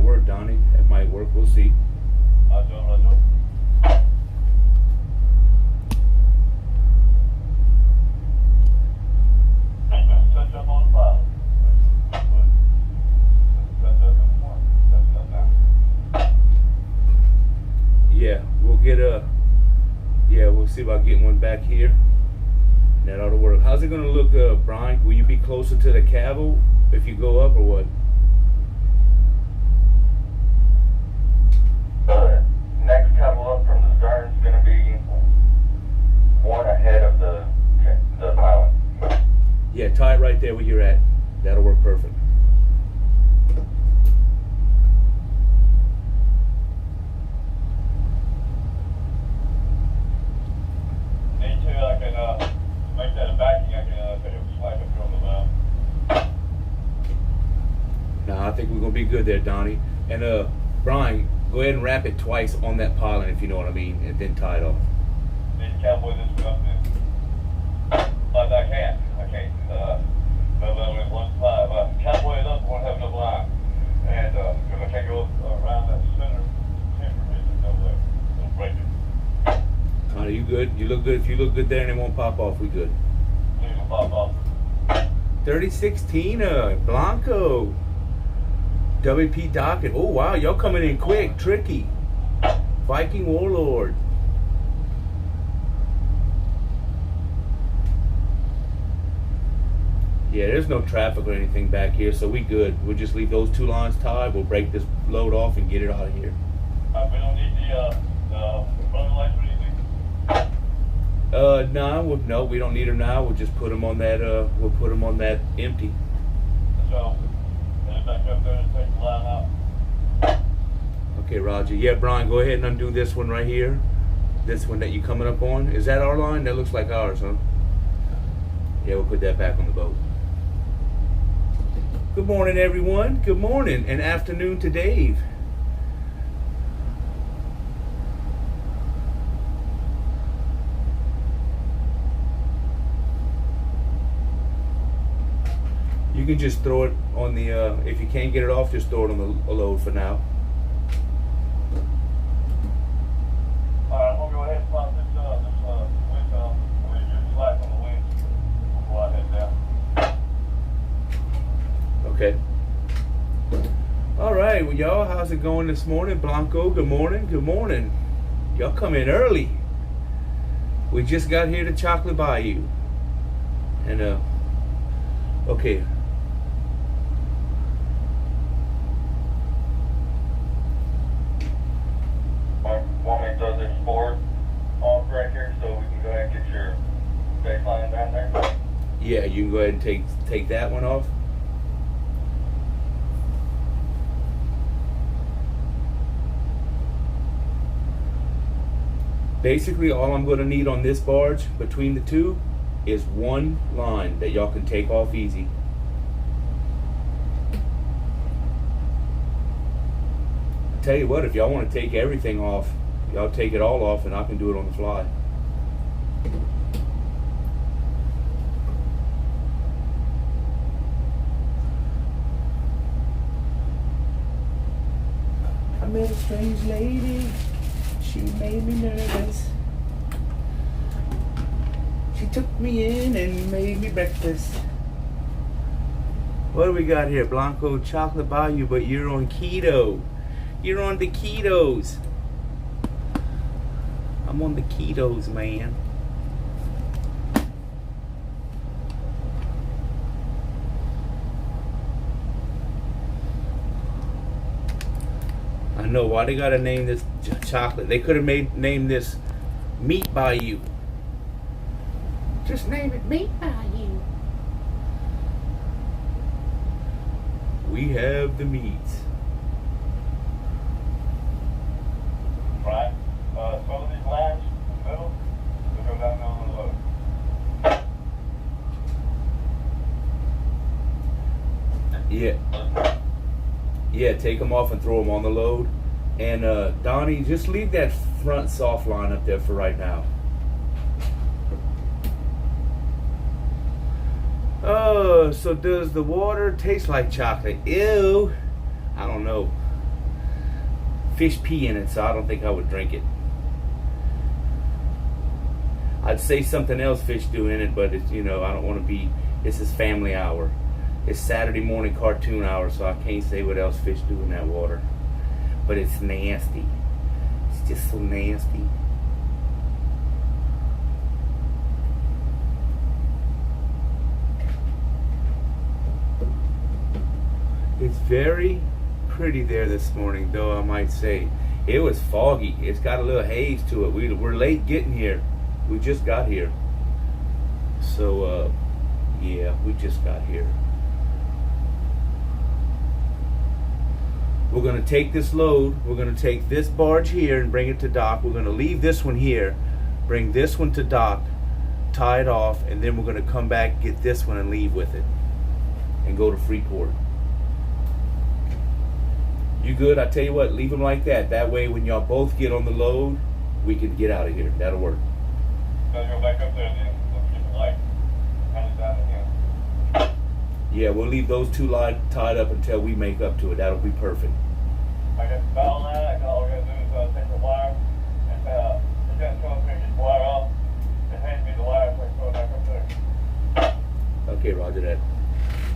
work, Donnie. That might work. We'll see. Touch up on the file. Touch up in the morning. Touch up now. Yeah, we'll get a. Yeah, we'll see about getting one back here. That ought to work. How's it gonna look, Brian? Will you be closer to the cable if you go up or what? The next cable up from the stern is going to be one ahead of the pilot. Yeah, tie it right there where you're at. That'll work perfect. Need to, I can make that a backing. I can put a slack up here on the valve. Nah, I think we're gonna be good there, Donnie. And Brian, go ahead and wrap it twice on that piling if you know what I mean, and then tie it off. Need to cowboy this one up then. But I can't. But only 1.5. Cowboy it up, I won't have enough line. And because I can't go around that center temper, no way. It'll break it. Donnie, you good? You look good. If you look good there and it won't pop off, we good. These will pop off. 3016 Blanco. WP Docket. Oh wow, y'all coming in quick, tricky. Viking Warlord. Yeah, there's no traffic or anything back here, so we good. We'll just leave those two lines tied. We'll break this load off and get it out of here. We don't need the running lights or anything? No, we don't need them now. We'll just put them on that. We'll put them on that empty. So, then back up there and take the line out. Okay, Roger. Yeah, Brian, go ahead and undo this one right here. This one that you coming up on. Is that our line? That looks like ours, huh? Yeah, we'll put that back on the boat. Good morning, everyone. Good morning and afternoon to Dave. You can just throw it on the, if you can't get it off, just throw it on the load for now. Alright, I'm going to go ahead and pop this winch off. I'm going to do slack on the winch before I head down. Okay. All right, well, y'all, how's it going this morning? Blanco, good morning. Good morning. Y'all come in early. We just got here to Chocolate Bayou. And, okay. Want me to throw this board off right here so we can go ahead and get your baseline down there? Yeah, you can go ahead and take that one off. Basically, all I'm going to need on this barge between the two is one line that y'all can take off easy. I tell you what, if y'all want to take everything off, y'all take it all off and I can do it on the fly. I met a strange lady. She made me nervous. She took me in and made me breakfast. What do we got here? Blanco Chocolate Bayou, but you're on keto. You're on the ketos. I'm on the ketos, man. I know why they gotta name this chocolate. They could have named this Meat Bayou. Just name it Meat Bayou. We have the meats. Right. Follow these lines in the middle. We'll go down on the load. Yeah. Yeah, take them off and throw them on the load. And Donnie, just leave that front soft line up there for right now. Oh, so does the water taste like chocolate? Ew. I don't know. fish pee in it, so I don't think I would drink it. I'd say something else fish do in it, but it's, I don't want to be. This is family hour. It's Saturday morning cartoon hour, so I can't say what else fish do in that water. But it's nasty. It's just so nasty. It's very pretty there this morning, though, I might say. It was foggy. It's got a little haze to it. We're late getting here. We just got here. So, yeah, we just got here. We're going to take this load. We're going to take this barge here and bring it to dock. We're going to leave this one here, bring this one to dock, tie it off, and then we're going to come back, get this one, and leave with it, and go to Freeport. You good? I tell you what, leave them like that. That way, when y'all both get on the load, we can get out of here. That'll work. Let's go back up there and then we'll keep the light kind of down again. Yeah, we'll leave those two lines tied up until we make up to it. That'll be perfect. I got the ball line. All we got to do is take the wire and just got to come up here and get the wire off and hand me the wire so I can throw it back up there. Okay, roger that.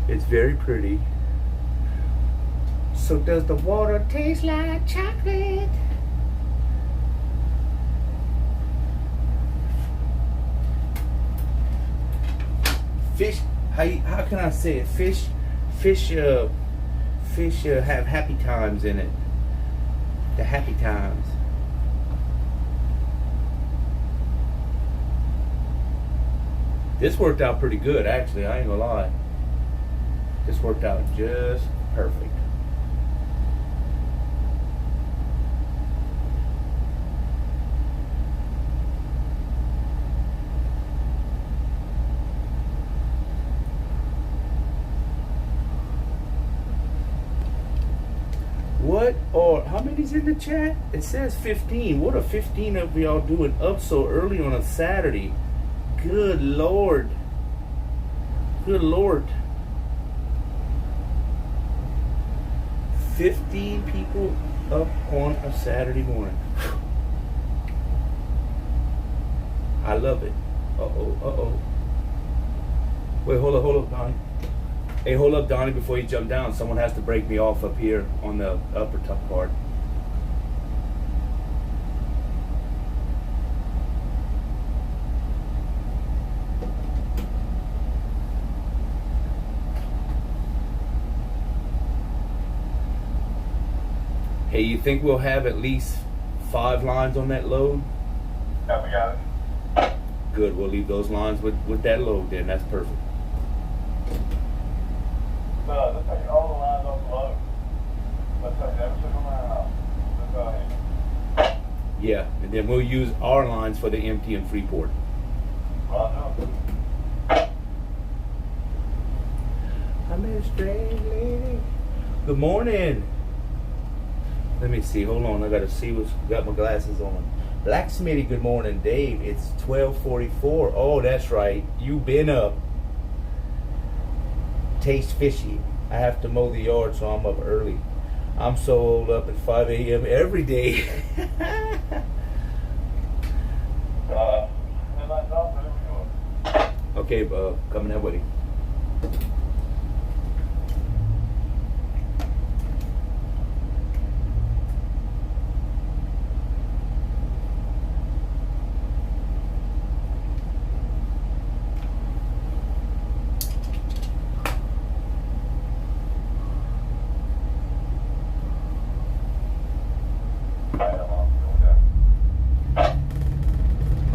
It's very pretty. So does the water taste like chocolate? Fish, how can I say it? Fish have happy times in it. The happy times. This worked out pretty good, actually. I ain't gonna lie. This worked out just perfect. How many's in the chat? It says 15. What are 15 of y'all doing up so early on a Saturday? Good Lord. Good Lord. 15 people up on a Saturday morning. I love it. Uh-oh. Wait, hold up, Donnie. Hey, hold up, Donnie, before you jump down. Someone has to break me off up here on the upper top part. Hey, you think we'll have at least 5 lines on that load? Yeah, we got it. Good, we'll leave those lines with that load then. That's perfect. Let's take all the lines off the load. Let's take every single line off. Let's go ahead. Yeah, and then we'll use our lines for the empty in Freeport. I met a strange lady. Good morning. Let me see. Hold on. I gotta see what's got my glasses on. Black Smitty, good morning. Dave, it's 12:44. Oh, that's right. You been up. Taste fishy. I have to mow the yard, so I'm up early. I'm so old, up at 5 a.m. every day. Okay, coming that way.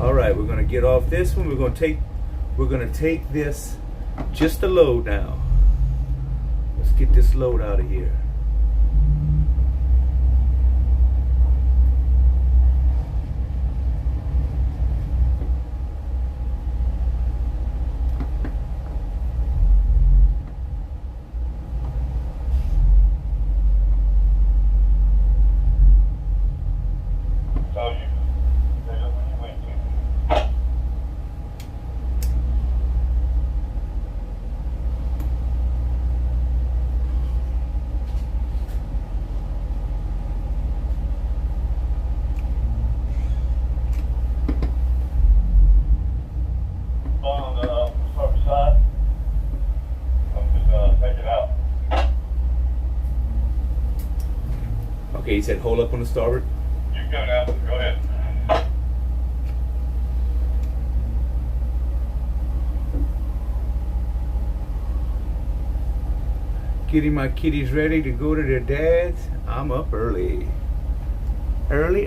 All right, we're gonna get off this one. We're gonna take this, just the load now. Let's get this load out of here. Okay, he said hold up on the starboard. You go now. Go ahead. Getting my kitties ready to go to their dads. I'm up early. Early.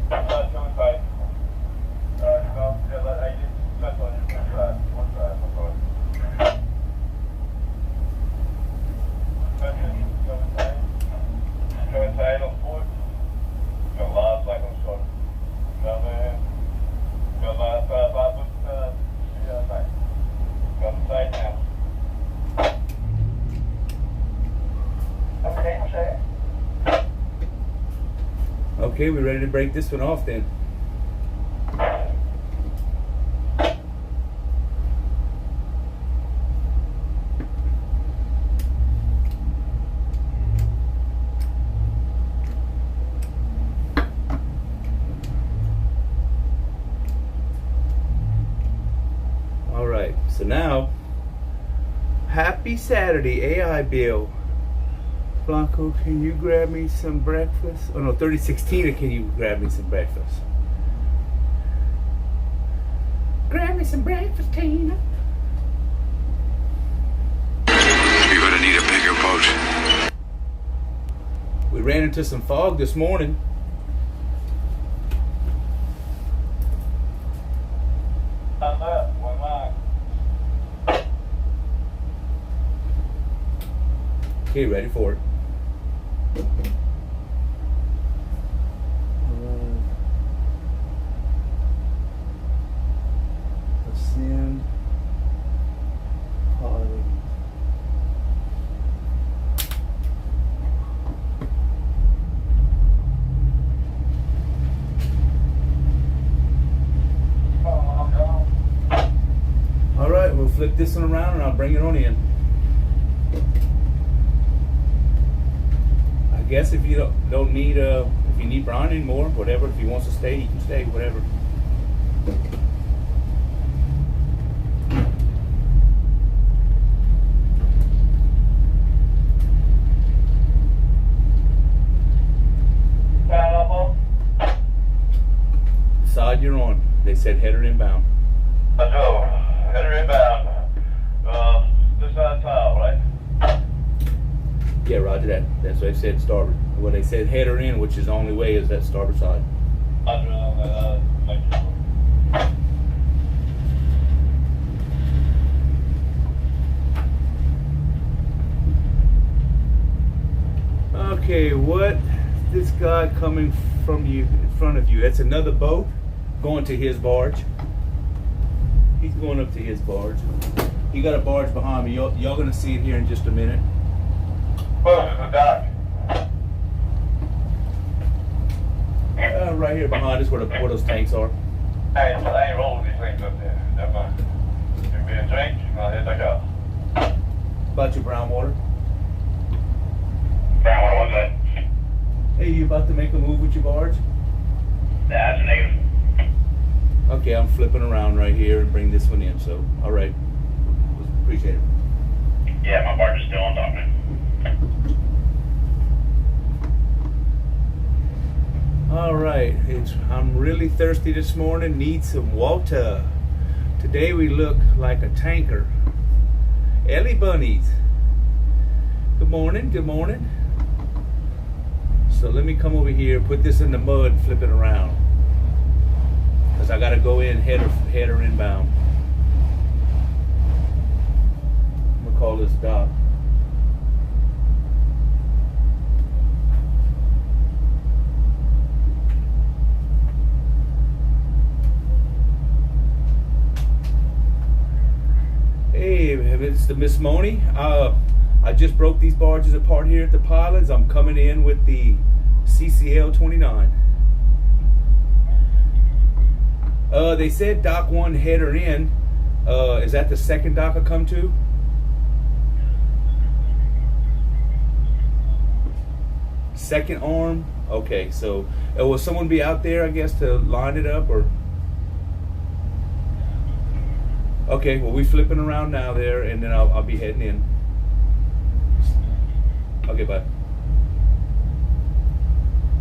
Coming tight. No, yeah, I did touch on your one side, I'm sorry. Coming tight on port. Got a lot of cycles short. Got a lot of 5 foot, yeah, tight. Got the tight now. Okay, I'm sorry. Okay, we're ready to break this one off then. Alright, so now, happy Saturday, AI Bill. Blanco, can you grab me some breakfast? Oh no, 3016, can you grab me some breakfast? Grab me some breakfast, Tina. You're gonna need a bigger boat. We ran into some fog this morning. One line. Okay, ready for it. Ascend. Pilot. All right, we'll flip this one around and I'll bring it on in. I guess if you don't need if you need Brian anymore, whatever. If he wants to stay, he can stay, whatever. Side you're on. They said header inbound. Let's go. Header inbound. This side tile, right? Yeah, roger that. That's what they said, starboard. When they said header in, which is the only way, is that starboard side. Roger on that. Thank you. Okay, what? This guy coming from you, in front of you. That's another boat going to his barge. He's going up to his barge. He got a barge behind me. Y'all gonna see it here in just a minute. Close to the dock. Right here behind us where those tanks are. I ain't rolling these things up there. Never mind. Give me a drink, and I'll head back out. About your brown water. Brown, what was that? Hey, you about to make a move with your barge? That's a negative. Okay, I'm flipping around right here and bring this one in. So, all right. Appreciate it. Yeah, my barge is still on dock now. All right, I'm really thirsty this morning. Need some water. Today we look like a tanker. Ellie bunnies. Good morning. Good morning. So let me come over here, put this in the mud, and flip it around. Because I got to go in header inbound. I'm going to call this dock. Hey, it's the Miss Moni. I just broke these barges apart here at the Pilots. I'm coming in with the CCL 29. They said dock 1 header in. Is that the second dock I come to? Second arm? Okay, so will someone be out there, I guess, to line it up, or? Okay, well, we flipping around now there, and then I'll be heading in. Okay, bye.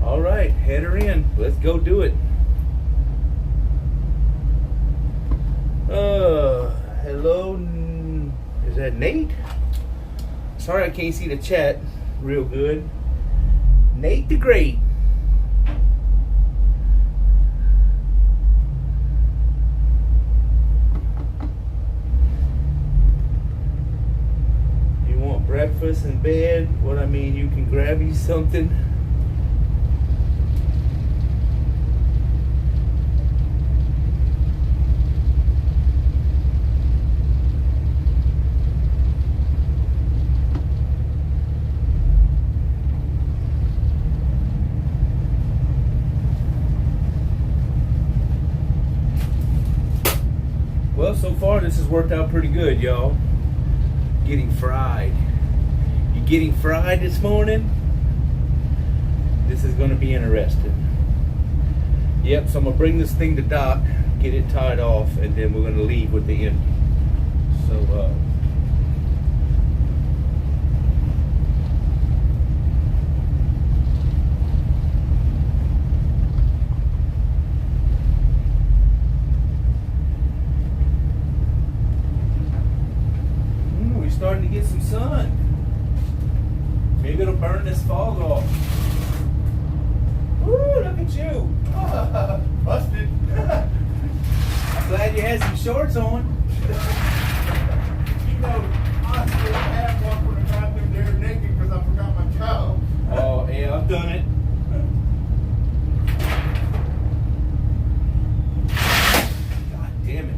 All right, head her in. Let's go do it. Hello. Is that Nate? Sorry, I can't see the chat real good. Nate the Great. You want breakfast in bed? What I mean, you can grab you something. Well, so far this has worked out pretty good, y'all. Getting fried. You getting fried this morning? This is going to be interesting. Yep, so I'm going to bring this thing to dock, get it tied off, and then we're going to leave with the empty. So, starting to get some sun. Maybe it'll burn this fog off. Woo, look at you. Busted. I'm glad you had some shorts on. You know, I still have one when I got them there naked because I forgot my towel. Oh, yeah, I've done it. God damn it.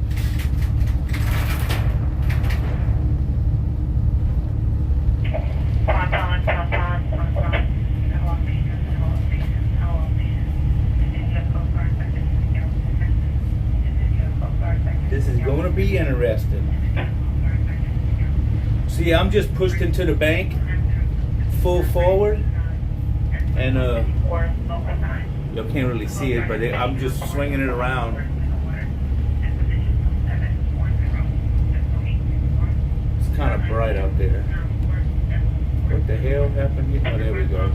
This is going to be interesting. See, I'm just pushed into the bank, full forward, and y'all can't really see it, but I'm just swinging it around. It's kind of bright out there. What the hell happened here? Oh, there we go.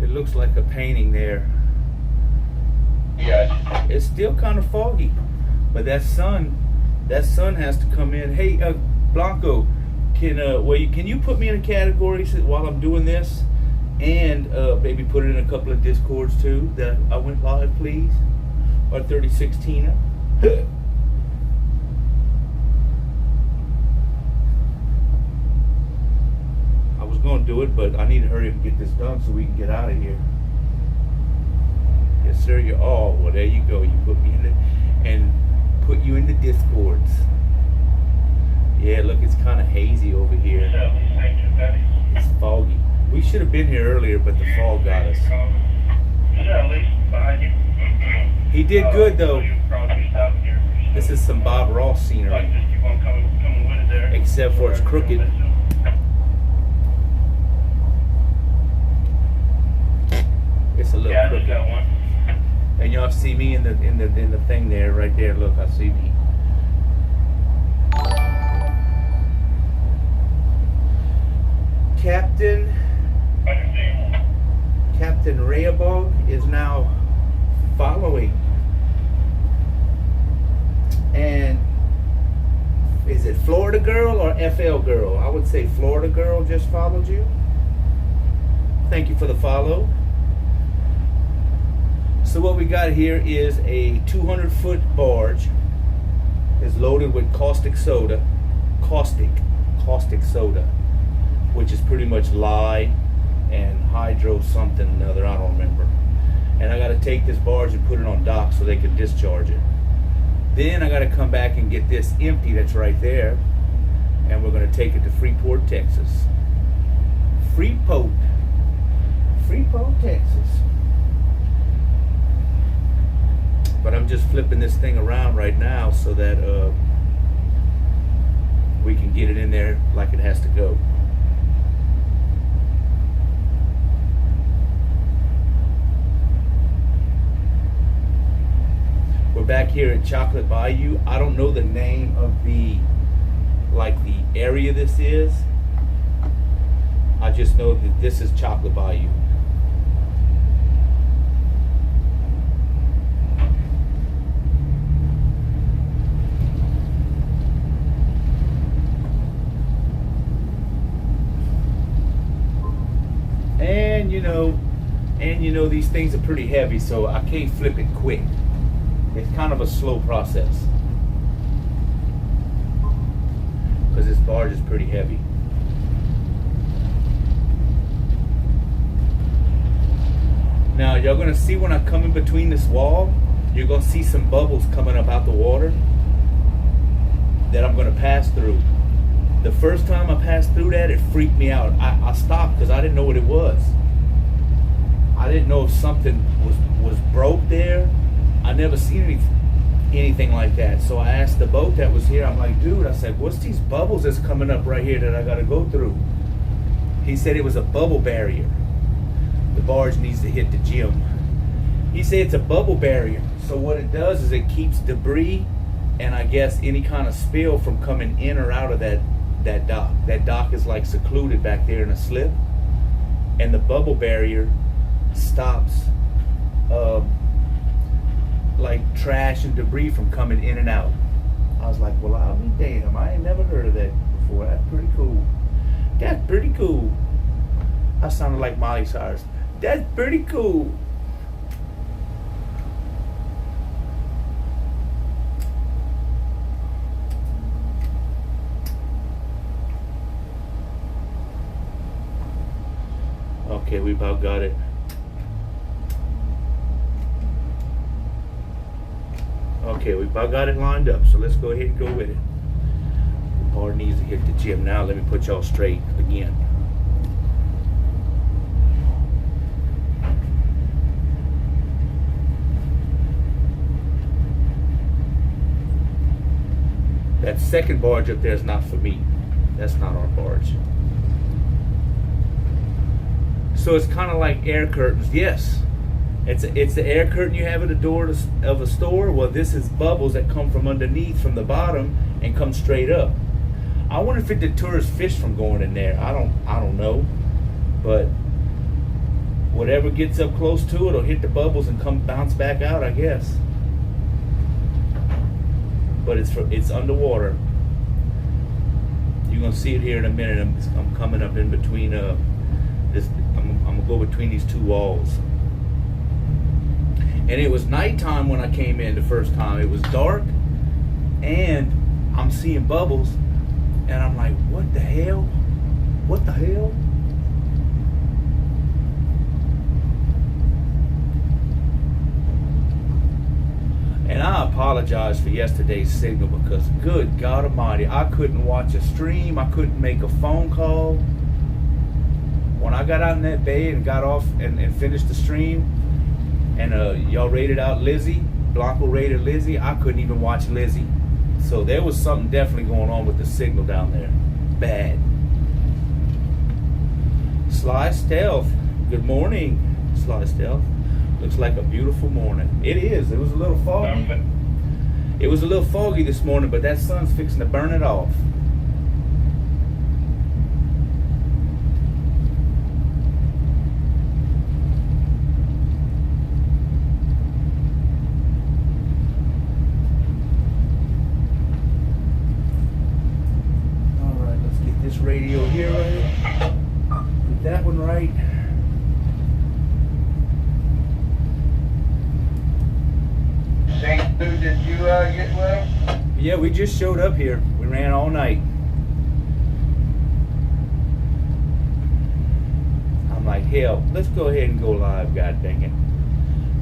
It looks like a painting there. Yeah. It's still kind of foggy, but that sun has to come in. Hey, Blanco, can you put me in a category while I'm doing this, and maybe put it in a couple of Discords too that I went live, please, or 3016. I was gonna do it, but I need to hurry up and get this done so we can get out of here. Yes, sir. Well, there you go. You put me in it and put you in the Discords. Yeah, look, it's kind of hazy over here. It's foggy. We should have been here earlier, but the fog got us. He did good, though. This is some Bob Ross scenery. Except for it's crooked. It's a little crooked. And y'all see me in the thing there, right there. Look, I see me. Captain Rayabog is now following. And is it Florida Girl or FL Girl? I would say Florida Girl just followed you. Thank you for the follow. So what we got here is a 200-foot barge. It's loaded with caustic soda, which is pretty much lye and hydro something or another, I don't remember. And I got to take this barge and put it on dock so they can discharge it. Then I got to come back and get this empty that's right there, and we're going to take it to Freeport, Texas. Freeport, Texas. just flipping this thing around right now so that we can get it in there like it has to go. We're back here in Chocolate Bayou. I don't know the name of the area this is. I just know that this is Chocolate Bayou. And you know these things are pretty heavy, so I can't flip it quick. It's kind of a slow process because this barge is pretty heavy. Now y'all gonna see when I come in between this wall, you're gonna see some bubbles coming up out the water that I'm gonna pass through. The first time I passed through that, it freaked me out. I stopped because I didn't know what it was. I didn't know if something was broke there. I never seen anything like that. So I asked the boat that was here, I'm like, dude, I said, what's these bubbles that's coming up right here that I gotta go through? He said it was a bubble barrier. The barge needs to hit the gym. He said it's a bubble barrier. So what it does is it keeps debris and I guess any kind of spill from coming in or out of that dock. That dock is like secluded back there in a slip. And the bubble barrier stops like trash and debris from coming in and out. I was like, well, I'll be damn. I ain't never heard of that before. That's pretty cool. That's pretty cool. I sounded like Miley Cyrus. That's pretty cool. Okay, we about got it. Okay, we about got it lined up, so let's go ahead and go with it. The bar needs to hit the gym. Now let me put y'all straight again. That second barge up there is not for me. That's not our barge. So it's kind of like air curtains. Yes, it's the air curtain you have at the door of a store. Well, this is bubbles that come from underneath, from the bottom, and come straight up. I wonder if it deters fish from going in there. I don't know, but whatever gets up close to it will hit the bubbles and come bounce back out, I guess. But it's underwater. You're gonna see it here in a minute. I'm coming up in between this. I'm gonna go between these two walls. And it was nighttime when I came in the first time. It was dark, and I'm seeing bubbles, and I'm like, what the hell? What the hell? And I apologize for yesterday's signal because, good God Almighty, I couldn't watch a stream. I couldn't make a phone call. When I got out in that bay and got off and finished the stream, and y'all rated out Lizzie, Blanco rated Lizzie, I couldn't even watch Lizzie. So there was something definitely going on with the signal down there. Bad. Sly Stealth, good morning, Sly Stealth. Looks like a beautiful morning. It is. It was a little foggy. It was a little foggy this morning, but that sun's fixing to burn it off. All right, let's get this radio here right. Get that one right. Did you get well? Yeah, we just showed up here. We ran all night. I'm like, hell, let's go ahead and go live, god dang it.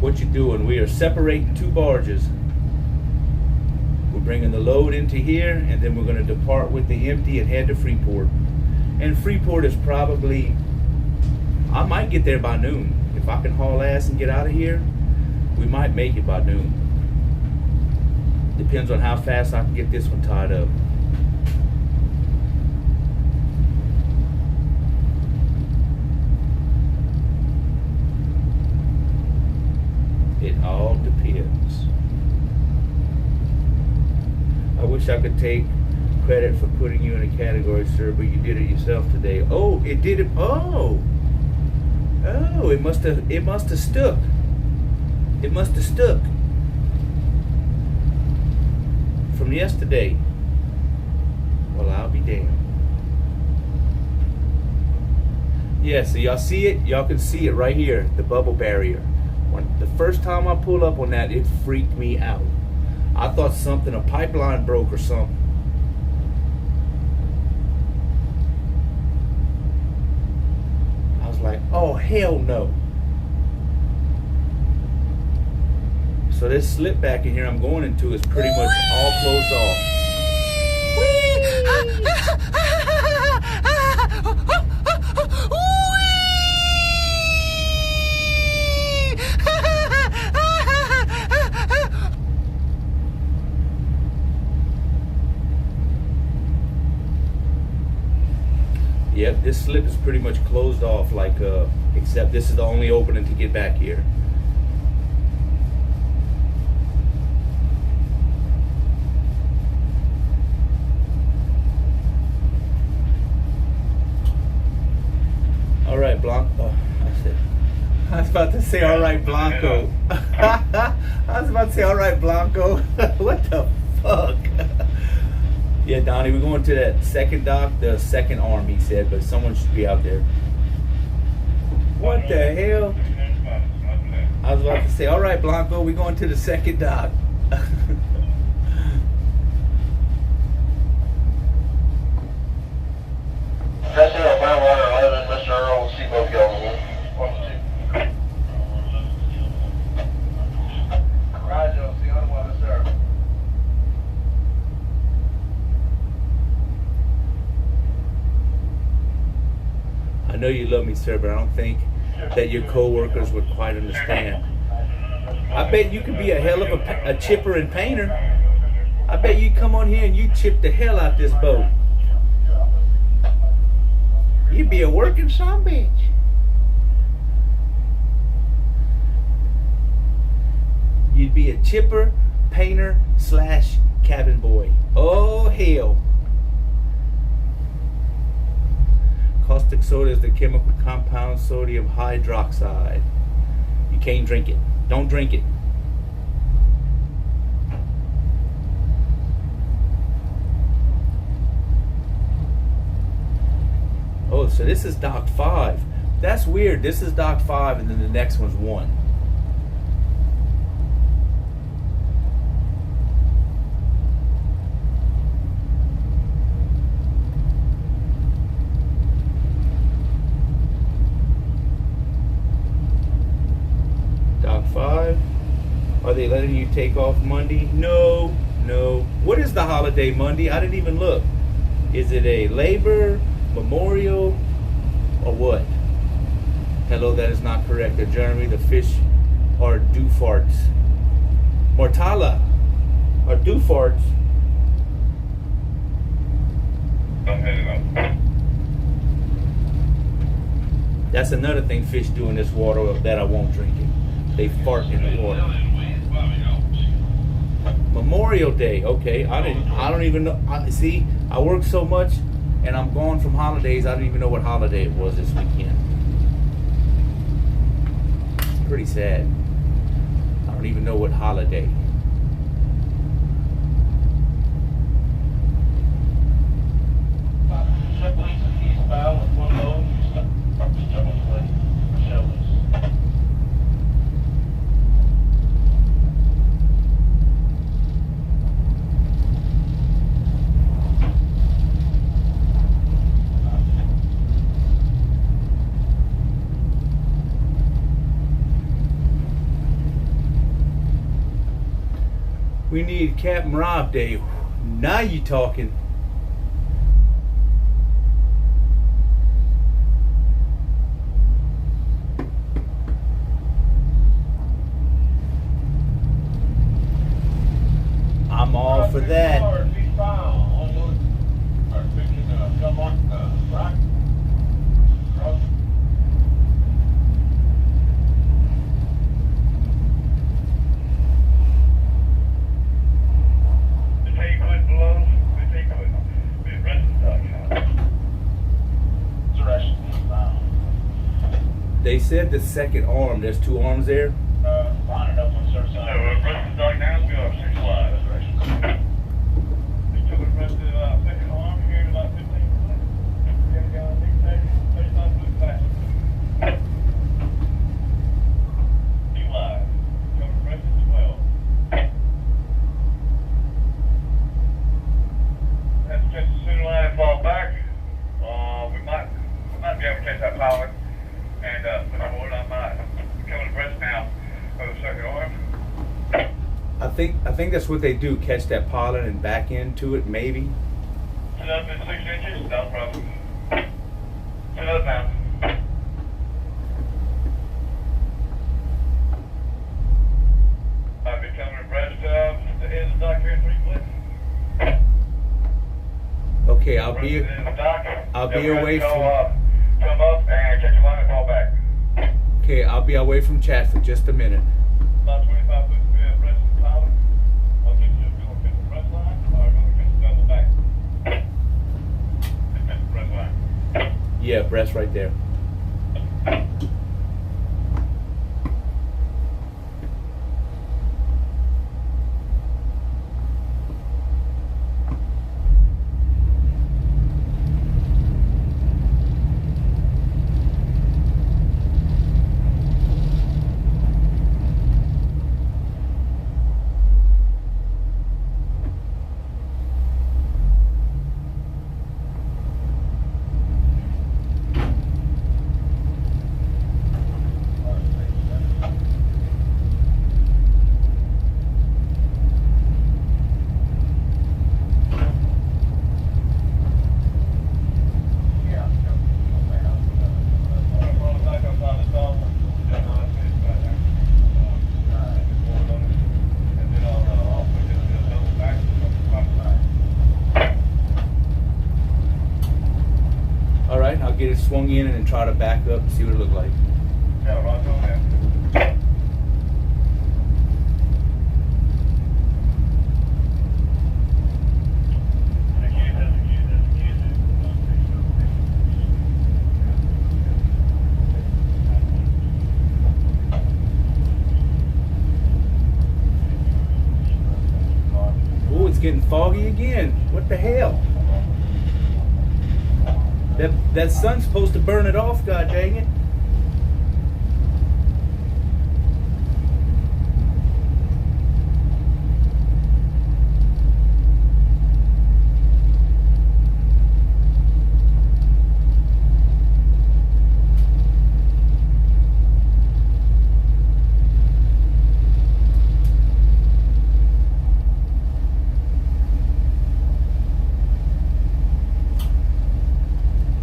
What you doing? We are separating two barges. We're bringing the load into here, and then we're going to depart with the empty and head to Freeport. And Freeport is probably, I might get there by noon. If I can haul ass and get out of here, we might make it by noon. Depends on how fast I can get this one tied up. It all depends. I wish I could take credit for putting you in a category, sir, but you did it yourself today. Oh, it did it. Oh, it must have stuck. It must have stuck from yesterday. Well, I'll be damned. Yeah, so y'all see it? Y'all can see it right here, the bubble barrier. The first time I pulled up on that, it freaked me out. I thought a pipeline broke or something. I was like, oh, hell no. So this slip back in here I'm going into is pretty much all closed off. Yep, this slip is pretty much closed off, like except this is the only opening to get back here. All right, Blanco. I was about to say, all right, Blanco. I was about to say, all right, Blanco. What the fuck? Yeah, Donnie, we're going to that second dock, the second arm, he said, but someone should be out there. What the hell? I was about to say, all right, Blanco, we're going to the second dock. That's it, Bayou 11, Mr. Earl, we'll see both y'all. 1, 2. Roger, see you on 1, Mr. Earl. I know you love me, sir, but I don't think that your co-workers would quite understand. I bet you could be a hell of a chipper and painter. I bet you'd come on here and you'd chip the hell out this boat. You'd be a working son bitch. You'd be a chipper, painter, / cabin boy. Oh, hell. Caustic soda is the chemical compound sodium hydroxide. You can't drink it. Don't drink it. Oh, so this is dock 5. That's weird. This is dock 5 and then the next one's 1. Dock 5. Are they letting you take off Monday? No. What is the holiday Monday? I didn't even look. Is it a Labor, Memorial, or what? Hello, that is not correct. Jeremy, the fish are doofarts. Mortala are doofarts. That's another thing fish do in this water that I won't drink it. They fart in the water. Memorial Day, okay. I don't even know. See, I work so much and I'm gone from holidays. I don't even know what holiday it was this weekend. It's pretty sad. I don't even know what holiday. We need Captain Rob Day. Now you talking. I'm enough for that. They said the second arm. There's two arms there. Line it up on certain side. So, rest of the dog now, we are 6 wide. That's right. They took the rest of the second arm here in about 15 minutes. We're going to go 35 foot fast. 2 wide. Cover the rest of 12. Have to catch the center line and fall back. We might be able to catch that pilot. And, push forward. I might cover the breast now. For the second arm. I think that's what they do. Catch that pollen and back into it, maybe. Sit up at 6 inches. No problem. Sit up now. I'll be coming abreast of the head of the dock here in 3 foot. Okay, I'll be away from. Come up and catch your line and fall back. Okay, I'll be away from chat for just a minute. About 25 foot abreast of the pilot. I'll get you to the breast line, or I'm going to catch the double back. Catch the breast line. Yeah, breast right there. Get it swung in and then try to back up and see what it looks like. Yeah, right on there. Oh, it's getting foggy again. What the hell? That sun's supposed to burn it off, god dang it.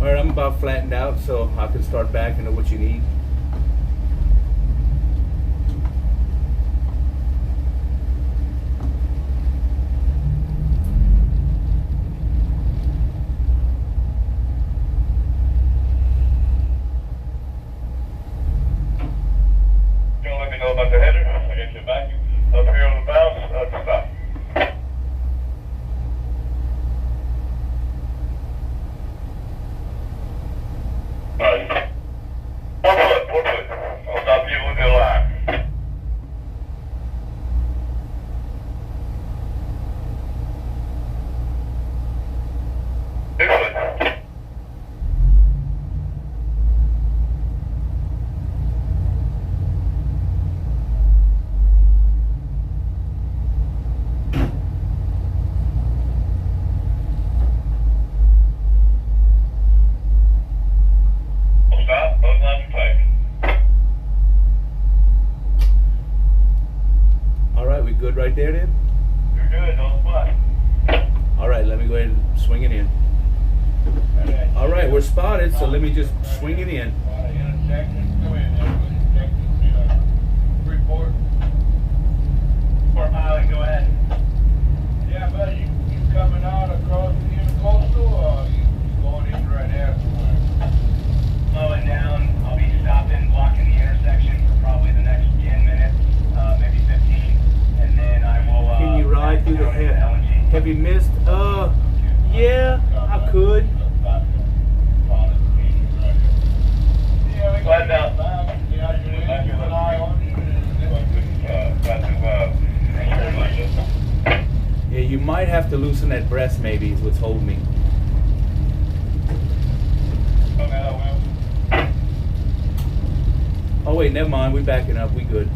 Alright, I'm about flattened out, so I can start back into what you need. Don't let me know about the header. I get you a vacuum up here on the bows. Stop. Alright. 4 foot. I'll stop you with the line. 6 foot. Stop, both lines are tight. Alright, we good right there then? You're good, on the spot. Alright, let me go ahead and swing it in. Alright, we're spotted, so let me just swing it in. Freeport. Freeport pilot, go ahead. Yeah, but Heavy mist. Yeah, I could. Glad now. Keep an eye on Yeah, you might have to loosen that breast. Maybe is what's holding me. Oh wait, never mind. We backing up. We good.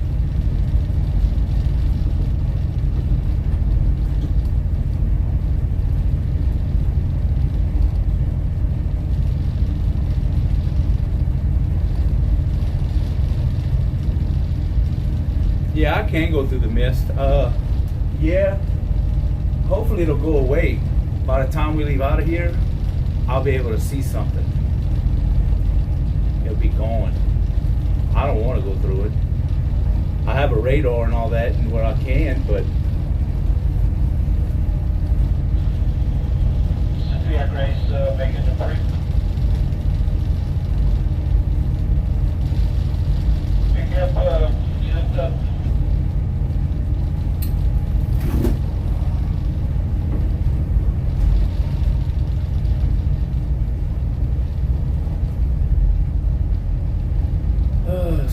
Yeah, I can go through the mist. Yeah. Hopefully it'll go away. By the time we leave out of here, I'll be able to see something. It'll be gone. I don't want to go through it. I have a radar and all that and where I can, but Yeah, Grace, making the break. Pick up, just up.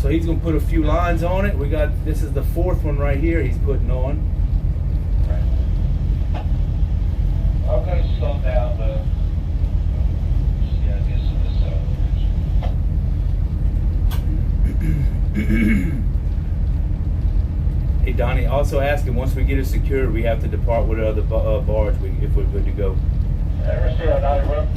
so he's gonna put a few lines on it. This is the fourth one right here he's putting on. I'm going to slow down the, yeah, I guess Hey Donnie, also asking once we get it secured, we have to depart with other barge if we're good to go. Ever see Donnie Road?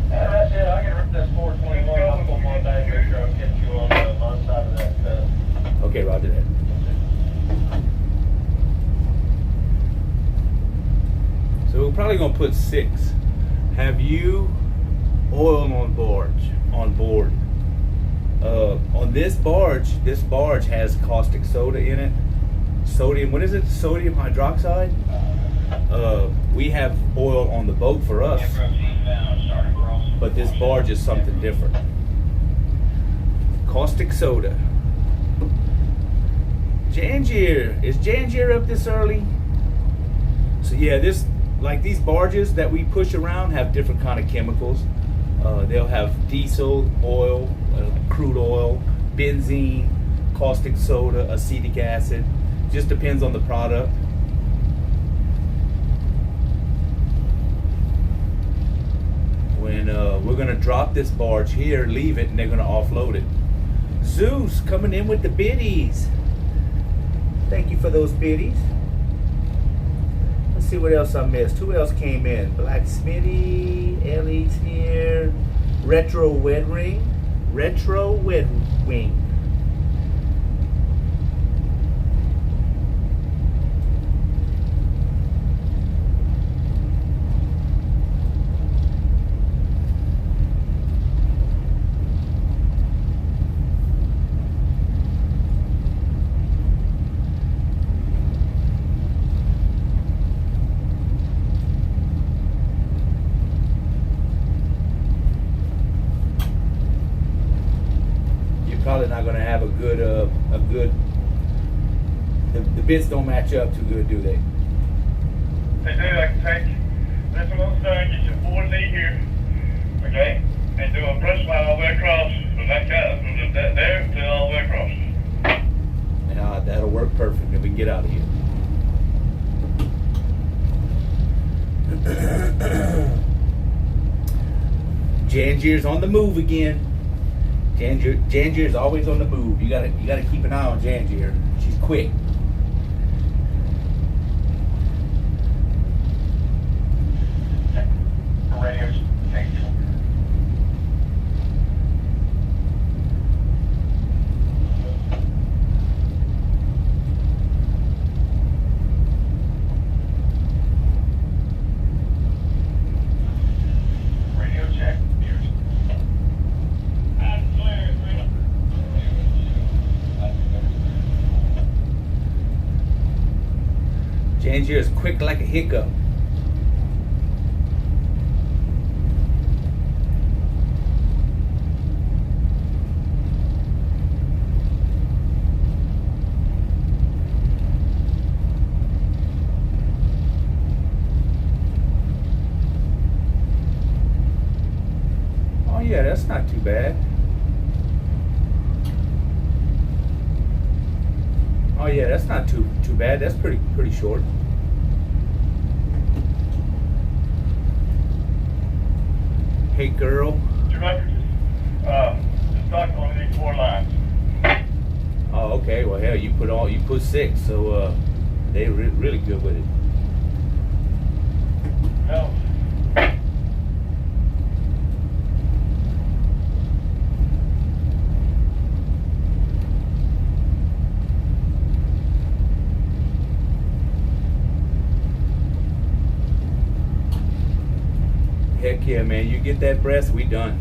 That's it. I can rip this 421. I'll pull my back. Make sure I'll get you on the side of that. Okay, roger that. So we're probably gonna put 6. Have you oil on board? On this barge has caustic soda in it. Sodium, what is it? Sodium hydroxide? We have oil on the boat for us, but this barge is something different. Caustic soda. Jangier, is Jangier up this early? So yeah, these barges that we push around have different kind of chemicals. They'll have diesel, oil, crude oil, benzene, caustic soda, acetic acid. Just depends on the product. When we're gonna drop this barge here, leave it, and they're gonna offload it. Zeus coming in with the biddies. Thank you for those biddies. Let's see what else I missed. Who else came in? Black Smitty, Ellie's here. Retro Wed Ring. Retro Wed Wing. Probably not going to have a good, the bits don't match up too good, do they? They do. I can take this one side, get your 4 lead here, okay, and do a brush line all the way across from that there to all the way across. Yeah, that'll work perfect. Then we can get out of here. Jangier's on the move again. Jangier is always on the move. You gotta keep an eye on Jangier. She's quick. Radios, thank you. Radio check. Jangier is quick like a hiccup. not too bad. Oh yeah, that's not too bad. That's pretty short. Hey girl. 200. The stock only needs 4 lines. Oh, okay. Well, hell, you put 6, so they really good with it. No. Heck yeah, man. You get that breast, we done.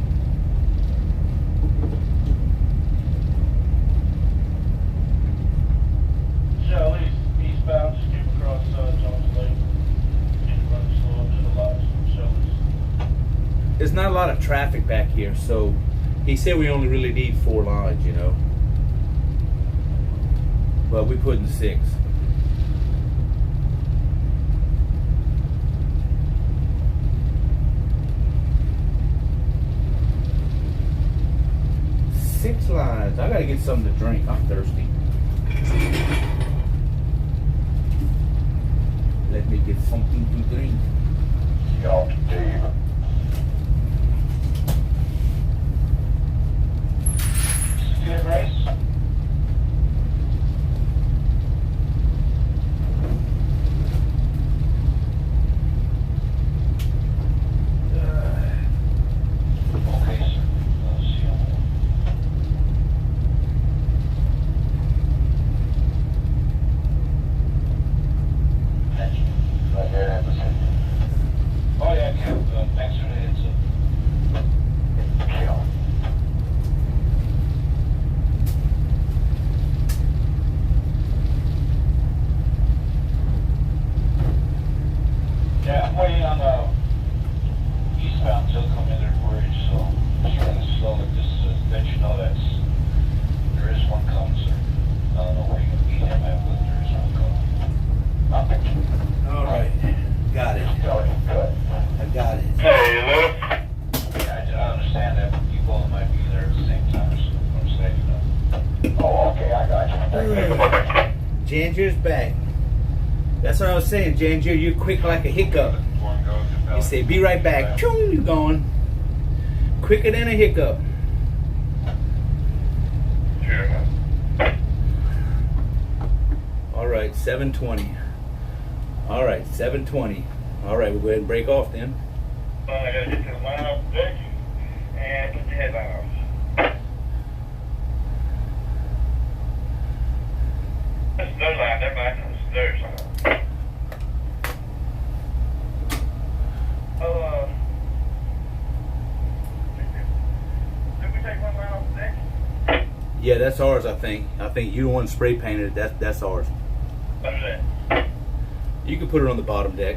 Yeah, eastbound, just keep across Jones Lake. Keep running slow up to the lights. There's not a lot of traffic back here, so he said we only really need 4 lines, you know. But we put in 6. Six lines. I gotta get something to drink. I'm thirsty. Let me get something to drink. Y'all, Dave. Good race. Okay, sir. Let's see. Thank you. Right here, that was it. Oh, yeah, Kev. Thanks for the heads up. Yeah. Yeah, I'm waiting on eastbound till come in there bridge, so just running slow. Just let you know there is one coming, sir. I don't know where you're gonna meet him at, but there is one coming. All right. Got it. Good. I got it. Hey, Lou. Yeah, I understand that you both might be there at the same time, so I'm saying, Oh, okay, I got you. Ginger's back. That's what I was saying, Ginger. You're quick like a hiccup. You say, be right back. Choom, you're gone. Quicker than a hiccup. Sure. All right, 7:20. All right, 7:20. All right, we'll go ahead and break off then. I gotta get this line off the deck and put the headline off. This is their line, never mind. This is theirs. Did we take one line off the deck? Yeah, that's ours, I think. I think you the one spray painted it. That's ours. What is that? You can put it on the bottom deck.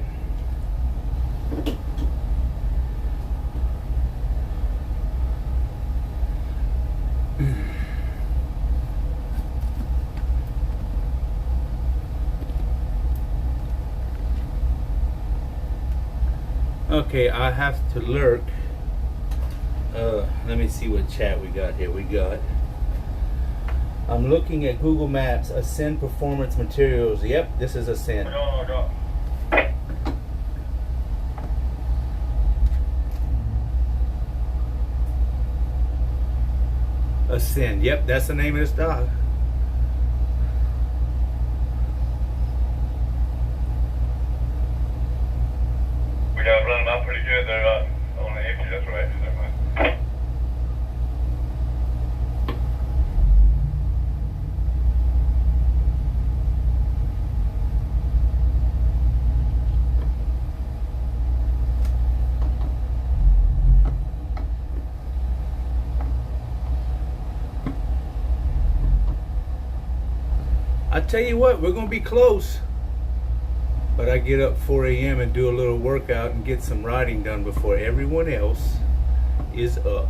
Okay, I have to lurk. Let me see what chat we got here. I'm looking at Google Maps, Ascend Performance Materials. Yep, this is Ascend. No. Ascend. Yep, that's the name of this dog. We got to run them out pretty good. They're only empty, that's right. Never mind. I tell you what, we're gonna be close. But I get up 4 a.m. and do a little workout and get some riding done before everyone else is up.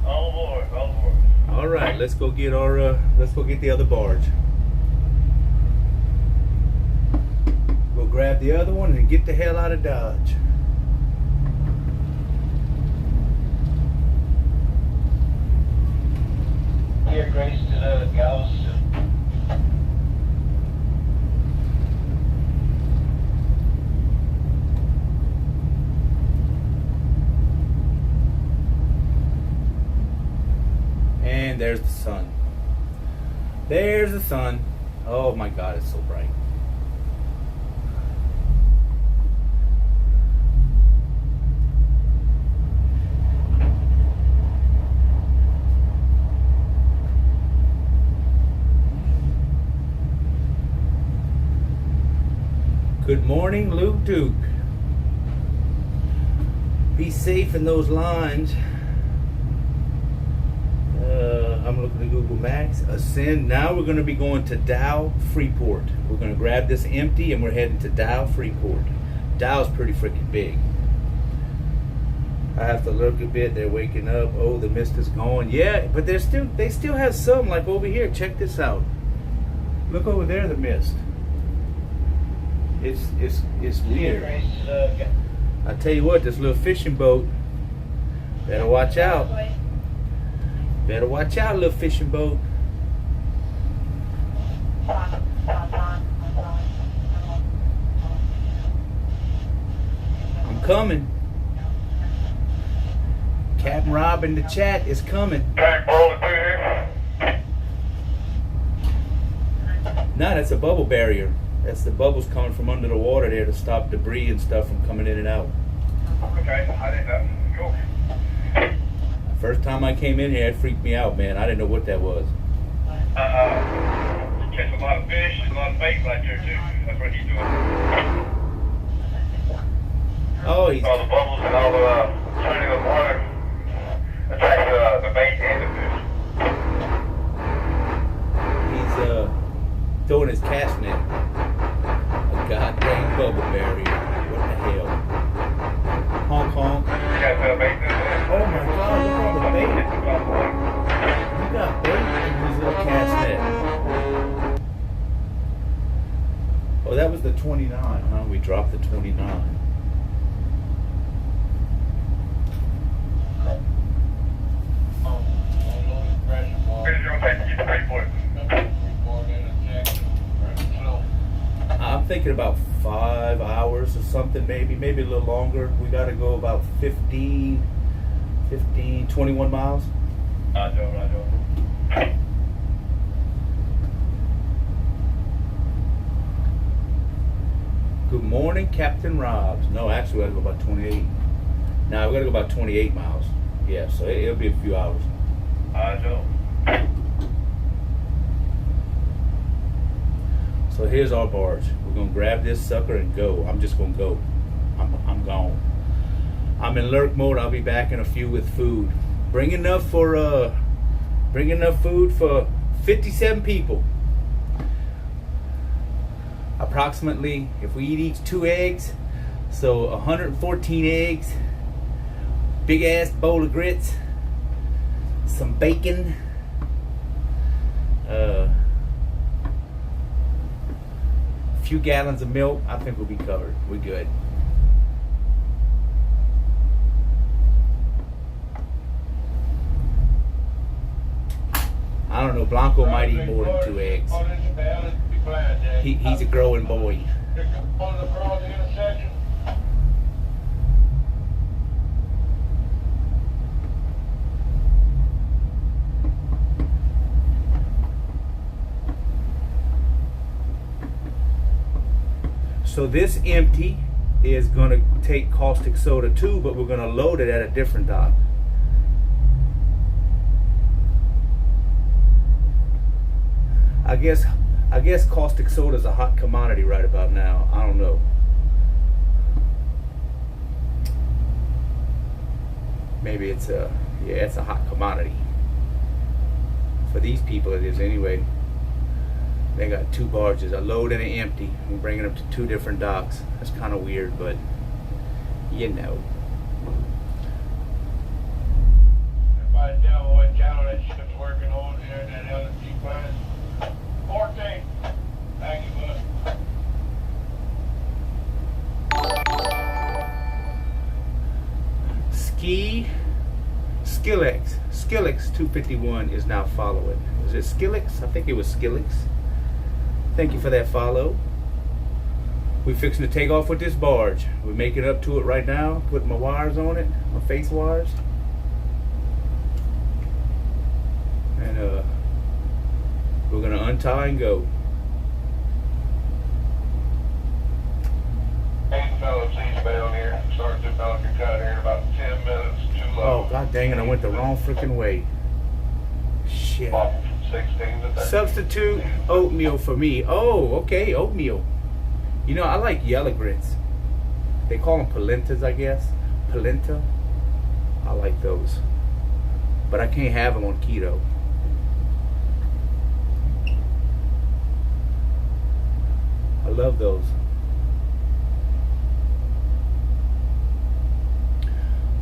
All let's go get the other barge. We'll grab the other one and get the hell out of Dodge. Here, Grace, to the gals. And there's the sun. There's the sun. Oh my God, it's so bright. Good morning, Luke Duke. Be safe in those lines. I'm looking at Google Maps. Ascend. Now we're going to be going to Dow, Freeport. We're going to grab this empty and we're heading to Dow, Freeport. Dow's pretty freaking big. I have to look a bit. They're waking up. Oh, the mist is gone. Yeah, but they still have some, like over here. Check this out. Look over there, the mist. It's weird. I tell you what, this little fishing boat. Better watch out. Better watch out, little fishing boat. I'm coming. Captain Rob in the chat is coming. No, that's a bubble barrier. That's the bubbles coming from under the water there to stop debris and stuff from coming in and out. Okay, I didn't know. Cool. First time I came in here, it freaked me out, man. I didn't know what that was. Catch a lot of fish, a lot of bait right there too. That's what he's doing. Oh, he's All the bubbles and all the turning of water attract the bait and the fish. he's throwing his cast net. A goddamn bubble barrier. What the hell? Honk honk. You got bait in there? Oh my God, look at all the bait. You got bait in his little cast net. Oh, that was the 29, huh? We dropped the 29. Where's your take to get the Freeport? I'm thinking about 5 hours or something, maybe a little longer. We got to go about 21 miles. Roger. Good morning, Captain Robs. No, actually, we got to go about 28. Now, we got to go about 28 miles. Yeah, so it'll be a few hours. Roger. So here's our barge. We're going to grab this sucker and go. I'm just going to go. I'm gone. I'm in lurk mode. I'll be back in a few with food. Bring enough food for 57 people. Approximately, if we eat each 2 eggs, so 114 eggs, big ass bowl of grits, some bacon, a few gallons of milk. I think we'll be covered. We're good. I don't know, Blanco might eat more than 2 eggs. He's a growing boy. So this empty is going to take caustic soda too, but we're going to load it at a different dock. I guess caustic soda is a hot commodity right about now. I don't know. Maybe it's a hot commodity. For these people it is anyway. They got 2 barges, a load and an empty. We're bringing them to 2 different docks. That's kind of weird, but you know. Everybody tell me what channel that ship's working on here in that LNG plant. 14. Thank you, bud. Skillix 251 is now following. Is it Skillix? I think it was Skillix. Thank you for that follow. We're fixing to take off with this barge. We're making up to it right now, putting my wires on it, my face wires. And we're gonna untie and go. Hey, fellas, eastbound here. Start to Falcon Cut here in about 10 minutes. Too low. Oh, god dang it, I went the wrong freaking way. Shit. About 16 to 30. Substitute oatmeal for me. Oh, okay, oatmeal. You know, I like yellow grits. They call them polentas, I guess. Polenta. I like those. But I can't have them on keto. I love those.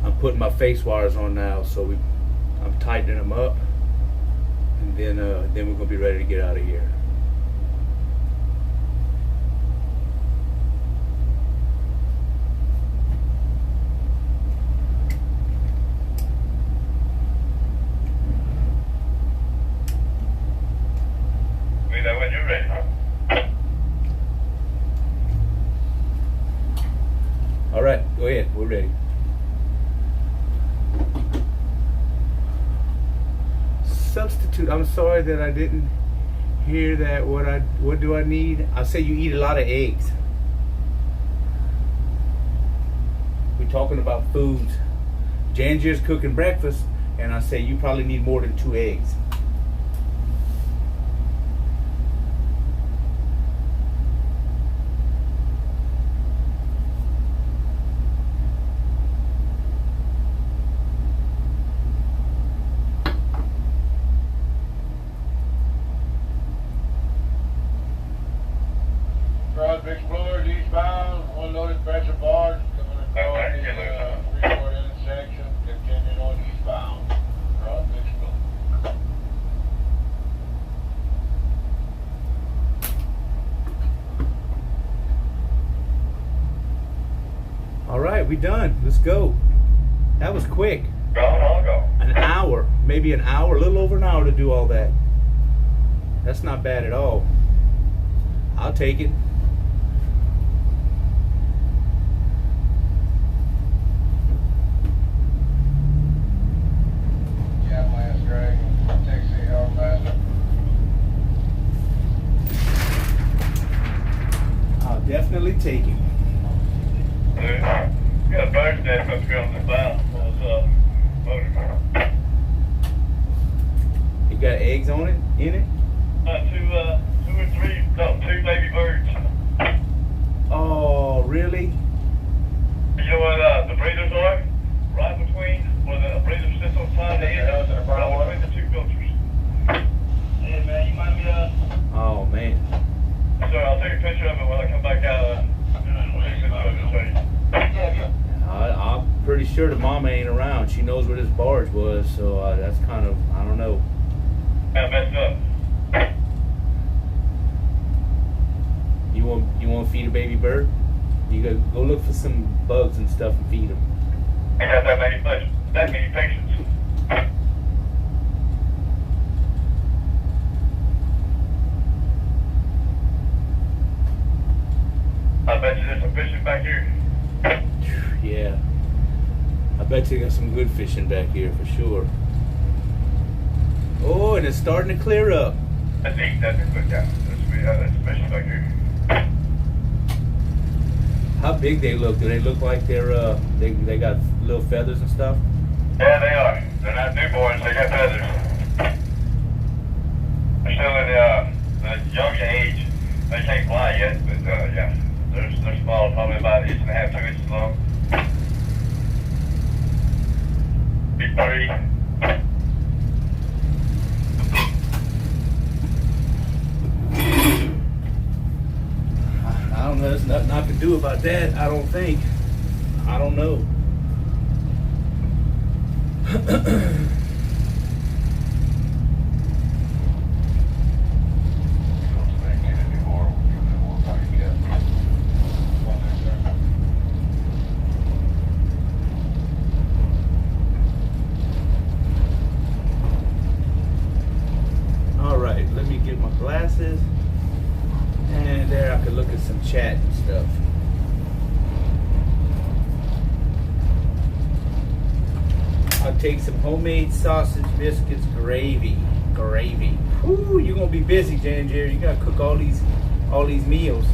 I'm putting my face wires on now, so I'm tightening them up. And then we're gonna be ready to get out of here. We know when you're ready. All right, go ahead. We're ready. Substitute. I'm sorry that I didn't hear that. What do I need? I say you eat a lot of eggs. We're talking about foods. Janger's cooking breakfast, and I say you probably need more than 2 eggs. Cross Explorers eastbound, unloaded pressure barge coming across the Freeport intersection, continuing on eastbound. Cross Explorers. All right, we done. Let's go. That was quick. Go, I'll go. An hour, maybe an hour, a little over an hour to do all that. That's not bad at all. I'll take it. Yeah, last drag. Taxi hour faster. I'll definitely take it. Got a bird nest up here on the bow. Motor. You got eggs on it, in it? Two or three, no, 2 baby birds. Oh, really? You know what the breeders are? Right between where the breeder sits on the side of the engine, right between the 2 filters. Hey man, you mind me Oh, man. so I'll take a picture of it when I come back out. I'm pretty sure the mama ain't around. She knows where this barge was, so that's kind of, I don't know. I messed up. You want to feed a baby bird? You go look for some bugs and stuff and feed them. I got that many patience. I bet you there's some fishing back here. Yeah. I bet you got some good fishing back here for sure. Oh, and it's starting to clear up. That's neat, that's good, yeah. That's fishing back here. How big they look? Do they look like they're they got little feathers and stuff? Yeah, they are. They're not newborns, they got feathers. They're still in the young age. They can't fly yet, but yeah. They're small, probably about 1.5 to 2 inches long. Big 30. I don't know. There's nothing I can do about that. I don't think. I don't know. glasses. And there I could look at some chat and stuff. I'll take some homemade sausage, biscuits, gravy. Gravy. Whoo, you're gonna be busy, Jan Jerry. You gotta cook all these meals.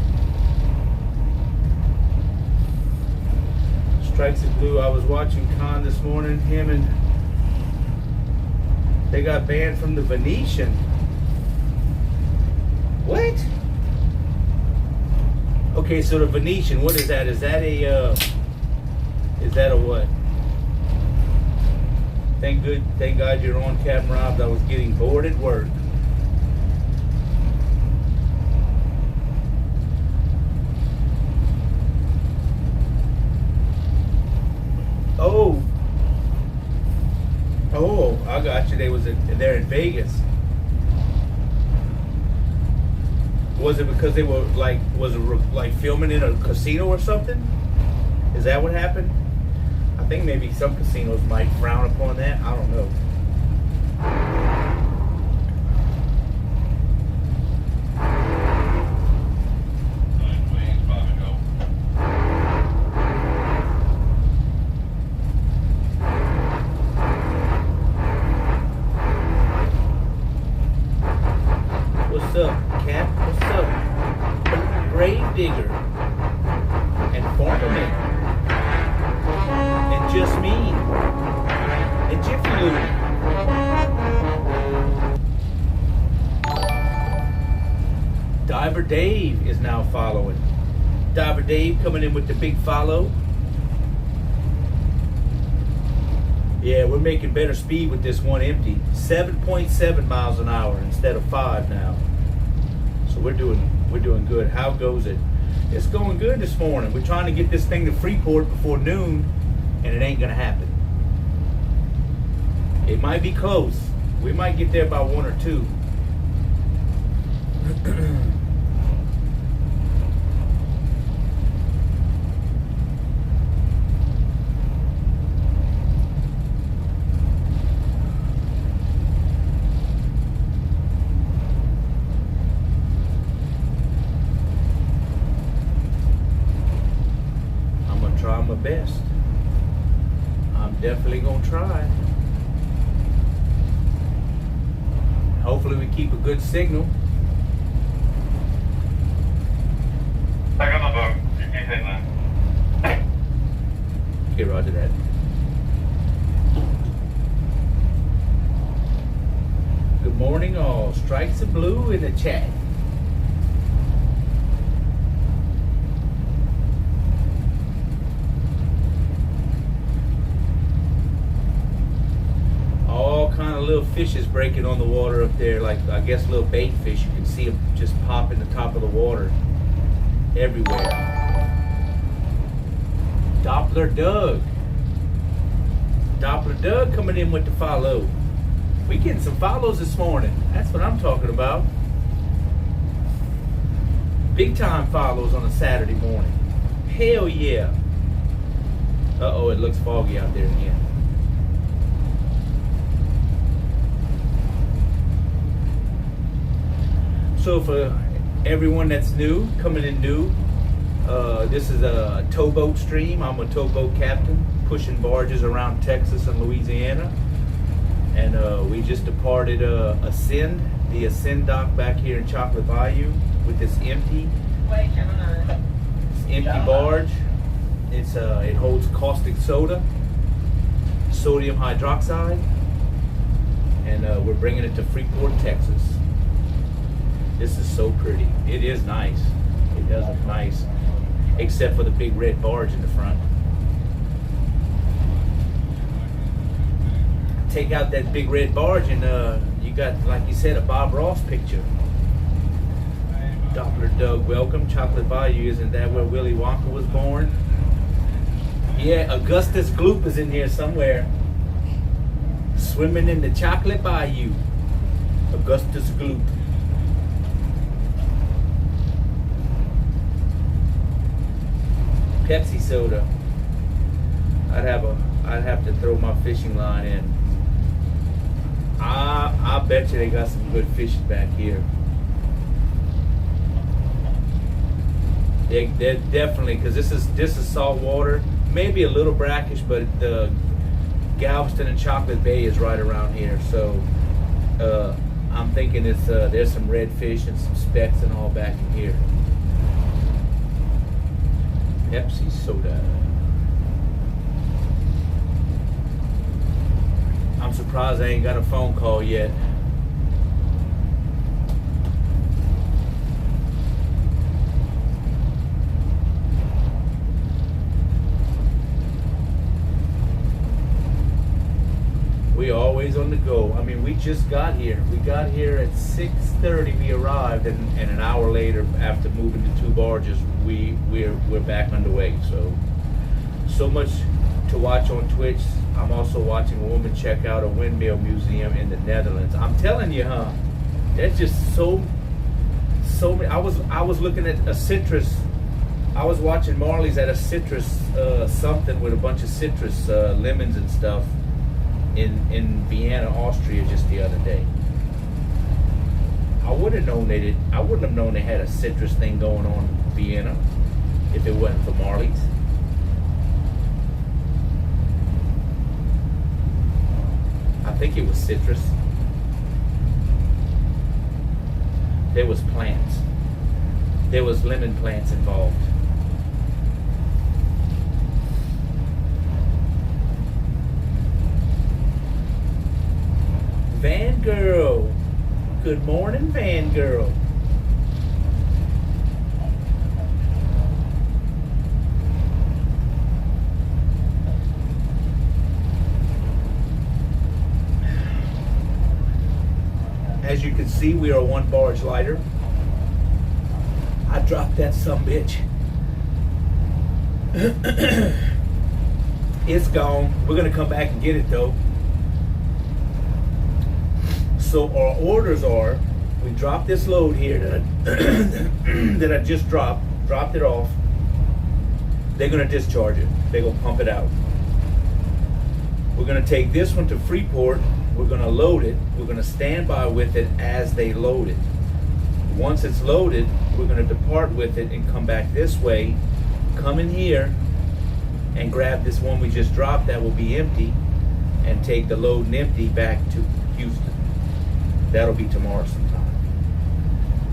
Strikes of Blue. I was watching Khan this morning. Him and they got banned from the Venetian. What? Okay, so the Venetian. What is that? Is that a what? Thank God you're on, Captain Rob. I was getting bored at work. Oh, I got you. They're in Vegas. Was it because they were like filming in a casino or something? Is that what happened? I think maybe some casinos might frown upon that. I don't know. What's up, Cap? What's up? Grave digger and foreman. And just me. And Jiffy Lube. Diver Dave is now following. Diver Dave coming in with the big follow. Yeah, we're making better speed with this one empty. 7.7 miles an hour instead of 5 now. So we're doing good. How goes it? It's going good this morning. We're trying to get this thing to Freeport before noon, and it ain't gonna happen. It might be close. We might get there by 1 or 2. Try my best. I'm definitely gonna try. Hopefully we keep a good signal. I got my boat. You keep hitting that. Okay, roger that. Good morning all. Strikes of Blue in the chat. Little fishes breaking on the water up there, like I guess little bait fish. You can see them just pop in the top of the water everywhere. Doppler Doug coming in with the follow. We getting some follows this morning. That's what I'm talking about. Big time follows on a Saturday morning. Hell yeah. Uh-oh, it looks foggy out there again. So for everyone that's new, coming in new, this is a towboat stream. I'm a towboat captain, pushing barges around Texas and Louisiana. And we just departed the Ascend dock back here in Chocolate Bayou with this empty barge. It holds caustic soda, sodium hydroxide, and we're bringing it to Freeport, Texas. This is so pretty. It is nice. It does look nice, except for the big red barge in the front. Take out that big red barge and you got, like you said, a Bob Ross picture. Doppler Doug, welcome. Chocolate Bayou, isn't that where Willy Wonka was born? Yeah, Augustus Gloop is in here somewhere. Swimming in the Chocolate Bayou. Augustus Gloop. Pepsi soda. I'd have to throw my fishing line in. I bet you they got some good fish back here. They're definitely, because this is salt water, maybe a little brackish, but the Galveston and Chocolate Bay is right around here. So I'm thinking it's there's some redfish and some specks and all back in here. Pepsi soda. I'm surprised I ain't got a phone call yet. We always on the go. I mean, we just got here. We got here at 6:30. We arrived, and an hour later, after moving the 2 barges, we're back underway. So much to watch on Twitch. I'm also watching a woman check out a windmill museum in the Netherlands. I'm telling you, huh? There's just so many. I was looking at a citrus. I was watching Marley's at a citrus something with a bunch of citrus lemons and stuff in Vienna, Austria, just the other day. I wouldn't have known they had a citrus thing going on in Vienna if it wasn't for Marley's. I think it was citrus. There was plants. There was lemon plants involved. Van Girl. Good morning, Van Girl. As you can see, we are 1 barge lighter. I dropped that sumbitch. It's gone. We're gonna come back and get it though. So our orders are, we dropped this load here that I just dropped it off. They're gonna discharge it. They're gonna pump it out. We're gonna take this one to Freeport. We're gonna load it. We're gonna stand by with it as they load it. Once it's loaded, we're gonna depart with it and come back this way, come in here and grab this one we just dropped that will be empty and take the load and empty back to Houston. That'll be tomorrow sometime.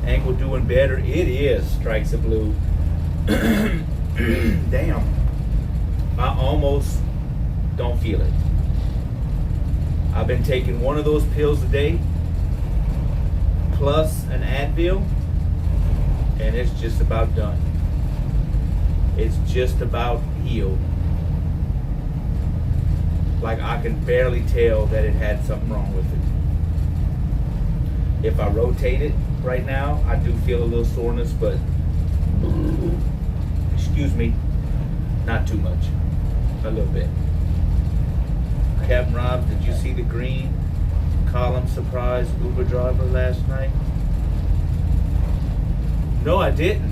Ankle doing better? It is, Strikes of Blue. Damn. I almost don't feel it. I've been taking one of those pills a day, plus an Advil, and it's just about done. It's just about healed. Like I can barely tell that it had something wrong with it. If I rotate it right now, I do feel a little soreness, but excuse me, not too much, a little bit. Captain Rob, did you see the green column surprise Uber driver last night? No, I didn't.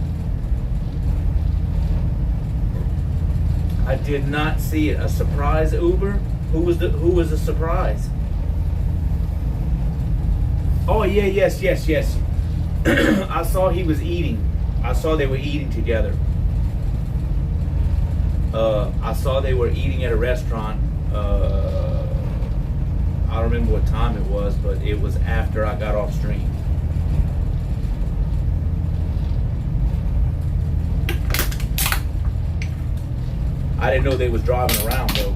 I did not see it. A surprise Uber? Who was the surprise? Oh yeah, yes. I saw he was eating. I saw they were eating together. I saw they were eating at a restaurant. I don't remember what time it was, but it was after I got off stream. I didn't know they was driving around though.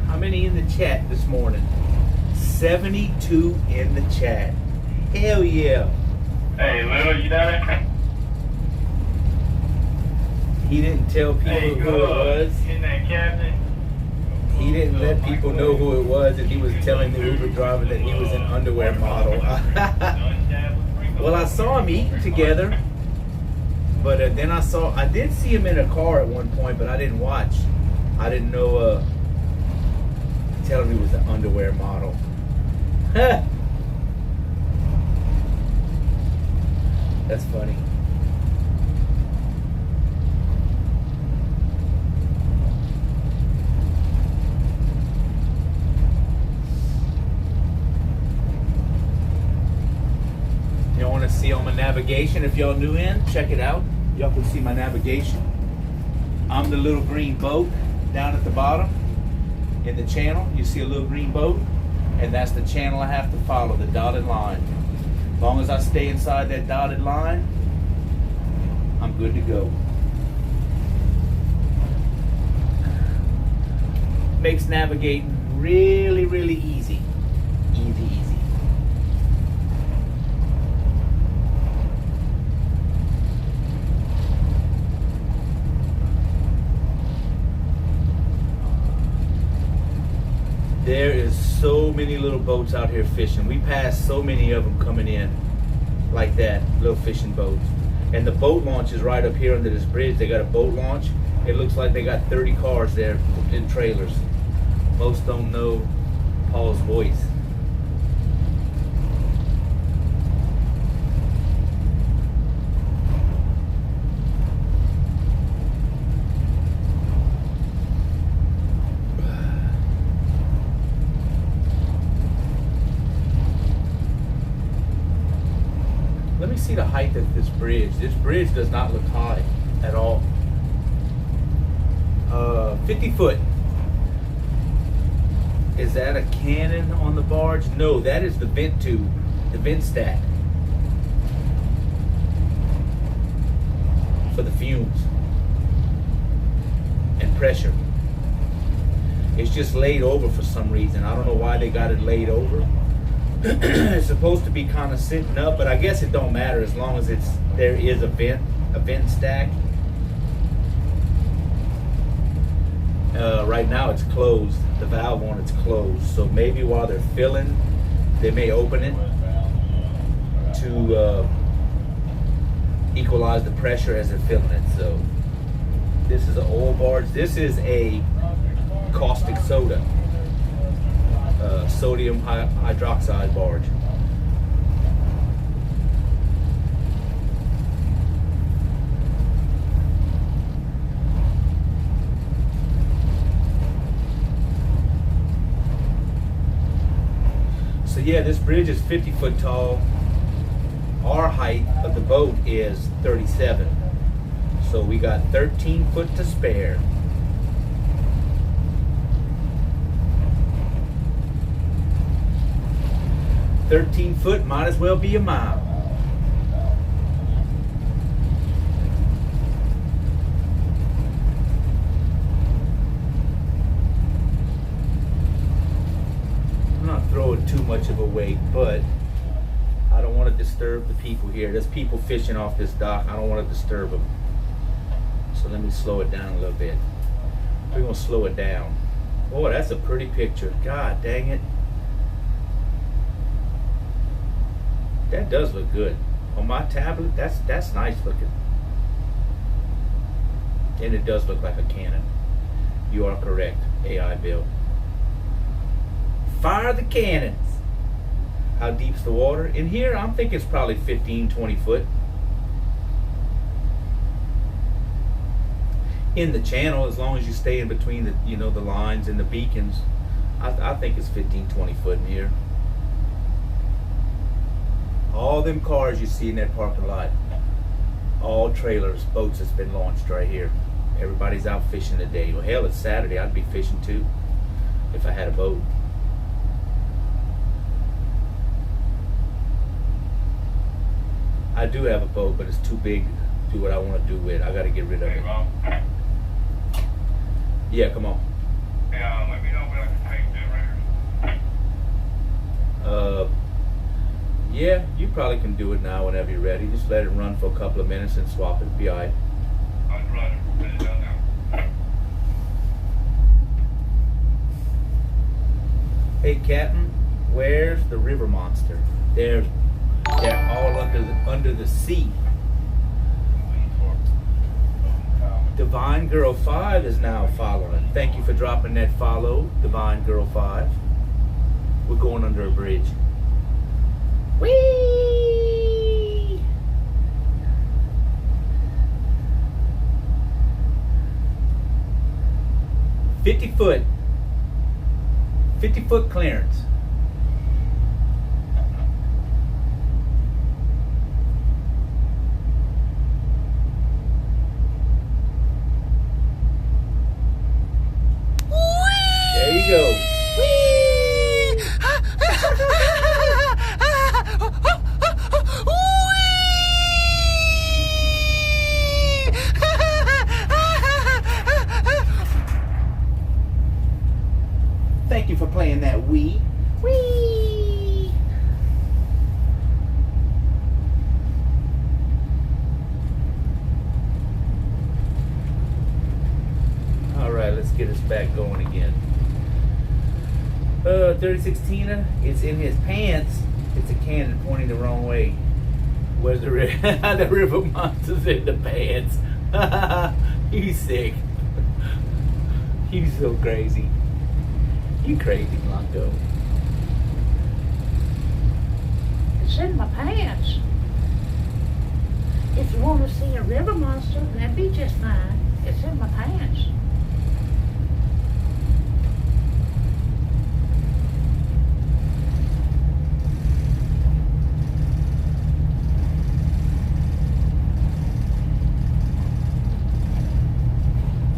How many in the chat this morning? 72 in the chat. Hell yeah. Hey, Little, you down there? He didn't tell people who it was. In that cabinet. He didn't let people know who it was, and he was telling the Uber driver that he was an underwear model. Well, I saw him eating together, but then I did see him in a car at one point, but I didn't watch. I didn't know, tell him he was an underwear model. That's funny. navigation. If y'all new in, check it out. Y'all can see my navigation. I'm the little green boat down at the bottom in the channel. You see a little green boat, and that's the channel I have to follow, the dotted line. As long as I stay inside that dotted line, I'm good to go. Makes navigating really, really easy. Easy, easy. There is so many little boats out here fishing. We passed so many of them coming in like that, little fishing boats. And the boat launch is right up here under this bridge. They got a boat launch. It looks like they got 30 cars there in trailers. Most don't know Paul's voice. Let me see the height of this bridge. This bridge does not look high at all. 50 foot. Is that a cannon on the barge? No, that is the vent tube, the vent stack for the fumes and pressure. It's just laid over for some reason. I don't know why they got it laid over. It's supposed to be kind of sitting up, but I guess it don't matter as long as there is a vent stack. Right now it's closed. The valve on it's closed. So maybe while they're filling, they may open it to equalize the pressure as they're filling it. So this is an oil barge. This is a caustic soda, sodium hydroxide barge. So yeah, this bridge is 50 foot tall. Our height of the boat is 37. So we got 13 foot to spare. "13 foot might as well be a mile." I'm not throwing too much of a weight, but I don't want to disturb the people here. There's people fishing off this dock. I don't want to disturb them. So let me slow it down a little bit. We're going to slow it down. Oh, that's a pretty picture. God dang it. That does look good. On my tablet, that's nice looking. And it does look like a cannon. You are correct, AI Bill. Fire the cannons. How deep's the water? In here, I'm thinking it's probably 15, 20 foot. In the channel, as long as you stay in between the, the lines and the beacons, I think it's 15, 20 foot in here. All them cars you see in that parking lot, all trailers, boats that's been launched right here. Everybody's out fishing today. Well, hell, it's Saturday. I'd be fishing too if I had a boat. I do have a boat, but it's too big to do what I want to do with. I got to get rid of it. Yeah, come on. Yeah, let me know when I can take generators. Yeah, you probably can do it now whenever you're ready. Just let it run for a couple of minutes and swap it. Be all right. I'm running. Put it down now. Hey, Captain, where's the river monster? They're all under the sea. Divine Girl 5 is now following. Thank you for dropping that follow, Divine Girl 5. We're going under a bridge. Whee! $50 foot clearance. get us back going again. 36 Tina, it's in his pants. It's a cannon pointing the wrong way. Where's the the river monster's in the pants? He's sick. He's so crazy. You crazy, Blanco. It's in my pants. If you want to see a river monster, that'd be just fine. It's in my pants.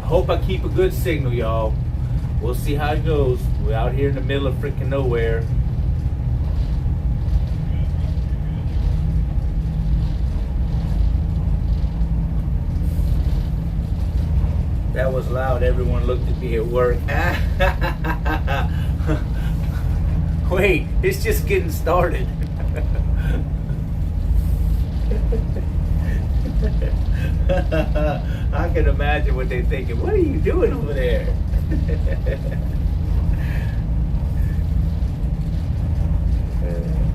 Hope I keep a good signal, y'all. We'll see how it goes. We're out here in the middle of freaking nowhere. That was loud. Everyone looked at me at work. Wait, it's just getting started. I can imagine what they're thinking. What are you doing over there?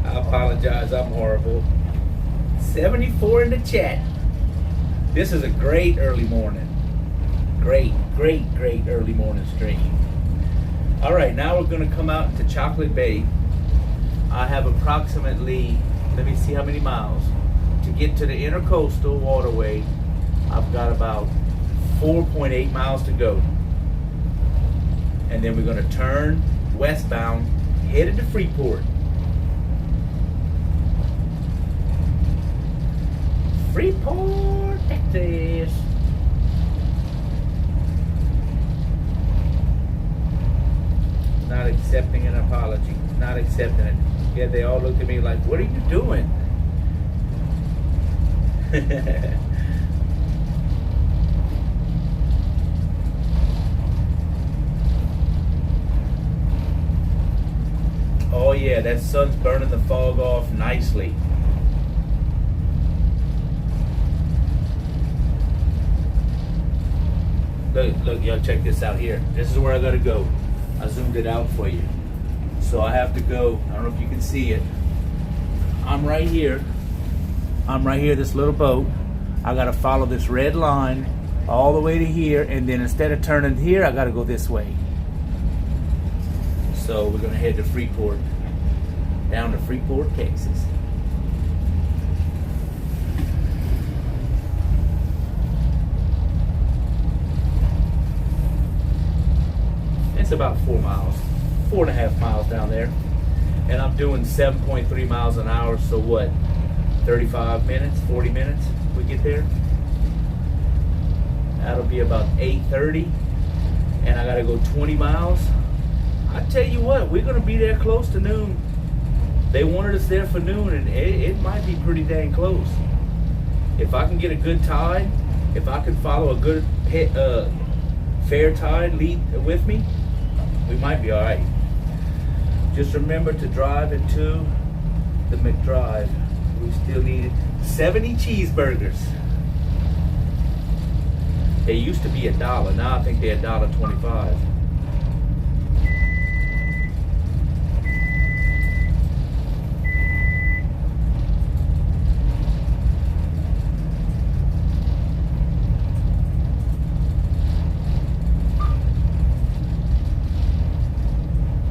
I apologize. I'm horrible. 74 in the chat. This is a great early morning. Great early morning stream. All right, now we're going to come out into Chocolate Bay. I have approximately, let me see how many miles. To get to the intercoastal waterway, I've got about 4.8 miles to go. And then we're going to turn westbound, headed to Freeport. Freeport, Texas. Not accepting an apology. Not accepting it. Yeah, they all looked at me like, what are you doing? Oh yeah, that sun's burning the fog off nicely. Look, y'all, check this out here. This is where I gotta go. I zoomed it out for you. So I have to go, I don't know if you can see it. I'm right here, this little boat. I gotta follow this red line all the way to here, and then instead of turning here, I gotta go this way. So we're gonna head to Freeport, down to Freeport, Texas. It's about 4 miles, 4.5 miles down there. And I'm doing 7.3 miles an hour, so what, 35 minutes, 40 minutes we get there? That'll be about 8:30, and I gotta go 20 miles. I tell you what, we're gonna be there close to noon. They wanted us there for noon, and it might be pretty dang close. If I can get a good tide, if I can follow a good fair tide lead with me, we might be all right. Just remember to drive into the McDrive. We still need 70 cheeseburgers. They used to be $1. Now I think they're $1.25.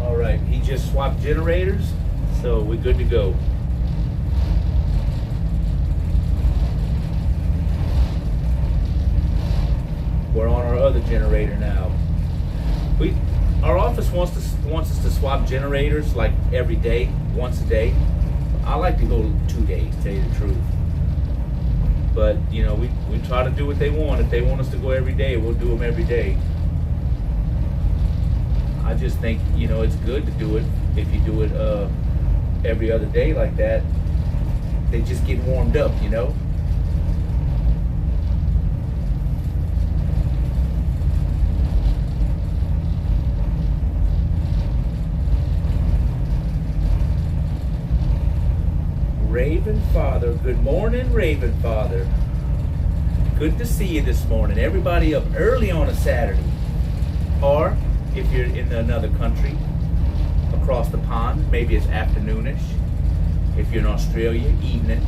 All right, he just swapped generators, so we're good to go. We're on our other generator now. Our office wants us to swap generators like every day, once a day. I like to go 2 days, to tell you the truth. But you know, we try to do what they want. If they want us to go every day, we'll do them every day. I just think, you know, it's good to do it. If you do it every other day like that, they just get warmed up, you know. Raven Father, good morning, Raven Father. Good to see you this morning. Everybody up early on a Saturday. Or if you're in another country, across the pond, maybe it's afternoonish. If you're in Australia, evening.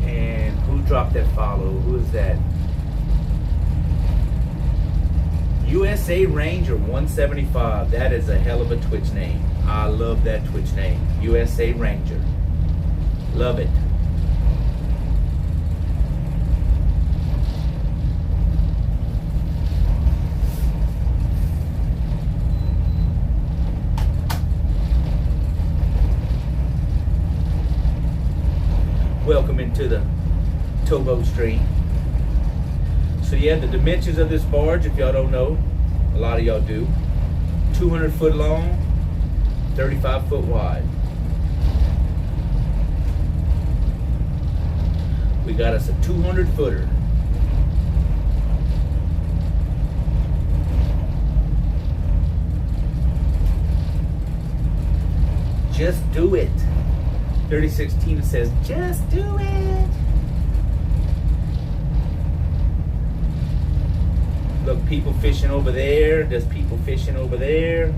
And who dropped that follow? Who is that? USA Ranger 175. That is a hell of a Twitch name. I love that Twitch name. USA Ranger. Love it. Welcome into the towboat stream. So yeah, the dimensions of this barge, if y'all don't know, a lot of y'all do, 200 foot long, 35 foot wide. We got us a 200 footer. Just do it. 36 says, just do it. Look, people fishing over there. There's people fishing over there.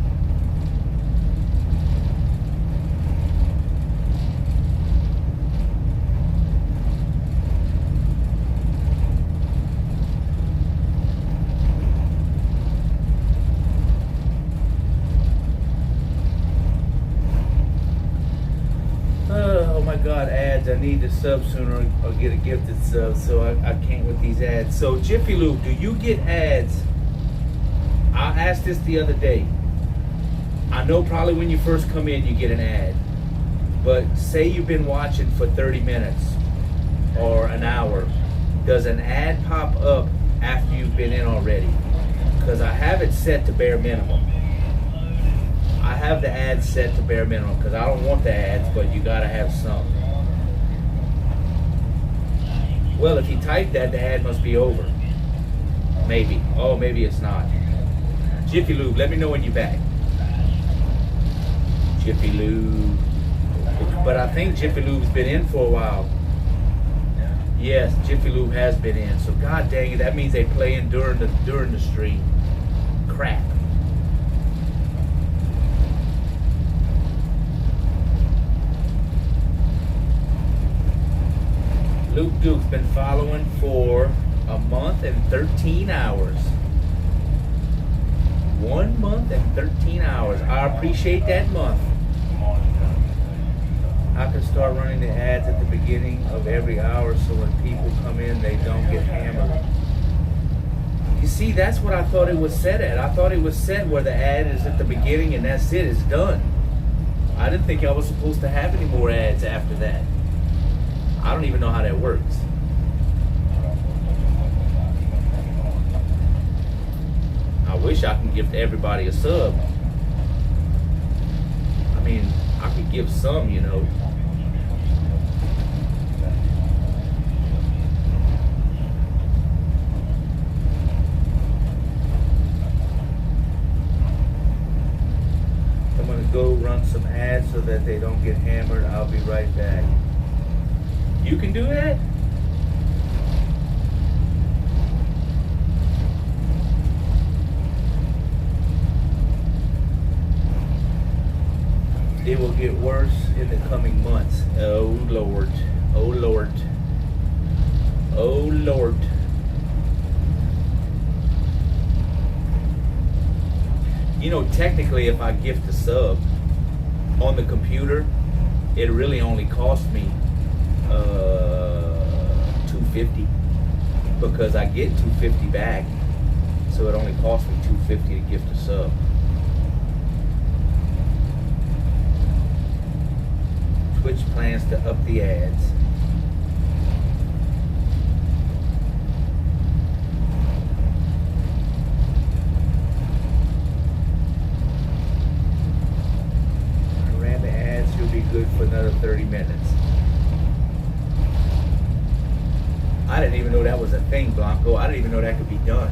Oh my God, ads. I need to sub sooner or get a gifted sub, so I can't with these ads. So Jiffy Lube, do you get ads? I asked this the other day. I know probably when you first come in you get an ad, but say you've been watching for 30 minutes or an hour, does an ad pop up after you've been in already? Because I have it set to bare minimum. I have the ads set to bare minimum because I don't want the ads, but you gotta have some. Well, if you type that, the ad must be over. Maybe. Oh, maybe it's not. Jiffy Lube, let me know when you're back. Jiffy Lube. But I think Jiffy Lube's been in for a while. Yes, Jiffy Lube has been in. So God dang it, that means they playing during the stream. Crap. Luke Duke's been following for a month and 13 hours. 1 month and 13 hours. I appreciate that month. I can start running the ads at the beginning of every hour so when people come in, they don't get hammered. You see, that's what I thought it was set at. I thought it was set where the ad is at the beginning and that's it, it's done. I didn't think I was supposed to have any more ads after that. I don't even know how that works. I wish I can give everybody a sub. I mean, I could give some, you know. I'm gonna go run some ads so that they don't get hammered. I'll be right back. You can do that? It will get worse in the coming months. Oh Lord. Oh Lord. Oh Lord. You know, technically if I gift a sub on the computer, it really only cost me $250 because I get $250 back, so it only cost me $250 to gift a sub. Twitch plans to up the ads. I ran the ads, you'll be good for another 30 minutes. I didn't even know that was a thing, Blanco. I didn't even know that could be done.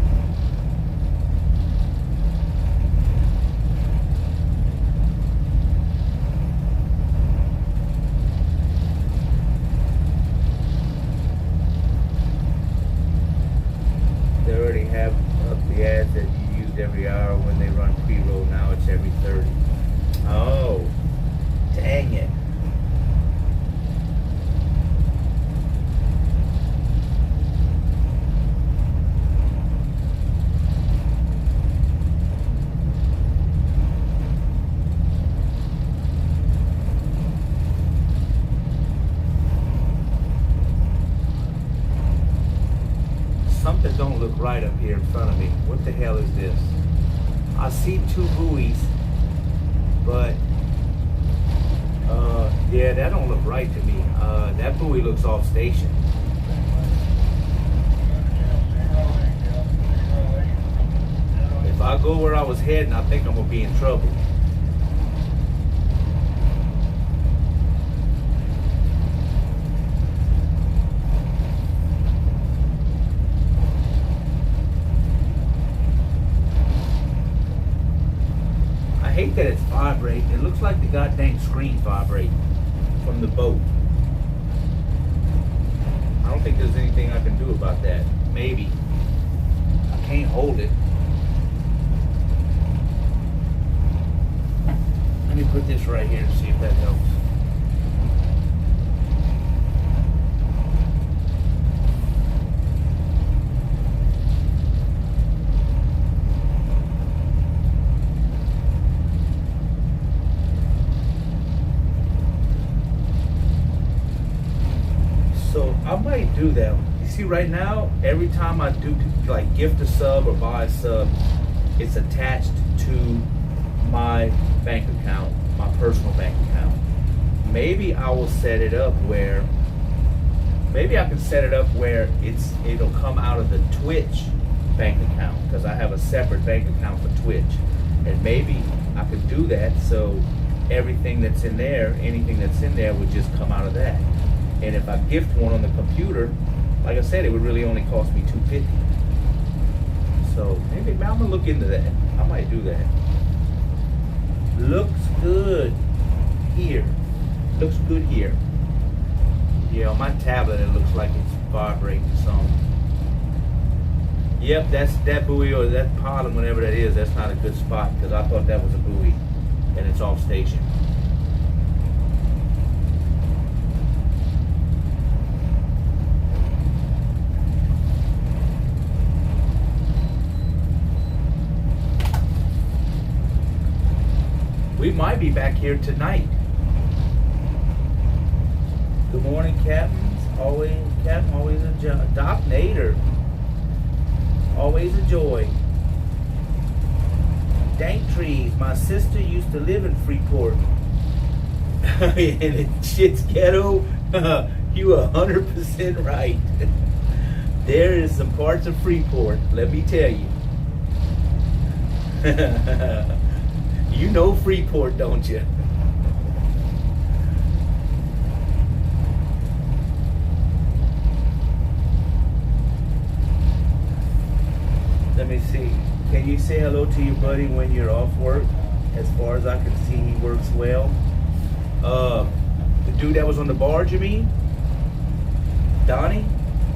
changed every hour when they run pre-roll. Now it's every 30. Oh, dang it. Something don't look right up here in front of me. What the hell is this? I see two buoys, but yeah, that don't look right to me. That buoy looks off station. If I go where I was heading, I think I'm gonna be in trouble. I hate that it's vibrating. It looks like the goddamn screen's vibrating from the boat. I don't think there's anything I can do about that. Maybe. I can't hold it. Let me put this right here and see if that helps. So I might do that. You see, right now, every time I do like gift a sub or buy a sub, it's attached to my bank account, my personal bank account. Maybe I will set it up where, maybe I can set it up where it'll come out of the Twitch bank account, because I have a separate bank account for Twitch, and maybe I could do that so everything that's in there, anything that's in there, would just come out of that. And if I gift one on the computer, like I said, it would really only cost me $250. So maybe I'm gonna look into that. I might do that. Looks good here. Looks good here. Yeah, on my tablet it looks like it's vibrating some. Yep, that's that buoy or that pilot, whatever that is. That's not a good spot, because I thought that was a buoy, and it's off station. We might be back here tonight. Good morning, captains. Captain, always a joy. Doc Nader, always a joy. Dank trees. My sister used to live in Freeport. And shit's ghetto. You 100% right. There is some parts of Freeport, let me tell you. You know Freeport, don't you? Let me see. Can you say hello to your buddy when you're off work? As far as I can see, he works well. The dude that was on the barge, you mean? Donnie?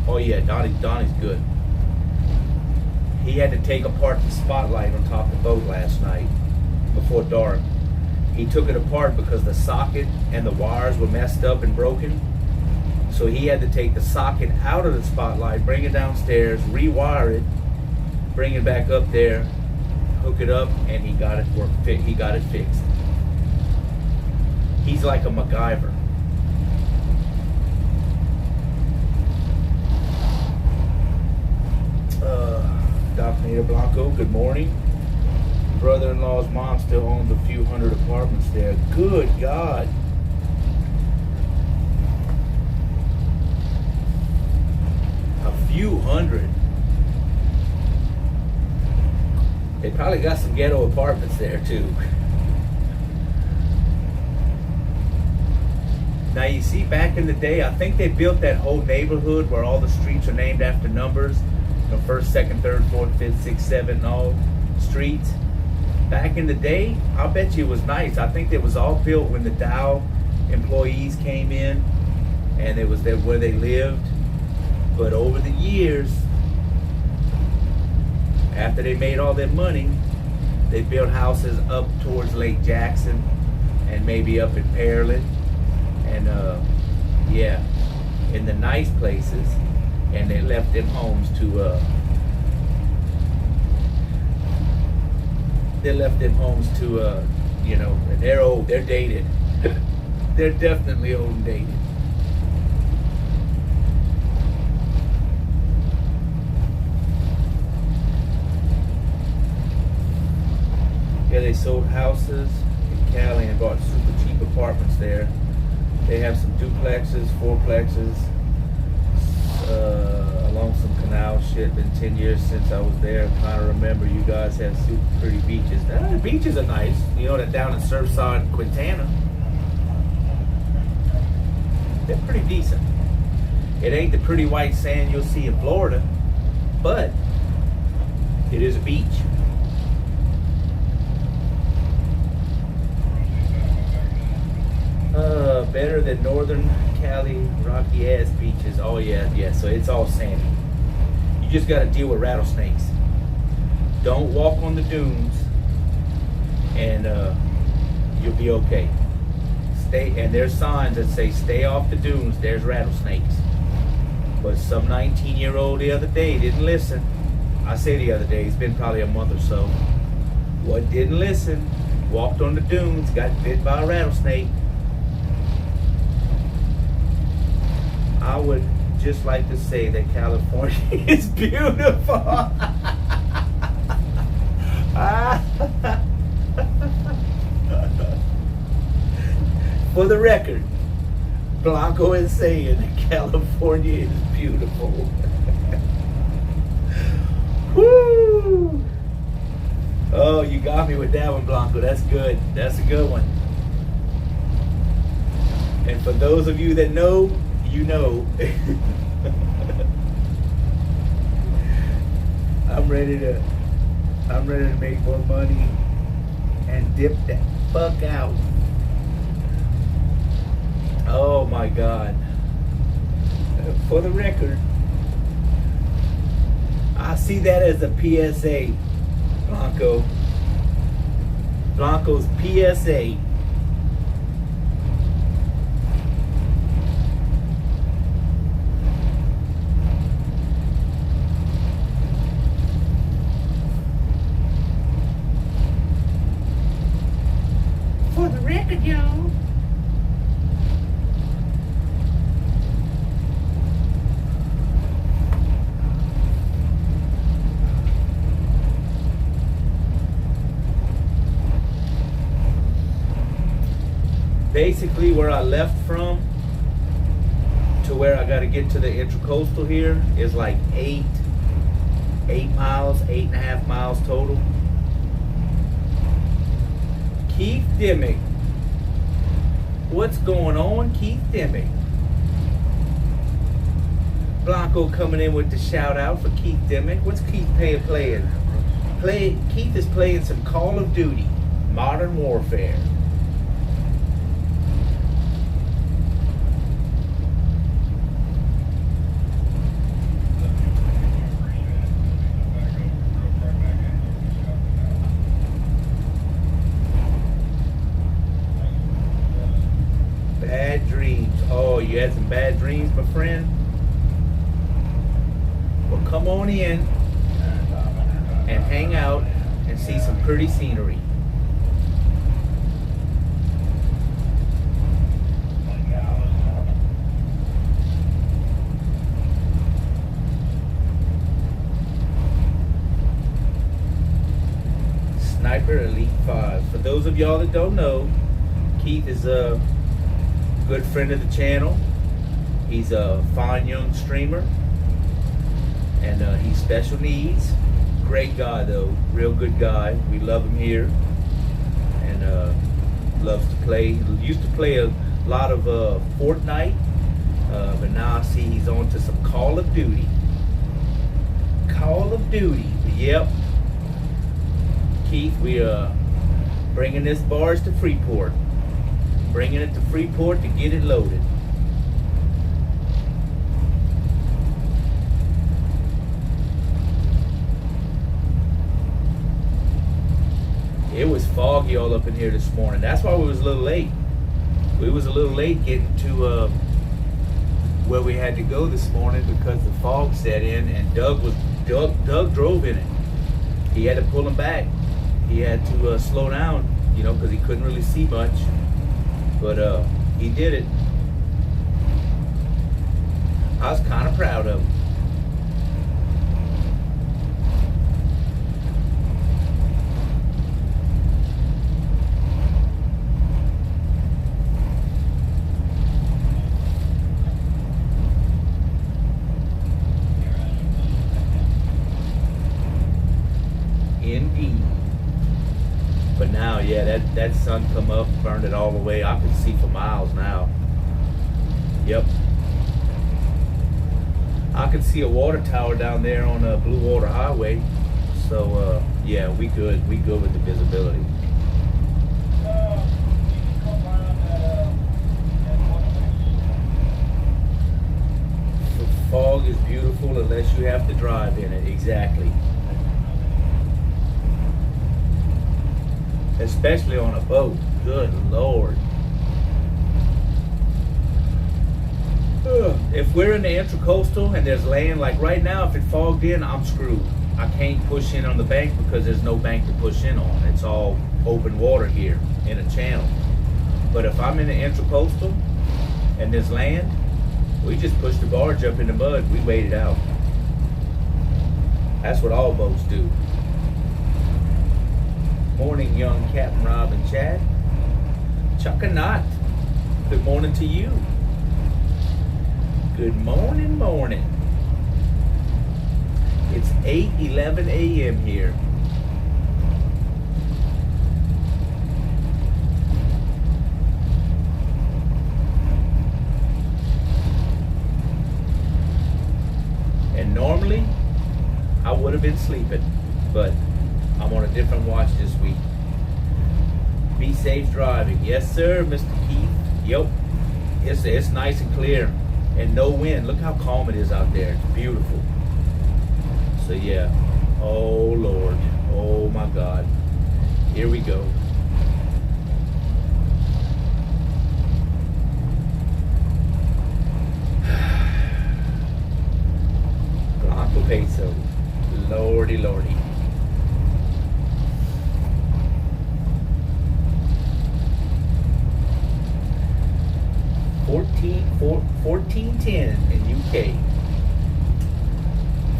Oh yeah, Donnie's good. He had to take apart the spotlight on top of the boat last night before dark. He took it apart because the socket and the wires were messed up and broken. So he had to take the socket out of the spotlight, bring it downstairs, rewire it, bring it back up there, hook it up, and he got it fixed. He's like a MacGyver. Doc Nader Blanco, good morning. Brother-in-law's mom still owns a few hundred apartments there. Good God. A few hundred. They probably got some ghetto apartments there too. Now you see, back in the day, I think they built that whole neighborhood where all the streets are named after numbers. You know, 1st, 2nd, 3rd, 4th, 5th, 6th, 7th, and all streets. Back in the day, I bet you it was nice. I think it was all built when the Dow employees came in, and it was where they lived. But over the years, after they made all that money, they built houses up towards Lake Jackson and maybe up in Pearland, and yeah, in the nice places, and they left them homes to you know, and they're old, they're dated. They're definitely old and dated. Yeah, they sold houses in Cali and bought super cheap apartments there. They have some duplexes, fourplexes, along some canal shit. Been 10 years since I was there. Kind of remember you guys have super pretty beaches. The beaches are nice. You know, that down in Surfside, Quintana. They're pretty decent. It ain't the pretty white sand you'll see in Florida, but it is a beach. Better than Northern Cali rocky ass beaches. Oh yeah, so it's all sandy. You just gotta deal with rattlesnakes. Don't walk on the dunes and you'll be okay. And there's signs that say stay off the dunes, there's rattlesnakes. But some 19-year-old the other day didn't listen. I say the other day, it's been probably a month or so. What didn't listen, walked on the dunes, got bit by a rattlesnake. I would just like to say that California is beautiful. For the record, Blanco is saying that California is beautiful. Woo! Oh, you got me with that one, Blanco. That's good. That's a good one. And for those of you that know, you know. I'm ready to make more money and dip that fuck out. Oh my God. For the record, I see that as a PSA, Blanco. Blanco's PSA. For the record, y'all. Basically, where I left from to where I got to get to the Intracoastal here is like 8 miles, 8.5 miles total. Keith Dimmick. What's going on, Keith Dimmick? Blanco coming in with the shout out for Keith Dimmick. What's Keith playing? Keith is playing some Call of Duty, Modern Warfare. Bad dreams. Oh, you had some bad dreams, my friend? Well, come on in and hang out and see some pretty scenery. Sniper Elite 5. For those of y'all that don't know, Keith is a good friend of the channel. He's a fine young streamer, and he's special needs. Great guy though, real good guy. We love him here, and loves to play. Used to play a lot of Fortnite, but now I see he's on to some Call of Duty. Call of Duty, yep. Keith, we are bringing this barge to Freeport. Bringing it to Freeport to get it loaded. foggy all up in here this morning. That's why we was a little late. We was a little late getting to where we had to go this morning because the fog set in, and Doug drove in it. He had to pull him back. He had to slow down, you know, because he couldn't really see much. But he did it. I was kind of proud of him. Indeed. But now, yeah, that sun come up, burned it all away. I can see for miles now. Yep. I can see a water tower down there on the Blue Water Highway. So, yeah, we good. We good with the visibility. The fog is beautiful unless you have to drive in it. Exactly. Especially on a boat. Good Lord. If we're in the intracoastal and there's land, like right now, if it fogged in, I'm screwed. I can't push in on the bank because there's no bank to push in on. It's all open water here in a channel. But if I'm in the intracoastal and there's land, we just push the barge up in the mud. We wait it out. That's what all boats do. Morning, young Captain Rob and Chad. Chuck-a-knot. Good morning to you. Good morning, morning. It's 8:11 a.m. here. And normally, I would have been sleeping, but I'm on a different watch this week. Be safe driving. Yes, sir, Mr. Keith. Yep. It's nice and clear. And no wind. Look how calm it is out there. It's beautiful. So yeah. Oh Lord. Oh my God. Here we go. Blanco Peso. Lordy, lordy. $14.10 in UK.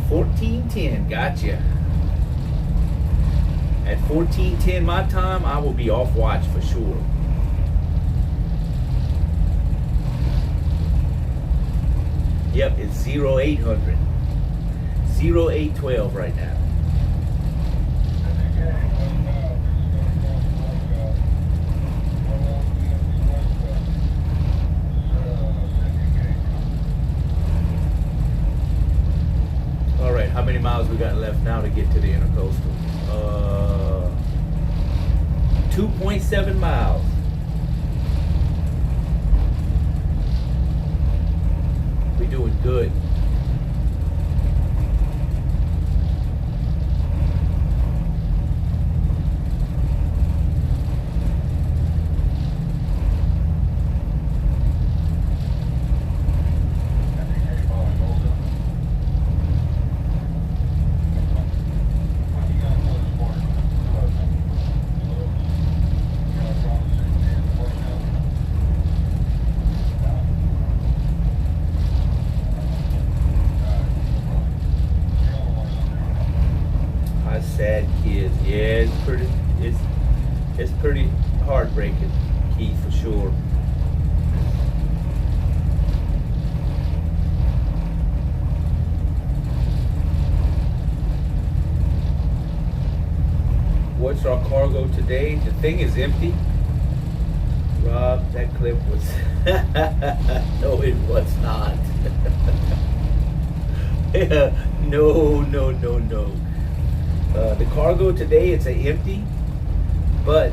$14.10, gotcha. At $14.10 my time, I will be off watch for sure. Yep, it's 0800. 0812 right now. All right, how many miles we got left now to get to the intercoastal? 2.7 miles. We doing good. Sad kids. Yeah, it's pretty heartbreaking, Keith, for sure. What's our cargo today? The thing is empty. Rob, that clip was no, it was not. Yeah, no. The cargo today, it's empty, but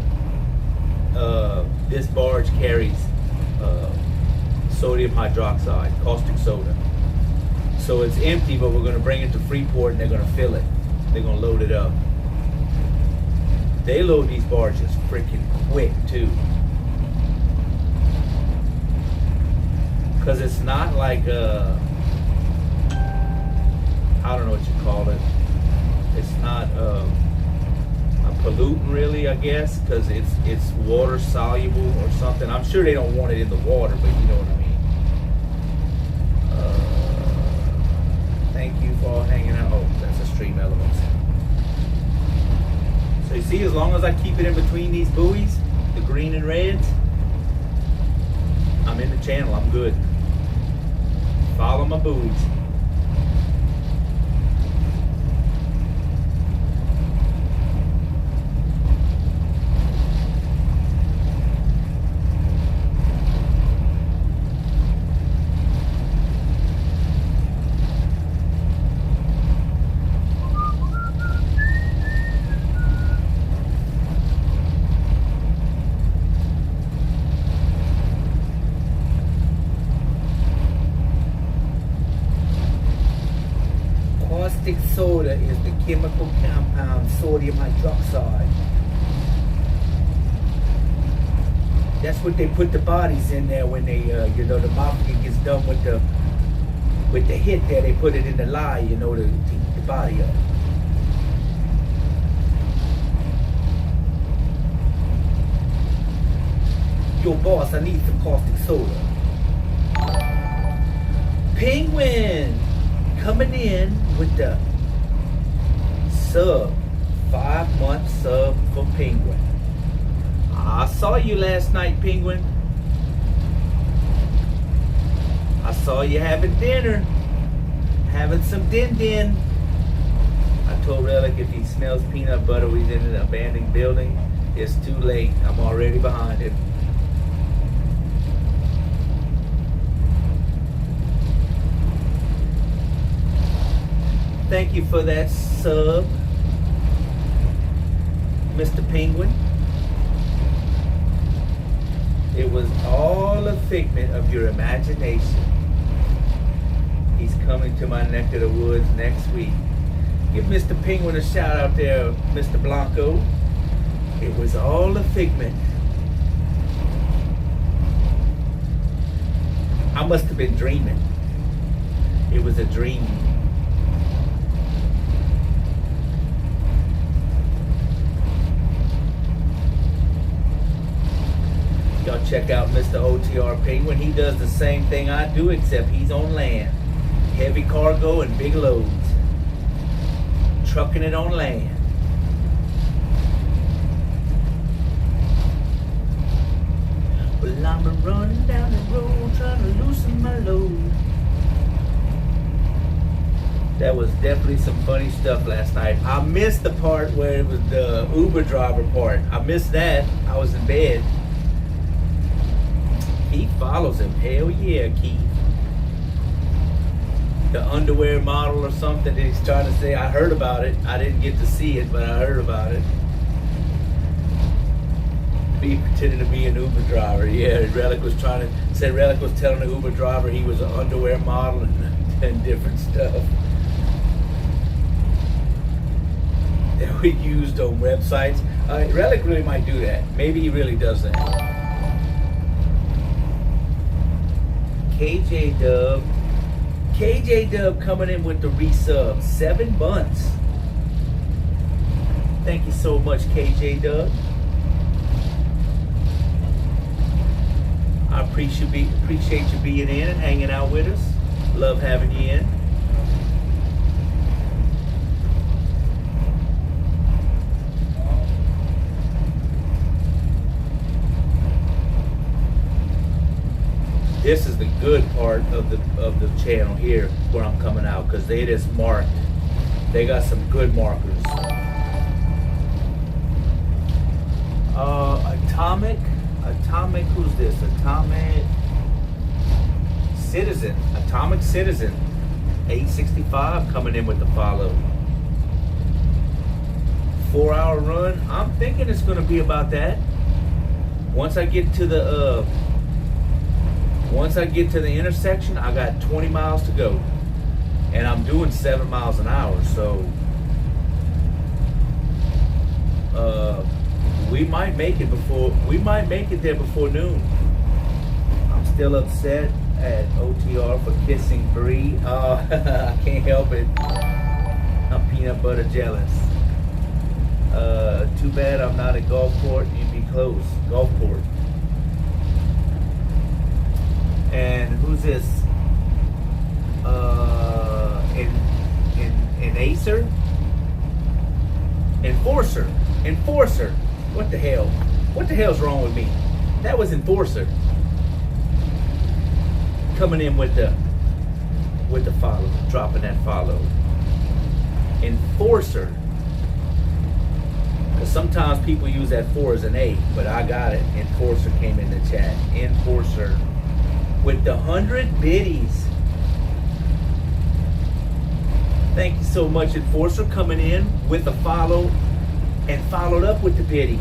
this barge carries sodium hydroxide, caustic soda. So it's empty, but we're going to bring it to Freeport and they're going to fill it. They're going to load it up. They load these barges freaking quick too. Cause it's not like I don't know what you call it. It's not a pollutant really, I guess, because it's water soluble or something. I'm sure they don't want it in the water, but you know what I mean. Thank you for all hanging out. Oh, that's a stream elements. So you see, as long as I keep it in between these buoys, the green and reds, I'm in the channel. I'm good. Follow my buoys. Caustic soda is the chemical compound sodium hydroxide. That's what they put the bodies in there when they, the mafia gets done with the hit there. They put it in the lye, to eat the body up. Yo, boss, I need some caustic soda. Penguin coming in with the sub, 5-month sub for Penguin. I saw you last night, Penguin. I saw you having dinner, having some din-din. I told Relic if he smells peanut butter, he's in an abandoned building. It's too late. I'm already behind him. Thank you for that sub, Mr. Penguin. It was all a figment of your imagination. He's coming to my neck of the woods next week. Give Mr. Penguin a shout out there, Mr. Blanco. It was all a figment. I must have been dreaming. It was a dream. Y'all check out Mr. OTR Penguin. He does the same thing I do, except he's on land. Heavy cargo and big loads. Trucking it on land. Well, I'm running down the road trying to loosen my load. That was definitely some funny stuff last night. I missed the part where it was the Uber driver part. I missed that. I was in bed. Keith follows him. Hell yeah, Keith. The underwear model or something that he's trying to say. I heard about it. I didn't get to see it, but I heard about it. He pretended to be an Uber driver. Yeah, Relic was Relic was telling the Uber driver he was an underwear model and different stuff that we used on websites. Relic really might do that. Maybe he really does that. KJ Dub coming in with the resub. 7 months. Thank you so much, KJ Dub. I appreciate you being in and hanging out with us. Love having you in. This is the good part of the channel here where I'm coming out, because they just marked. They got some good markers. Atomic, who's this? Atomic Citizen, 865 coming in with the follow. 4-hour run. I'm thinking it's gonna be about that. Once I get to the intersection, I got 20 miles to go. And I'm doing 7 miles an hour, so We might make it there before noon. I'm still upset at OTR for kissing Bree. I can't help it. I'm peanut butter jealous. Too bad I'm not at golf court. You'd be close. Golf court. And who's this? In Acer? Enforcer. What the hell? What the hell's wrong with me? That was Enforcer. Coming in with the follow, dropping that follow. Enforcer. Because sometimes people use that 4 as an 8, but I got it. Enforcer came in the chat. Enforcer. With the 100 biddies. Thank you so much, Enforcer, coming in with a follow and followed up with the biddies.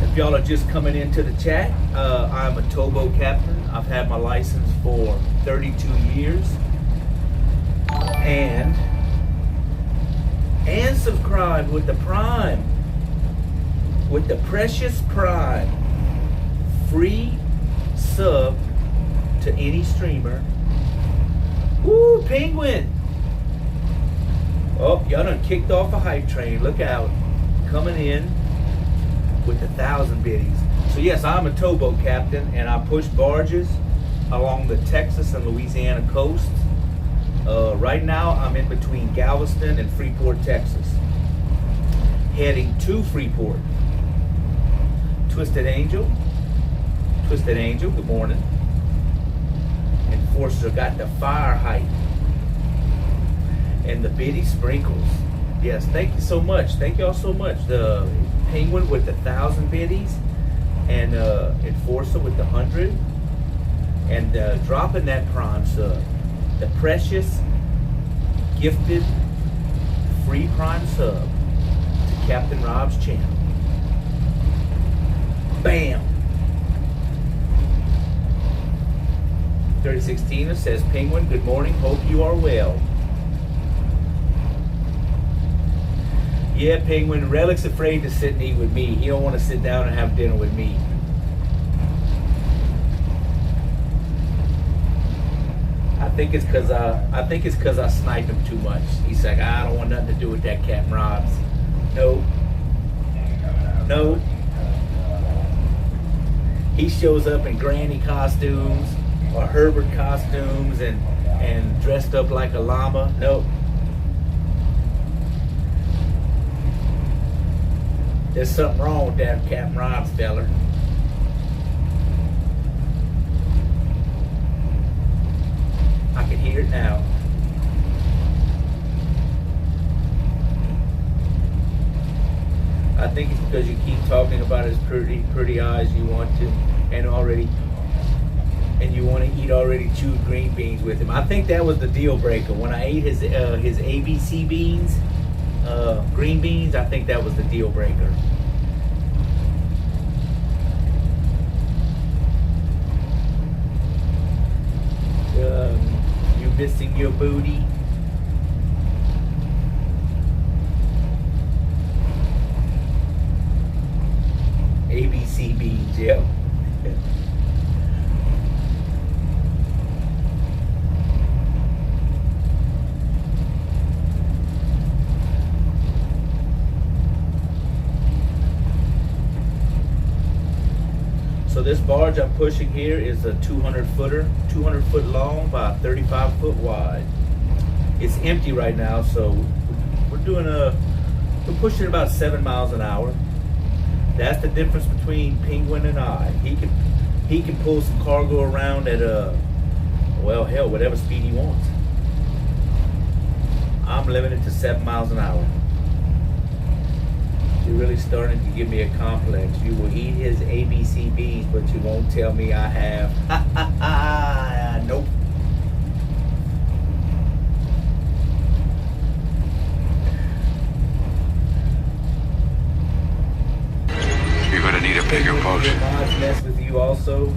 If y'all are just coming into the chat, I'm a towboat captain. I've had my license for 32 years. And subscribe with the Prime. With the Precious Prime. Free sub to any streamer. Woo, Penguin! Oh, y'all done kicked off a hype train. Look out. Coming in with 1,000 biddies. So yes, I'm a towboat captain and I push barges along the Texas and Louisiana coasts. Right now I'm in between Galveston and Freeport, Texas. Heading to Freeport. Twisted Angel, good morning. Enforcer got the fire hype. And the biddy sprinkles. Yes, thank you so much. Thank y'all so much. The Penguin with the 1,000 biddies. And Enforcer with the 100. And dropping that Prime sub. The Precious gifted free Prime sub to Captain Rob's channel. Bam! 3016 says, Penguin, good morning. Hope you are well. Yeah, Penguin. Relic's afraid to sit and eat with me. He don't want to sit down and have dinner with me. I think it's because I snipe him too much. He's like, I don't want nothing to do with that Captain Rob's. No. He shows up in granny costumes or Herbert costumes and dressed up like a llama. Nope. There's something wrong with that Captain Rob's feller. I can hear it now. I think it's because you keep talking about his pretty eyes. You want to, and you want to eat already chewed green beans with him. I think that was the deal breaker. When I ate his ABC beans, green beans, I think that was the deal breaker. You missing your booty? ABC beans, yeah. So this barge I'm pushing here is a 200 footer, 200 foot long by 35 foot wide. It's empty right now, so we're pushing about 7 miles an hour. That's the difference between Penguin and I. He can pull some cargo around at whatever speed he wants. I'm limited to 7 miles an hour. You're really starting to give me a complex. You will eat his ABC beans, but you won't tell me I have. Nope. You're gonna need a bigger boat. Mods mess with you also.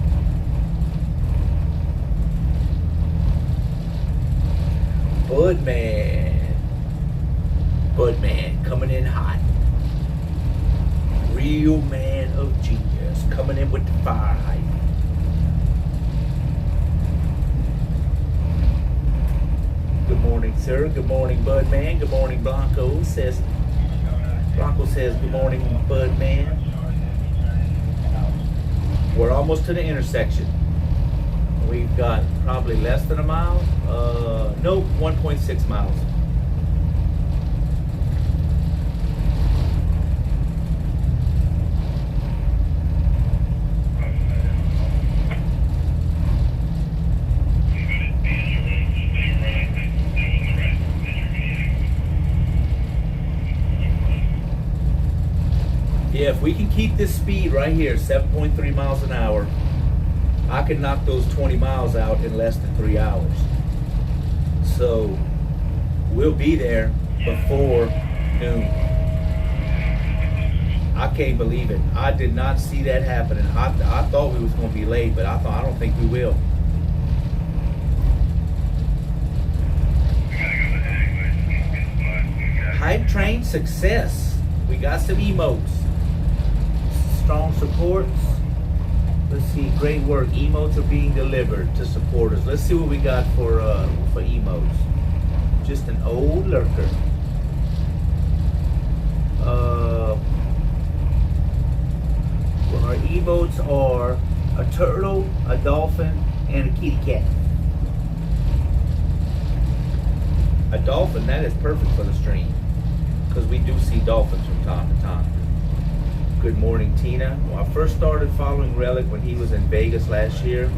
Budman coming morning, sir. Good morning, Budman. Good morning, Blanco says. Blanco says, good morning, Budman. We're almost to the intersection. We've got probably less than a mile. Nope, 1.6 miles. Yeah, if we can keep this speed right here, 7.3 miles an hour, I can knock those 20 miles out in less than 3 hours. So we'll be there before noon. I can't believe it. I did not see that happening. I thought we was going to be late, but I don't think we will. Hype train success. We got some emotes. Strong supports. Let's see, great work. Emotes are being delivered to supporters. Let's see what we got for emotes. Just an old lurker. Well, our emotes are a turtle, a dolphin, and a kitty cat. A dolphin, that is perfect for the stream, because we do see dolphins from time to time. Good morning, Tina. Well, I first started following Relic when he was in Vegas last year,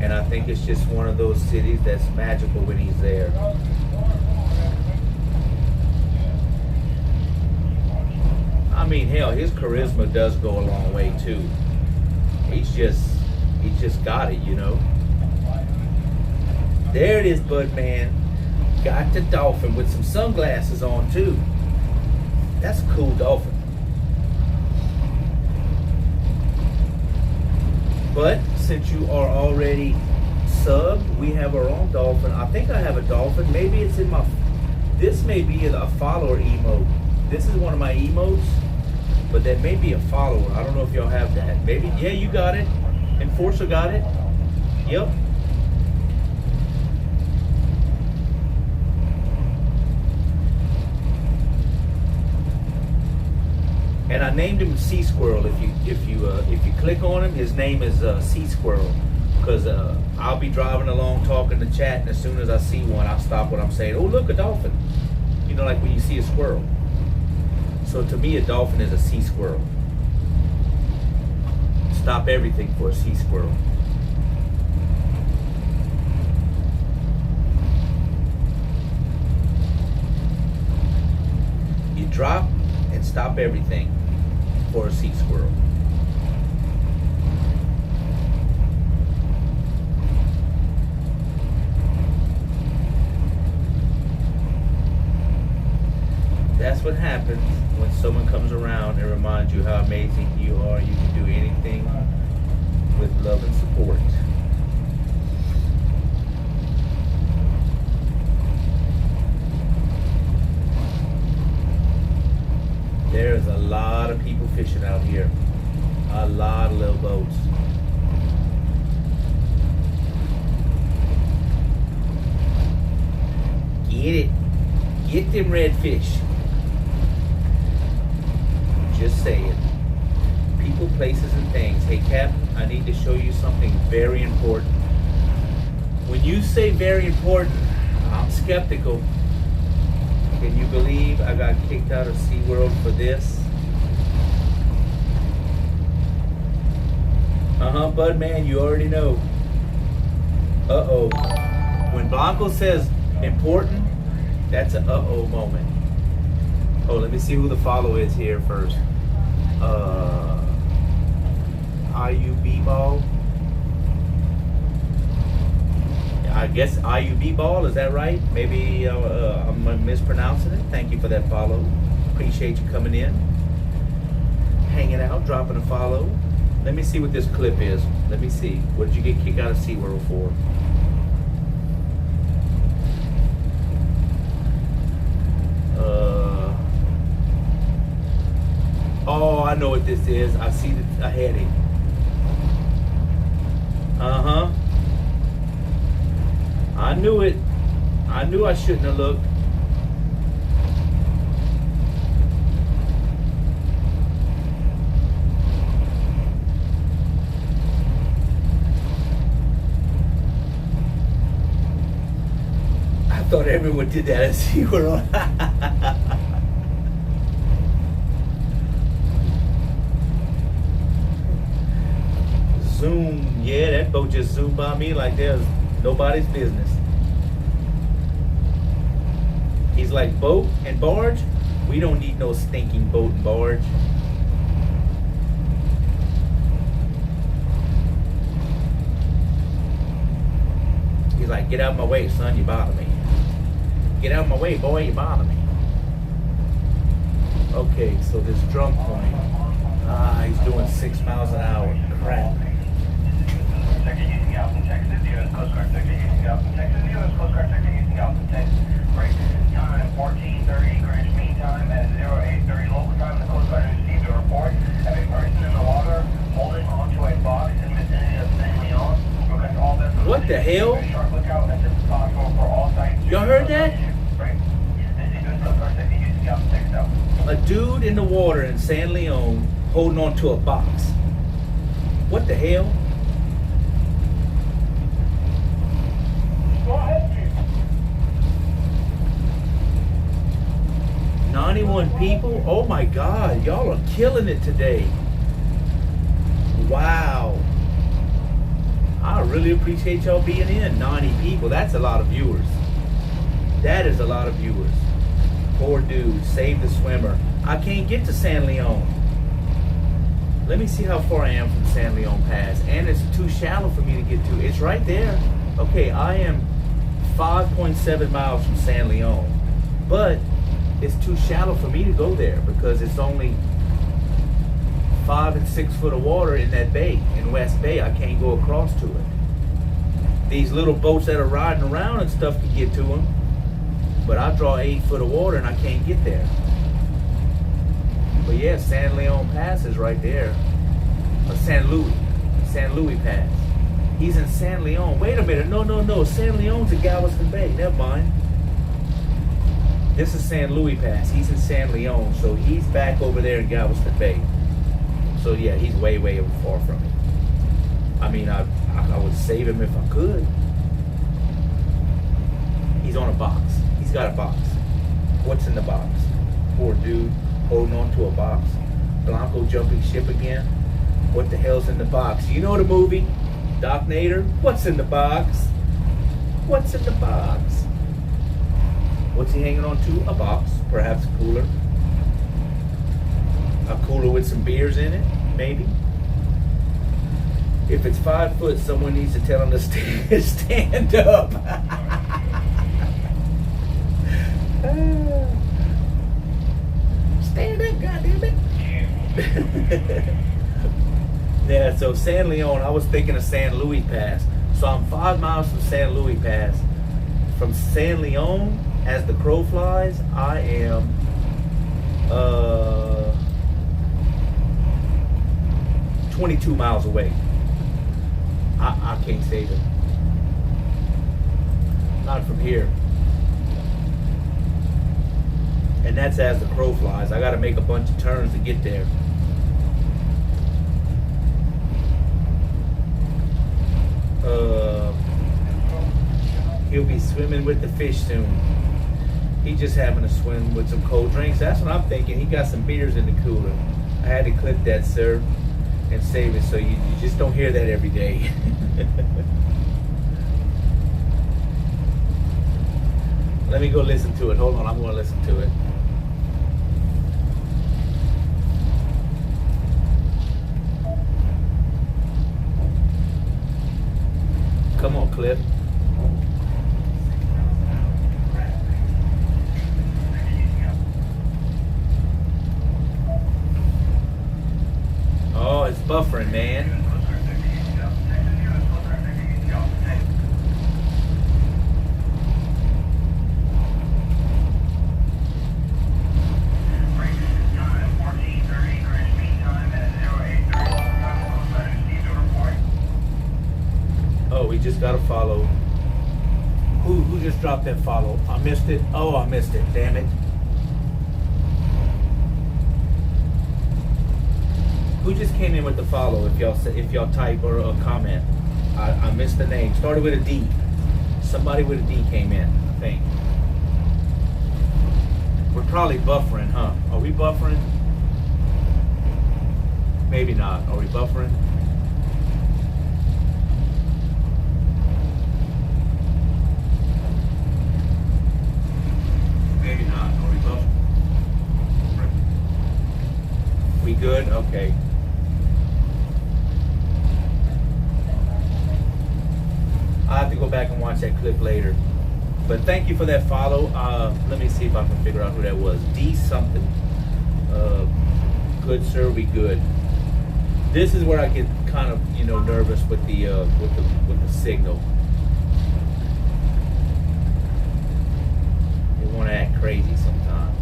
and I think it's just one of those cities that's magical when he's there. I mean, hell, his charisma does go a long way too. He's just got it, you know. There it is, Budman. Got the dolphin with some sunglasses on too. That's a cool dolphin. But since you are already subbed, we have our own dolphin. I think I have a dolphin. Maybe it's in my... This may be a follower emote. This is one of my emotes, but that may be a follower. I don't know if y'all have that. Maybe, yeah, you got it. Enforcer got it. Yep. And I named him Sea Squirrel. If you click on him, his name is Sea Squirrel, because I'll be driving along talking to chat, and as soon as I see one, I'll stop what I'm saying. Oh, look, a dolphin. You know, like when you see a squirrel. So to me, a dolphin is a sea squirrel. Stop everything for a sea squirrel. You drop and stop everything for a sea squirrel. That's what happens when someone comes around and reminds you how amazing you are. You can do anything with love and support. There's a lot of people fishing out here. A lot of little boats. Get it. Get them redfish. Just saying. People, places, and things. Hey, Cap, I need to show you something very important. When you say very important, I'm skeptical. Can you believe I got kicked out of SeaWorld for this? Budman, you already know. Uh-oh. When Blanco says important, that's an uh-oh moment. Oh, let me see who the follow is here first. IUB Ball. I guess IUB Ball, is that right? Maybe I'm mispronouncing it. Thank you for that follow. Appreciate you coming in, hanging out, dropping a follow. Let me see what this clip is. Let me see. What did you get kicked out of SeaWorld for? Oh, I know what this is. I see a heading. I knew it. I knew I shouldn't have looked. I thought everyone did that as you were on. Zoom, yeah, that boat just zoomed by me like there's nobody's business. He's like, boat and barge? We don't need no stinking boat and barge. He's like, get out of my way, son, you bother me. Get out of my way, boy, you bother me. Okay, so this drum point. He's doing 6 miles an hour. Crap. Time 14:30 Greenwich Mean Time at 08:30 local time. The Coast Guard received a report of a person in the water holding onto a box in the vicinity of San Leon. What the hell? Y'all heard that? A dude in the water in San Leon holding on to a box. What the hell? Go ahead, 91 people? Oh my God, y'all are killing it today. Wow. I really appreciate y'all being in. 90 people, that's a lot of viewers. That is a lot of viewers. Poor dude, save the swimmer. I can't get to San Leon. Let me see how far I am from San Leon Pass. And it's too shallow for me to get to. It's right there. Okay, I am 5.7 miles from San Leon. But it's too shallow for me to go there because it's only 5 and 6 foot of water in that bay, in West Bay. I can't go across to it. These little boats that are riding around and stuff can get to them, but I draw 8 foot of water and I can't get there. But yeah, San Leon Pass is right there. San Luis Pass. He's in San Leon. Wait a minute, no. San Leon's in Galveston Bay. Never mind. This is San Luis Pass. He's in San Leon, so he's back over there in Galveston Bay. So yeah, he's way far from me. I mean, I would save him if I could. He's on a box. He's got a box. What's in the box? Poor dude holding on to a box. Blanco jumping ship again. What the hell's in the box? You know the movie? Doc Nader? What's in the box? What's in the box? What's he hanging on to? A box. Perhaps a cooler. A cooler with some beers in it, maybe. If it's 5 foot, someone needs to tell him to stand up. Stand up, goddammit. Yeah, so San Leon, I was thinking of San Luis Pass. So I'm 5 miles from San Luis Pass. From San Leon, as the crow flies, I am 22 miles away. I can't save it. Not from here. And that's as the crow flies. I gotta make a bunch of turns to get there. He'll be swimming with the fish soon. He just having a swim with some cold drinks. That's what I'm thinking. He got some beers in the cooler. I had to clip that, sir, and save it so you just don't hear that every day. Let me go listen to it. Hold on, I'm going to listen to it. Come on, Cliff. Oh, it's buffering, man. Oh, we just gotta follow Who just dropped that follow? I missed it. Oh, I missed it. Damn it. Who just came in with the follow? If y'all type or a comment, I missed the name. Started with a D. Somebody with a D came in, I think. We're probably buffering, huh? Are we buffering? Maybe not. Are we buffering? Maybe not. Are we buffering? We good? Okay. I'll have to go back and watch that clip later. But thank you for that follow. Let me see if I can figure out who that was. D something. Good sir, we good. This is where I get kind of nervous with the signal. They want to act crazy sometimes.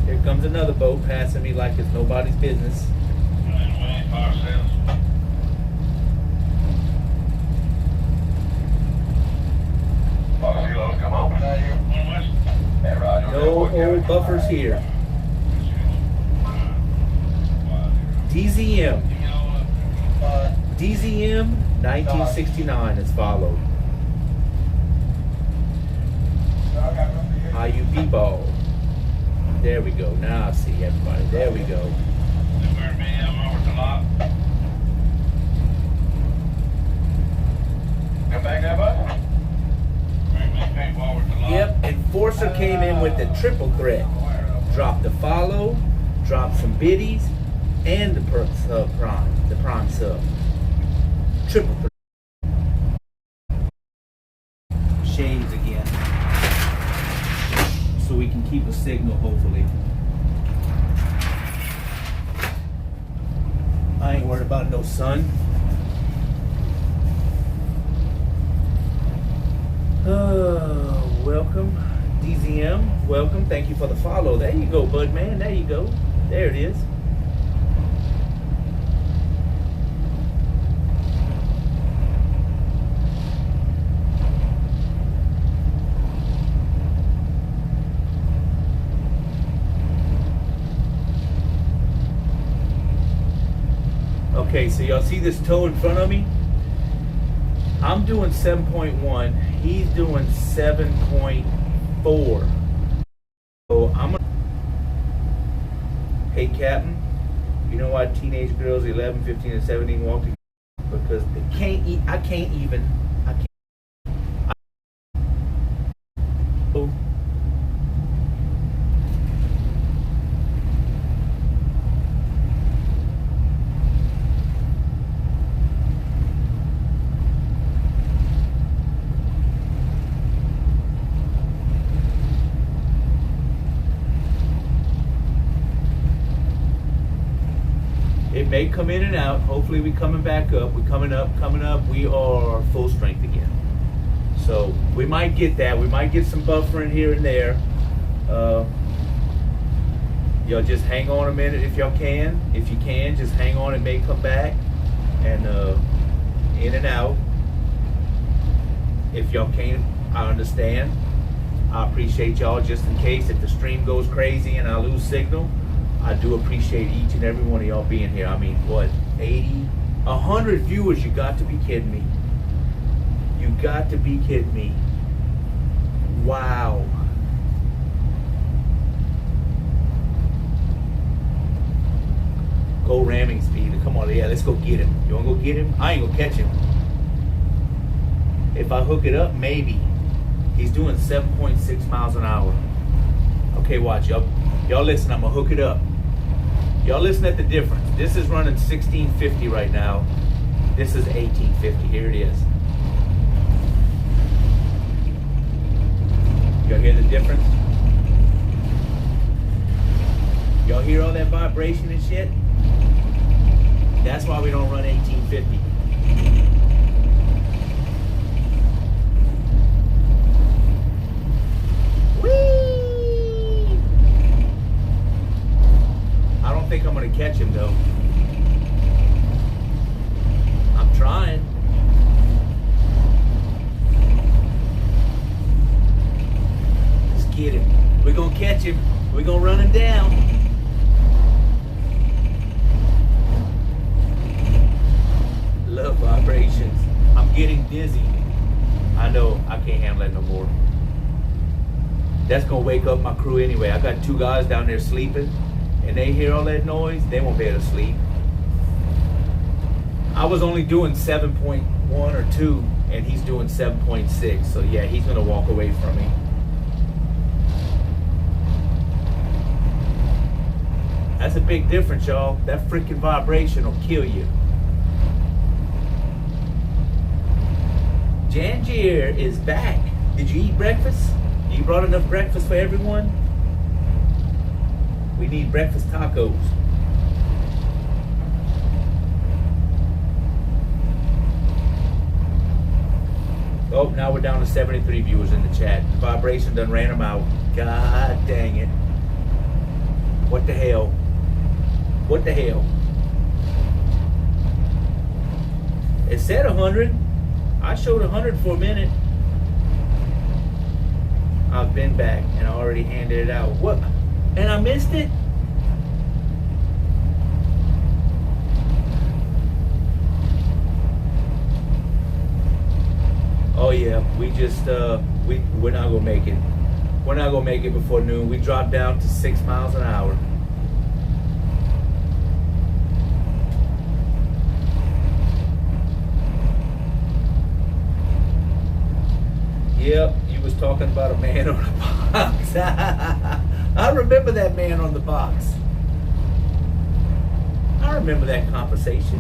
Here comes another boat passing me like it's nobody's business. No old buffers here. DZM. DZM 1969 is followed. Bayou B-ball. There we go. Now I see everybody. There we go. Come back there, bud. Yep, Enforcer came in with the triple threat. Dropped the follow, dropped some biddies, and the prime sub. Triple threat. Shades again. So we can keep a signal, hopefully. I ain't worried about no sun. Welcome, DZM. Welcome. Thank you for the follow. There you go, bud man. There you go. There it is. Okay, so y'all see this toe in front of me? I'm doing 7.1. He's doing 7.4. So I'm gonna. Hey, Captain. You know why teenage girls 11, 15, and 17 walk together? Because they can't eat. I can't even. I can't. It may come in and out. Hopefully we coming back up. We're coming up. We are full strength again. So we might get that. We might get some buffering here and there. Y'all just hang on a minute if y'all can. If you can, just hang on. It may come back. And in and out. If y'all can't, I understand. I appreciate y'all just in case if the stream goes crazy and I lose signal. I do appreciate each and every one of y'all being here. I mean, what, 80, 100 viewers? You got to be kidding me. You got to be kidding me. Wow. Go ramming speed. Come on, yeah, let's go get him. You want to go get him? I ain't going to catch him. If I hook it up, maybe. He's doing 7.6 miles an hour. Okay, watch. Y'all listen, I'm going to hook it up. Y'all listen at the difference. This is running 1650 right now. This is 1850. Here it is. Y'all hear the difference? Y'all hear all that vibration and shit? That's why we don't run 1850. I don't think I'm going to catch him though. I'm can't handle that no more. That's gonna wake up my crew anyway. I got 2 guys down there sleeping, and they hear all that noise, they won't be able to sleep. I was only doing 7.1 or 2, and he's doing 7.6. So yeah, he's gonna walk away from me. That's a big difference, y'all. That freaking vibration will kill you. Jangier is back. Did you eat breakfast? You brought enough breakfast for everyone? We need breakfast tacos. Oh, now we're down to 73 viewers in the chat. The vibration done ran them out. God dang it. What the hell? What the hell? It said 100. I showed 100 for a minute. I've been back and I already handed it out. What? And I missed it? Oh yeah, we just we're not gonna make it. We're not gonna make it before noon. We dropped down to 6 miles an hour. Yep, you was talking about a man on the box. I remember that man on the box. I remember that conversation.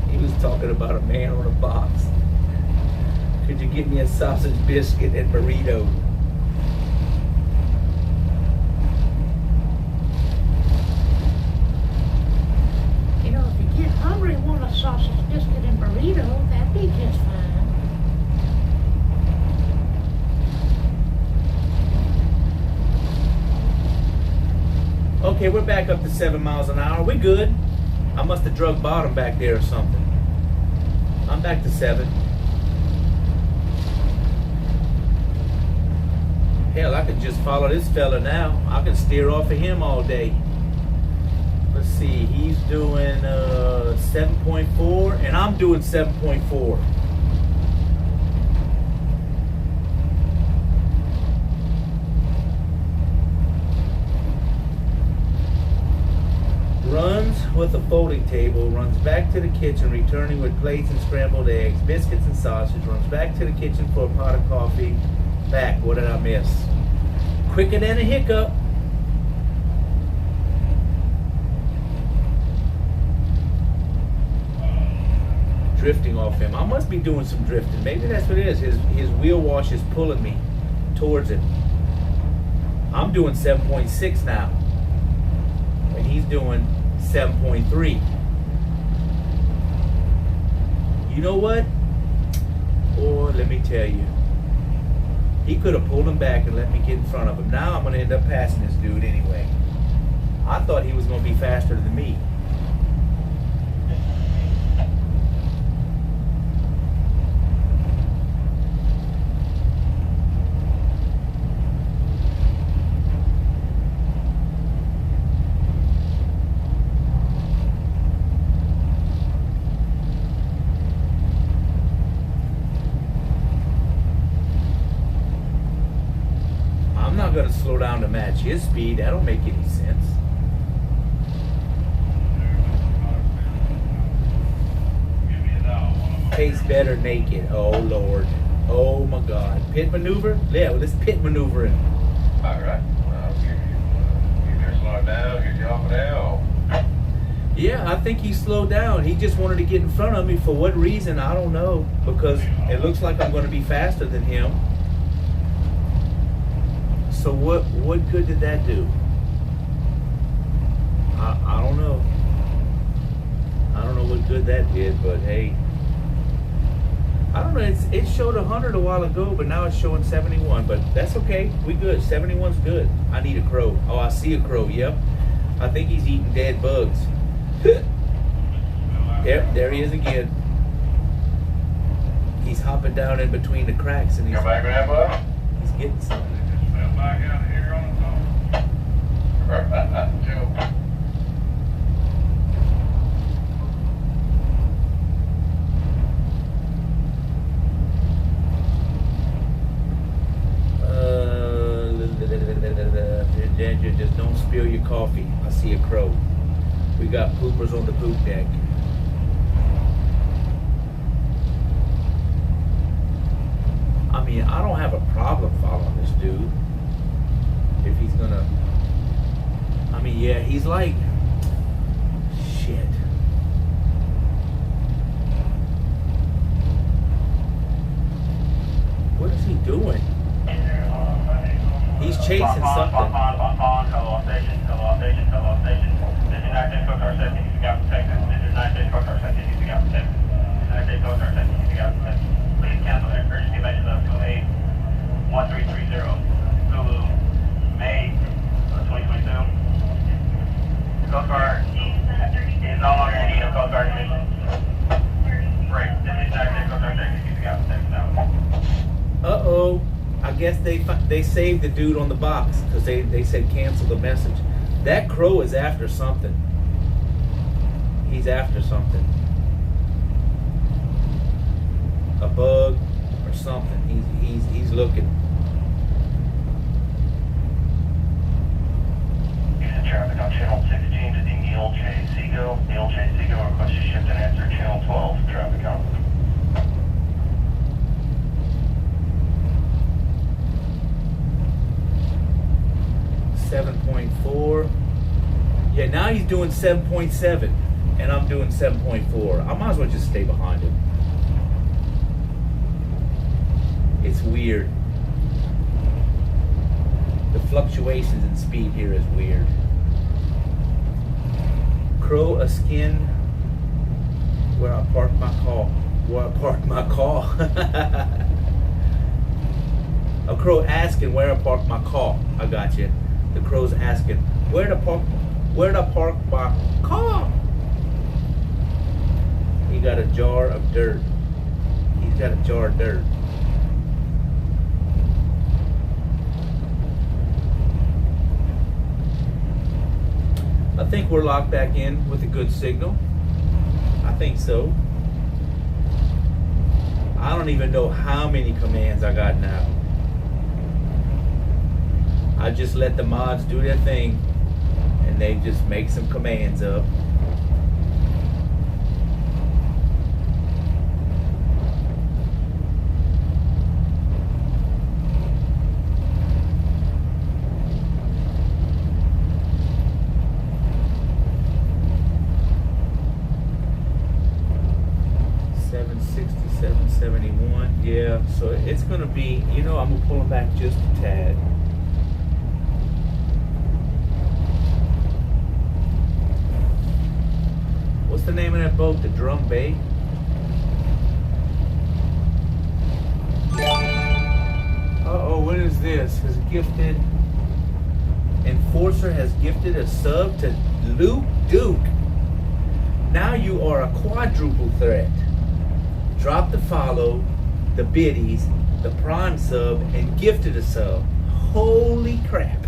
He was talking about a man on a box. Could you get me a sausage biscuit and burrito? You know, if you get hungry and want a sausage biscuit and burrito, that'd be just fine. Okay, we're back up to 7 miles an hour. We good. I must have drug bottom back there or something. I'm back to 7. Hell, I could just follow this fella now. I can steer off of him all day. Let's see, he's doing 7.4 and I'm doing 7.4. Runs with a folding table, runs back to the kitchen, returning with plates and scrambled eggs, biscuits and sausage, runs back to the kitchen for a pot of coffee. Back, what did I miss? Quicker than a hiccup. Drifting off him. I must be doing some drifting. Maybe that's what it is. His wheel wash is pulling me towards it. I'm doing 7.6 now. And he's doing 7.3. You know what? Boy, let me tell you. He could have pulled him back and let me get in front of him. Now I'm going to end up passing this dude anyway. I thought he was going to be faster than me. Going to slow down to match his speed. That don't make any sense. Tastes better naked. Oh Lord. Oh my God. Pit maneuver? Yeah, well, this pit maneuvering. All right. Well, you slow down, get you off of there. Yeah, I think he slowed down. He just wanted to get in front of me. For what reason? I don't know. Because it looks like I'm going to be faster than him. So what good did that do? I don't know. I don't know what good that did, but hey. I don't know, it showed 100 a while ago, but now it's showing 71, but that's okay. We good. 71's good. I need a crow. Oh, I see a crow, yep. I think he's eating dead bugs. Yep, there he is again. He's hopping down in between the cracks and he's getting something. Back out here on the phone. your coffee. I see a crow. We got poopers on the poop deck. I mean, I don't have a problem following this dude. If he's gonna... I mean, yeah, he's like... Shit. What is he doing? He's chasing something. Please cancel emergency message up to 81330 Zulu, May 2022. Coast Guard is no longer in need of Coast Guard mission. Break. This is not Coast Guard safety. You got protected now. Uh-oh. I guess they saved the dude on the box because they said cancel the message. That crow is after something. He's after something. A bug or something. He's looking. Using traffic on channel 16 to the Neil J. Seago. Neil J. Seago requests you shift and answer channel 12. Traffic on. 7.4. Yeah, now he's doing 7.7 and I'm doing 7.4. I might as well just stay behind him. It's weird. The fluctuations in speed here is weird. Crow a skin where I parked my car. Where I parked my car. A crow asking where I parked my car. I got you. The crow's asking where to park my car. He got a jar of dirt. He's got a jar of dirt. I think we're locked back in with a good signal. I think so. I don't even know how many commands I got now. I just let the mods do their thing and they just make some commands up. Yeah, so it's gonna be, I'm gonna pull them back just a tad. What's the name of that boat? The Drum Bay? Uh-oh, what is this? Has gifted Enforcer has gifted a sub to Luke Duke. Now you are a quadruple threat. Drop the follow, the biddies, the prime sub, and gifted a sub. Holy crap.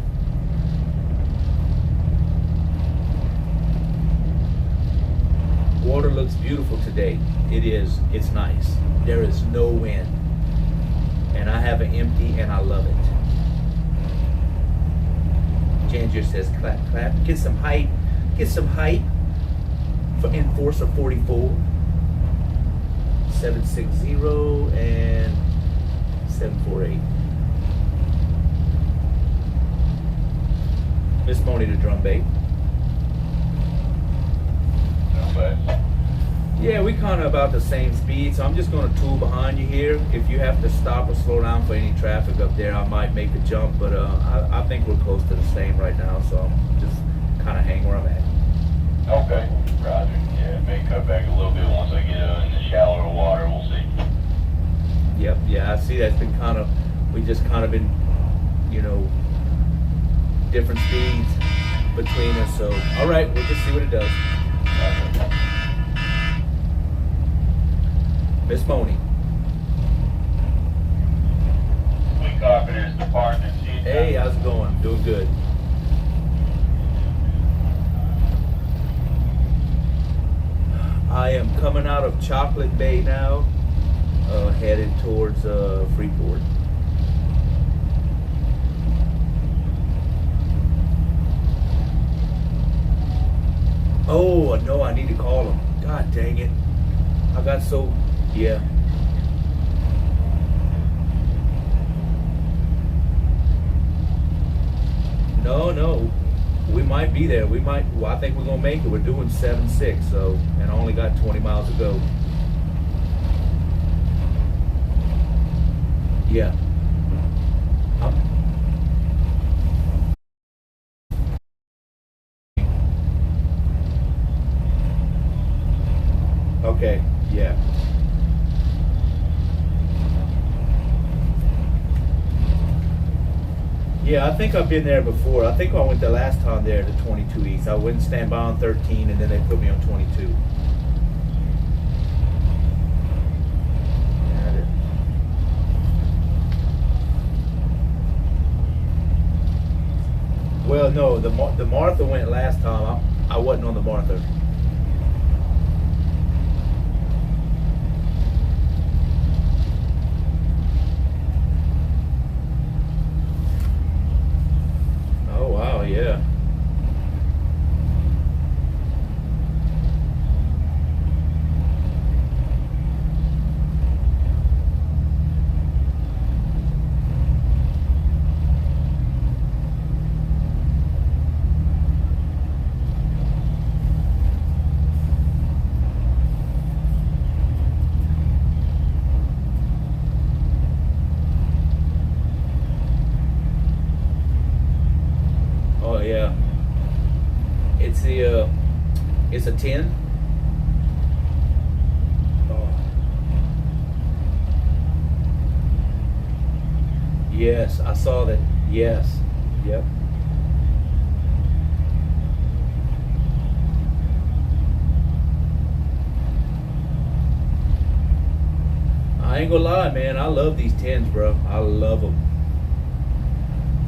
Water looks beautiful today. It is. It's nice. There is no wind. And I have an empty and I love it. Ginger says clap, clap. Get some height. Get some height for Enforcer 44. 760 and 748. Miss Moni to Drum Bay. Yeah, we kind of about the same speed, so I'm just going to tool behind you here. If you have to stop or slow down for any traffic up there, I might make a jump, but I think we're close to the same right now, so I'm just kind of hang where I'm at. Okay, roger. Yeah, it may cut back a little bit once I get in the shallower water. We'll see. Yep, yeah, I see that's been we just kind of been, different speeds between us, so all right, we'll just see what it does. Miss Moni. We copy this department. Hey, how's it going? Doing good. I am coming out of Chocolate Bay now, headed towards Freeport. Oh, no, I need to call him. God dang it. I got so, yeah. No. We might be there. Well, I think we're going to make it. We're doing 7-6, so, and I only got 20 miles to go. Yeah. Okay, yeah. Yeah, I think I've been there before. I think I went the last time there to 22 East. I went stand by on 13 and then they put me on 22. Well, no, the Martha went last time. I wasn't on the Martha. Oh wow, yeah. Oh yeah. It's a 10. Oh. Yes, I saw that. Yes. Yep. I ain't gonna lie, man. I love these 10s, bro. I love them.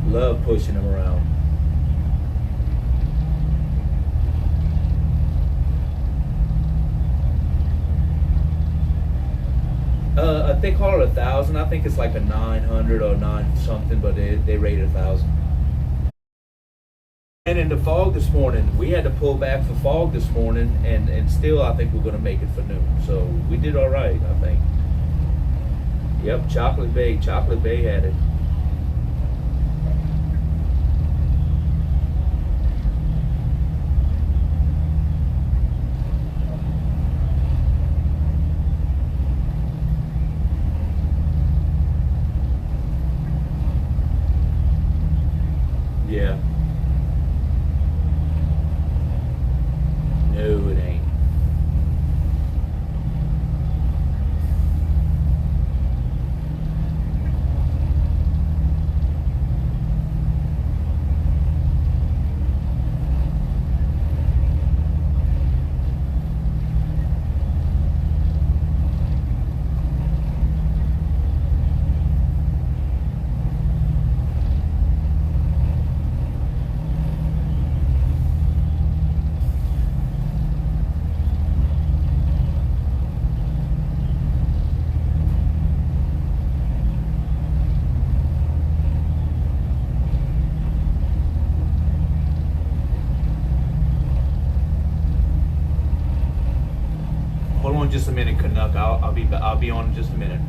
Love pushing them around. They call it 1,000. I think it's like a 900 or 9 something, but they rate it 1,000. And in the fog this morning, we had to pull back for fog this morning, and still I think we're going to make it for noon. So we did all right, I think. Yep, Chocolate Bay had it. Yeah. No, it ain't. Hold on just a minute, Canuck. I'll be on in just a minute.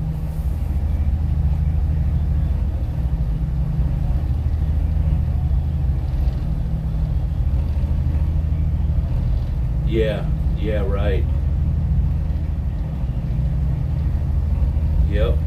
Yeah, right. Yep.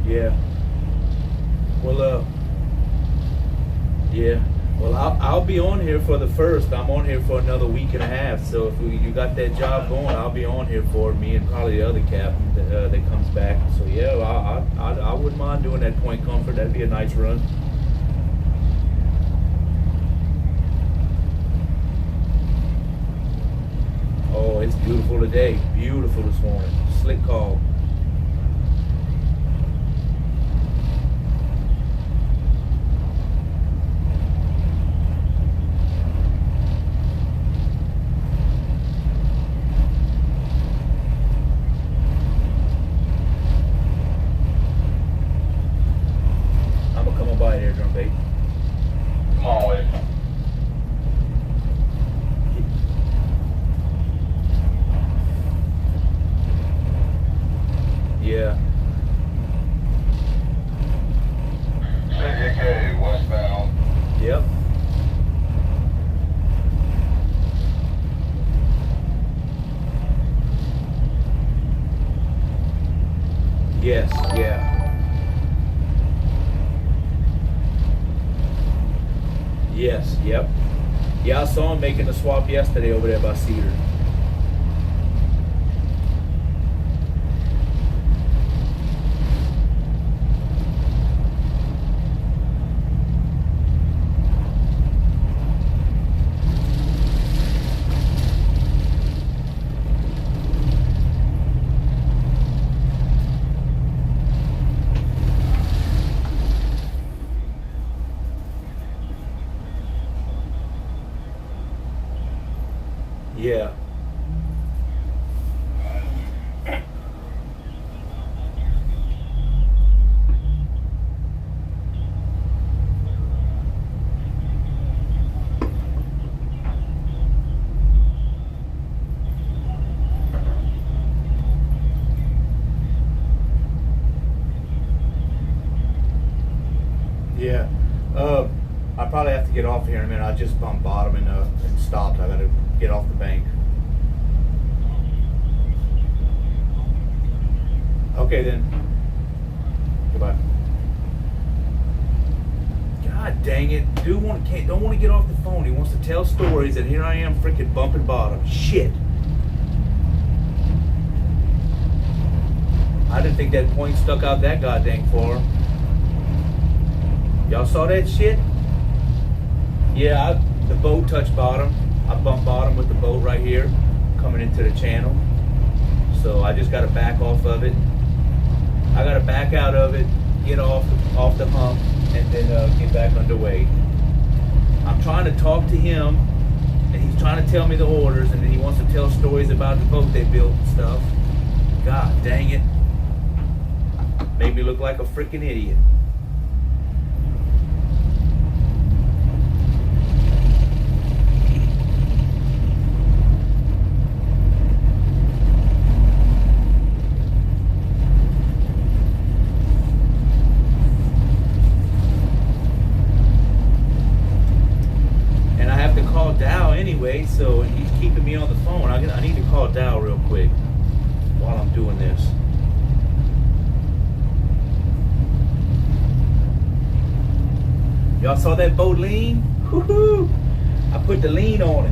Yeah. Well, yeah. Well, I'll be on here for the first. I'm on here for another week and a half. So if you got that job going, I'll be on here for me and probably the other captain that comes back. So yeah, I wouldn't mind doing that Point Comfort. That'd be a nice run. Oh, it's beautiful today. Beautiful this morning. Slick call. I'm gonna come on by there, drum bait. Come on with it. Yeah. 60K westbound. Yep. Yes, yeah. Yes, yep. Yeah, I saw him making the swap yesterday over there by Cedar. Yeah. Yeah. I probably have to get off here in a minute. I just bumped bottom and stopped. I gotta get off the bank. Okay then. Goodbye. God dang it. Dude don't want to get off the phone. He wants to tell stories and here I am freaking bumping bottom. Shit. I didn't think that point stuck out that goddamn far. Y'all saw that shit? Yeah, the boat touched bottom. I bumped bottom with the boat right here, coming into the channel. So I just got to back off of it. I got to back out of it, get off the hump, and then get back underway. I'm trying to talk to him, and he's trying to tell me the orders, and then he wants to tell stories about the boat they built and stuff. God dang it. Made me look like a freaking idiot. Anyway, so he's keeping me on the phone. I need to call Dow real quick while I'm doing this. Y'all saw that boat lean? Woohoo! I put the lean on it.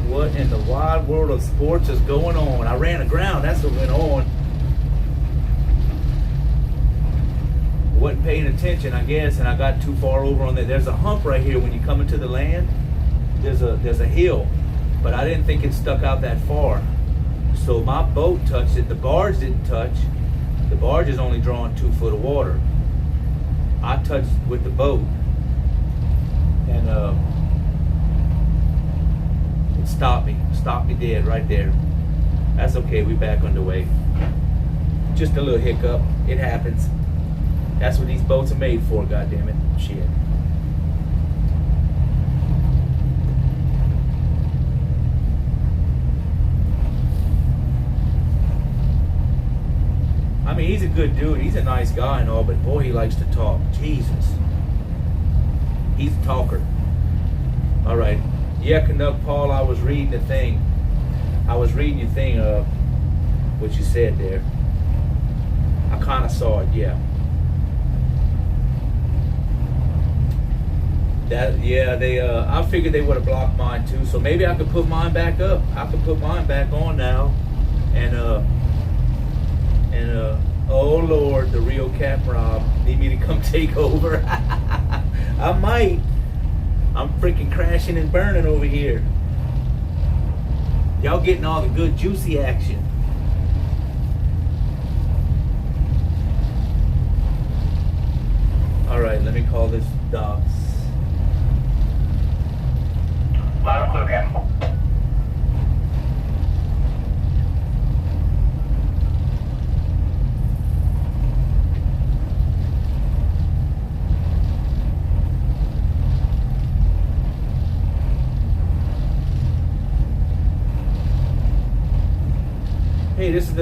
What in the wide world of sports is going on? I ran aground, that's what went on. Wasn't paying attention, I guess, and I got too far over on there. There's a hump right here when you come into the land. There's a hill, but I didn't think it stuck out that far. So my boat touched it. The barge didn't touch. The barge is only drawing 2 foot of water. I touched with the boat, and stopped me dead right there. That's okay, we back underway. Just a little hiccup, it happens. That's what these boats are made for, goddammit. Shit. I mean, he's a good dude, he's a nice guy and all, but boy, he likes to talk. Jesus. He's a talker. Alright. Yeah, Canuck Paul, I was reading the thing. I was reading your thing, what you said there. I kind of saw it, yeah. I figured they would have blocked mine too, so maybe I could put mine back up. I could put mine back on now, and oh Lord, the real Cap Rob need me to come take over. I might. I'm freaking crashing and burning over here. Y'all getting all the good juicy action. All right, let me call this Docs. Loud and clear, Captain. Hey, this is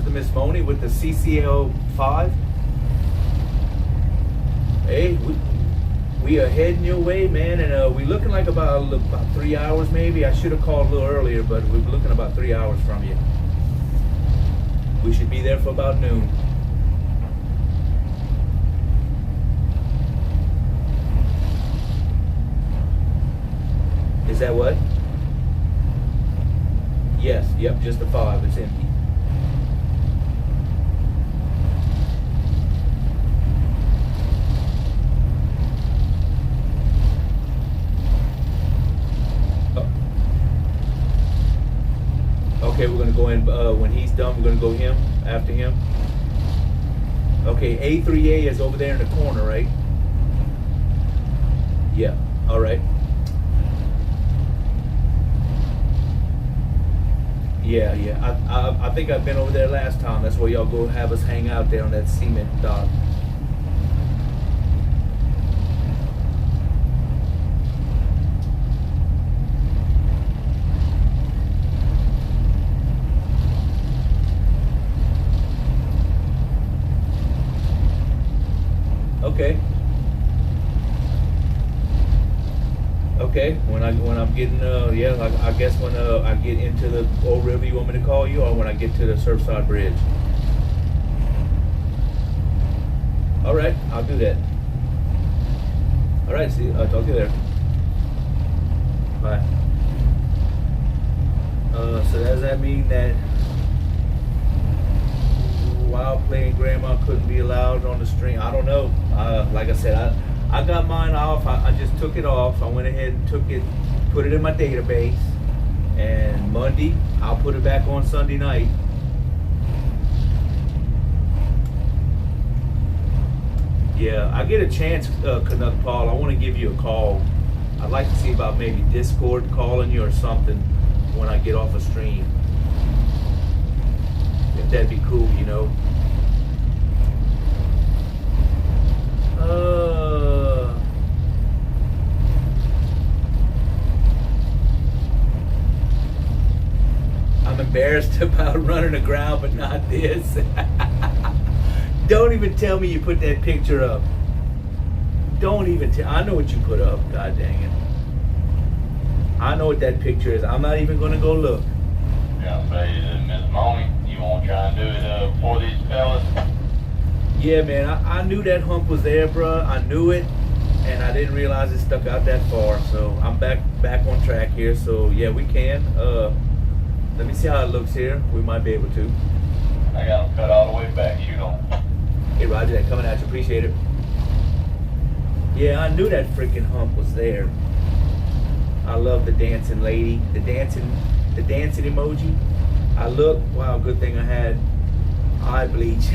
the Miss Moni with the CCL 5. Hey, we are heading your way, man, and we looking like about 3 hours maybe. I should have called a little earlier, but we're looking about 3 hours from you. We should be there for about noon. Is that what? Yes, yep, just the 5. It's empty. Okay, we're gonna go in when he's done. We're gonna go after him. Okay, A3A is over there in the corner, right? Yeah. All right. Yeah. I think I've been over there last time. That's where y'all go have us hang out there on that cement dock. Okay. When I'm getting I guess when I get into the old river, you want me to call you, or when I get to the Surfside Bridge? All right, I'll do that. All right, see, I'll talk to you there. Bye. So does that mean that while playing grandma couldn't be allowed on the stream? I don't know. Like I said, I got mine off. I just took it off. I went ahead and took it, put it in my database, and Monday I'll put it back on Sunday night. Yeah, I get a chance, Canuck Paul. I want to give you a call. I'd like to see about maybe Discord calling you or something when I get off a stream. If that'd be cool, you know. I'm embarrassed about running aground, but not this. Don't even tell me you put that picture up. Don't even tell. I know what you put up. God dang it. I know what that picture is. I'm not even going to go look. Yeah, say, Miss Moni, you want to try and do it for these fellas? Yeah, man, I knew that hump was there, bruh. I knew it, and I didn't realize it stuck out that far. So I'm back on track here. So yeah, we can. Let me see how it looks here. We might be able to. I got them cut all the way back. Shoot on. Hey, Roger, that coming at you. Appreciate it. Yeah, I knew that freaking hump was there. I love the dancing lady, the dancing emoji. I look. Wow, good thing I had eye bleach.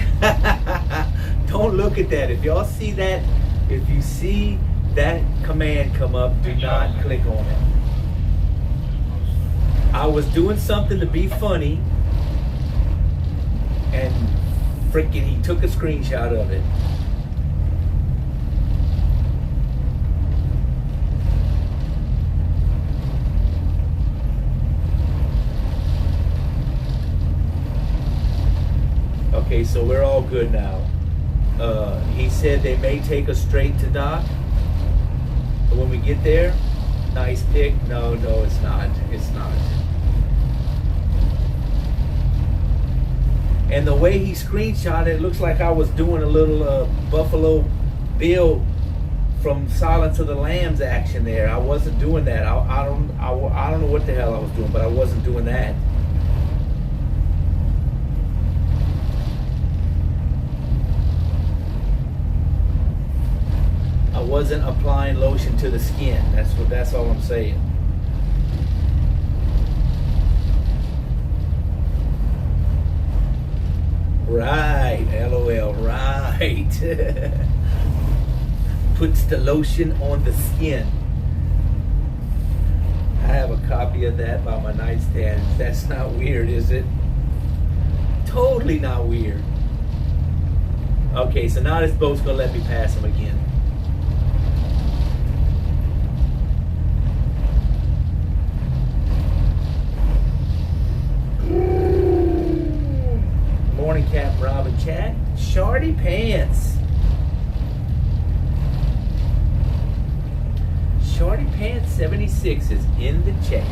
Don't look at that. If y'all see that, if you see that command come up, do not click on it. I was doing something to be funny, and freaking he took a screenshot of it. Okay, so we're all good now. He said they may take us straight to dock. But when we get there, nice pic. No, it's not. It's not. And the way he screenshot it, looks like I was doing a little Buffalo Bill from Silence of the Lambs action there. I wasn't doing that. I don't know what the hell I was doing, but I wasn't doing that. I wasn't applying lotion to the skin. That's all I'm saying. Right, LOL, right. Puts the lotion on the skin. I have a copy of that by my nightstand. That's not weird, is it? Totally not weird. Okay, so now this boat's gonna let me pass him again. Morning, Cap Robin Chat. Shardy Pants. Shardy Pants 76 is in the chat.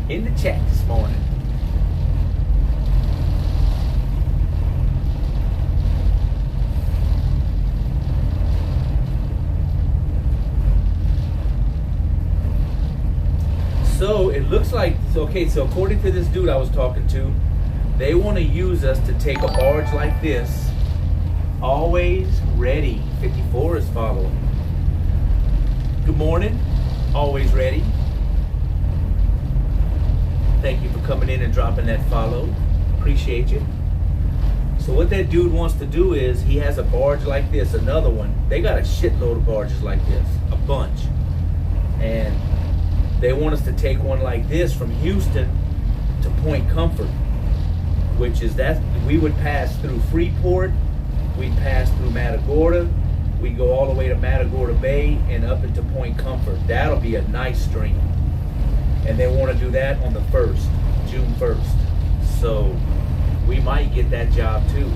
In the chat this morning. So it looks like, okay, so according to this dude I was talking to, they want to use us to take a barge like this. Always ready. 54 is following. Good morning. Always ready. Thank you for coming in and dropping that follow. Appreciate you. So what that dude wants to do is, he has a barge like this, another one. They got a shitload of barges like this, a bunch. And they want us to take one like this from Houston to Point Comfort, which is that we would pass through Freeport, we'd pass through Matagorda, we'd go all the way to Matagorda Bay and up into Point Comfort. That'll be a nice stream. And they want to do that on the 1st, June 1st. So we might get that job too.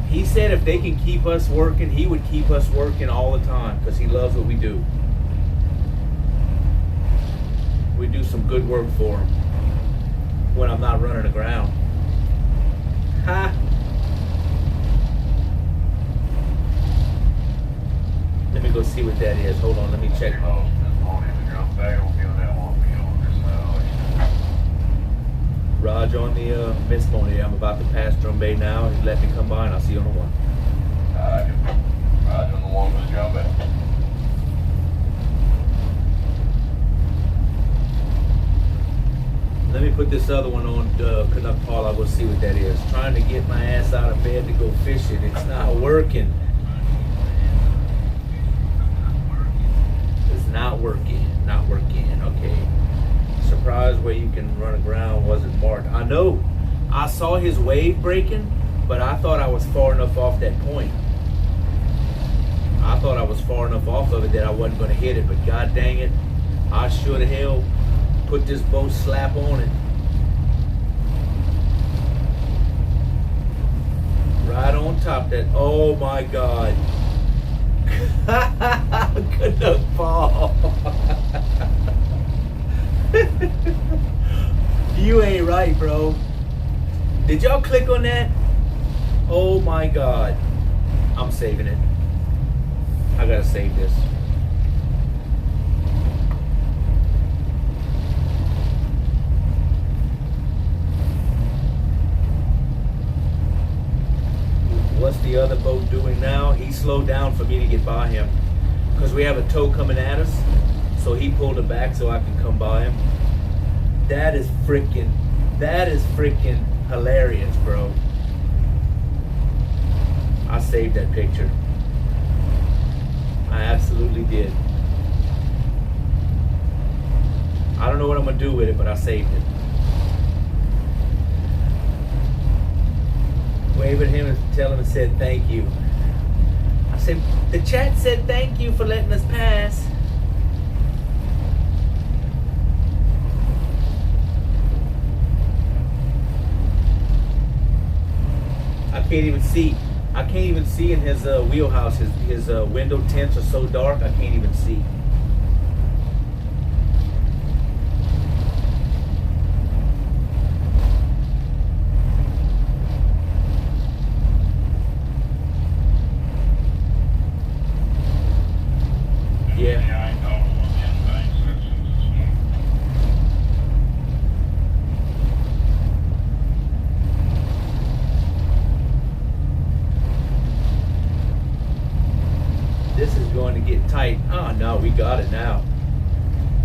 He said if they can keep us working, he would keep us working all the time because he loves what we do. We do some good work for him when I'm not running aground. Ha! Let me go see what that is. Hold on, let me check. Raj on the Miss Moni. I'm about to pass Drum Bay now. He's let me come by and I'll see you on the one. Raj on the one with Drum Bay. Let me put this other one on Canuck Paul. I'll go see what that is. Trying to get my ass out of bed to go fishing. It's not working. It's not working. Not working. Okay. Surprised where you can run aground wasn't marked. I know. I saw his wave breaking, but I thought I was far enough off that point. I thought I was far enough off of it that I wasn't going to hit it, but god dang it, I sure the hell put this boat slap on it. Right on top that, oh my God. Couldn't fall. You ain't right, bro. Did y'all click on that? Oh my God. I'm saving it. I gotta save this. What's the other boat doing now? He slowed down for me to get by him because we have a tow coming at us. So he pulled it back so I can come by him. That is freaking hilarious, bro. I saved that picture. I absolutely did. I don't know what I'm gonna do with it, but I saved it. Wave at him and tell him and said thank you. I said, the chat said thank you for letting us pass. I can't even see in his wheelhouse. His window tints are so dark I can't even see. No, we got it now.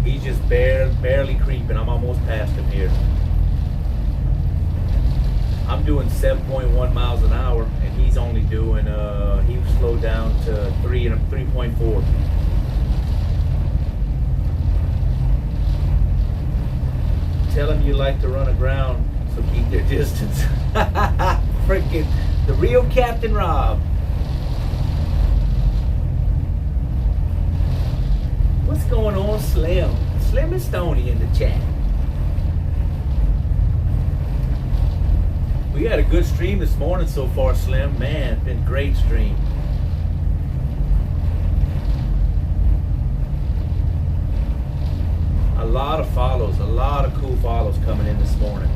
He's just barely creeping. I'm almost past him here. I'm doing 7.1 miles an hour, and he's only doing, he slowed down to 3.4. Tell him you like to run aground, so keep their distance. Freaking the real Captain Rob. What's going on, Slim? Slim and Stony in the chat. We had a good stream this morning so far, Slim. Man, been a great stream. A lot of follows, a lot of cool follows coming in this morning.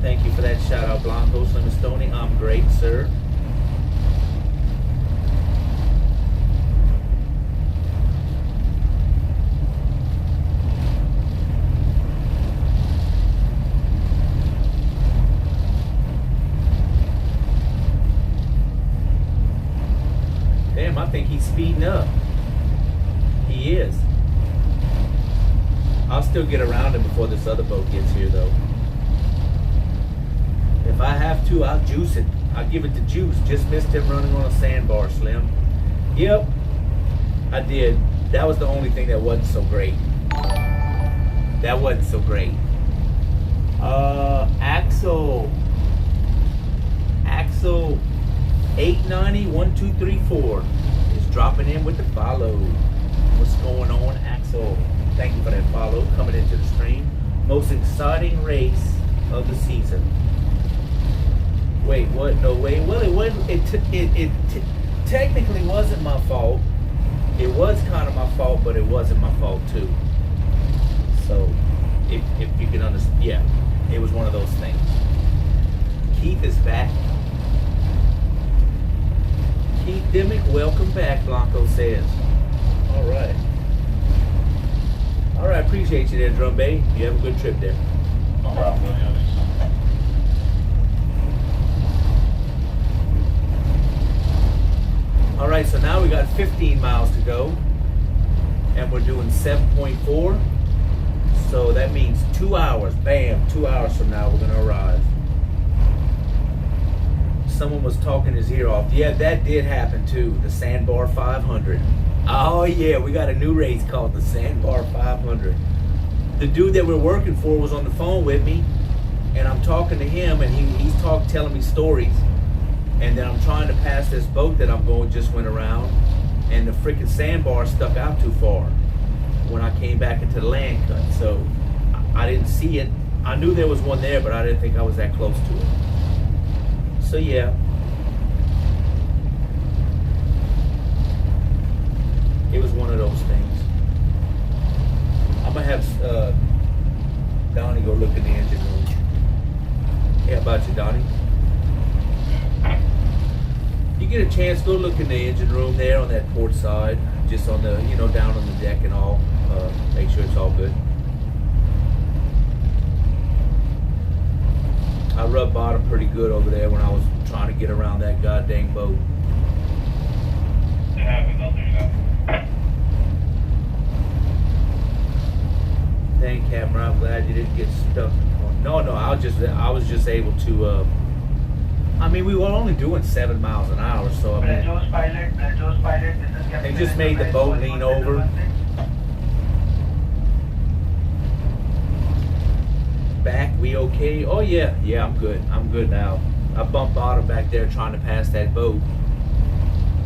Thank you for that shout out, Blanco, Slim and Stony. I'm great, sir. Damn, I think he's speeding up. He is. I'll still get around him before this other boat gets here, though. If I have to, I'll juice it. I'll give it to juice. Just missed him running on a sandbar, Slim. Yep, I did. That was the only thing that wasn't so great. That wasn't so great. Axel 890-1234 is dropping in with the follow. What's going on, Axel? Thank you for that follow coming into the stream. Most exciting race of the season. Wait, what? No way. Well, it wasn't. It technically wasn't my fault. It was kind of my fault, but it wasn't my fault too. So, if you can understand, yeah, it was one of those things. Keith is back. Keith Dimmick, welcome back, Blanco says. All right. All right, appreciate you there, Drum Bay. You have a good trip there. No problem, Williams. All right, so now we got 15 miles to go, and we're doing 7.4. So that means 2 hours. Bam, 2 hours from now we're gonna arrive. Someone was talking his ear off. Yeah, that did happen too. The Sandbar 500. Oh yeah, we got a new race called the Sandbar 500. The dude that we're working for was on the phone with me, and I'm talking to him, and he's telling me stories, and then I'm trying to pass this boat that I'm going just went around, and the freaking sandbar stuck out too far when I came back into the land cut, so I didn't see it. I knew there was one there, but I didn't think I was that close to it. So yeah, it was one of those things. I'm gonna have Donnie go look in the engine room. How about you, Donnie? You get a chance, go look in the engine room there on that port side, just on the, down on the deck and all. Make sure it's all good. I rubbed bottom pretty good over there when I was trying to get around that goddamn boat. It happens, I'll do that. Thank Captain, I'm glad you didn't get stuck. No, I was just able to. We were only doing 7 miles an hour, so Plateau's pilot, this is they just made the boat lean over. Back, we okay? Oh yeah, I'm good. I'm good now. I bumped bottom back there trying to pass that boat,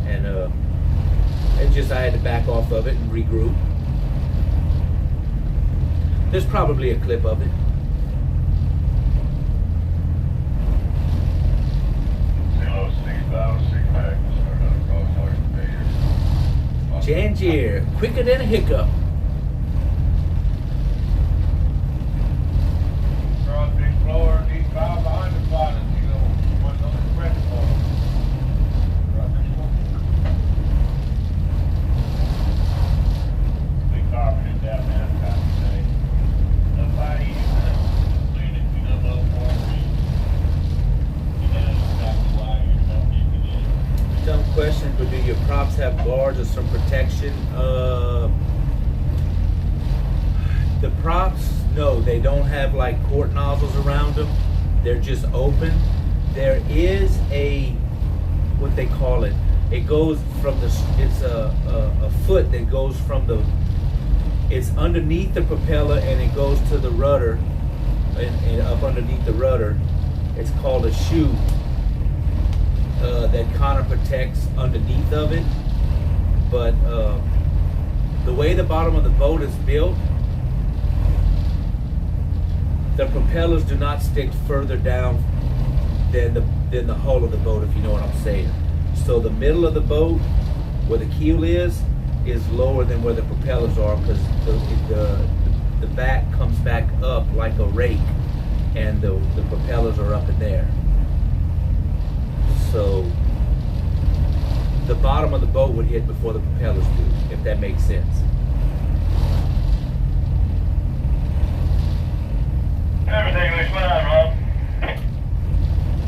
and I had to back off of it and regroup. There's probably a clip of it. Jangier, quicker than a hiccup. Big blower, these valve behind the pilot, one of those press balls. Big carpet down there, time to say. Nobody clean it up for me. You know exactly why you're not keeping it. Dumb question, but do protection. The props, no, they don't have like quart nozzles around them. They're just open. There is a, what they call it. It goes from the, it's a foot that goes from the, it's underneath the propeller and it goes to the rudder, and up underneath the rudder. It's called a shoe that kind of protects underneath of it. But the way the bottom of the boat is built, the propellers do not stick further down than the hull of the boat, if you know what I'm saying. So the middle of the boat, where the keel is lower than where the propellers are, because the back comes back up like a rake, and the propellers are up in there. So the bottom of the boat would hit before the propellers do, if that makes sense. Everything looks fine, Rob.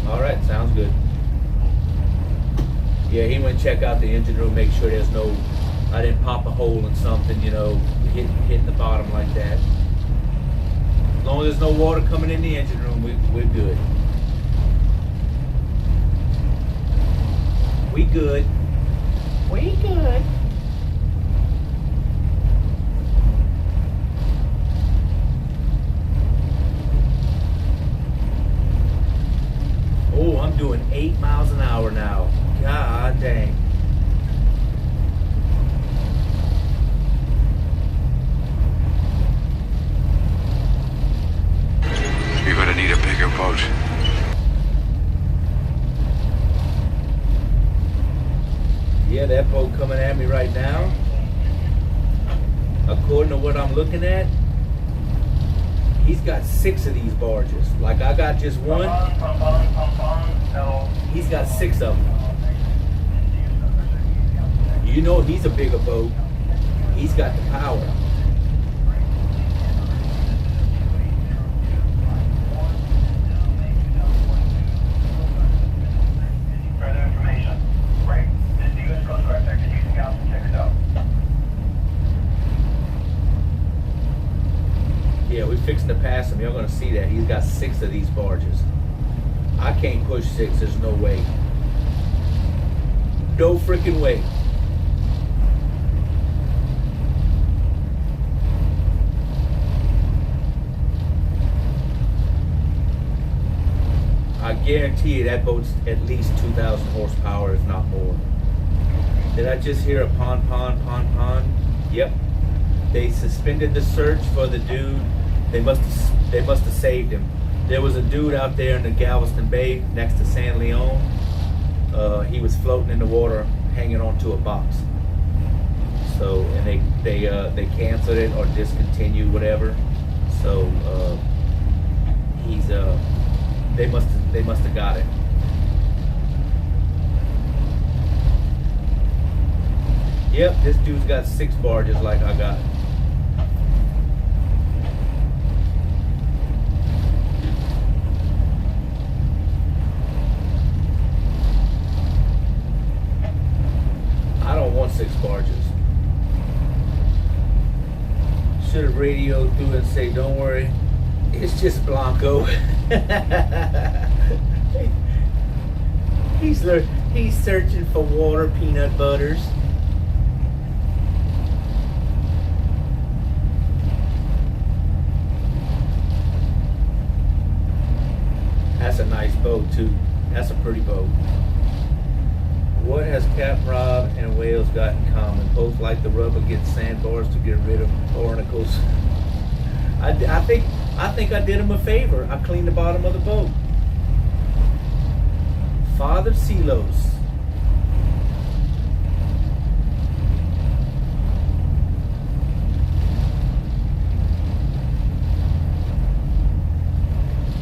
All right, sounds good. Yeah, he went check out the engine room, make sure there's no, I didn't pop a hole in something, you know, hitting the bottom like that. As long as there's no water coming in the engine room, we're good. We good. We good. Oh, I'm doing 8 miles an hour now. God dang. You're gonna need a bigger boat. Yeah, that boat coming at me right now. According to what I'm looking at, he's got 6 of these barges. Like I got just one. He's got 6 of them. You know he's a bigger boat. He's got the power. Further information. Right. This is the U.S. Coast Guard Section using out and check it out. Yeah, we're fixing to pass him. You're gonna see that. He's got 6 of these barges. I can't push 6, there's no way. No freaking way. I guarantee you that boat's at least 2,000 horsepower, if not more. Did I just hear a pond? Yep. They suspended the search for the dude. They must have saved him. There was a dude out there in the Galveston Bay next to San Leon. He was floating in the water, hanging onto a box. So, and they canceled it or discontinued, whatever. So he's they must have got it. Yep, this dude's got 6 barges like I got. I don't want 6 barges. Should have radioed through and say, don't worry, it's just Blanco. He's searching for water peanut butters. That's a nice boat too. That's a pretty boat. What has Captain Rob and Wales got in common? Both like the rub against sandbars to get rid of barnacles. I think I did him a favor. I cleaned the bottom of the boat. Father Silos.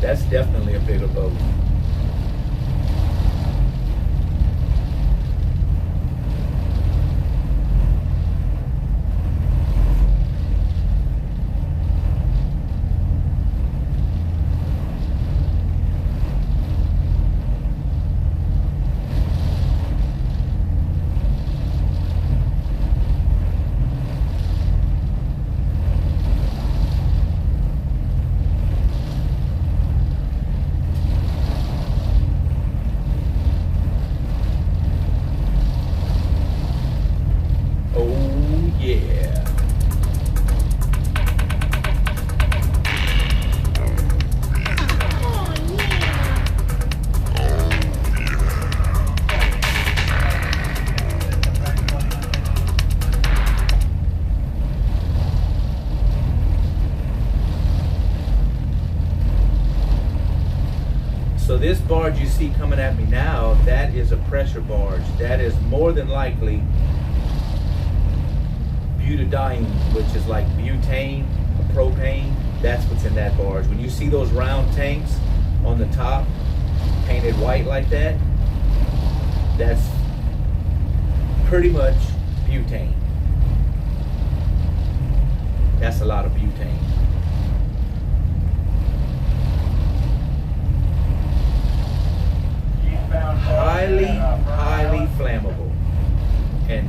That's definitely a bigger boat. So this barge you see coming at me now, that is a pressure barge. That is more than likely butadiene, which is like butane, propane. That's what's in that barge. When you see those round tanks on the top, painted white like that, that's pretty much butane. That's a lot of butane. Highly flammable, and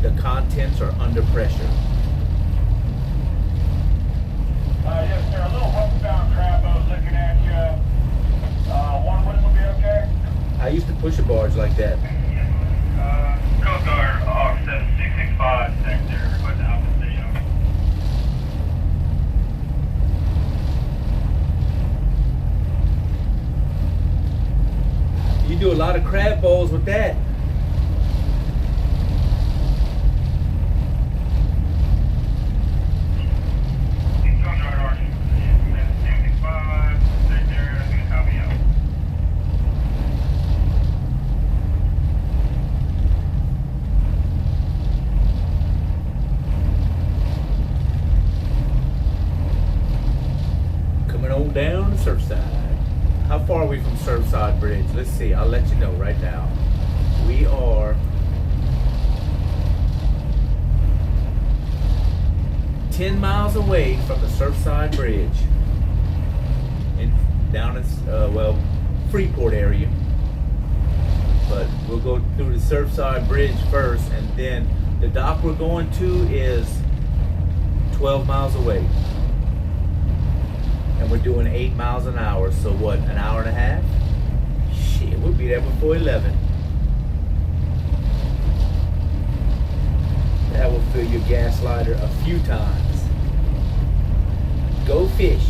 the contents are under pressure. Yes, sir. A little westbound crab boat looking at you. One whistle be okay? I used to push a barge like that. Coast Guard, AUX 7665, sector, request Alpha Station. You do a lot of crab bowls with that. Coast Guard, AUX 7665, sector, copy out. Coming on down to Surfside. How far are we from Surfside Bridge? Let's see. I'll let you know right now. We are 10 miles away from the Surfside Bridge, down in Freeport area. But we'll go through the Surfside Bridge first, and then the dock we're going to is 12 miles away. And we're doing 8 miles an hour, so what, an hour and a half? Shit, we'll be there before 11. That will fill your gas lighter a few times. Go fish.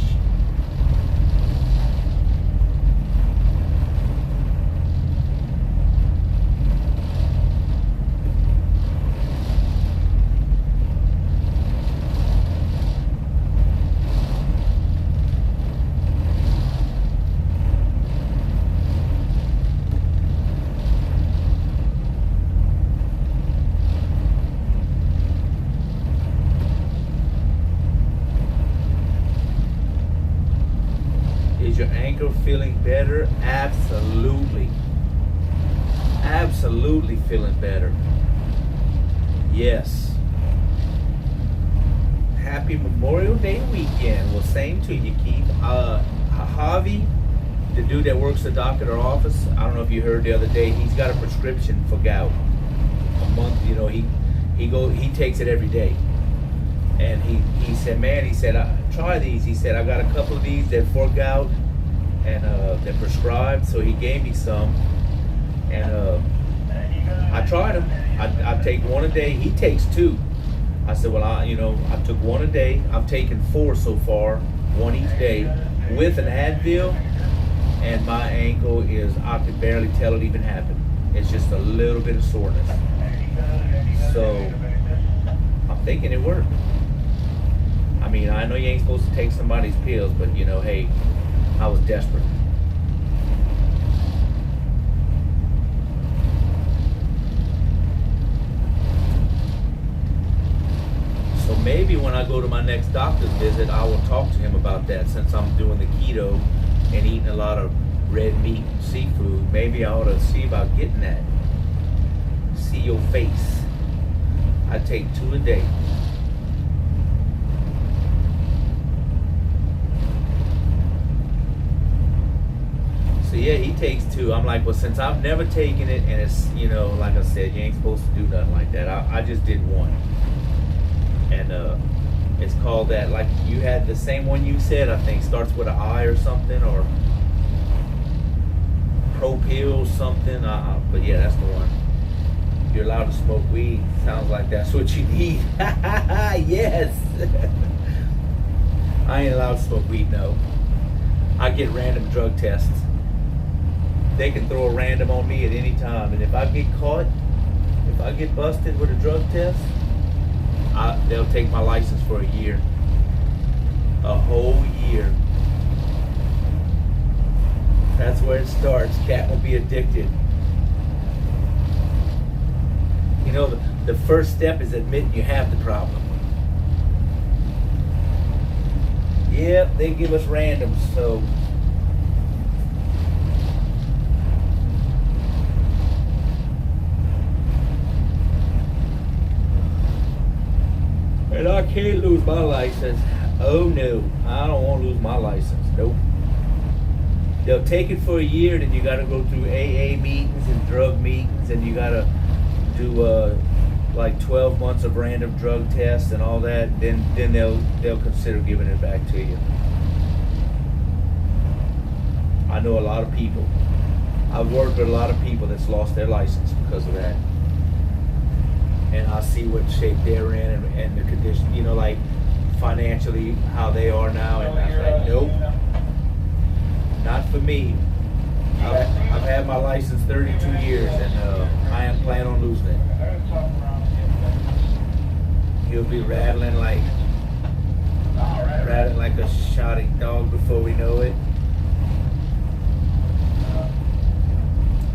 Is your ankle feeling better? Absolutely. Absolutely feeling better. Yes. Happy Memorial Day weekend. Well, same to you, Keith. Javi, the dude that works the dock at our office, I don't know if you heard the other day, he's got a prescription for gout. A month, he takes it every day. And he said, man, he said, try these. He said, I got a couple of these that for gout, and they're prescribed. So he gave me some, and I tried them. I take one a day. He takes two. I said, well, I took one a day. I've taken 4 so far, one each day, with an Advil, and my ankle I could barely tell it even happened. It's just a little bit of soreness. So I'm thinking it worked. I mean, I know you ain't supposed to take somebody's pills, but hey, I was desperate. So maybe when I go to my next doctor's visit, I will talk to him about that, since I'm doing the keto and eating a lot of red meat and seafood. Maybe I ought to see about getting that. See your face. I take 2 a day. So yeah, he takes 2. I'm like, well, since I've never taken it, and it's, like I said, you ain't supposed to do nothing like that. I just did 1. And it's called that, like you had the same one you said, I think, starts with an I or something, or Propil something. But yeah, that's the one. You're allowed to smoke weed. Sounds like that's what you need. Yes. I ain't allowed to smoke weed, no. I get random drug tests. They can throw a random on me at any time, and if I get caught, if I get busted with a drug test, they'll take my license for a year. A whole year. That's where it starts, cat will be addicted. You know, the first step is admitting you have the problem. Yep, they give us randoms, so. And I can't lose my license. Oh no, I don't want to lose my license. Nope. They'll take it for a year, then you gotta go through AA meetings and drug meetings, and you gotta do like 12 months of random drug tests and all that. Then they'll consider giving it back to you. I know a lot of people. I've worked with a lot of people that's lost their license because of that. And I see what shape they're in and the condition, you know, like financially how they are now. And I was like, nope, not for me. I've had my license 32 years and I am planning on losing it. He'll be rattling like a shotty dog before we know it.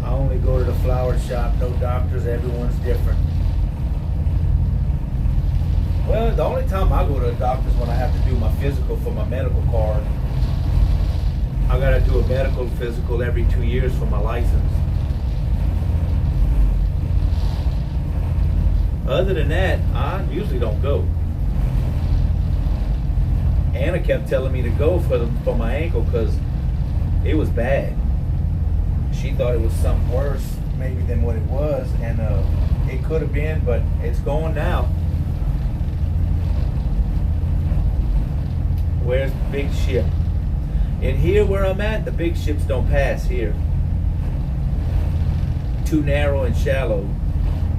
I only go to the flower shop, no doctors, everyone's different. Well, the only time I go to a doctor is when I have to do my physical for my medical card. I gotta do a medical physical every 2 years for my license. Other than that, I usually don't go. Anna kept telling me to go for my ankle because it was bad. She thought it was something worse maybe than what it was, and it could have been, but it's going now. Where's the big ship? And here where I'm at, the big ships don't pass here. Too narrow and shallow.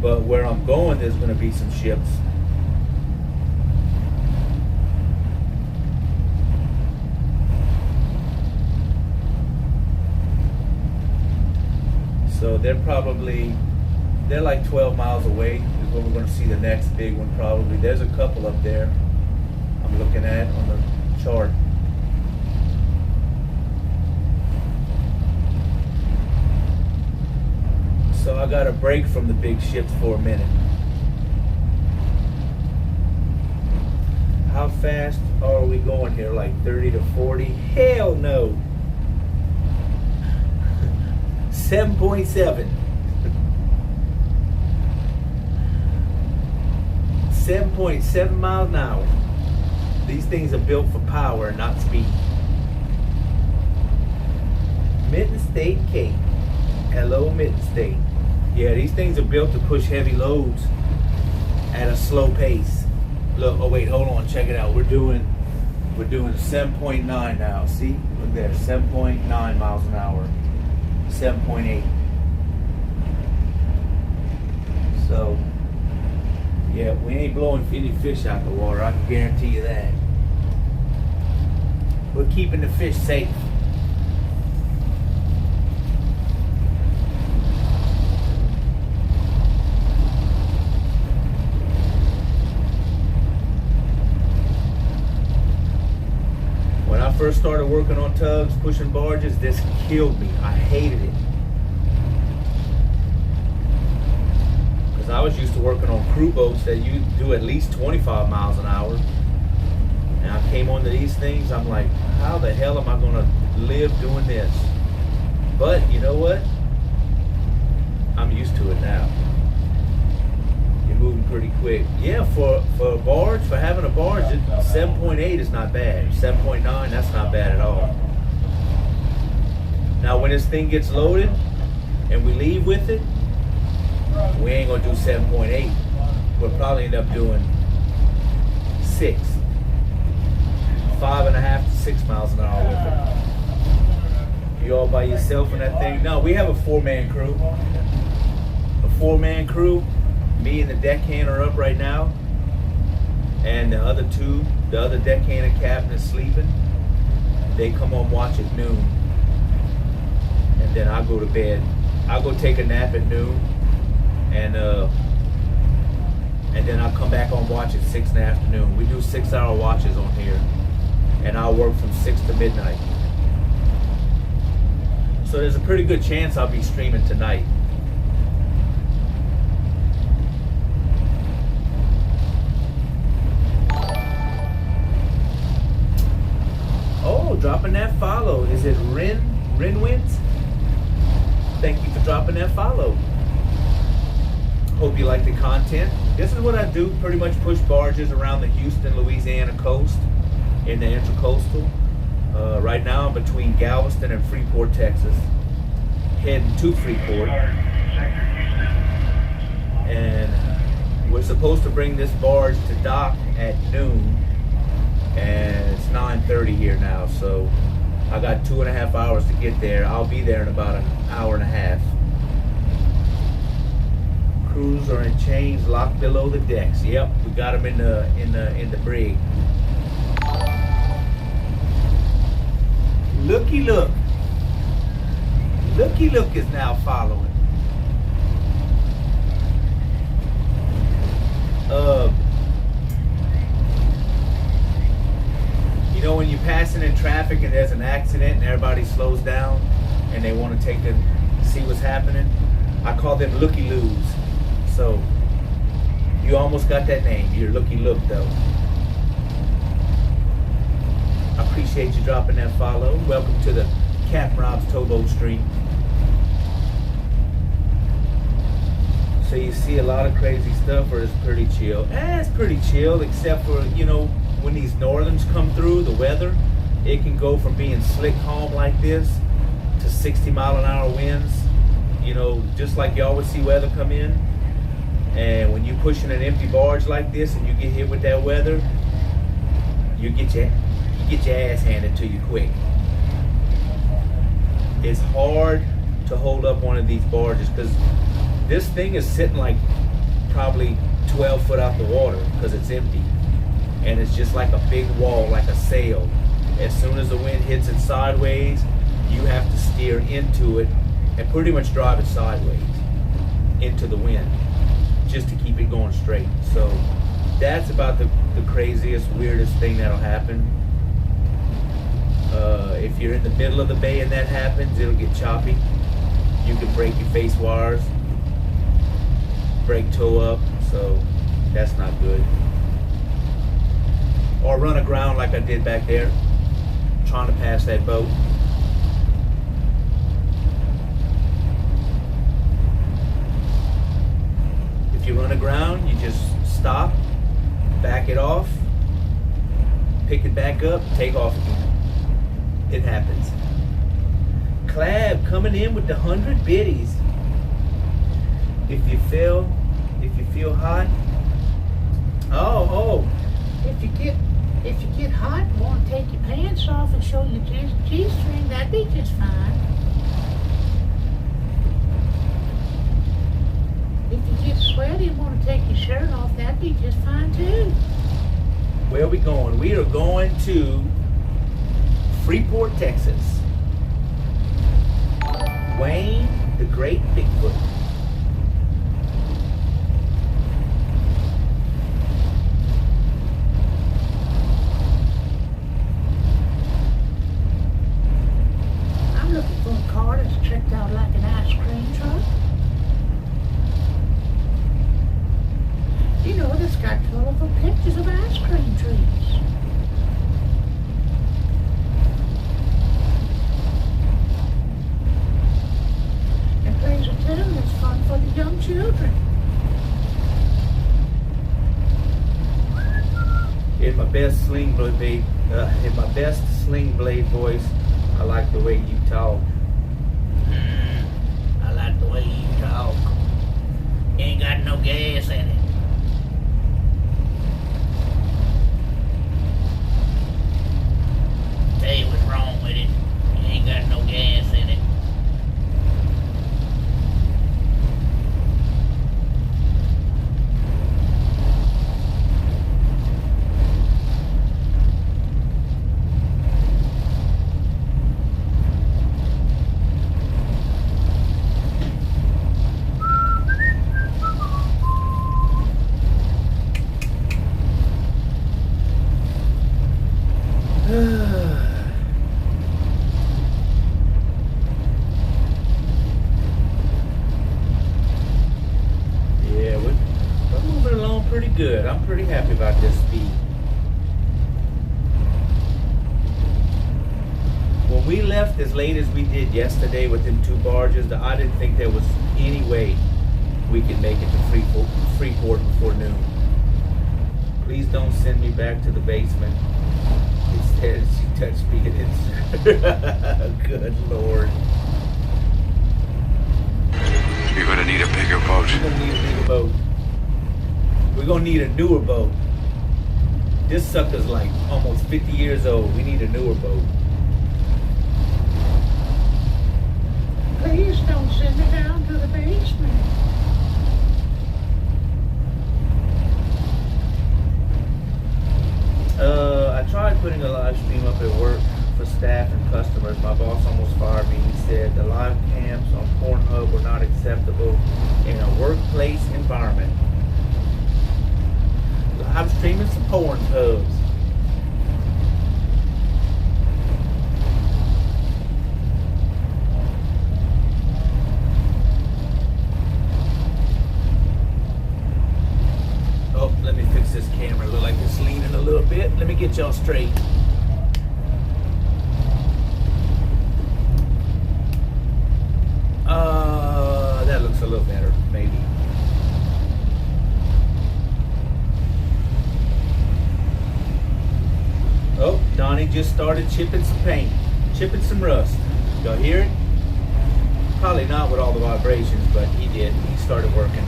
But where I'm going, there's going to be some ships. So they're like 12 miles away is where we're going to see the next big one probably. There's a couple up there I'm looking at on the chart. So I got a break from the big ships for a minute. How fast are we going here? Like 30 to 40? Hell no. 7.7. 7.7 miles an hour. These things are built for power and not speed. Mitten State Cape. Hello, Mitten State. Yeah, these things are built to push heavy loads at a slow pace. Look, oh wait, hold on, check it out. We're doing 7.9 now. See? Look there, 7.9 miles an hour. 7.8. So, yeah, we ain't blowing any fish out the water, I can guarantee you that. We're keeping the fish safe. When I first started working on tugs, pushing barges, this killed me. I hated it. Because I was used to working on crew boats that you do at least 25 miles an hour. And I came onto these things, I'm like, how the hell am I going to live doing this? But you know what? I'm used to it now. You're moving pretty quick. Yeah, for a barge, for having a barge, 7.8 is not bad. 7.9, that's not bad at all. Now when this thing gets loaded and we leave with it, we ain't gonna do 7.8. We'll probably end up doing 6. 5.5 to 6 miles an hour with it. You all by yourself in that thing? No, we have a 4-man crew. A 4-man crew. Me and the deckhand are up right now. And the other deckhand and captain is sleeping. They come on watch at noon. And then I go to bed. I go take a nap at noon. And then I'll come back on watch at 6 in the afternoon. We do 6-hour watches on here. And I'll work from 6 to midnight. So there's a pretty good chance I'll be streaming tonight. Oh, dropping that follow. Is it Rinwins? Thank you for dropping that follow. Hope you like the content. This is what I do, pretty much push barges around the Houston, Louisiana coast in the intercoastal. Right now I'm between Galveston and Freeport, Texas. Heading to Freeport. And we're supposed to bring this barge to dock at noon. And it's 9:30 here now, so I got 2.5 hours to get there. I'll be there in about an hour and a half. Crews are in chains locked below the decks. Yep, we got them in the brig. Looky look. Looky look is now following. You know when you're passing in traffic and there's an accident and everybody slows down and they want to see what's happening? I call them looky-loos. So you almost got that name. You're looky look though. I appreciate you dropping that follow. Welcome to the Captain Rob's Towboat Stream. So you see a lot of crazy stuff, or it's pretty chill? It's pretty chill, except for, you know, when these northerns come through, the weather, it can go from being slick calm like this to 60-mile-an-hour winds. You know, just like you always see weather come in. And when you're pushing an empty barge like this and you get hit with that weather, you get your ass handed to you quick. It's hard to hold up one of these barges because this thing is sitting like probably 12 foot out the water because it's empty. And it's just like a big wall, like a sail. As soon as the wind hits it sideways, you have to steer into it and pretty much drive it sideways into the wind just to keep it going straight. So that's about the craziest, weirdest thing that'll happen. If you're in the middle of the bay and that happens, it'll get choppy. You can break your face wires, break tow up, so that's not good. Or run aground like I did back there, trying to pass that boat. If you run aground, you just stop, back it off, pick it back up, take off again. It happens. Clab coming in with the 100 biddies. If you feel hot. Oh. If you get hot and want to take your pants off and show your G-string, that'd be just fine. If you get sweaty and want to take your shirt off, that'd be just fine too. Where are we going? We are going to Freeport, Texas. Wayne the Great Bigfoot. I'm looking for a car that's tricked out like an ice cream truck. You know, that's got colorful pictures of ice cream trees. And plays a tune that's fun for the young children. In my best sling blade voice, I like the way you talk. I like the way you talk. You ain't got no gas in it. Tell you what's wrong with it. You ain't got no gas in it. pretty happy about this speed. When we left as late as we did yesterday with them 2 barges, I didn't think there was any way we could make it to Freeport before noon. Please don't send me back to the basement. It says she touched me and it's good Lord. You're gonna need a bigger boat. We're gonna need a bigger boat. We're gonna need a newer boat. This sucker's like almost 50 years old. We need a newer boat. Please don't send me down to the basement. I tried putting a live stream up at work for staff and customers. My boss almost fired me. He said the live cams on Pornhub were not acceptable in a workplace environment. Live streaming some Pornhubs. Oh, let me fix this camera. Look like it's leaning a little bit. Let me get y'all straight. That looks a little better, maybe. Oh, Donnie just started chipping some paint, chipping some rust. Y'all hear it? Probably not with all the vibrations, but he did. He started working.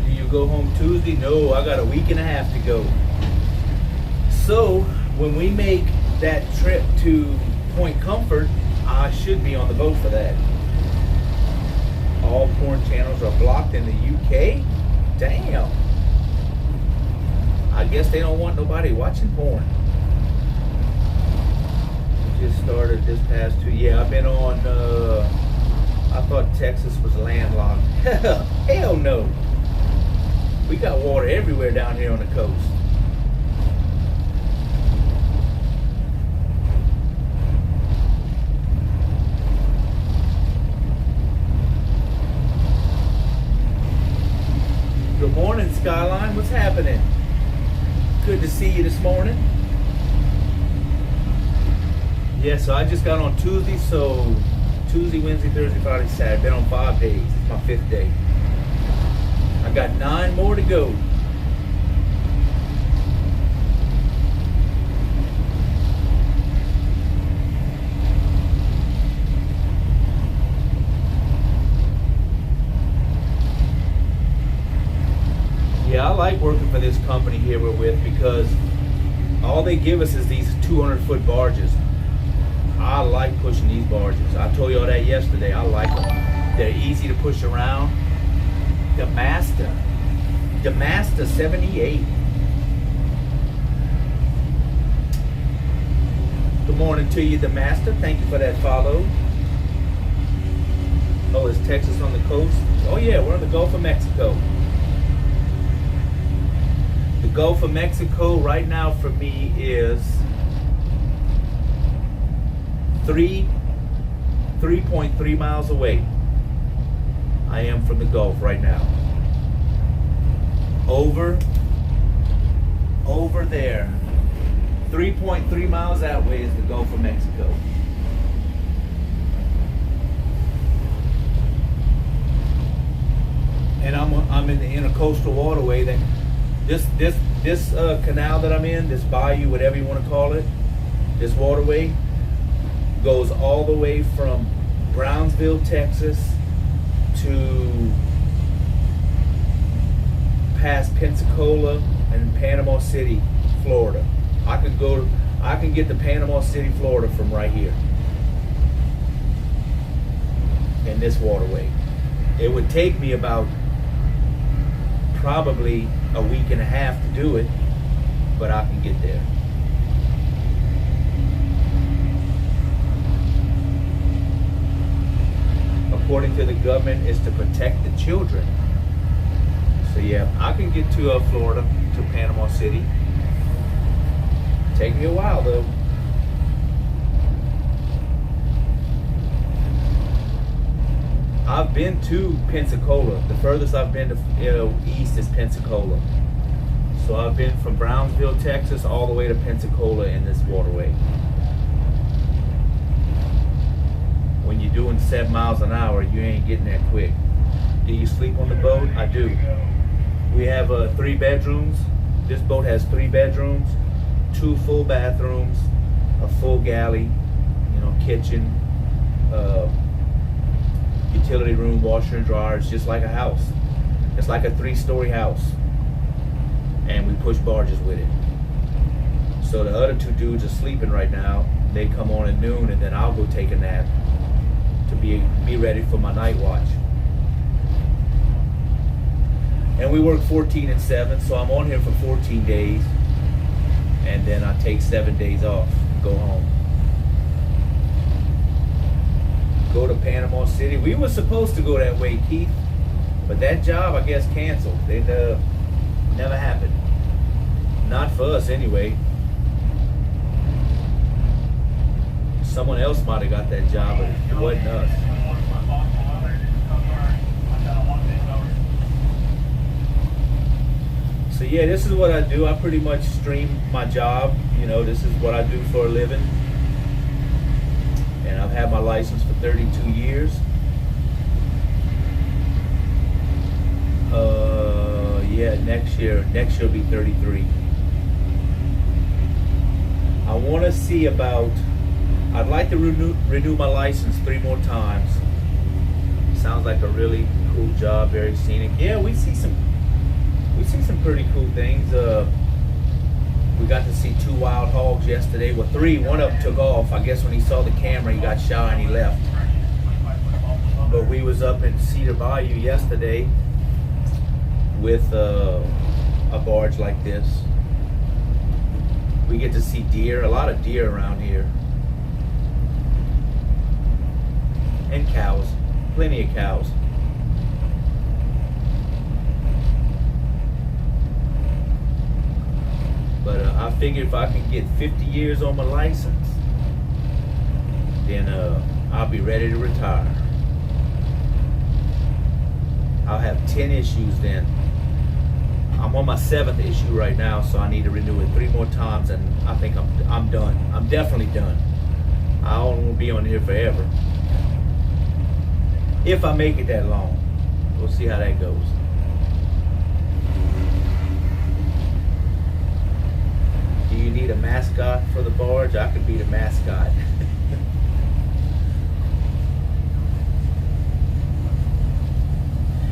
Do you go home Tuesday? No, I got a week and a half to go. So, when we make that trip to Point Comfort, I should be on the boat for that. All porn channels are blocked in the UK? Damn. I guess they don't want nobody watching porn. Just started this past 2. Yeah, I've been on, I thought Texas was landlocked. Hell no. We got water everywhere down here on the coast. Good morning, Skyline. What's happening? Good to see you this morning. Yeah, so I just got on Tuesday, so Tuesday, Wednesday, Thursday, Friday, Saturday. Been on 5 days. It's my 5th day. I got 9 more to go. Yeah, I like working for this company here we're with because all they give us is these 200-foot barges. I like pushing these barges. I told y'all that yesterday. I like them. They're easy to push around. The Master 78. Good morning to you, the Master. Thank you for that follow. Oh, is Texas on the coast? Oh yeah, we're in the Gulf of Mexico. The Gulf of Mexico right now for me is 3.3 miles away. I am from the Gulf right now. Over there. 3.3 miles that way is the Gulf of Mexico. And I'm in the intercoastal waterway that this canal that I'm in, this bayou, whatever you want to call it, this waterway goes all the way from Brownsville, Texas to past Pensacola and Panama City, Florida. I can get to Panama City, Florida from right here in this waterway. It would take me about probably a week and a half to do it, but I can get there. According to the government, is to protect the children. So yeah, I can get to Florida, to Panama City. Take me a while though. I've been to Pensacola. The furthest I've been to east is Pensacola. So I've been from Brownsville, Texas, all the way to Pensacola in this waterway. When you're doing 7 miles an hour, you ain't getting there quick. Do you sleep on the boat? I do. We have 3 bedrooms. This boat has 3 bedrooms, 2 full bathrooms, a full galley, kitchen, utility room, washer and dryer. It's just like a house. It's like a 3-story house. And we push barges with it. So the other 2 dudes are sleeping right now. They come on at noon, and then I'll go take a nap to be ready for my night watch. And we work 14 and 7, so I'm on here for 14 days, and then I take 7 days off and go home. Go to Panama City. We were supposed to go that way, Keith, but that job, I guess, canceled. It never happened. Not for us, anyway. Someone else might have got that job, but it wasn't us. So yeah, this is what I do. I pretty much stream my job. This is what I do for a living. And I've had my license for 32 years. Yeah, next year will be 33. I want to see about, I'd like to renew my license 3 more times. Sounds like a really cool job, very scenic. Yeah, we see some pretty cool things. We got to see 2 wild hogs yesterday. Well, 3. One of them took off. I guess when he saw the camera, he got shy and he left. But we was up in Cedar Bayou yesterday with a barge like this. We get to see deer, a lot of deer around here. And cows, plenty of cows. But I figure if I can get 50 years on my license, then I'll be ready to retire. I'll have 10 issues then. I'm on my 7th issue right now, so I need to renew it 3 more times, and I think I'm done. I'm definitely done. I don't want to be on here forever. If I make it that long. We'll see how that goes. Do you need a mascot for the barge? I could be the mascot.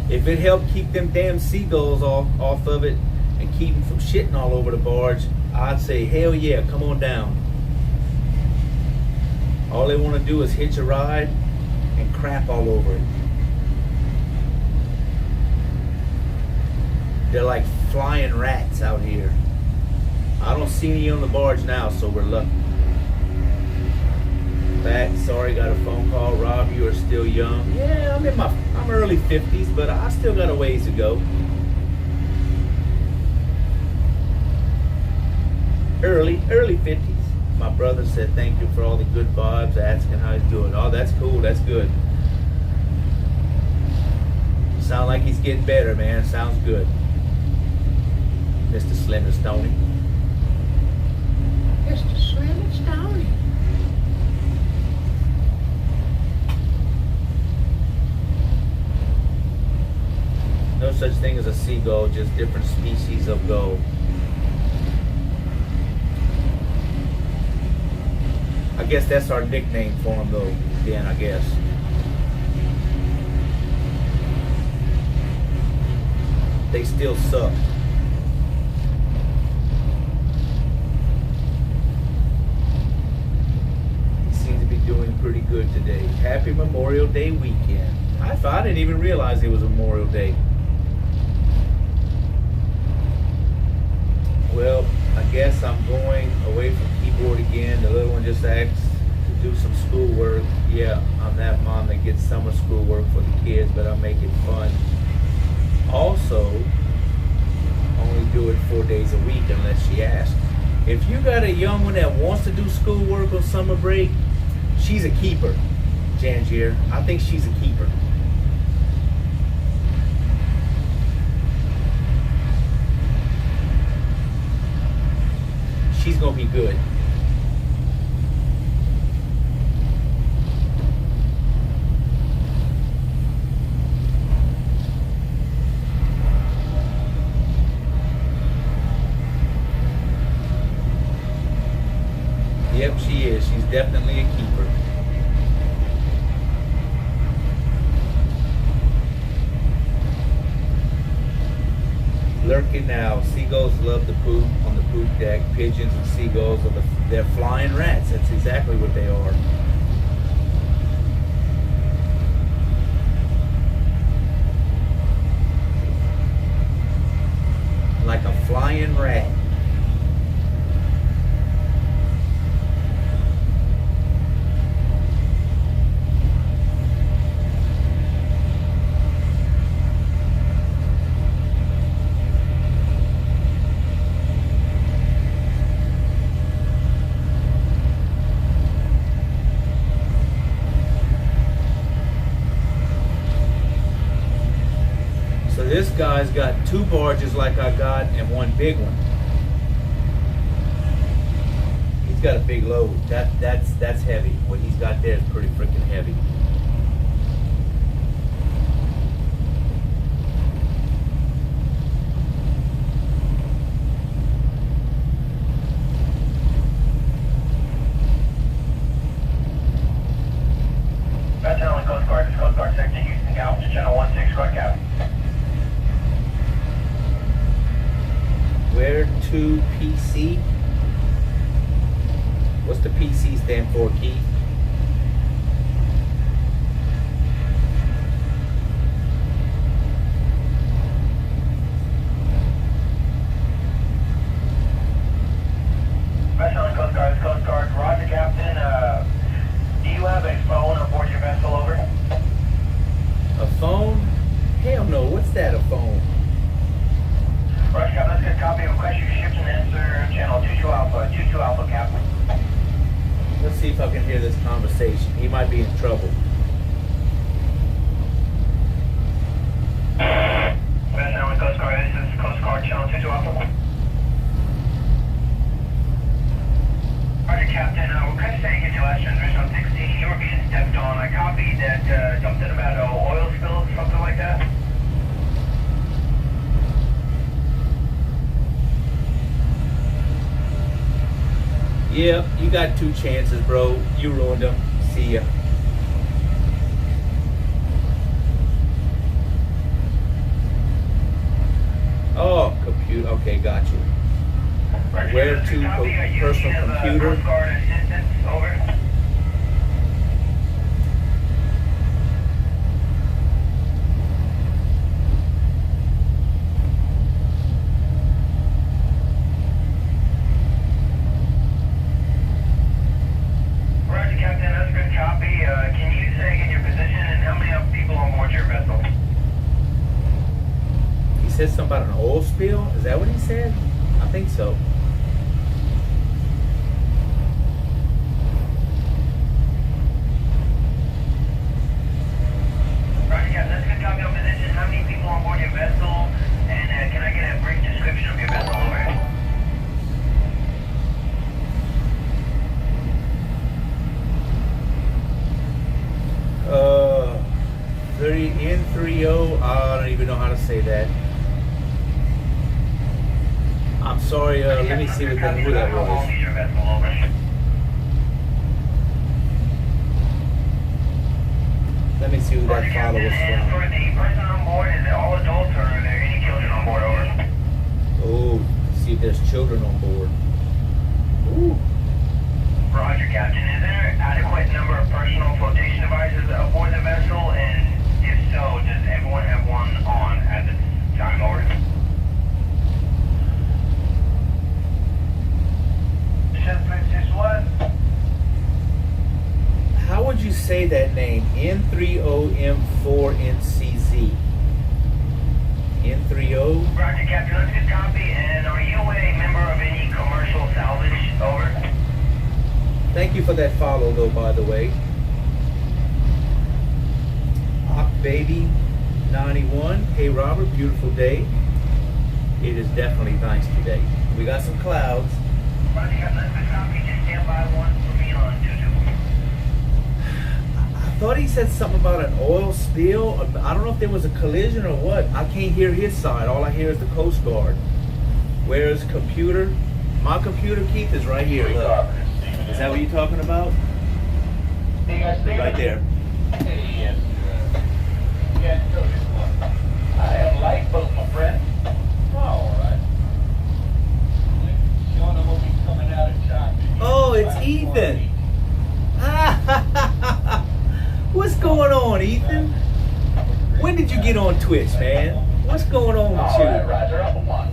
If it helped keep them damn seagulls off of it and keep them from shitting all over the barge, I'd say, hell yeah, come on down. All they want to do is hitch a ride and crap all over it. They're like flying rats out here. I don't see any on the barge now, so we're lucky. Back, sorry, got a phone call. Rob, you are still young. Yeah, I'm early 50s, but I still got a ways to go. Early 50s. My brother said thank you for all the good vibes, asking how he's doing. Oh, that's cool, that's good. Sound like he's getting better, man. Sounds good. Mr. Slim and Stoney. Mr. Slim and Stoney. No such thing as a seagull, just different species of gull. I guess that's our nickname for them though, then I guess. They still suck. He seems to be doing pretty good today. Happy Memorial Day weekend. I didn't even realize it was Memorial Day. Well, I guess I'm going away from keyboard again. The little one just asked to do some schoolwork. Yeah, I'm that mom that gets summer schoolwork for the kids, but I make it fun. Also, only do it 4 days a week unless she asks. If you got a young one that wants to do schoolwork on summer break, she's a keeper, Jangier. I think she's a keeper. she's gonna be good. Yep, she is. She's definitely a keeper. Lurking now. Seagulls love to poop on the poop deck. Pigeons and seagulls are they're flying rats. That's exactly what they are. Like a flying rat. This guy's got 2 barges like I got and 1 big one. He's got a big load. That's heavy. What he's got there is pretty freaking heavy. That's Allen Coast Guard. It's Coast Guard Sector Houston Gal. Channel 16, Squad Cap. Where to PC? What's the PC stand for, Keith? Vessel and Coast Guard, it's Coast Guard. Roger, Captain. Do you have a phone aboard your vessel, over? A phone? Hell no, what's that, a phone? Roger, Captain, let's get a copy of request your ships and answer channel 22 Alpha, Captain. Let's see if I can hear this conversation. He might be in trouble. Vessel and Coast Guard, this is Coast Guard, channel 22 Alpha. Roger, Captain, request saying in your last transmission on 16, you were being stepped on. I copied that, something about oil spills, something like that. Yep, you got 2 chances, bro. You ruined them. See ya. Oh, computer. Okay, got you. Where to personal computer? Over. Roger, Captain. That's a good copy. Can you say again your position and how many people on board your vessel? He said something about an oil spill? Is that what he said? I think so. Roger, Captain. That's a good copy of position. How many people on board your vessel? And can I get a brief description of your vessel, over? 30 N30. I don't even know how to say that. I'm sorry. Let me see who that was. Let me see who that follow was And for from. the person on board, is it all adults or are there any children on board, over? Oh, see if there's children on board. Ooh. Roger, Captain. Is there adequate number of personal flotation devices aboard the vessel? And if so, does everyone have one on at the time, over? How would you say that name? N30M4NCZ. N30. Roger, Captain. Let's get copy. And are you a member of any commercial salvage, over? Thank you for that follow, though, by the way. Baby 91. Hey, Robert. Beautiful day. It is definitely nice today. We got some clouds. Roger, got this copy. Just stand by one for me on 22. I thought he said something about an oil spill. I don't know if there was a collision or what. I can't hear his side. All I hear is the Coast Guard. Where's computer? My computer, Keith, is right here. Look. Is that what you're talking about? Hey guys, Right there. Hey, yes. Yeah, go this one. I have a lifeboat, my friend. Oh, all right. Showing them what we coming out of China. Oh, it's Ethan. What's going on, Ethan? When did you get on Twitch, man? What's going on with All right, you? Roger, up on one.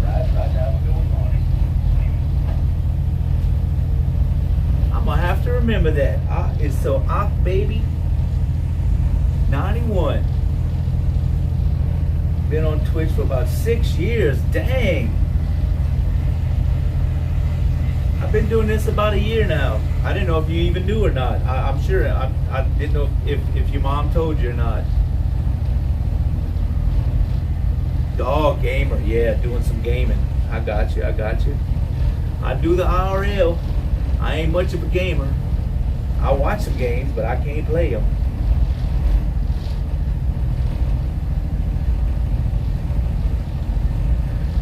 Roger, have a good morning. I'm gonna have to remember that. It's so baby 91. Been on Twitch for about 6 years. Dang. I've been doing this about a year now. I didn't know if you even knew or not. I'm sure. I didn't know if your mom told you or not. Oh, gamer. Yeah, doing some gaming. I got you. I do the IRL. I ain't much of a gamer. I watch some games, but I can't play them.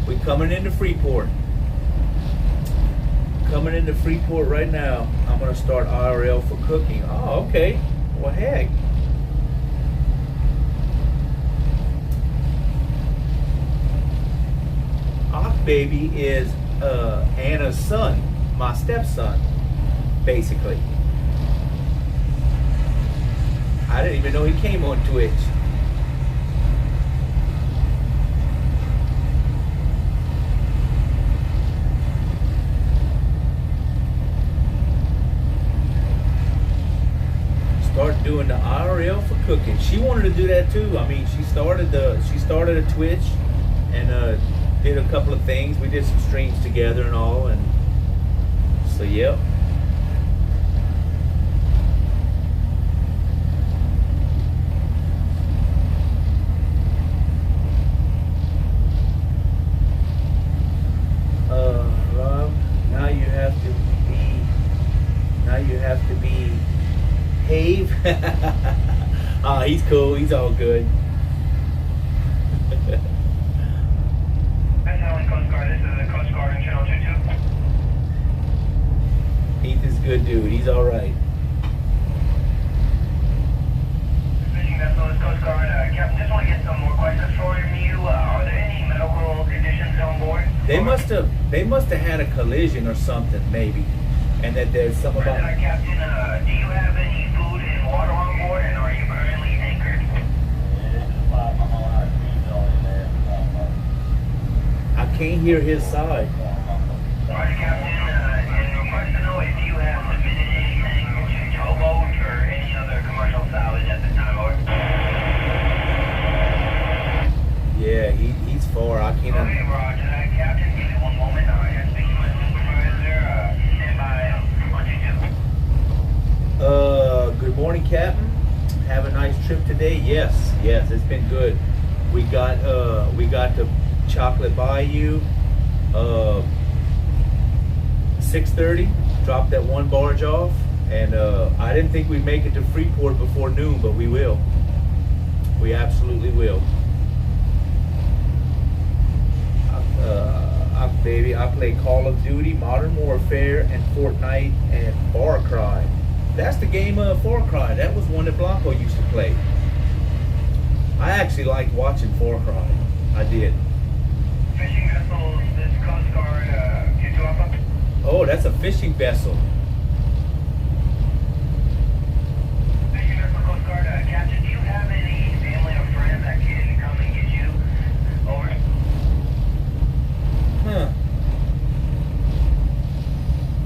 We coming into Freeport. Coming into Freeport right now. I'm gonna start IRL for cooking. Oh, okay. Well, heck. Baby is Anna's son, my stepson, basically. I didn't even know he came on Twitch. Start doing the IRL for cooking. She wanted to do that too. I mean, she started a Twitch and did a couple of things. We did some streams together and all, and so yep. Rob, now you have to be Have. He's cool. He's all good. Coast Guard, this is the Coast Guard in Channel 22. Ethan's a good dude. He's all right. Fishing vessel is Coast Guard. Captain, just want to get some more questions from you. Are there any medical conditions on board? They must have had a collision or something, maybe, and that there's some about. Captain, do you have any food and water on board, and are you currently anchored? I can't hear his side. Roger, Captain, and request to know if you have submitted anything to towboat or any other commercial salvage at the time, over. Yeah, he's far. I can't. Okay, Roger that, Captain. Give me one moment. I have to speak to my supervisor. Stand by on 22. Good morning, Captain. Have a nice trip today. Yes, it's been good. We got to Chocolate Bayou, 6:30. Dropped that one barge off, and I didn't think we'd make it to Freeport before noon, but we will. We absolutely will. Baby, I play Call of Duty, Modern Warfare, and Fortnite, and Far Cry. That's the game of Far Cry. That was one that Blanco used to play. I actually liked watching Far Cry. I did. Fishing vessel, this Coast Guard, get you up. Oh, that's a fishing vessel. Fishing vessel, Coast Guard, Captain, do you have any family or friends that can come and get you over? Huh.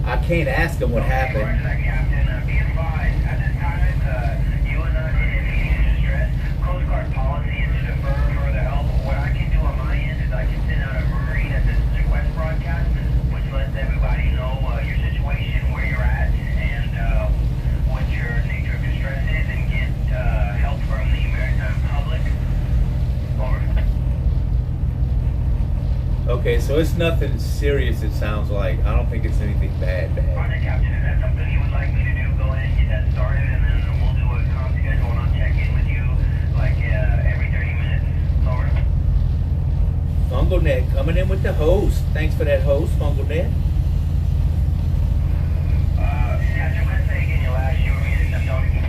I can't ask him what happened. Roger that, Captain. Be advised, at this time, you are not in immediate distress. Coast Guard policy is to defer further help. What I can do on my end is I can send out a marine assistance request broadcast, which lets everybody know your situation, where you're at, and what your nature of distress is, and get help from the maritime public. Over. Okay, so it's nothing serious, it sounds like. I don't think it's anything bad. Roger, Captain. Is that something you would like me to do? Go ahead and get that started, and then we'll do a com schedule, and I'll check in with you like every 30 minutes. Over. FungleNet coming in with the host. Thanks for that host, FungleNet. Captain, let's say again your last show me to Tony.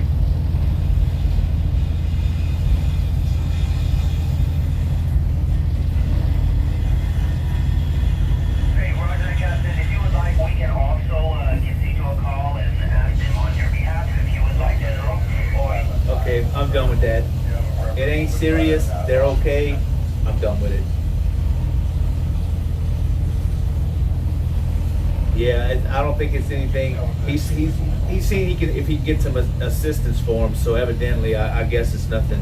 Hey, Roger, Captain. If you would like, we can also give Cito a call and ask him on your behalf if you would like to know. Or Okay, I'm done with that. It ain't serious. They're okay. I'm done with it. Yeah, I don't think it's anything. He's seen he can if he can get some assistance for him. So evidently, I guess it's nothing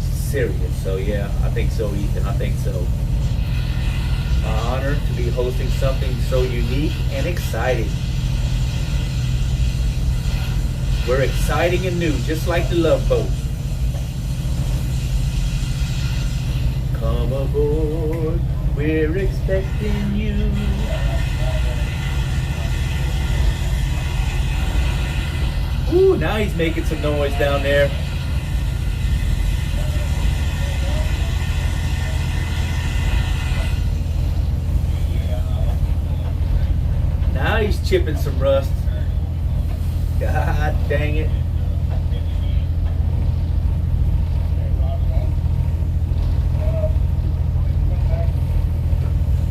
serious. So yeah, I think so, Ethan. I think so. My honor to be hosting something so unique and exciting. We're exciting and new, just like the Love Boat. Come aboard, we're expecting you. Ooh, now he's making some noise down there. Now he's chipping some rust. God dang it.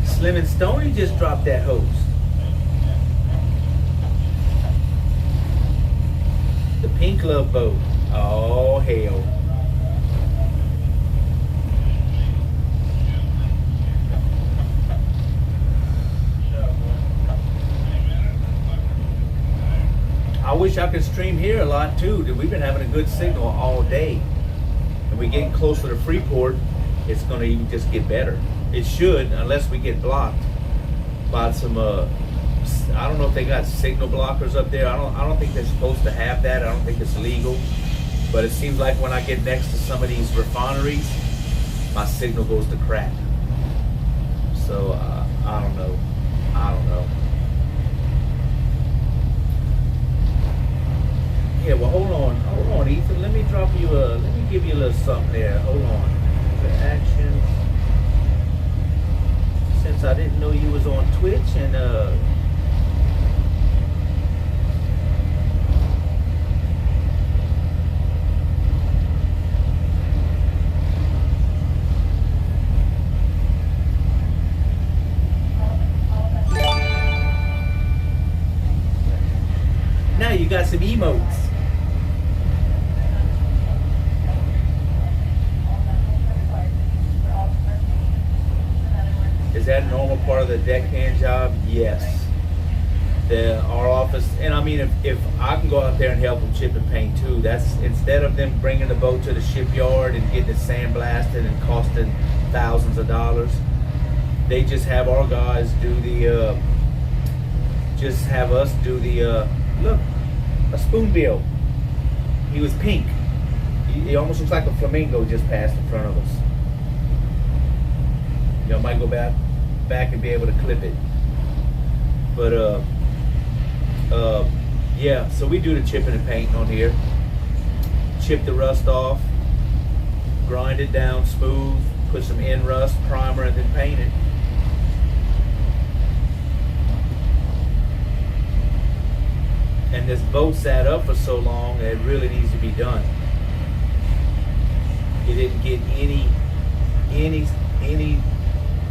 Slim and Stony just dropped that hose. The Pink Love Boat. Oh, hell. I wish I could stream here a lot too. We've been having a good signal all day. And we're getting closer to Freeport, it's going to even just get better. It should, unless we get blocked by some, I don't know if they got signal blockers up there. I don't think they're supposed to have that. I don't think it's legal. But it seems like when I get next to some of these refineries, my signal goes to crap. So, I don't know. Yeah, well, hold on, Ethan. Let me give you a little something there. Hold on. The actions. Since I didn't know you was on Twitch and now you got some emotes. Is that a normal part of the deckhand job? Yes. Our office, and I mean, if I can go out there and help them chip and paint too, that's instead of them bringing the boat to the shipyard and getting it sandblasted and costing thousands of dollars, they just have our guys do the, look, a spoonbill. He was pink. He almost looks like a flamingo just passed in front of us. Y'all might go back and be able to clip it. But yeah, so we do the chipping and painting on here. Chip the rust off, grind it down smooth, put some in rust primer, and then paint it. And this boat sat up for so long that it really needs to be done. It didn't get any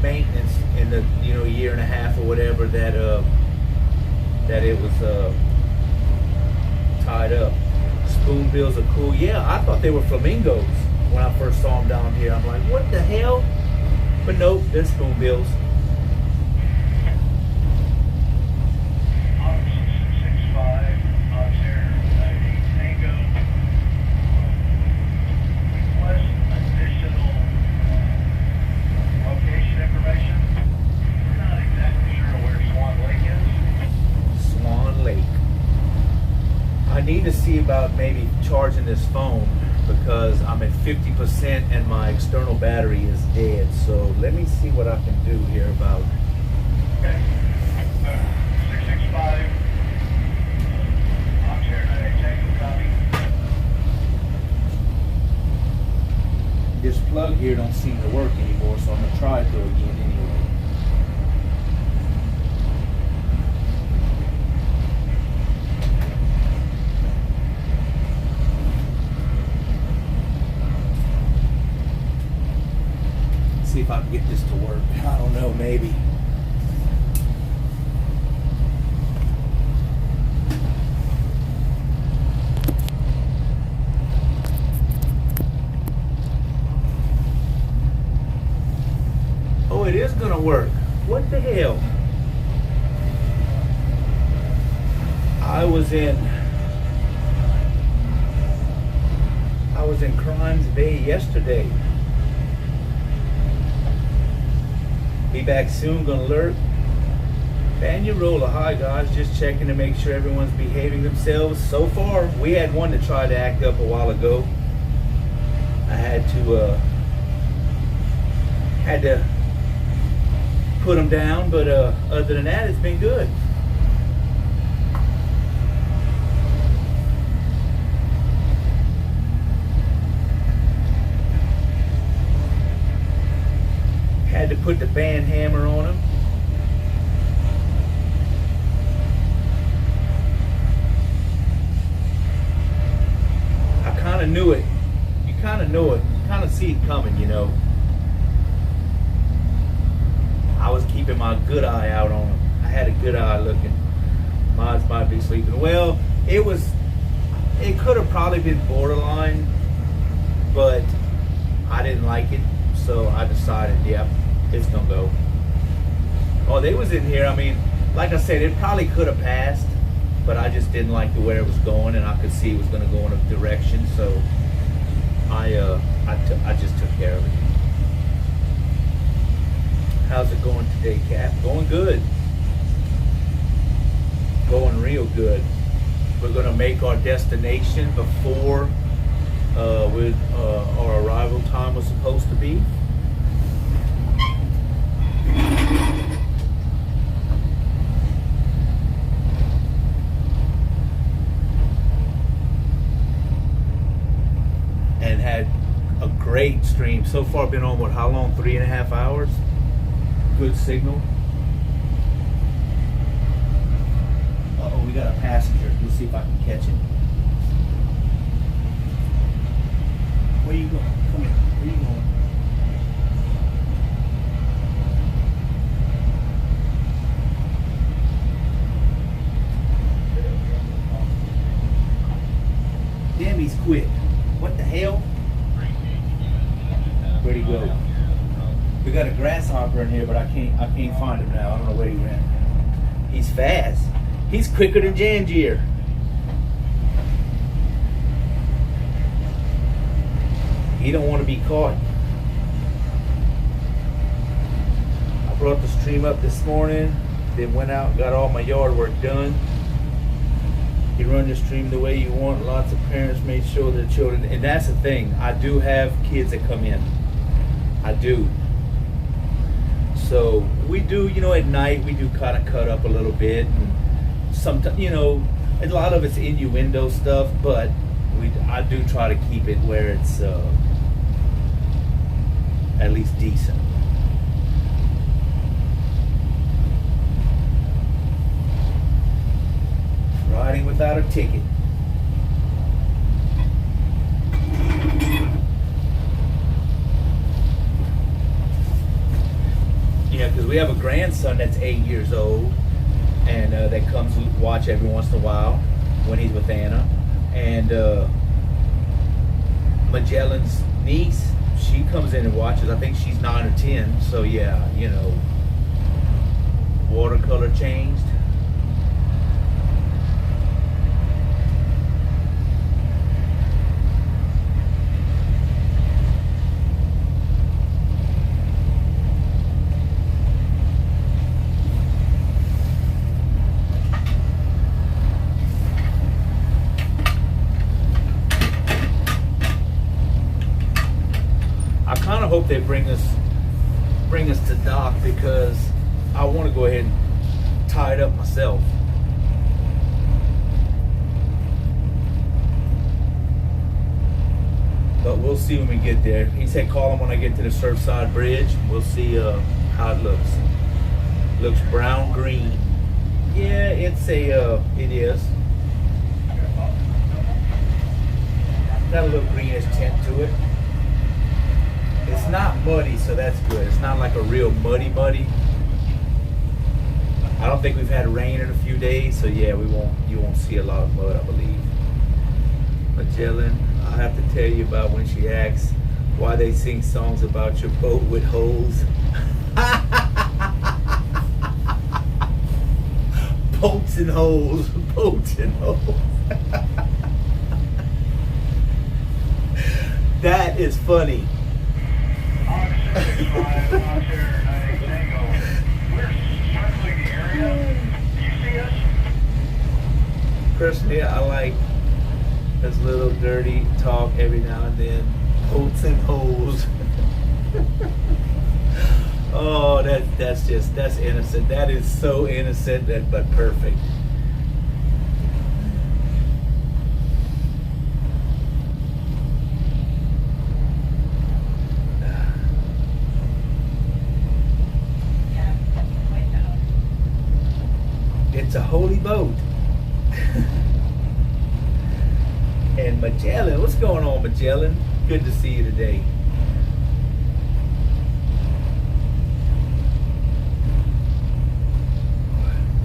maintenance in the year and a half or whatever that it was tied up. Spoonbills are cool. Yeah, I thought they were flamingos when I first saw them down here. I'm like, what the hell? But nope, they're spoonbills. Need to see about maybe charging this phone, because I'm at 50% and my external battery is dead. So let me see what I can do here about. Okay. 665. I'm sharing that Tango copy. This plug here don't seem to work anymore, so I'm gonna try it though again anyway. See if I can get this to work. I don't know, maybe. Oh, it is gonna work. What the hell? I was in Crimes Bay yesterday. Be back soon, gonna lurk. Banyarola, hi guys, just checking to make sure everyone's behaving themselves. So far, we had one that tried to act up a while ago. I had to put him down, but other than that, it's been good. Had to put the band hammer on him. I kind of knew it. You kind of know it. You kind of see it coming, you know. I was keeping my good eye out on him. I had a good eye looking. Mods might be sleeping. Well, it could have probably been borderline, but I didn't like it. So I decided, yep, it's gonna go. Oh, they was in here. I mean, like I said, it probably could have passed, but I just didn't like the way it was going, and I could see it was gonna go in a direction. So I just took care of it. How's it going today, Cap? Going good. Going real good. We're gonna make our destination before our arrival time was supposed to be. And had a great stream. So far been on, what, how long? 3.5 hours? Good signal. Uh-oh, we got a passenger. Let's see if I can catch it. Where you going? Come here. Where you going? Damn, he's quick. What the hell? Where'd he go? We got a grasshopper in here, but I can't find him now. I don't know where he went. He's fast. He's quicker than Jangier. He don't want to be caught. I brought the stream up this morning, then went out and got all my yard work done. You run your stream the way you want. Lots of parents made sure their children, and that's the thing. I do have kids that come in. I do. So we do, you know, at night we do kind of cut up a little bit, and sometimes, you know, a lot of it's innuendo stuff, but I do try to keep it where it's at least decent. Riding without a ticket. Yeah, because we have a grandson that's 8 years old, and that comes to watch every once in a while when he's with Anna. And Magellan's niece, she comes in and watches. I think she's 9 or 10. So yeah, you know, watercolor changed. kind of hope they bring us to dock, because I want to go ahead and tie it up myself. But we'll see when we get there. He said call him when I get to the Surfside Bridge. We'll see how it looks. Looks brown green. Yeah, it is. Got a little greenish tint to it. It's not muddy, so that's good. It's not like a real muddy. I don't think we've had rain in a few days, so yeah, you won't see a lot of mud, I believe. Magellan, I'll have to tell you about when she asks why they sing songs about your boat with holes. Boats and holes. That is funny. Personally, I like this little dirty talk every now and then. Boats and holes. Oh, that's innocent. That is so innocent, but perfect. It's a holy boat. And Magellan, what's going on, Magellan? Good to see you today.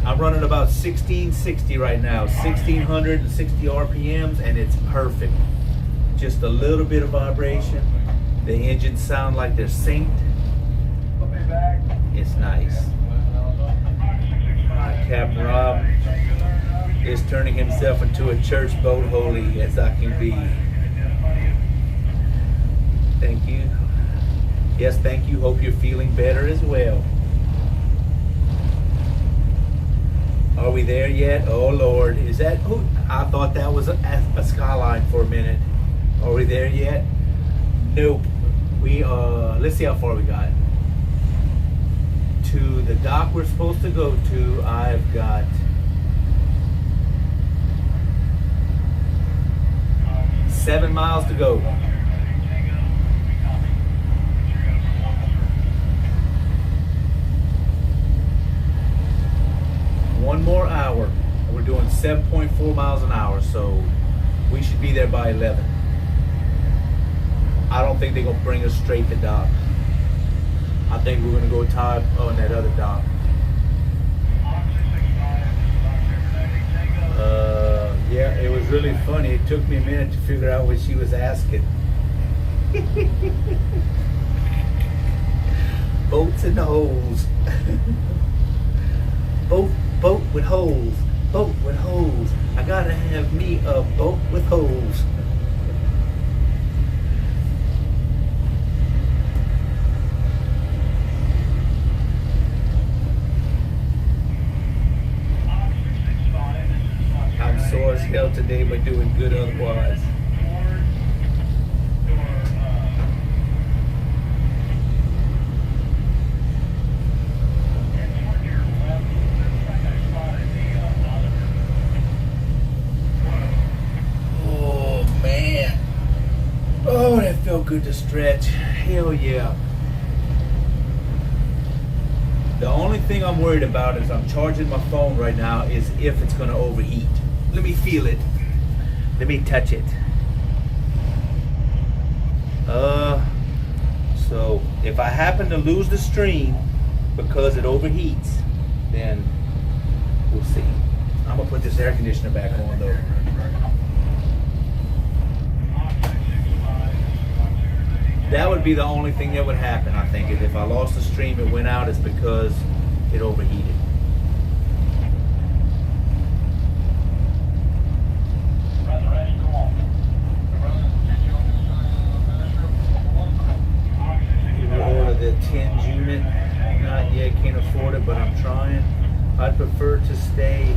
I'm running about 1660 right now, 1660 RPMs, and it's perfect. Just a little bit of vibration. The engines sound like they're synced. It's nice. Captain Rob is turning himself into a church boat holy as I can be. Thank you. Yes, thank you. Hope you're feeling better as well. Are we there yet? Oh Lord, is that who? I thought that was a skyline for a minute. Are we there yet? Nope. We let's see how far we got. To the dock we're supposed to go to, I've got 7 miles to go. One more hour. We're doing 7.4 miles an hour, so we should be there by 11. I don't think they're gonna bring us straight to dock. I think we're gonna go tie on that other dock. Yeah, it was really funny. It took me a minute to figure out what she was asking. Boats and holes. Boat with holes. Boat with holes. I gotta have me a boat with holes. I'm sore as hell today, but doing good otherwise. Oh man. Oh, that felt good to stretch. Hell yeah. The only thing I'm worried about is I'm charging my phone right now is if it's gonna overheat. Let me feel it. Let me touch it. So if I happen to lose the stream because it overheats, then we'll see. I'm gonna put this air conditioner back on though. That would be the only thing that would happen, I think, is if I lost the stream, it went out, it's because it overheated. The 10 unit, not yet, can't afford it, but I'm trying. I'd prefer to stay.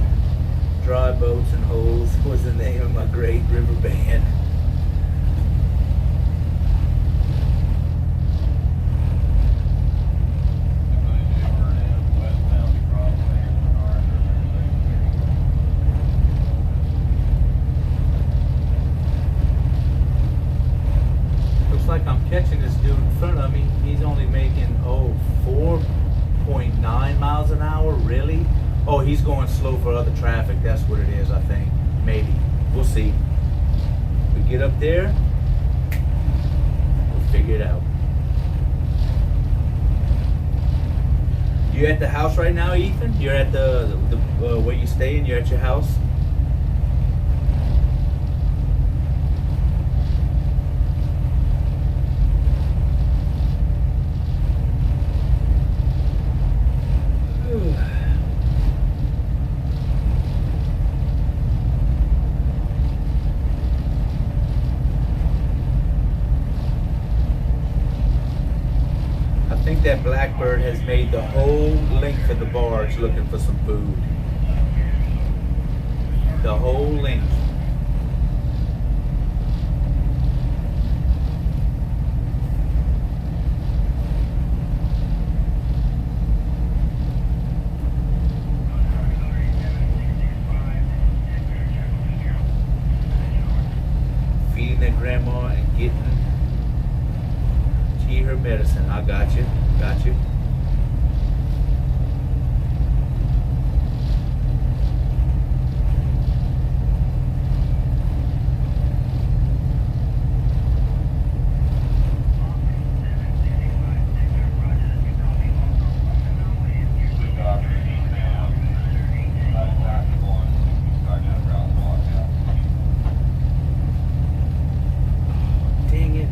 Dry Boats and Holes was the name of my great river band. in front of me, he's only making 4.9 miles an hour. Really? Oh, he's going slow for other traffic. That's what it is, I think. Maybe. We'll see. We get up there, we'll figure it out. You at the house right now, Ethan? You're at the where you staying? You're at your house? I think that blackbird has made the whole length of the barge looking for some food. The whole length. Feeding their grandma and getting her medicine. I got you. Got you. Dang it.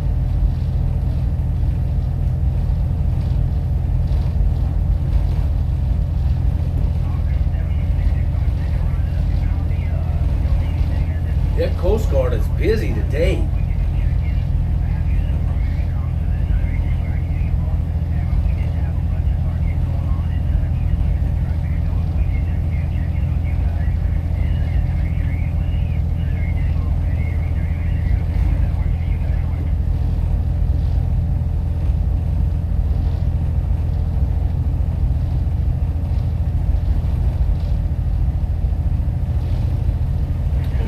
That Coast Guard is busy today.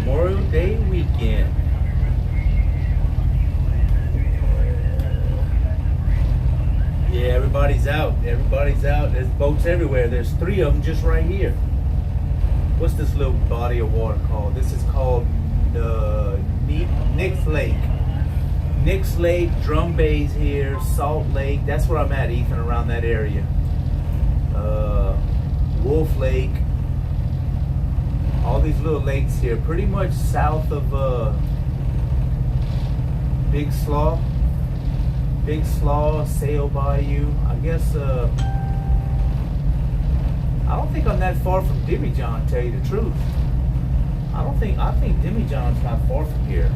Memorial Day weekend. Yeah, everybody's out. Everybody's out. There's boats everywhere. There's 3 of them just right here. What's this little body of water called? This is called Nick's Lake. Nick's Lake, Drum Bay's here, Salt Lake. That's where I'm at, Ethan, around that area. Wolf Lake. All these little lakes here, pretty much south of Big Slaw, Sail Bayou. I guess I don't think I'm that far from Demijohn, tell you the truth. I think Demijohn's not far from here.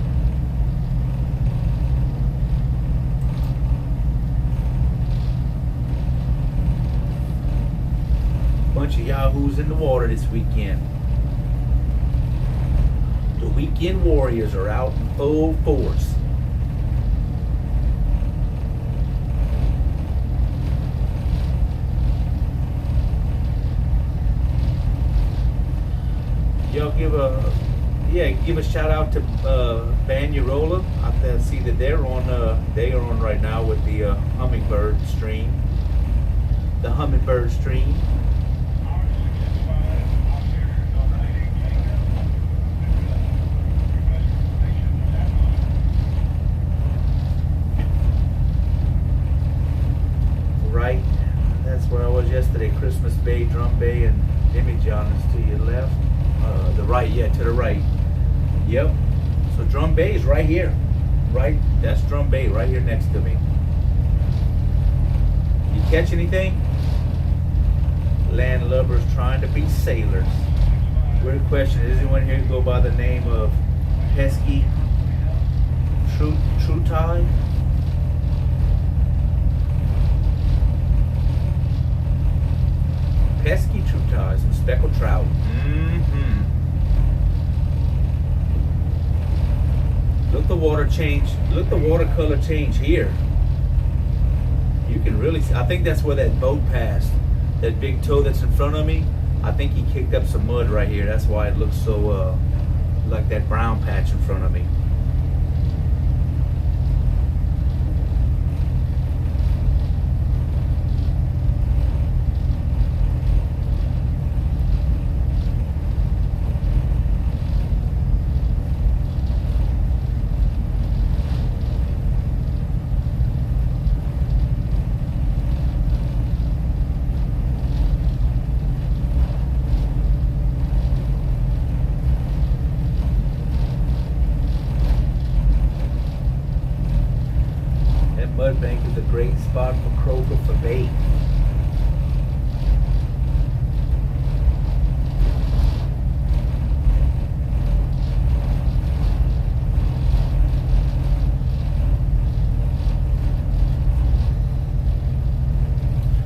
Bunch of yahoos in the water this weekend. The weekend warriors are out in full force. Y'all give a shout out to Banyarola. I see that they are on right now with the Hummingbird stream. The Hummingbird stream. Right, that's where I was yesterday. Christmas Bay, Drum Bay, and Demijohn is to your left. The right, yeah, to the right. Yep. So Drum Bay is right here. Right, that's Drum Bay right here next to me. You catch anything? Landlubbers trying to be sailors. Weird question. Is anyone here go by the name of Pesky True Tide? Pesky true ties and speckled trout. Look the water change. Look the watercolor change here. You can really see. I think that's where that boat passed. That big toe that's in front of me. I think he kicked up some mud right here. That's why it looks so like that brown patch in front of me. Bank is a great spot for croaker for bait.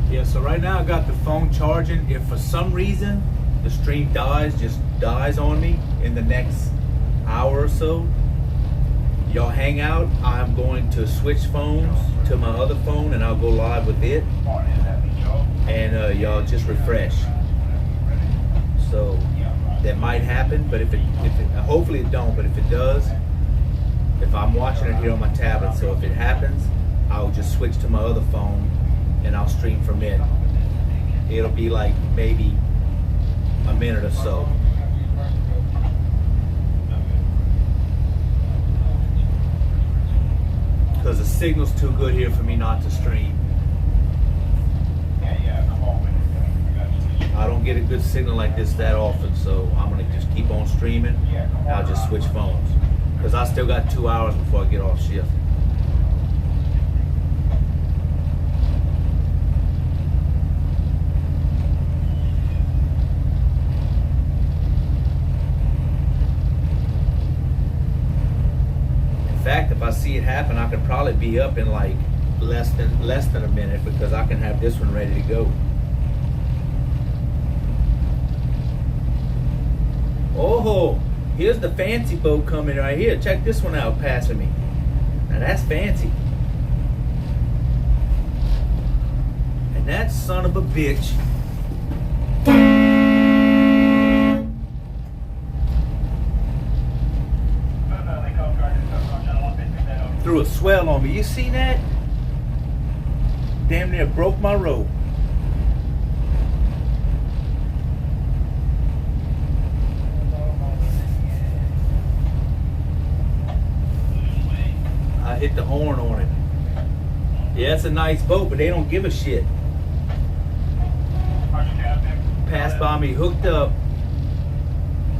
Yeah, so right now I got the phone charging. If for some reason the stream just dies on me in the next hour or so, y'all hang out. I'm going to switch phones to my other phone and I'll go live with it. And y'all just refresh. So that might happen, but if it hopefully it don't, but if it does, if I'm watching it here on my tablet, so if it happens, I'll just switch to my other phone and I'll stream from it. It'll be like maybe a minute or so. Because the signal's too good here for me not to stream. I don't get a good signal like this that often, so I'm gonna just keep on streaming. I'll just switch phones. Because I still got 2 hours before I get off shift. In fact, if I see it happen, I could probably be up in like less than a minute because I can have this one ready to go. Oh, here's the fancy boat coming right here. Check this one out passing me. Now that's fancy. And that son of a bitch threw a swell on me. You seen that? Damn near broke my rope. I hit the horn on it. Yeah, it's a nice boat, but they don't give a shit. Passed by me, hooked up,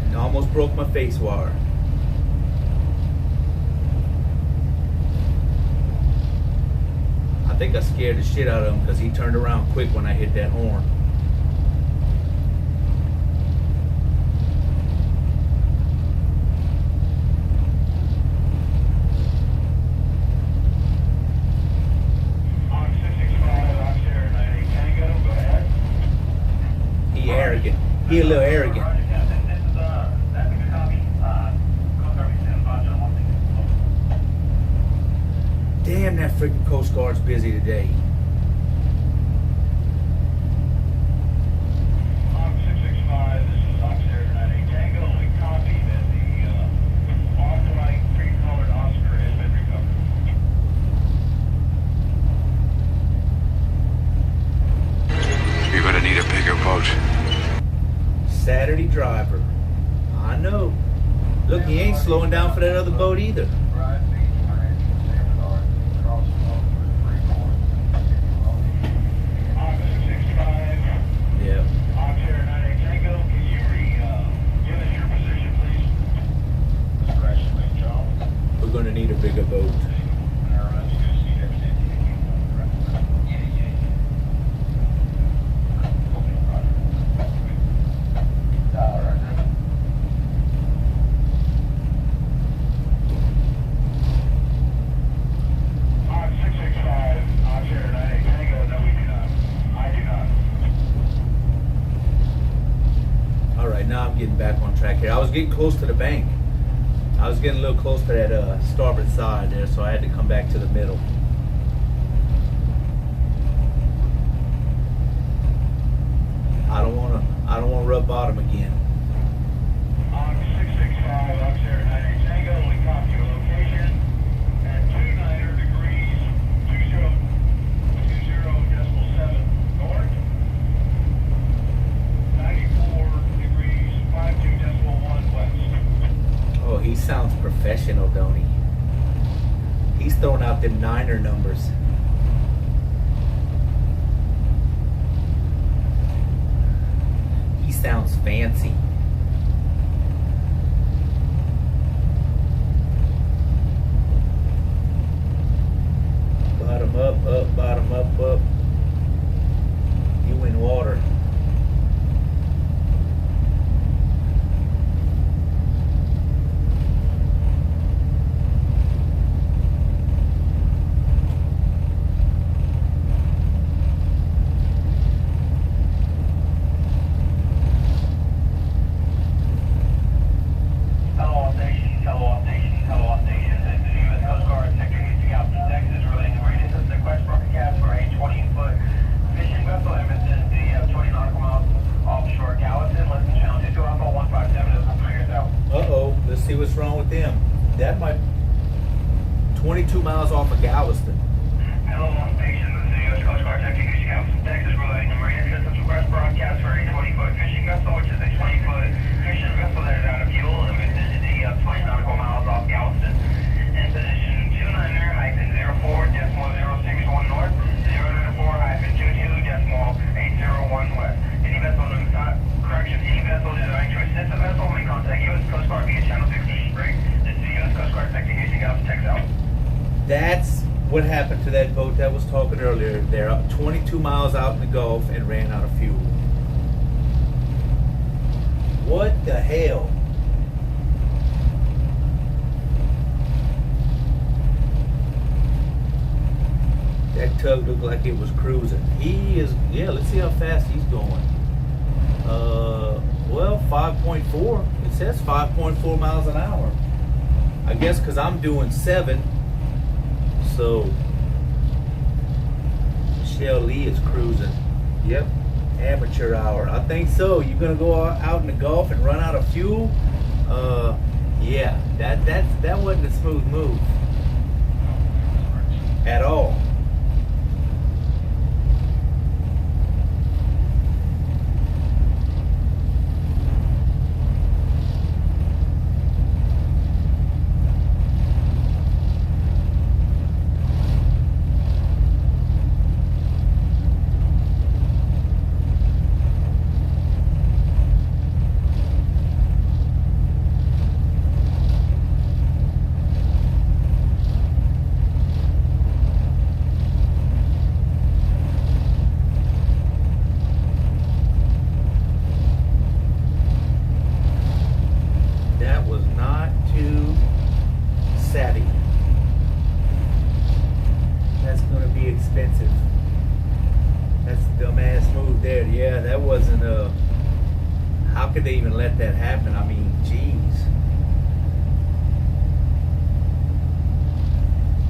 and almost broke my face wire. I think I scared the shit out of him because he turned around quick when I hit that horn. He arrogant. He a little arrogant. Damn, that freaking Coast Guard's busy today. You're gonna need a bigger boat. Saturday driver. I know. Look, he ain't slowing down for that other boat either. Yeah. We're gonna need a bigger boat. Now I'm getting back on track here. I was getting close to the bank. I was getting a little close to that starboard side there, so I had to come back to the middle. I don't want to rub bottom again. On 665, I'm Sierra 98 Tango. We copy your location at 29 degrees, 20.7 north, 94 degrees, 52.1 west. Oh, he sounds professional, don't he? He's throwing out them niner numbers. He sounds fancy. Bottom up. bottom up. You in water. Let's see what's wrong with them. That might 22 miles off of Galveston. Hello, all stations. This is U.S. Coast Guard Texas Galveston, Texas, relaying the Marine Systems request broadcast for a 20-foot fishing vessel, which is a 20-foot fishing vessel that is out of fuel and vicinity of 20 nautical miles off Galveston. In position 29er-04.061 north, 094-22.801 west. Any vessel any vessel designed to assist the vessel may contact U.S. Coast Guard via Channel 16 break. This is U.S. Coast Guard Texas Galveston, Texas. That's what happened to that boat that was talking earlier. They're 22 miles out in the Gulf and ran out of fuel. What the hell? That tug looked like it was cruising. He is, yeah, let's see how fast he's going. Well, 5.4. It says 5.4 miles an hour. I guess because I'm doing 7. So, Michelle Lee is cruising. Yep, amateur hour. I think so. You're going to go out in the Gulf and run out of fuel? Yeah, that wasn't a smooth move. At all. Expensive. That's a dumbass move there. Yeah, that wasn't how could they even let that happen? I mean, geez.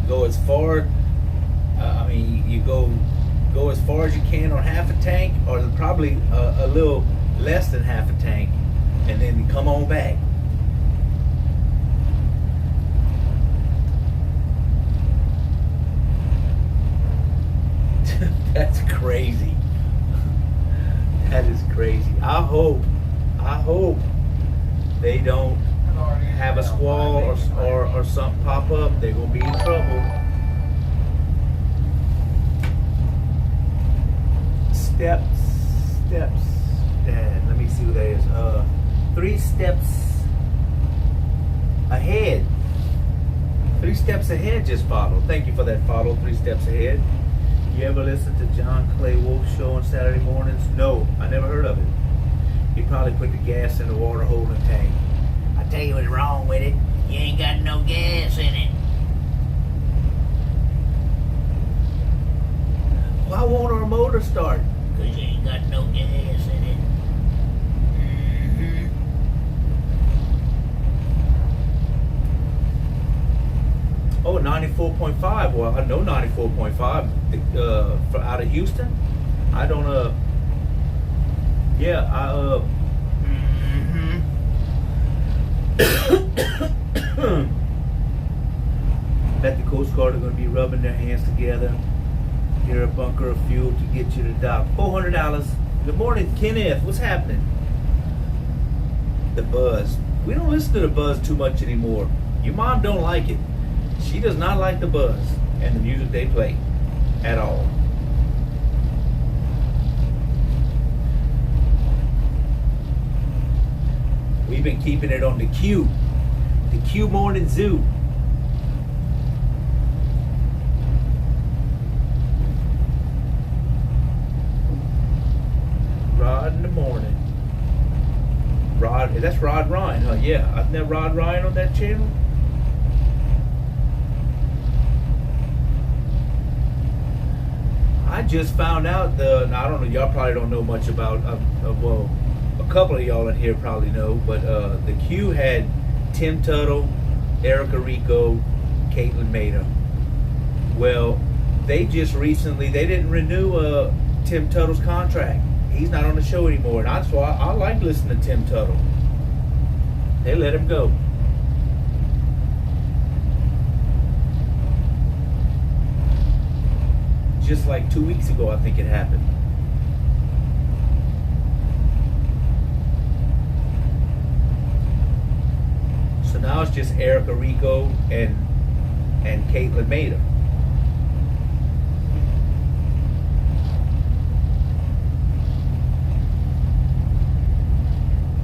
Go as far I mean, you go as far as you can on half a tank, or probably a little less than half a tank, and then come on back. That's crazy. That is crazy. I hope they don't have a squall or something pop up. They're gonna be in trouble. Steps. Dad, let me see what that is. 3 steps ahead. 3 steps ahead just followed. Thank you for that follow. 3 steps ahead. You ever listen to John Clay Wolf's show on Saturday mornings? No, I never heard of it. He probably put the gas in the water holding tank. I tell you what's wrong with it. You ain't got no gas in it. Why won't our motor start? Because you ain't got no gas in it. Oh, 94.5. Well, I know 94.5 for out of Houston. I don't yeah, bet the Coast Guard are going to be rubbing their hands together. Get a bunker of fuel to get you to dock. $400. Good morning, Kenneth. What's happening? The buzz. We don't listen to the buzz too much anymore. Your mom don't like it. She does not like the buzz and the music they play at all. We've been keeping it on the Q Morning Zoo. That's Rod Ryan, huh? Yeah, I've never Rod Ryan on that channel. I just found out now, I don't know, y'all probably don't know much about, well, a couple of y'all in here probably know, but the Q had Tim Tuttle, Erica Rico, Caitlin Maida. Well, they just recently, they didn't renew Tim Tuttle's contract. He's not on the show anymore, and that's why I like listening to Tim Tuttle. They let him go. Just like 2 weeks ago, I think it happened. So now it's just Erica Rico and Caitlin Maida.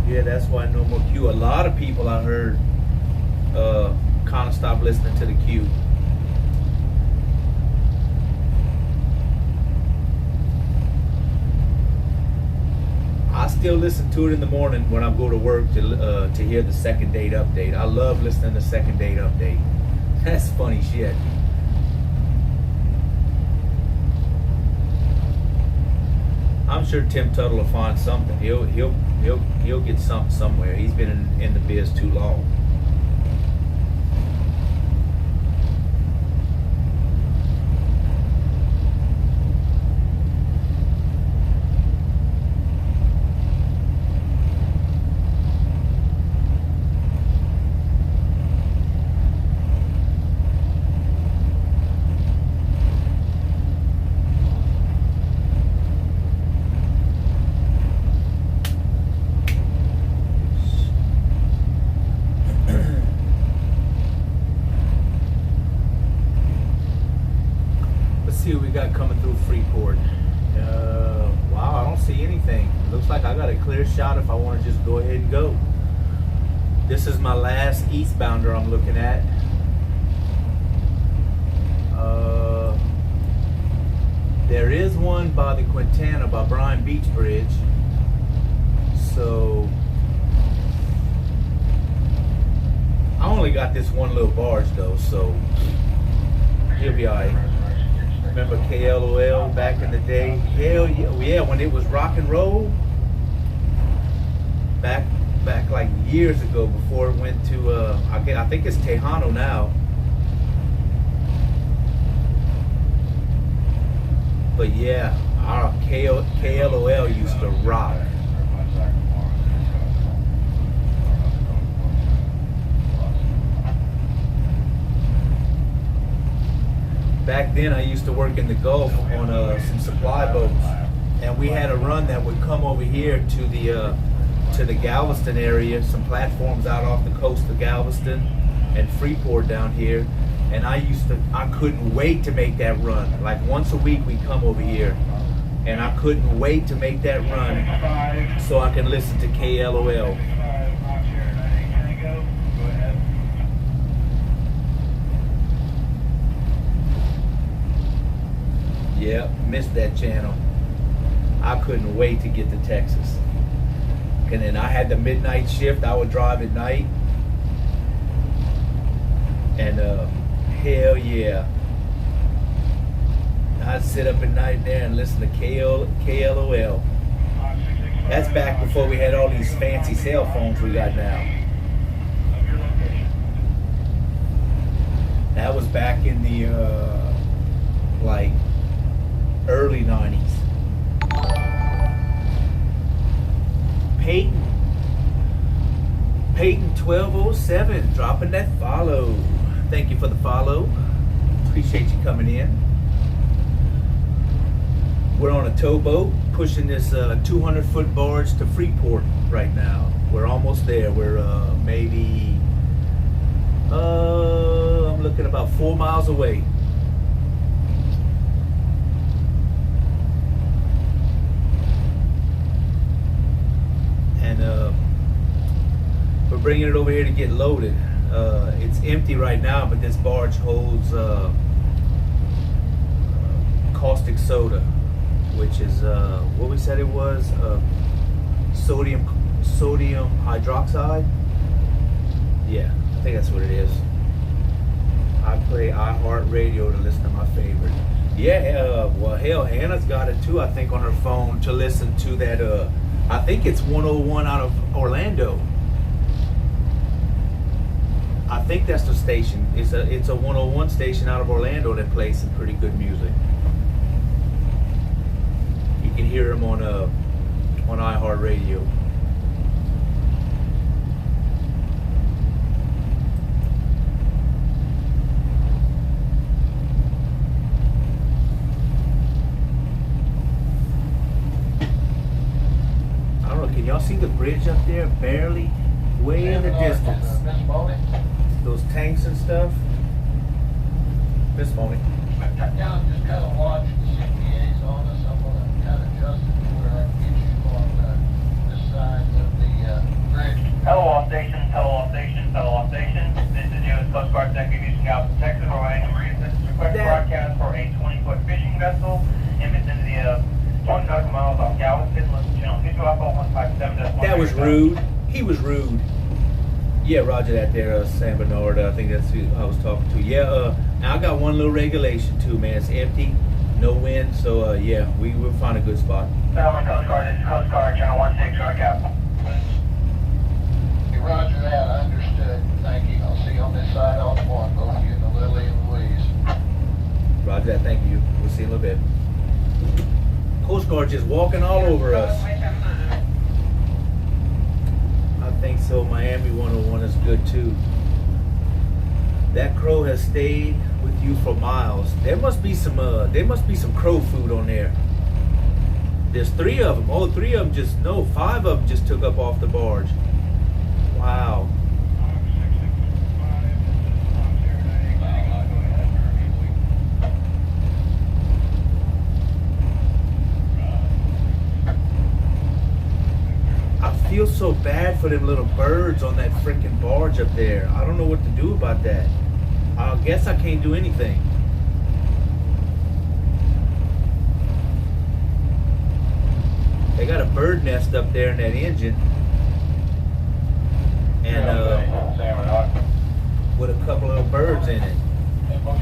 Yeah, that's why no more Q. A lot of people I heard kind of stopped listening to the Q. I still listen to it in the morning when I go to work to hear the second date update. I love listening to second date update. That's funny shit. I'm sure Tim Tuttle will find something. He'll get something somewhere. He's been in the biz too long. See what we got coming through Freeport. Wow, I don't see anything. Looks like I got a clear shot if I want to just go ahead and go. This is my last eastbounder I'm looking at. There is one by the Quintana by Bryan Beach Bridge. So I only got this one little barge though, so he'll be alright. Remember KLOL back in the day? Hell yeah, when it was rock and roll. Back like years ago before it went to, I think it's Tejano now. But yeah, our KLOL used to rock. Back then, I used to work in the Gulf on some supply boats, and we had a run that would come over here to the Galveston area, some platforms out off the coast of Galveston and Freeport down here, and I couldn't wait to make that run. Like once a week, we'd come over here, and I couldn't wait to make that run so I can listen to KLOL. Yep, missed that channel. I couldn't wait to get to Texas. And then I had the midnight shift. I would drive at night. And hell yeah. I'd sit up at night there and listen to KLOL. That's back before we had all these fancy cell phones we got now. That was back in the like early 90s. Peyton 1207 dropping that follow. Thank you for the follow. Appreciate you coming in. We're on a towboat pushing this 200-foot barge to Freeport right now. We're almost there. We're maybe I'm looking about 4 miles away. And we're bringing it over here to get loaded. It's empty right now, but this barge holds caustic soda, which is what we said it was, sodium sodium hydroxide. Yeah, I think that's what it is. I play iHeartRadio to listen to my favorite. Yeah, well, hell, Hannah's got it too, I think, on her phone to listen to that, I think it's 101 out of Orlando. I think that's the station. It's a 101 station out of Orlando that plays some pretty good music. You can hear them on iHeartRadio. I don't know, can y'all see the bridge up there? Barely, way in the distance. Those tanks and stuff. Miss Moni. Yeah, just kind of watch the CPAs on us. I'm going to kind of adjust it to where I can get you on this side of the bridge. Hello, all stations. Hello, all stations. Hello, all stations. This is U.S. Coast Guard Detective Houston, Galveston, Texas. We're running a Marine Assistance request broadcast for a 20-foot fishing vessel in vicinity of 20 nautical miles off Galveston. Listen to channel 225.157. That was rude. He was rude. Yeah, roger that there, San Bernard. I think that's who I was talking to. Yeah, now I got one little regulation too, man. It's empty, no wind, so yeah, we will find a good spot. Coast Guard, this is Coast Guard, channel 16, Guard Cap. Hey, roger that. I understood. Thank you. I'll see you on this side on one, both you and the Lily and Louise. Roger that, thank you. We'll see you in a little bit. Coast Guard just walking all over us. I think so. Miami 101 is good too. That crow has stayed with you for miles. There must be some crow food on there. There's 3 of them. Oh, 3 of them just, no, 5 of them just took up off the barge. Wow. I feel so bad for them little birds on that freaking barge up there. I don't know what to do about that. I guess I can't do anything. They got a bird nest up there in that engine. And with a couple of birds in it.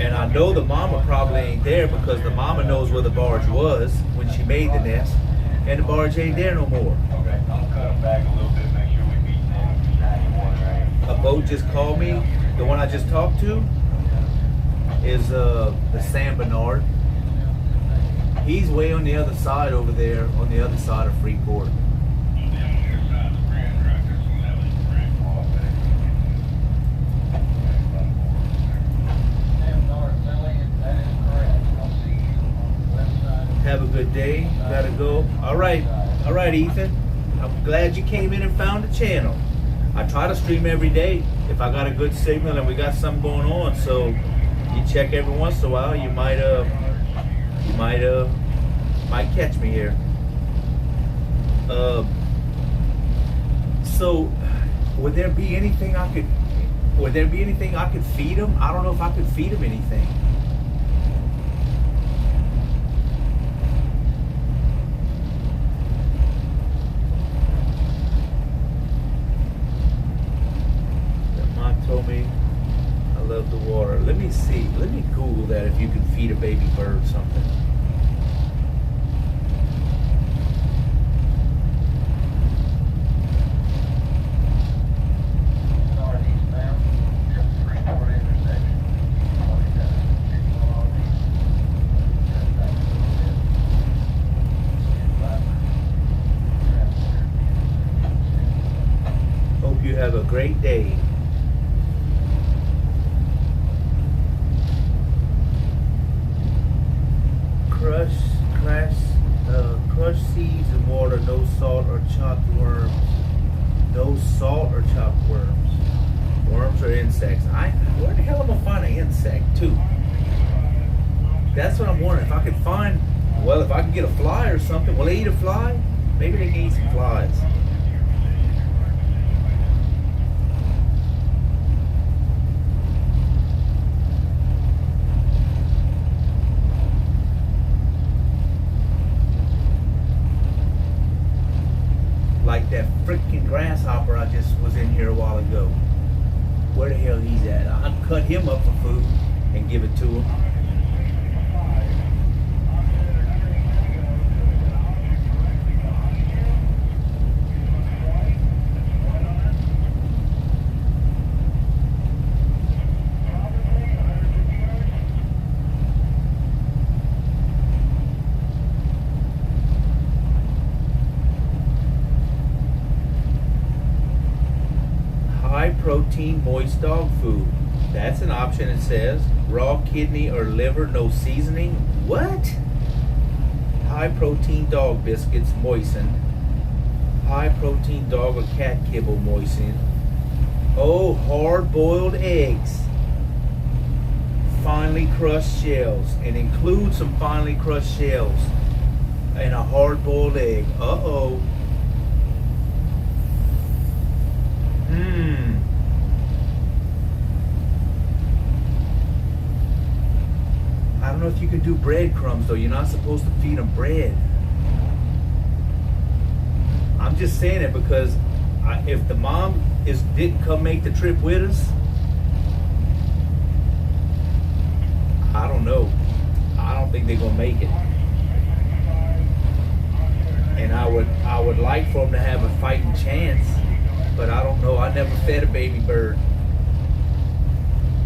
And I know the mama probably ain't there because the mama knows where the barge was when she made the nest. And the barge ain't there no more. Okay, I'll cut them back a little bit, make sure we beat them. A boat just called me. The one I just talked to is the San Bernard. He's way on the other side over there, on the other side of Freeport. Have a good day. Gotta go. All right, Ethan. I'm glad you came in and found the channel. I try to stream every day if I got a good signal and we got something going on. So you check every once in a while. You might catch me here. So would there be anything I could feed them? I don't know if I could feed them anything. Told me I love the water. Let me see. Let me Google that if you can feed a baby bird something. Northeastbound, Freeport intersection. Hope you have a great day. Crush seeds in water, no salt or chopped worms. No salt or chopped worms. Worms or insects. Where the hell am I find an insect too? That's what I'm wondering. If I could find, well, if I could get a fly or something. Will they eat a fly? Maybe they can eat some flies. Like that freaking grasshopper I just was in here a while ago. Where the hell he's at? I'd cut him up for food and give it to him. High protein moist dog food. That's an option, it says. Raw kidney or liver, no seasoning. What? High protein dog biscuits moistened. High protein dog or cat kibble moistened. Oh, hard boiled eggs. Finely crushed shells. And include some finely crushed shells in a hard boiled egg. Uh-oh. I don't know if you can do breadcrumbs though. You're not supposed to feed them bread. I'm just saying it because if the mom didn't come make the trip with us, I don't know. I don't think they're gonna make it. And I would like for them to have a fighting chance, but I don't know. I never fed a baby bird.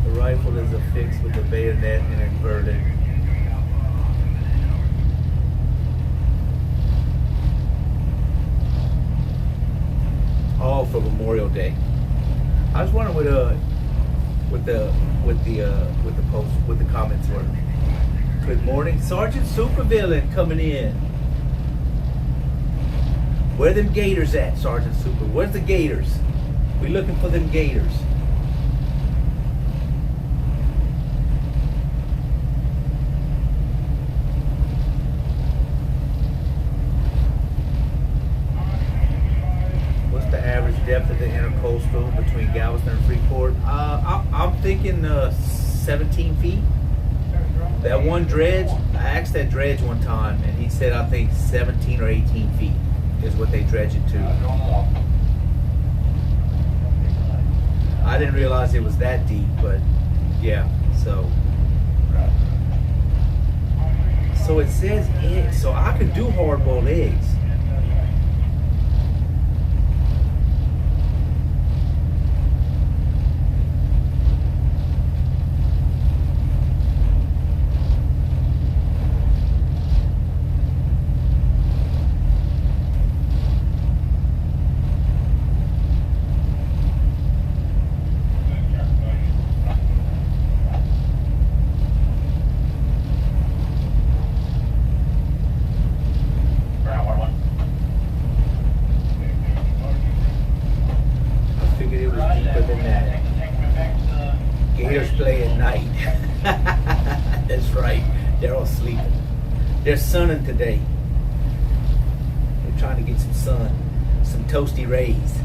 The rifle is affixed with the bayonet and inverted. All for Memorial Day. I was wondering what the post, what the comments were. Good morning, Sergeant Supervillain coming in. Where them gators at, Sergeant Super? Where's the gators? We looking for them gators. What's the average depth of the intercoastal between Galveston and Freeport? I'm thinking 17 feet. That one dredge, I asked that dredge one time, and he said I think 17 or 18 feet is what they dredge it to. I didn't realize it was that deep, but yeah, so it says eggs, so I could do hard-boiled eggs. They're sunning today. They're trying to get some sun, some toasty rays.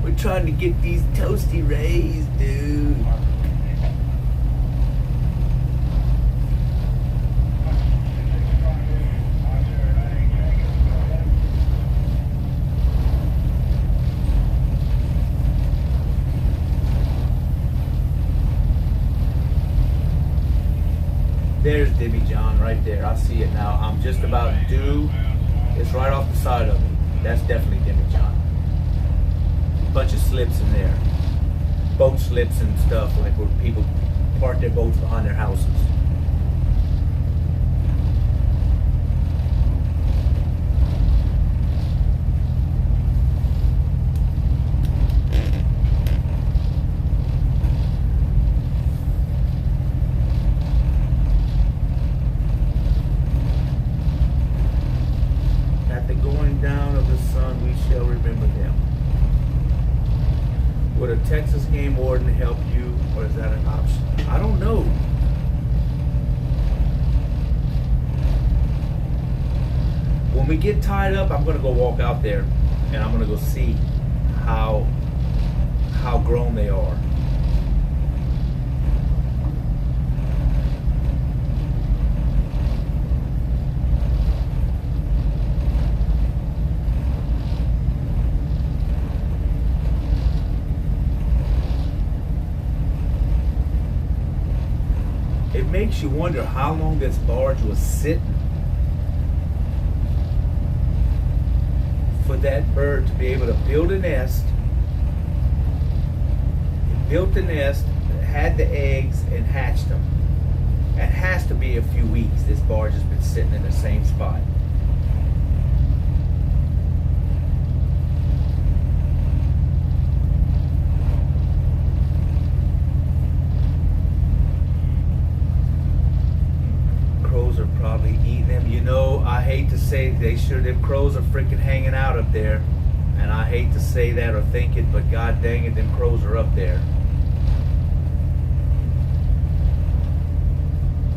We're trying to get these toasty rays, dude. There's Debbie John right there. I see it now. I'm just about due. It's right off the side of me. That's definitely Debbie John. Bunch of slips in there. Boat slips and stuff, like where people park their boats behind their houses. Would a Texas game warden help you, or is that an option? I don't know. When we get tied up, I'm gonna go walk out there and I'm gonna go see how grown they are. makes you wonder how long this barge was sitting for that bird to be able to build a nest. It built the nest, had the eggs, and hatched them. It has to be a few weeks. This barge has been sitting in the same spot. Crows are probably eating them. You know, I hate to say them crows are freaking hanging out up there. And I hate to say that or think it, but god dang it, them crows are up there.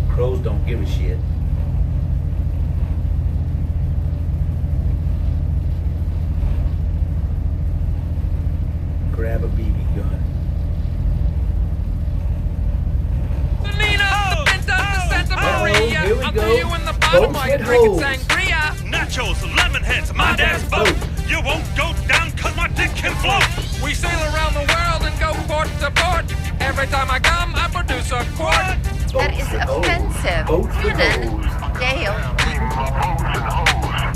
Crows don't give a shit. Grab a BB gun. Here we go. Boats with holes. Nachos, lemon heads, my dad's boat. You won't go down cause my dick can float. We sail around the world and go port to port. Every time I come, I produce a quart. That is offensive. Cannon, Dale.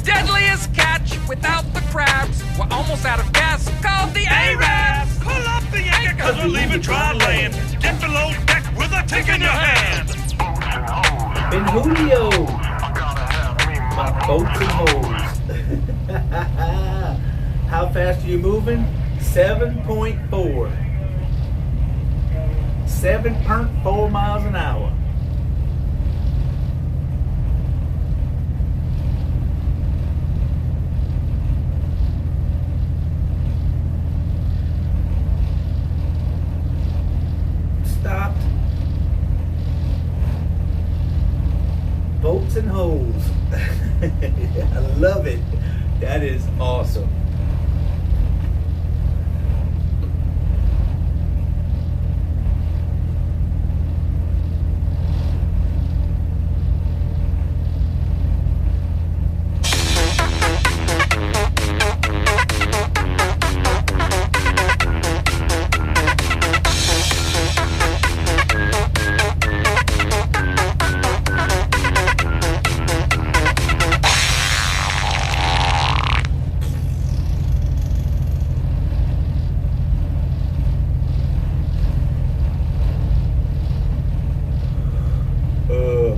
Deadliest catch without the crabs. We're almost out of gas, called the Arabs. Pull up the anchor cause we're leaving dry land. Get below deck with a tick in your hand. Ben Julio. My boats and holes. How fast are you moving? 7.4. 7.4 miles an hour. Stopped. Boats and holes. I love it. That is awesome.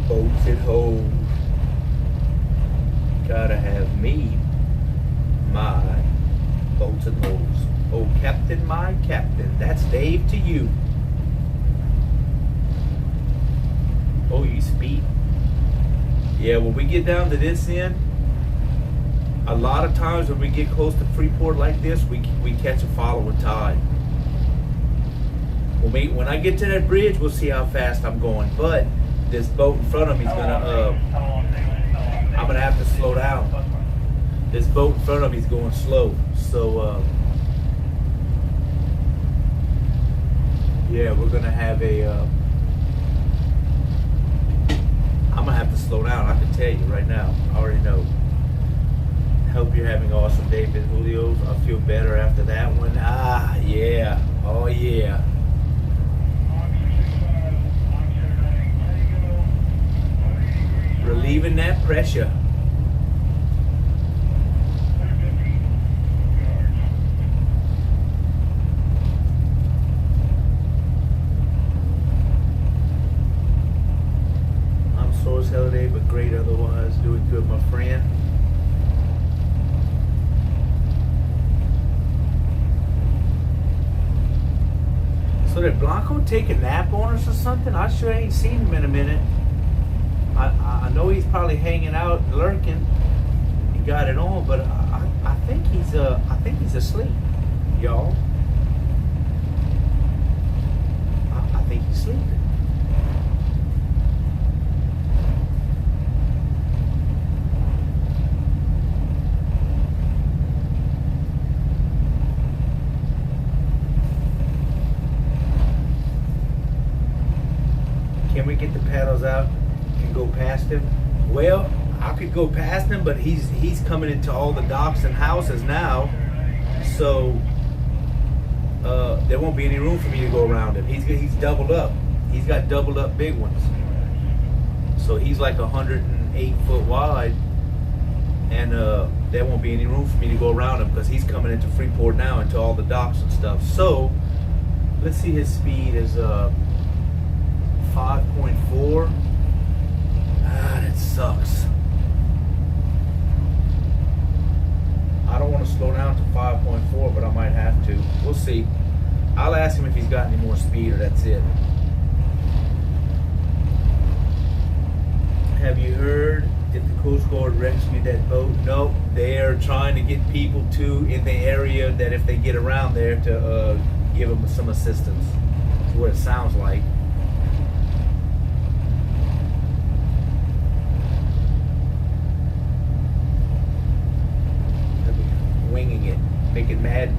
Boats and holes. Gotta have me, my boats and holes. Oh, Captain, my Captain. That's Dave to you. Oh, you speed. Yeah, when we get down to this end, a lot of times when we get close to Freeport like this, we catch a following tide. When I get to that bridge, we'll see how fast I'm going. But this boat in front of me is gonna, I'm gonna have to slow down. This boat in front of me is going slow. So, yeah, we're gonna have I'm gonna have to slow down, I can tell you right now. I already know. Hope you're having an awesome day, Ben Julio. I feel better after that one. Ah, yeah. Oh, yeah. Relieving that pressure. I'm sore as hell today, but great otherwise. Doing good, my friend. So did Blanco take a nap on us or something? I sure ain't seen him in a minute. I know he's probably hanging out, lurking. He got it on, but I think he's asleep, y'all. I think he's sleeping. Can we get the paddles out and go past him? Well, I could go past him, but he's coming into all the docks and houses now, so there won't be any room for me to go around him. He's doubled up. He's got doubled up big ones. So he's like 108 foot wide, and there won't be any room for me to go around him because he's coming into Freeport now, into all the docks and stuff. So let's see, his speed is 5.4. Ah, that sucks. I don't want to slow down to 5.4, but I might have to. We'll see. I'll ask him if he's got any more speed, or that's it. Have you heard if the Coast Guard rescued that boat? No, they're trying to get people in the area that if they get around there to give them some assistance. That's what it sounds like. Winging it, make it mad.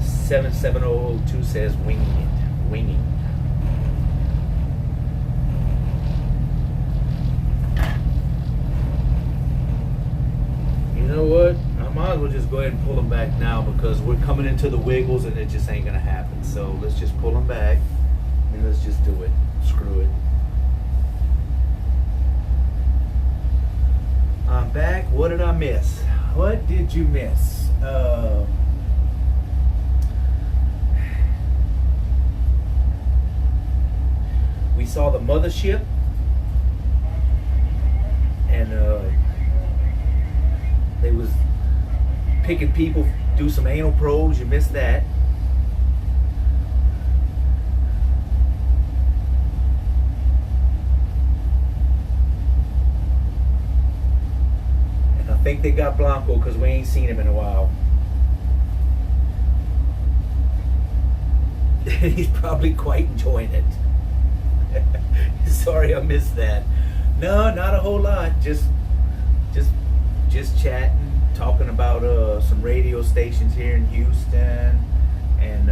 77002 says winging it, winging. You know what? I might as well just go ahead and pull them back now because we're coming into the wiggles and it just ain't gonna happen. So let's just pull them back and let's just do it. Screw it. I'm back. What did I miss? What did you miss? We saw the mothership, and they was picking people, do some anal probes. You missed that. I think they got Blanco because we ain't seen him in a while. He's probably quite enjoying it. Sorry I missed that. No, not a whole lot. Just chatting, talking about some radio stations here in Houston, and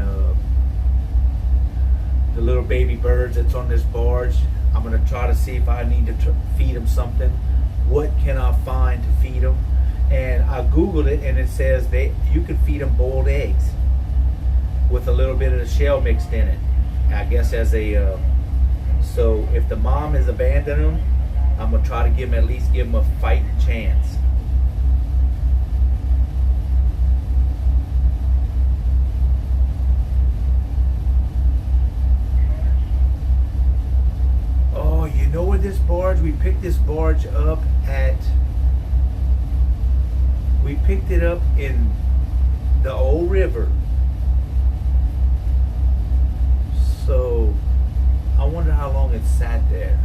the little baby birds that's on this barge. I'm gonna try to see if I need to feed them something. What can I find to feed them? And I googled it, and it says you can feed them boiled eggs with a little bit of the shell mixed in it. I guess as a so if the mom has abandoned them, I'm gonna try to at least give them a fighting chance. Oh, you know where this barge? We picked this barge up at. We picked it up in the old river. So I wonder how long it sat there.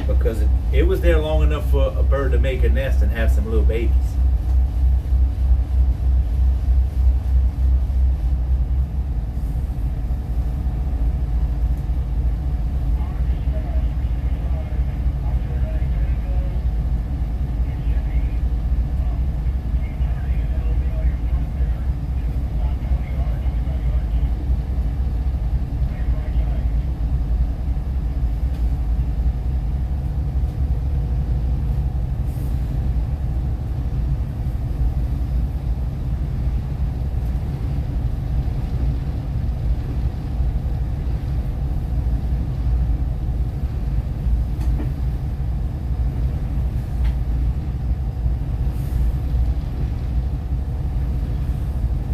Because it was there long enough for a bird to make a nest and have some little babies.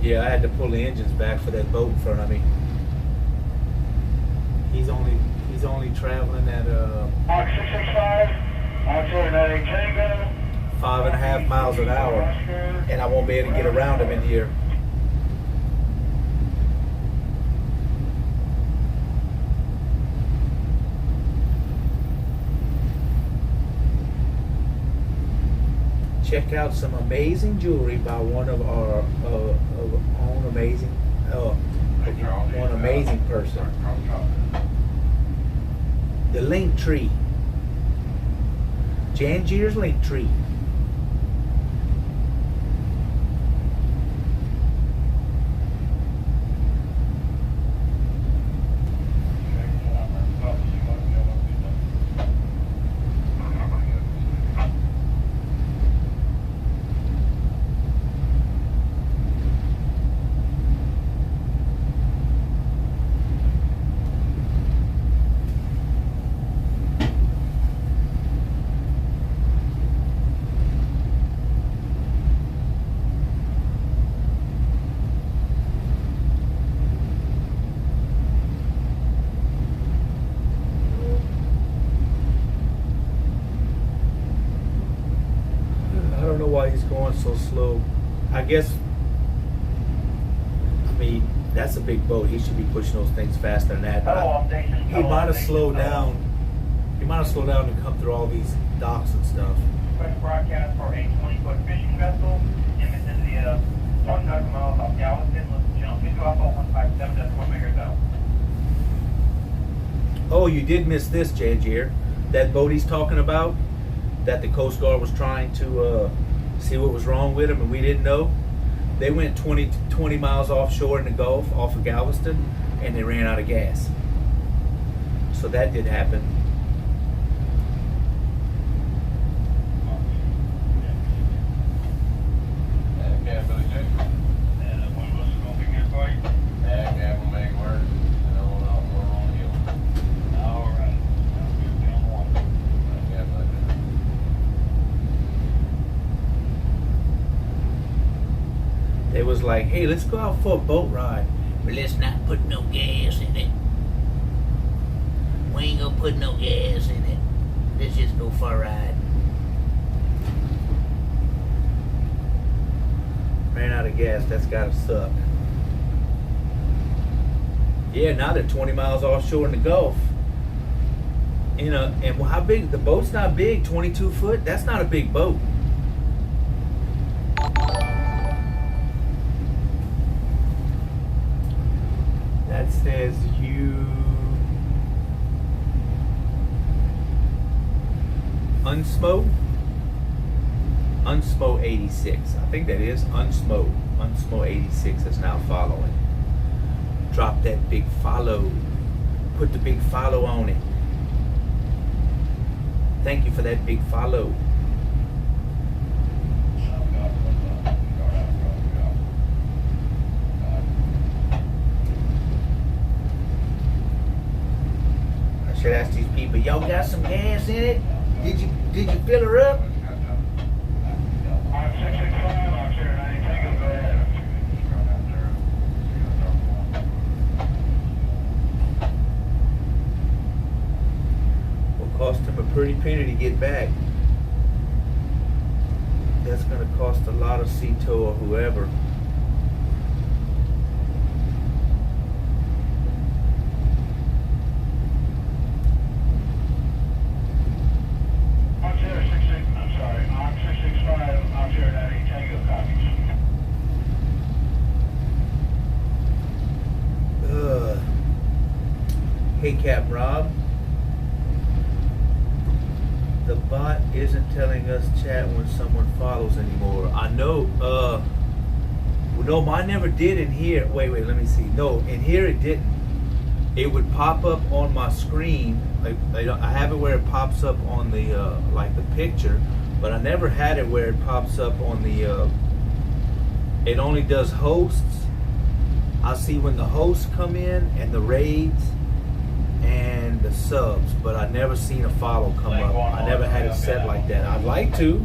Yeah, I had to pull the engines back for that boat in front of me. He's only traveling at 665, 5.5 miles an hour, and I won't be able to get around him in here. Check out some amazing jewelry by one of our own amazing one amazing person. The link tree. Jangier's link tree. going so slow? I guess, I mean, that's a big boat. He should be pushing those things faster than that. Hello, all stations. He might have slowed down. He might have slowed down and come through all these docks and stuff. Request broadcast for a 20-foot fishing vessel in the vicinity of 1 nautical miles off Galveston. Listen, channel 2 Alpha 157.1 megahertz. Oh, you did miss this, J.J. That boat he's talking about, that the Coast Guard was trying to see what was wrong with him and we didn't know. They went 20 miles offshore in the Gulf, off of Galveston, and they ran out of gas. So that did happen. Yeah, Billy J. And one of us is going to be here for you. Yeah, we'll make it work. And I'll we're on you. All right. Sounds good. Be on one. Yeah, Billy J. They was like, hey, let's go out for a boat ride. But let's not put no gas in it. We ain't gonna put no gas in it. Let's just go for a ride. Ran out of gas, that's gotta suck. Yeah, now they're 20 miles offshore in the Gulf. You know, and how big, the boat's not big, 22 foot, that's not a big boat. That says you Unsmo 86. I think that is Unsmo 86 is now following. Drop that big follow. Put the big follow on it. Thank you for that big follow. I should ask these people, y'all got some gas in it? Did you fill her up? I'm 665. I'm sure 90. Tango, go ahead. Will cost him a pretty penny to get back. That's gonna cost a lot of Cito or whoever. Hey, Captain Rob. The bot isn't telling us chat when someone follows anymore. I know, no, mine never did in here. Wait, let me see. No, in here it didn't. It would pop up on my screen. I have it where it pops up on the, like the picture, but I never had it where it pops up on the, it only does hosts. I see when the hosts come in and the raids and the subs, but I never seen a follow come up. I never had it set like that. I'd like to.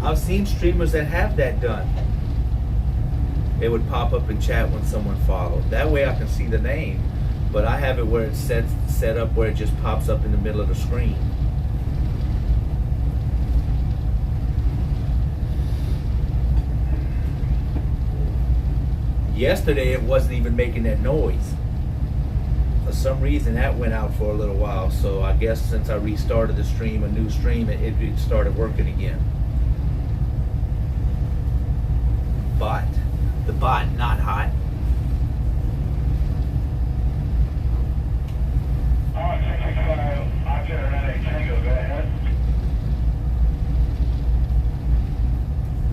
I've seen streamers that have that done. It would pop up in chat when someone followed. That way I can see the name, but I have it where it's set up where it just pops up in the middle of the screen. Yesterday it wasn't even making that noise. For some reason that went out for a little while, so I guess since I restarted the stream, a new stream, it started working again. The bot, not hot.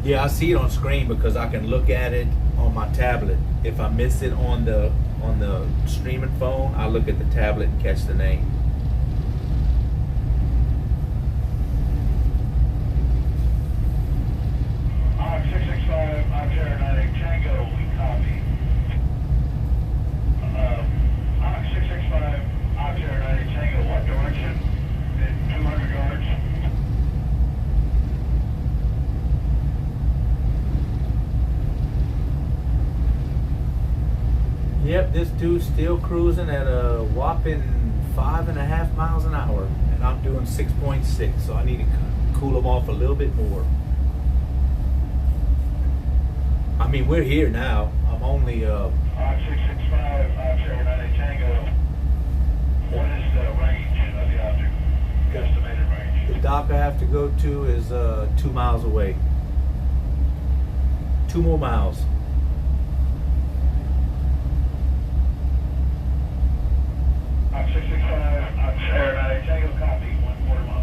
Yeah, I see it on screen because I can look at it on my tablet. If I miss it on the streaming phone, I look at the tablet and catch the name. I'm 665, I'm Aeronautic Tango, we copy. I'm 665, I'm Aeronautic Tango, what direction? 200 yards. Yep, this dude's still cruising at a whopping 5.5 miles an hour, and I'm doing doing 6.6, so I need to cool them off a little bit more. I mean, we're here now. I'm only 665, Sierra 98 Tango. What is the range of the object? Estimated range. the dock I have to go to is 2 miles away. 2 more miles. I'm 665, I'm Sierra 98 Tango, copy, 1/4 mile.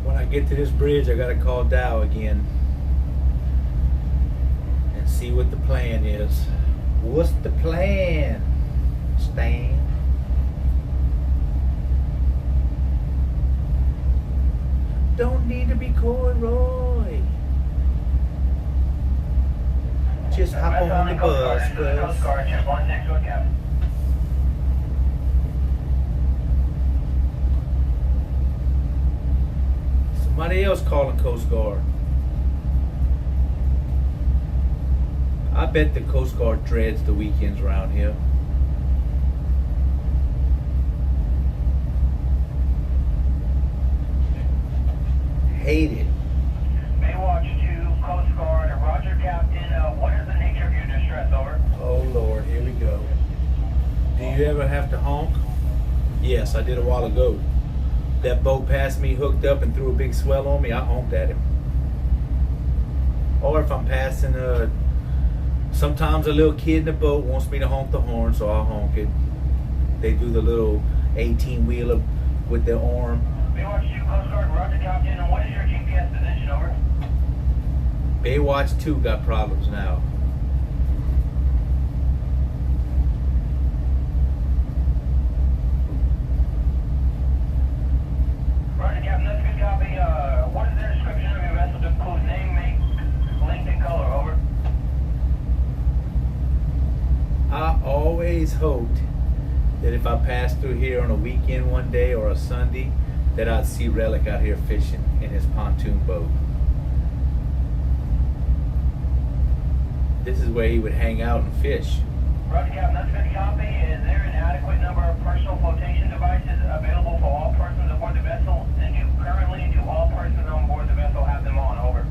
When I get to this bridge, I gotta call Dow again and see what the plan is. What's the plan, Stan? Don't need to be coy, Roy. Just hop on the bus, Coast Guard, Chip 161, Captain. Somebody else calling Coast Guard. I bet the Coast Guard dreads the weekends around here. Hate it. Baywatch 2, Coast Guard, Roger, Captain. What is the nature of your distress, over? Oh Lord, here we go. Do you ever have to honk? Yes, I did a while ago. That boat passed me, hooked up, and threw a big swell on me. I honked at him. Or if I'm passing sometimes a little kid in the boat wants me to honk the horn, so I'll honk it. They do the little 18-wheeler with their arm. Baywatch 2, Coast Guard, Roger, Captain. And what is your GPS position, over? Baywatch 2 got problems now. Roger, Captain, that's a good copy. What is their description of your vessel to include name, make, length, and color, over? I always hoped that if I passed through here on a weekend one day or a Sunday, that I'd see Relic out here fishing in his pontoon boat. This is where he would hang out and fish. Roger, Captain, that's a good copy. Is there an adequate number of personal flotation devices available for all persons aboard the vessel? And do all persons on board the vessel have them on, over?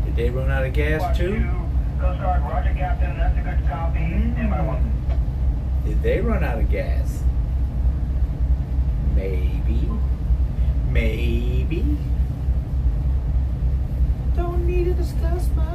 Did they run out of gas Watch too? 2, Coast Guard, Roger, Captain, that's a good copy. Stand by 1. Did they run out of gas? Maybe. Maybe. Don't need to discuss much.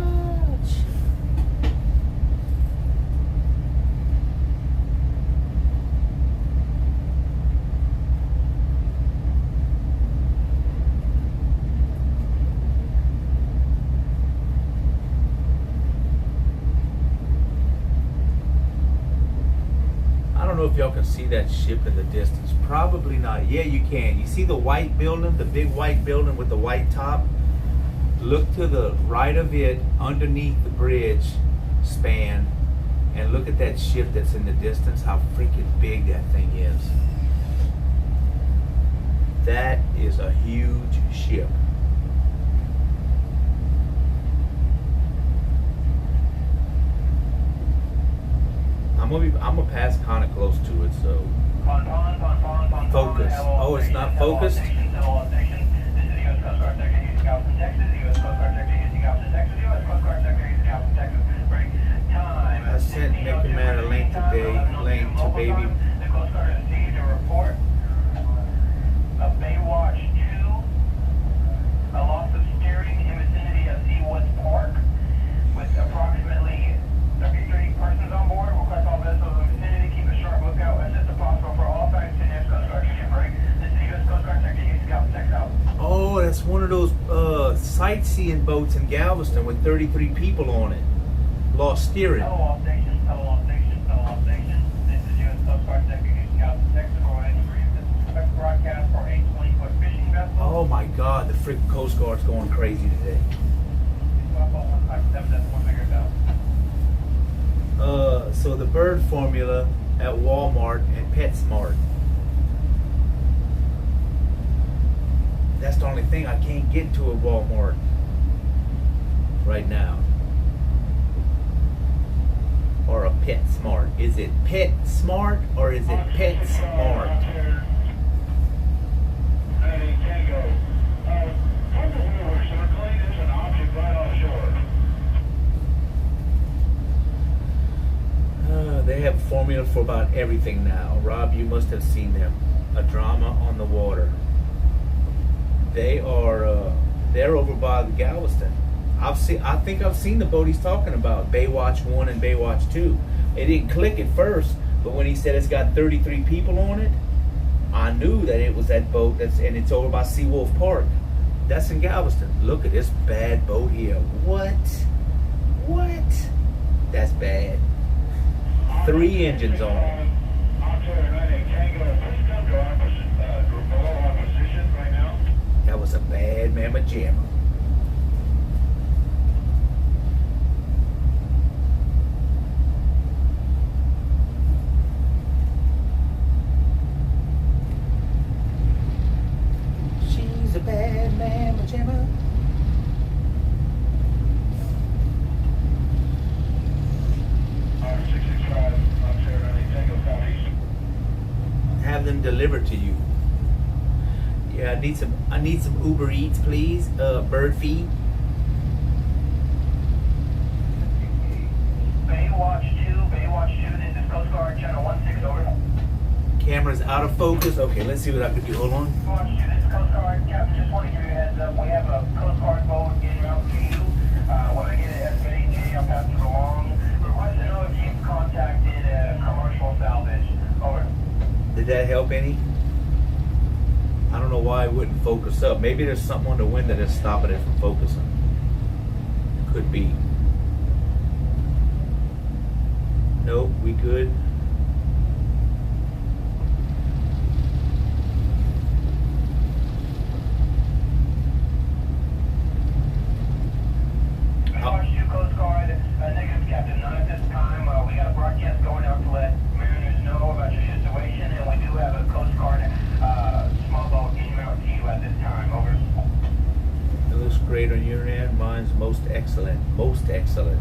I don't know if y'all can see that ship in the distance. Probably not. Yeah, you can. You see the white building, the big white building with the white top? Look to the right of it, underneath the bridge span, and look at that ship that's in the distance, how freaking big that thing is. That is a huge ship. I'm gonna pass kind of close to it, so focus. Oh, it's not focused? This is the U.S. Coast Guard Sector Houston, Galveston, Texas. U.S. Coast Guard Sector Houston, Galveston, Texas. U.S. Coast Guard Sector Houston, Galveston, Texas. Break. Time. I sent Nick Man a link to baby. The Coast Guard has received a report of Baywatch 2, a loss of steering in vicinity of Seawoods Park, with approximately 33 persons on board. Request all vessels in the vicinity keep a sharp lookout as it's possible for all sites to U.S. Coast Guard. Break. This is U.S. Coast Guard that's one of those sightseeing boats in Galveston with 33 people on it. Lost steering. Hello, station. This is U.S. Coast Guard Technician Captain Texas Roy. This is broadcast for a 20-foot fishing vessel. Oh my God, the freaking Coast Guard's going crazy today. So the bird formula at Walmart and PetSmart. That's the only thing I can't get to at Walmart right now. Or a PetSmart. Is it PetSmart or is it PetSmart? Hey, Tango. From the wheeler circling is an object right offshore. They have a formula for about everything now. Rob, you must have seen them. A drama on the water. They're over by the Galveston. I think I've seen the boat he's talking about, Baywatch 1 and Baywatch 2. It didn't click at first, but when he said it's got 33 people on it, I knew that it was that boat and it's over by Seawolf Park. That's in Galveston. Look at this bad boat here. What? That's bad. 3 engines on it. That was a bad mamma jamma. She's a bad mamma jamma. Have them delivered to you. Yeah, I need some Uber Eats, please. Bird feed. Baywatch 2, this is Coast Guard Channel 16, over. Camera's out of focus. Okay, let's see what I can do. Hold on. Baywatch 2, this is Coast Guard Captain. Just want to give you a heads up. We have a Coast Guard boat en route to you. When I get an estimating J, I'll pass it along. Request to know if you've contacted commercial salvage. Over. Did that help any? I don't know why it wouldn't focus up. Maybe there's something on the window that's stopping it from focusing. Could be. Nope, we good. Baywatch 2, Coast Guard, negative Captain, none at this time. We got a broadcast going out to let mariners know about your situation, and we do have a Coast Guard small boat en route to you at this time. Over. It looks great on your end. Mine's most excellent. Most excellent.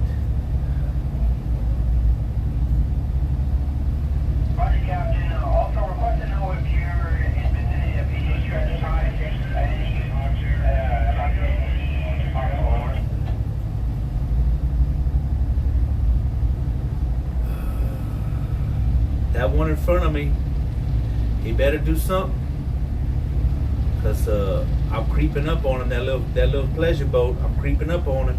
Roger, Captain. Also request to know if you're in vicinity of PJ Stretch Side at any That one in front of me, he better do something, cause I'm creeping up on him. That little pleasure boat, I'm creeping up on him.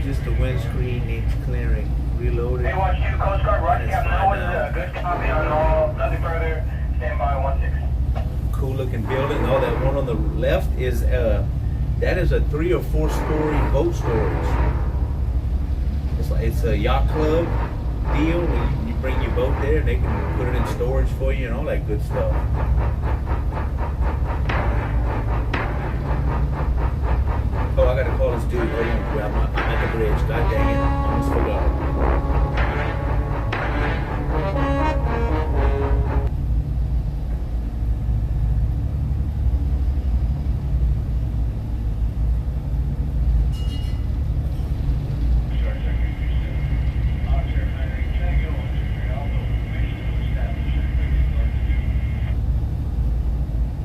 Just the windscreen needs clearing. Reloading. Baywatch 2, Coast Guard, Roger, Captain. That was good copy on all. Nothing further. Stand by 16. Cool looking building. Oh, that one on the left is that is a 3 or 4 story boat storage. It's a yacht club deal. You bring your boat there and they can put it in storage for you and all that good stuff. Oh, I gotta call this dude. Hold on, I'm at the bridge. God dang it. I almost forgot.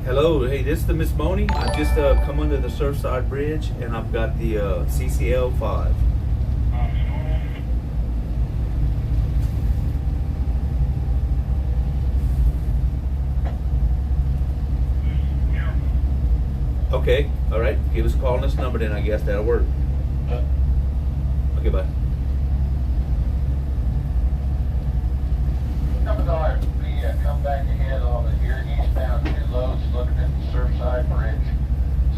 Hello, hey, this is the Miss Moni. I just come under the Surfside Bridge and I've got the CCL 5. Okay, all right. Give us a call on this number then, I guess. That'll work. Okay, bye. $7 come back ahead on the here eastbound 2 loads looking at the Surfside Bridge.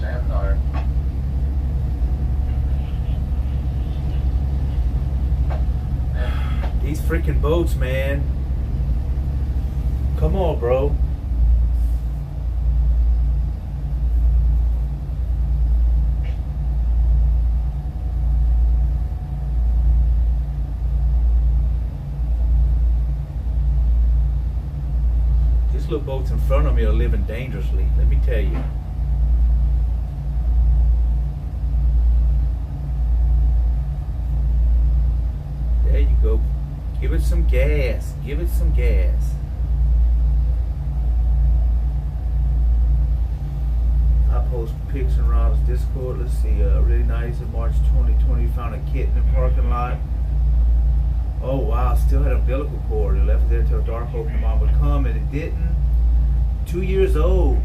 $7. These freaking boats, man. Come on, bro. These little boats in front of me are living dangerously, let me tell you. There you go. Give it some gas. Give it some gas. I post pics in Rob's Discord. Let's see. Really nice. In March 2020, found a kitten in the parking lot. Oh wow! Still had umbilical cord. It left it there till dark, hoping the mom would come, and it didn't. 2 years old.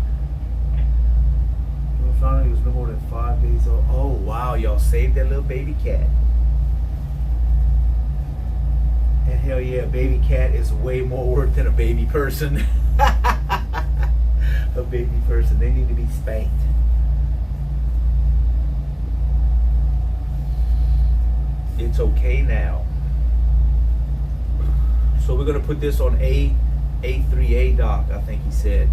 We found out he was no more than 5 days old. Oh wow! Y'all saved that little baby cat. And hell yeah, a baby cat is way more worth than a baby person. A baby person, they need to be spanked. It's okay now. So we're gonna put this on A3A dock, I think he said.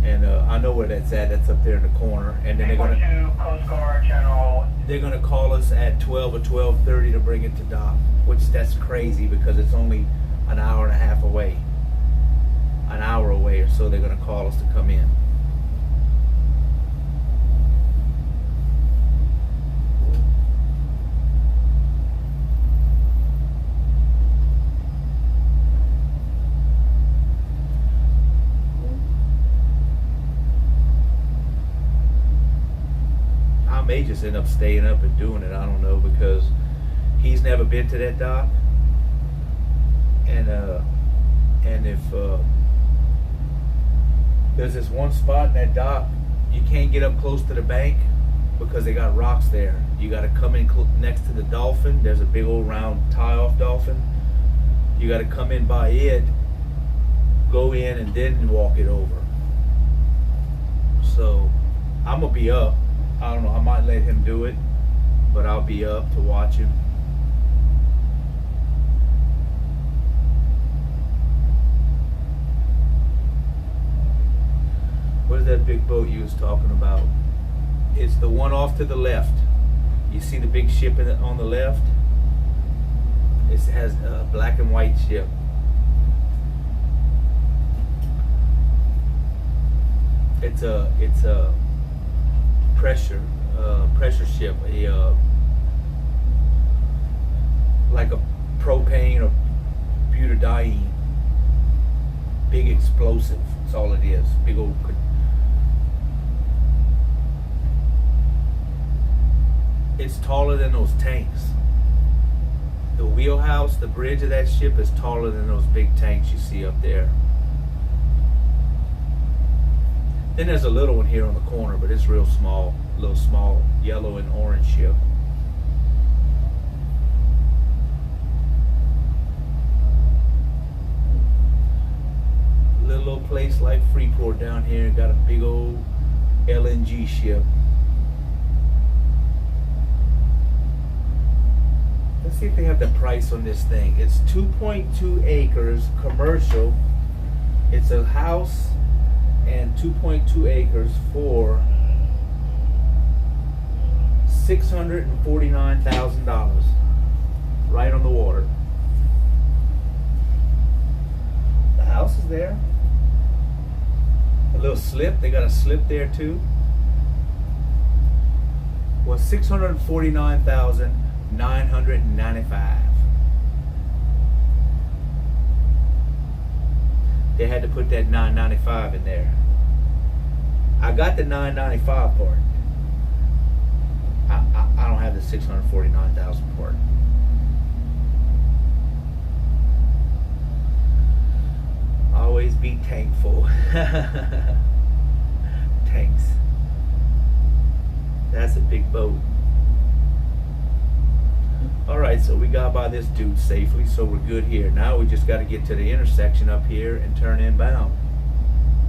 And I know where that's at. That's up there in the corner. And then they're gonna call us at 12 or 12:30 to bring it to dock. Which that's crazy because it's only an hour and a half away. An hour away or so they're gonna call us to come in. I may just end up staying up and doing it, I don't know, because he's never been to that dock, and if there's this one spot in that dock, you can't get up close to the bank because they got rocks there. You got to come in next to the dolphin. There's a big old round tie-off dolphin. You got to come in by it, go in, and then walk it over. So I'm gonna be up. I don't know. I might let him do it, but I'll be up to watch him. Where's that big boat you was talking about? It's the one off to the left. You see the big ship on the left? It has a black and white ship. It's a pressure ship. Like a propane or butadiene. Big explosive. That's all it is. Big old. It's taller than those tanks. The wheelhouse, the bridge of that ship is taller than those big tanks you see up there. Then there's a little one here on the corner, but it's real small. Little small yellow and orange ship. Little old place like Freeport down here got a big old LNG ship. Let's see if they have the price on this thing. It's 2.2 acres commercial. It's a house and 2.2 acres for $649,000 right on the water. The house is there. A little slip. They got a slip there too. Was $649,995. They had to put that $995 in there. I got the $995 part. I don't have the $649,000 part. Always be thankful. Thanks. Alright, so we got by this dude safely, so we're good here. Now we just got to get to the intersection up here and turn inbound.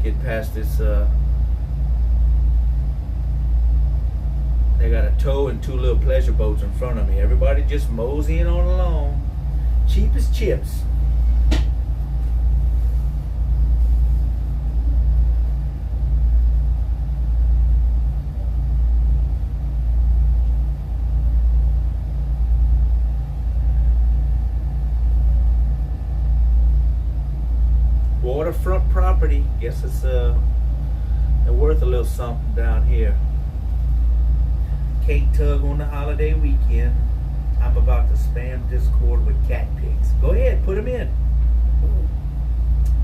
Get past this, they got a tow and 2 little pleasure boats in front of me. Everybody just moseying on along. Cheap as chips. Waterfront property. Guess it's they're worth a little something down here. Cake tug on the holiday weekend. I'm about to spam Discord with cat pics. Go ahead, put them in.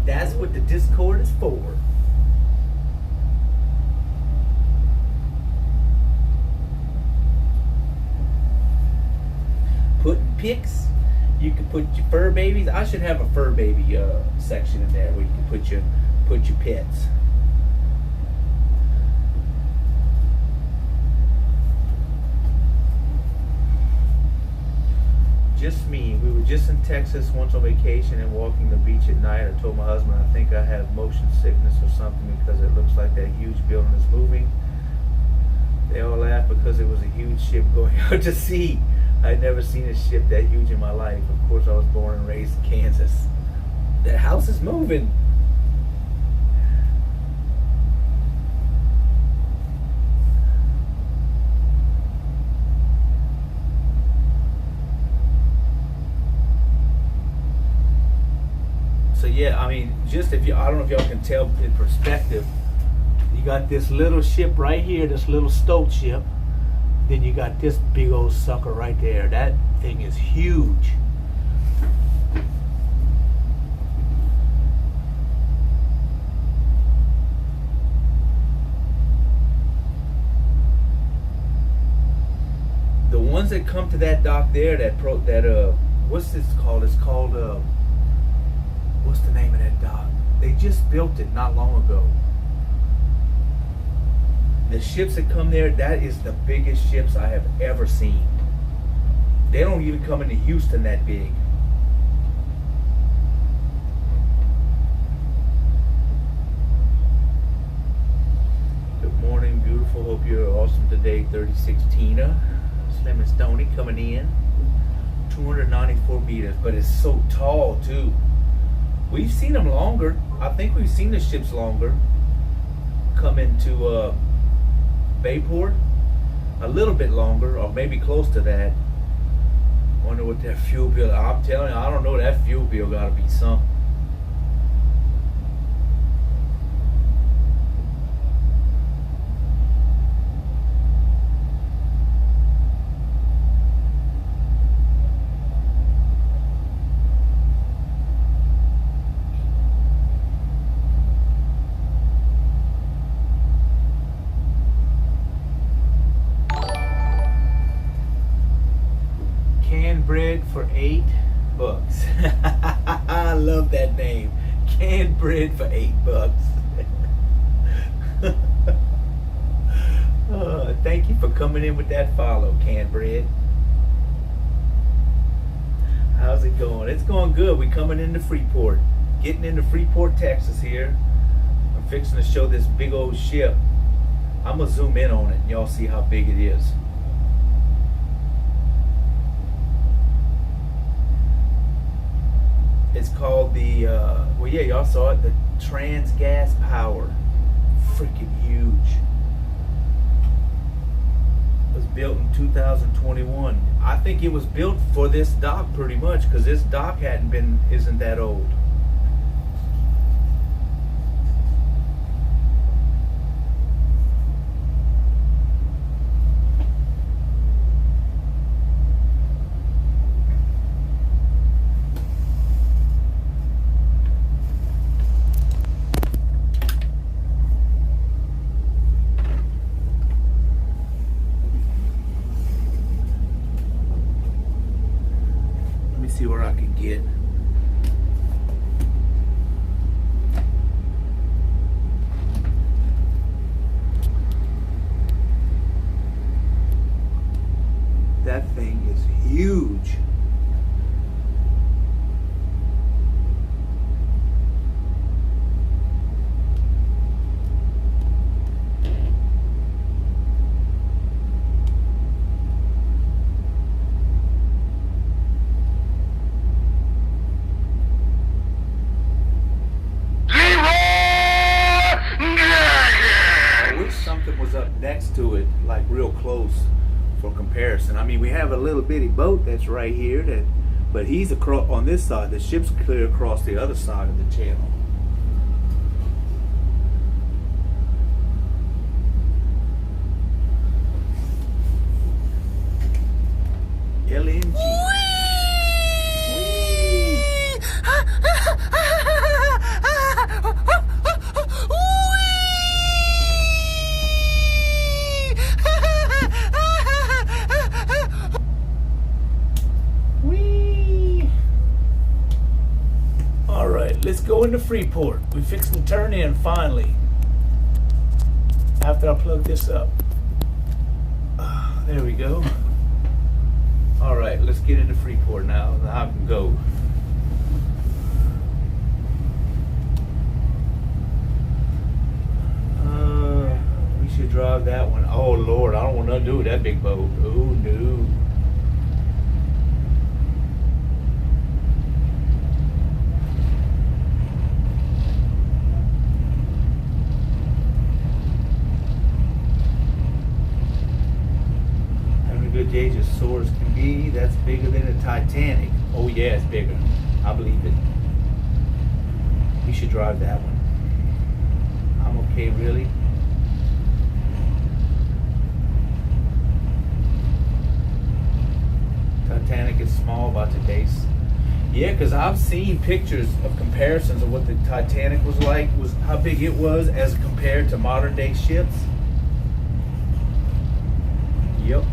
That's what the Discord is for. Putting pics. You can put your fur babies. I should have a fur baby section in there where you can put your pets. Just me. We were just in Texas once on vacation and walking the beach at night. I told my husband I think I have motion sickness or something because it looks like that huge building is moving. They all laughed because it was a huge ship going out to sea. I'd never seen a ship that huge in my life. Of course, I was born and raised in Kansas. The house is moving. So yeah, I mean, just if you, I don't know if y'all can tell in perspective, you got this little ship right here, this little stoat ship. Then you got this big old sucker right there. That thing is huge. The ones that come to that dock there, what's this called? It's called what's the name of that dock? They just built it not long ago. The ships that come there, that is the biggest ships I have ever seen. They don't even come into Houston that big. Good morning, beautiful. Hope you're awesome today. 36 Tina. Slim and Stony coming in. 294 meters, but it's so tall too. We've seen them longer. I think we've seen the ships longer come into Bayport, a little bit longer, or maybe close to that. Wonder what that fuel bill. I'm telling you, I don't know. That fuel bill got to be something. Bread for $8. I love that name. Canned bread for $8. Thank you for coming in with that follow, Canned Bread. How's it going? It's going good. We're coming into Freeport. Getting into Freeport, Texas here. I'm fixing to show this big old ship. I'm going to zoom in on it and y'all see how big it is. It's called the, well yeah, y'all saw it, the Trans Gas Power. Freaking huge. It was built in 2021. I think it was built for this dock pretty much, because this dock isn't that old. See where I can get. That thing is huge. for comparison. I mean, we have a little bitty boat that's right here, but he's across on this side. The ship's clear across the other side of the channel. LNG. All right, let's go into Freeport. We fixing to turn in finally. After I plug this up. There we go. All right, let's get into Freeport now. Now I can go. We should drive that one. Oh Lord, I don't want nothing to do with that big boat. Oh no. Good gauge as sore as can be. That's bigger than a Titanic. Oh yeah, it's bigger. I believe it. We should drive that one. I'm okay, really. Titanic is small by today's. Yeah, because I've seen pictures of comparisons of what the Titanic was like, was how big it was as compared to modern day ships. Yep.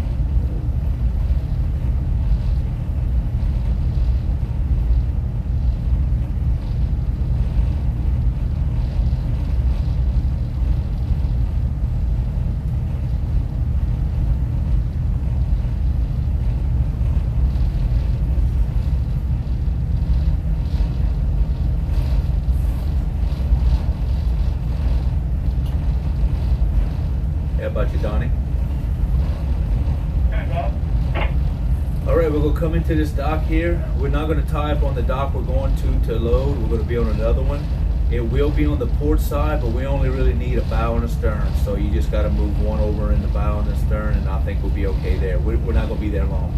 How about you, Donnie? All right, we're gonna come into this dock here. We're not gonna tie up on the dock we're going to load. We're gonna be on another one. It will be on the port side, but we only really need a bow and a stern. So you just gotta move one over in the bow and the stern, and I think we'll be okay there. We're not gonna be there long.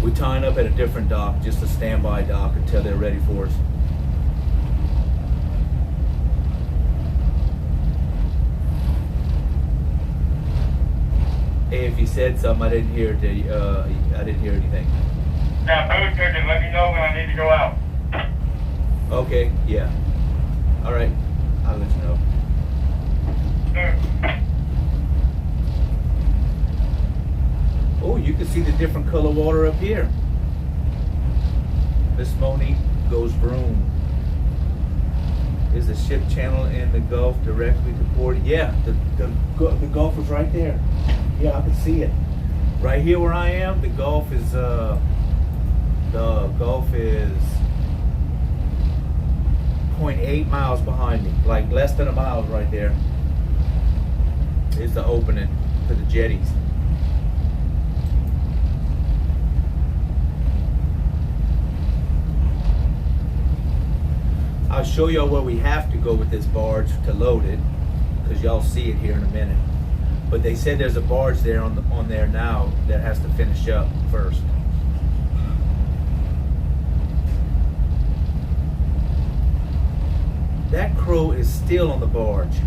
We're tying up at a different dock, just a standby dock until they're ready for us. Hey, if you said something, I didn't hear it. I didn't hear anything. Yeah, food cooking. Let me know when I need to go out. Okay, yeah. All right, I'll let you know. Sure. Oh, you can see the different color water up here. Miss Monique goes vroom. Is the ship channel in the Gulf directly to port? Yeah, the Gulf is right there. Yeah, I can see it. Right here where I am, the Gulf is 0.8 miles behind me. Like less than a mile right there. Is the opening to the jetties. I'll show y'all where we have to go with this barge to load it, because y'all see it here in a minute. But they said there's a barge there on there now that has to finish up first. That crow is still on the barge.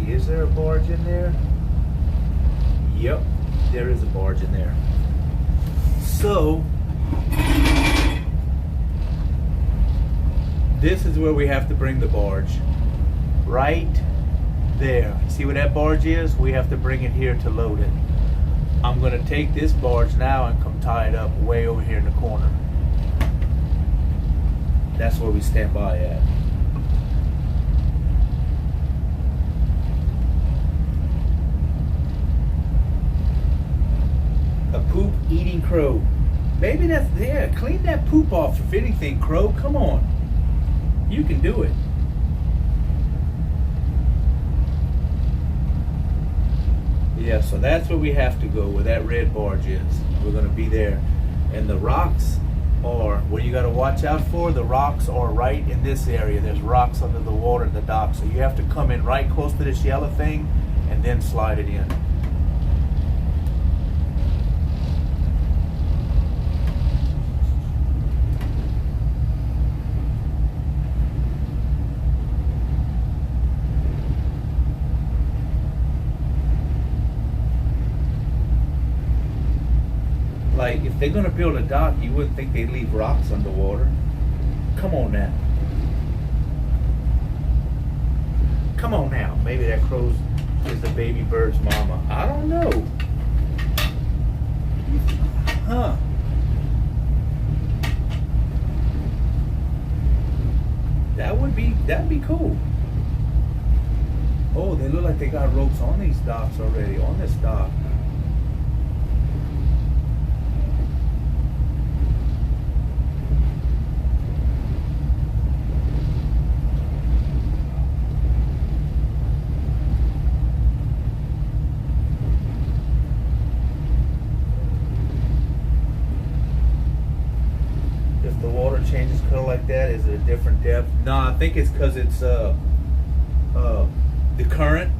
Is there a barge in there? Yep, there is a barge in there. So, this is where we have to bring the barge. Right there. See where that barge is? We have to bring it here to load it. I'm going to take this barge now and come tie it up way over here in the corner. That's where we stand by at. A poop eating crow. Maybe that's there. Clean that poop off if anything, crow. Come on. You can do it. Yeah, so that's where we have to go, where that red barge is. We're going to be there. And the rocks are, what you got to watch out for, the rocks are right in this area. There's rocks under the water in the dock. So you have to come in right close to this yellow thing and then slide it in. Like, if they're going to build a dock, you wouldn't think they'd leave rocks underwater. Come on now. Come on now. Maybe that crow is the baby bird's mama. I don't know. Huh. That'd be cool. Oh, they look like they got ropes on these docks already, on this dock. Changes color like that? Is it a different depth? No, I think it's because it's the current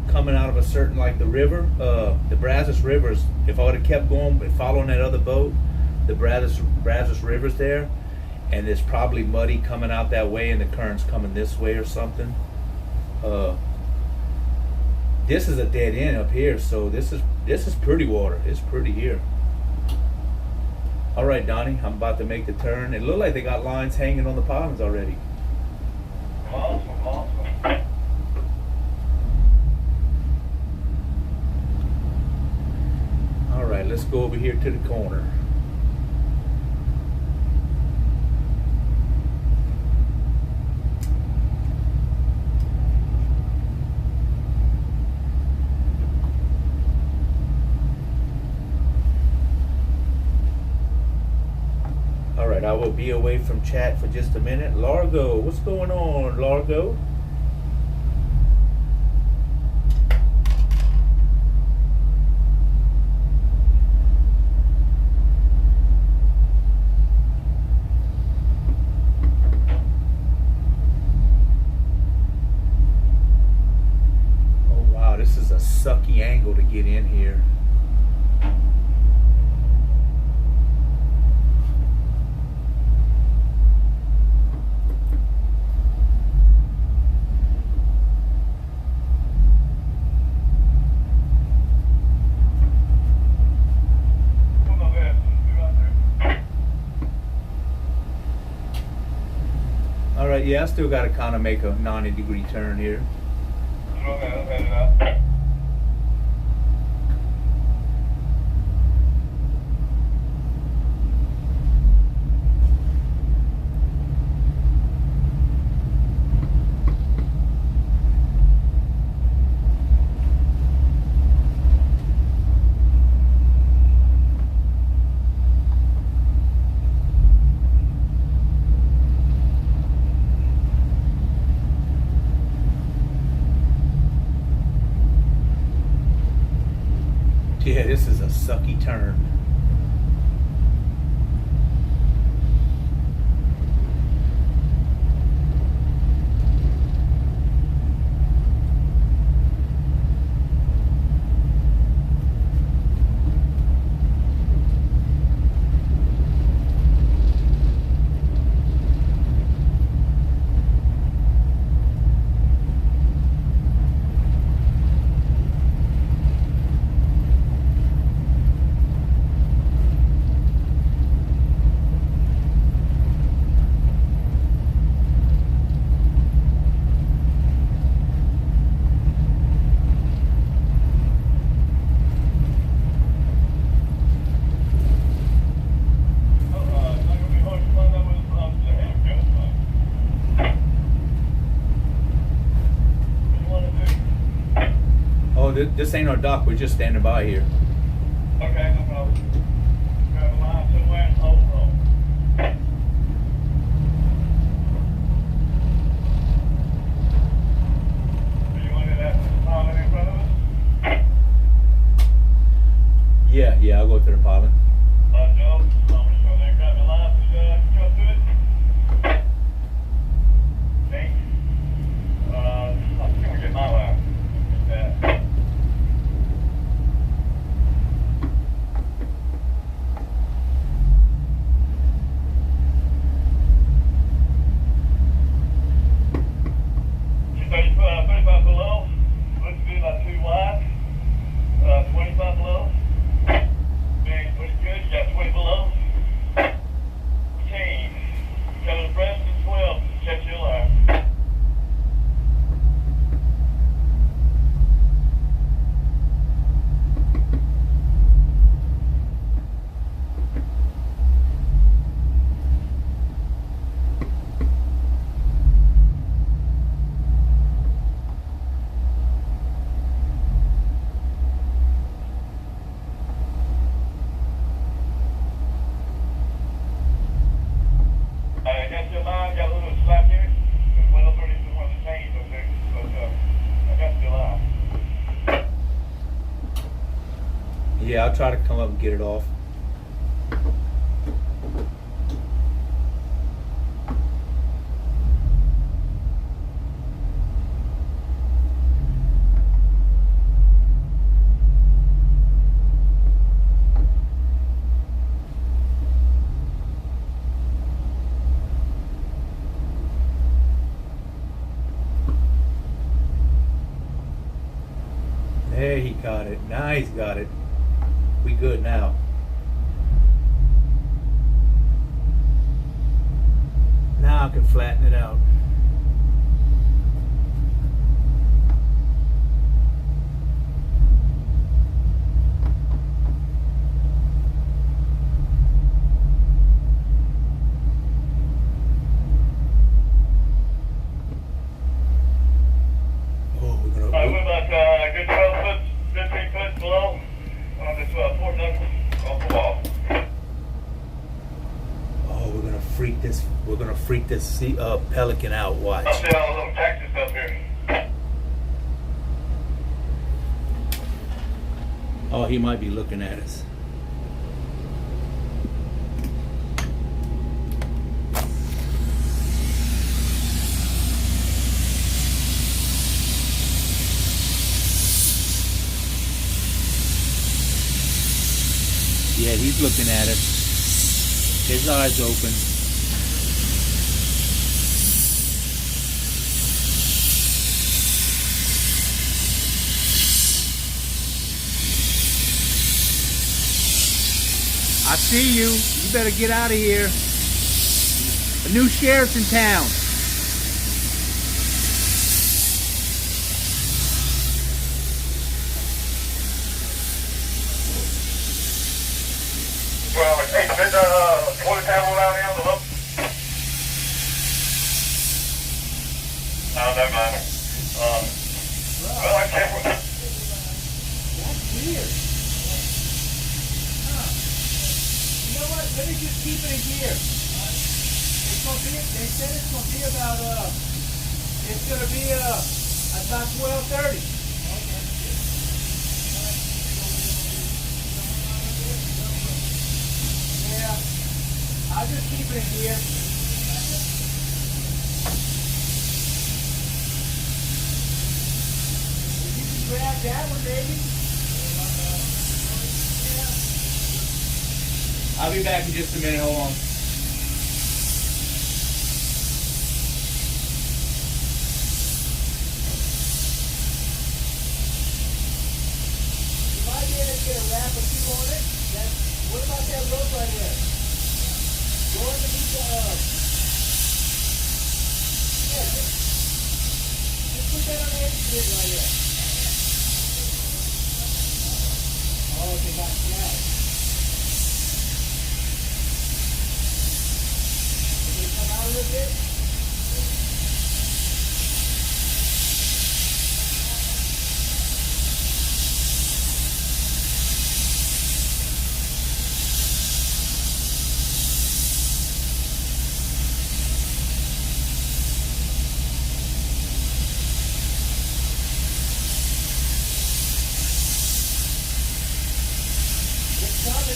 coming out of a certain, like the river, the Brazos Rivers. If I would have kept going and following that other boat, the Brazos River's there, and it's probably muddy coming out that way, and the current's coming this way or something. This is a dead end up here, so this is pretty water. It's pretty here. All right, Donnie, I'm about to make the turn. It looked like they got lines hanging on the pilings already. Awesome. All right, let's go over here to the corner. I will be away from chat for just a minute. Largo, what's going on, Largo? Oh wow, this is a sucky angle to get in here. Yeah, I still got to kind of make a 90-degree turn here. Yeah, this is a sucky turn. This ain't our dock. We're just standing by here. Okay, no problem. Grab a line to the west, hold on. I'll go to the pilot. Joe, I'm just going there and grab my license, go through it. Okay. I'm just gonna get my license. You're 35 below. Looks good, about 2 wide. 25 below. Bearing pretty good. You got 20 below. 15. Coming abreast of 12. Check your line. I got your line, got a little slack here. There's one over there, one of the chains over there. But I got your line. Yeah, I'll try to come up and get it off. There, he got it. Nice, got it. We good now. Now I can flatten it out. Oh, we're We're gonna. about a good 12 foot, 15 foot below on this port knuckle off the wall. Oh, we're gonna freak this. We're gonna freak this pelican out. Watch. I see all the little taxis up here. Oh, he might be looking at us. Yeah, he's looking at us. His eyes open. I see you. You better get out of here. A new sheriff's in town. Well, hey, send the toilet towel out here on the look. Oh, never mind. Well, I can't. That's weird. Huh. You know what? Let me just keep it in gear. It's gonna be. They said it's gonna be about. It's gonna be about 12:30. Okay. Yeah. I'll just keep it in gear. If you can grab that one, baby. I'll be back in just a minute. Hold on. You might be able to get a wrap or two on it. What about that rope right there? Go underneath the yeah, just put that on the edge of it right there. Oh, they got snapped. Can you come out a little bit? It's not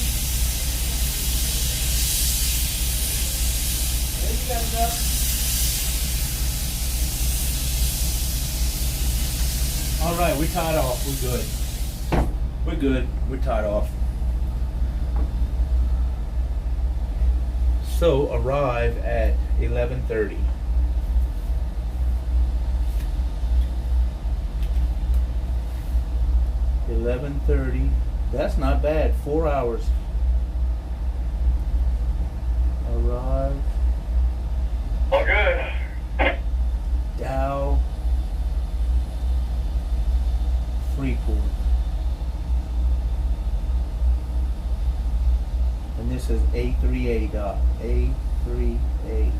All right, we're tied off. We're good. We're good. We're tied off. So arrive at 11:30. That's not bad. 4 hours. Arrive. All good. Dow. Freeport. And this is A3A dock. A3A.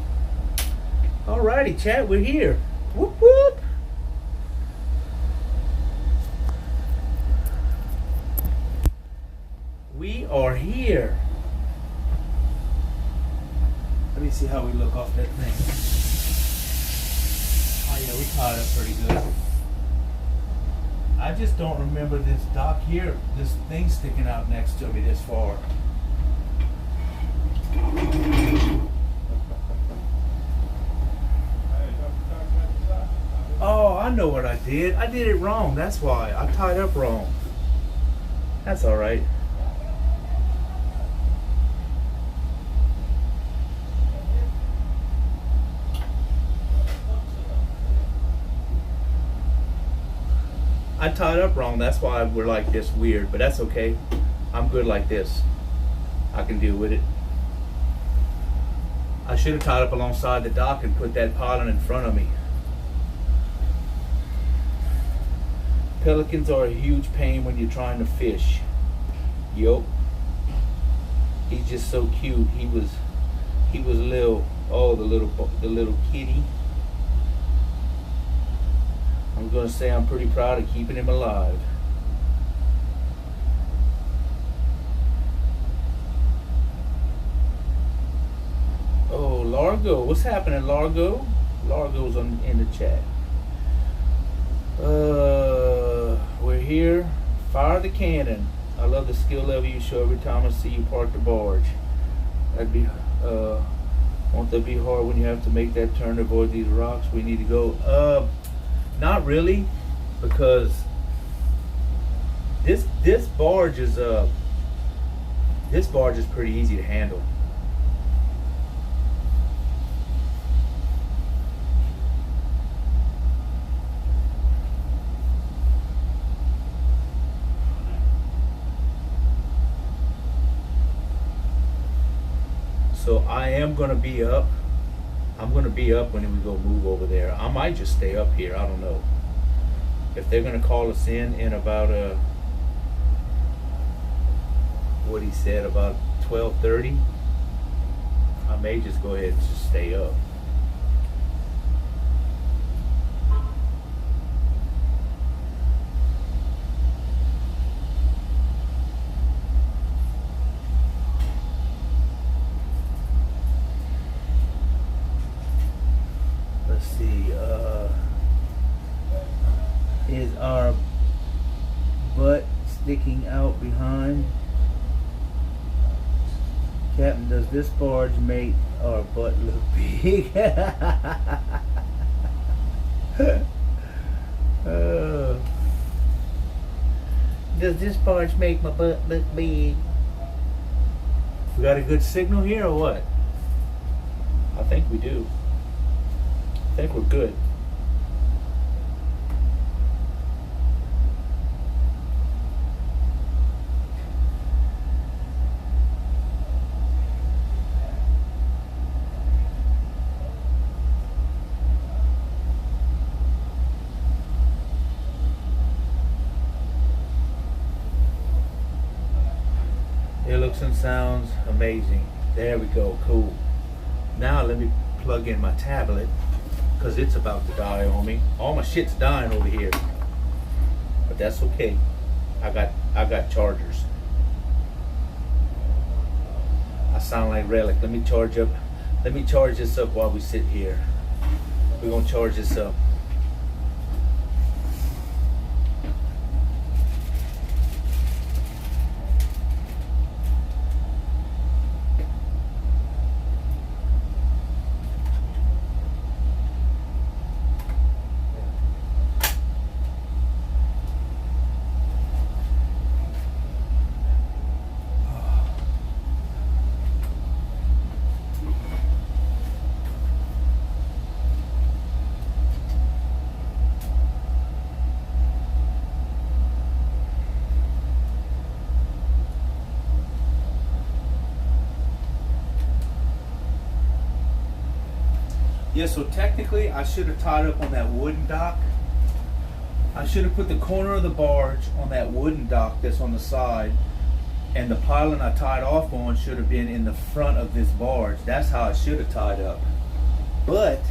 Alrighty, chat, we're here. Whoop whoop. We are here. Let me see how we look off that thing. Oh yeah, we tied up pretty good. I just don't remember this dock here, this thing sticking out next to me this far. Oh, I know what I did. I did it wrong. That's why. I tied up wrong. That's all right. I tied up wrong. That's why we're like this weird, but that's okay. I'm good like this. I can deal with it. I should have tied up alongside the dock and put that pylon in front of me. Pelicans are a huge pain when you're trying to fish. Yup. He's just so cute. He was little. Oh, the little kitty. I'm gonna say I'm pretty proud of keeping him alive. Oh, Largo, what's happening, Largo? Largo's in the chat. We're here. Fire the cannon. I love the skill level you show every time I see you park the barge. That'd be won't that be hard when you have to make that turn to avoid these rocks? We need to go. Not really, because this barge is pretty easy to handle. So I am gonna be up. I'm gonna be up when we go move over there. I might just stay up here. I don't know. If they're gonna call us in about what he said, about 12:30, I may just go ahead and just stay up. Is our butt sticking out behind? Captain, does this barge make our butt look big? Does this barge make my butt look big? We got a good signal here or what? I think we do. I think we're good. It looks and sounds amazing. There we go, cool. Now let me plug in my tablet, because it's about to die on me. All my shit's dying over here. But that's okay. I got chargers. I sound like Relic. Let me charge this up while we sit here. We're gonna charge this up. Yeah, so technically I should have tied up on that wooden dock. I should have put the corner of the barge on that wooden dock that's on the side, and the pylon I tied off on should have been in the front of this barge. That's how I should have tied up. But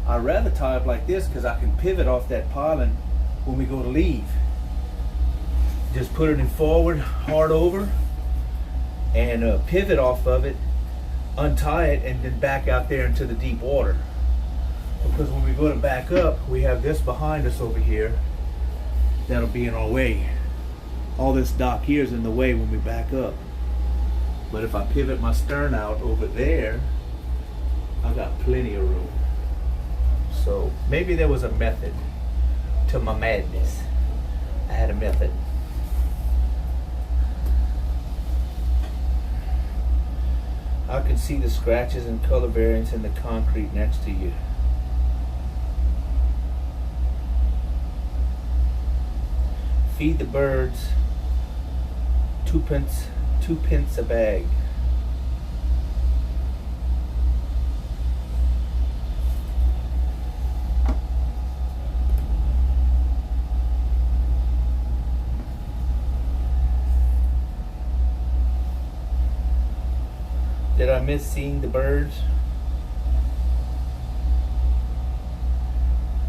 I'd rather tie up like this because I can pivot off that pylon when we go to leave. Just put it in forward, hard over, and pivot off of it, untie it, and then back out there into the deep water. Because when we go to back up, we have this behind us over here that'll be in our way. All this dock here is in the way when we back up. But if I pivot my stern out over there, I've got plenty of room. So maybe there was a method to my madness. I had a method. I can see the scratches and color variants in the concrete next to you. Feed the birds 2 pence a bag. Did I miss seeing the birds?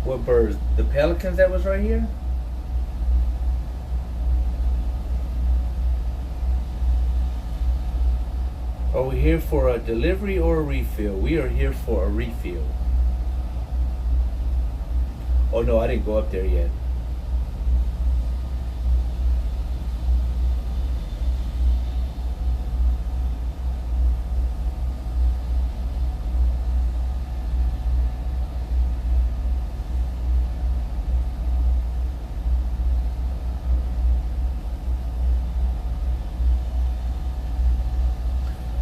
What birds? The pelicans that was right here? Are we here for a delivery or a refill? We are here for a refill. Oh no, I didn't go up there yet.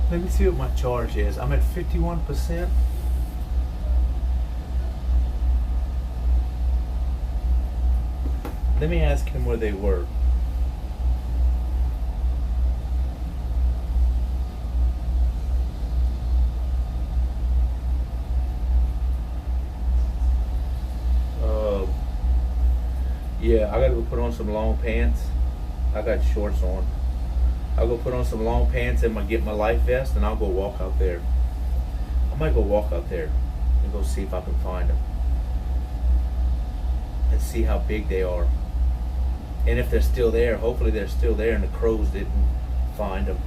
Let me see what my charge is. I'm at 51%. Let me ask him where they were. Yeah, I gotta go put on some long pants. I got shorts on. I'll go put on some long pants and get my life vest, and I'll go walk out there. I might go walk out there and go see if I can find them. And see how big they are. And if they're still there, hopefully they're still there and the crows didn't find them.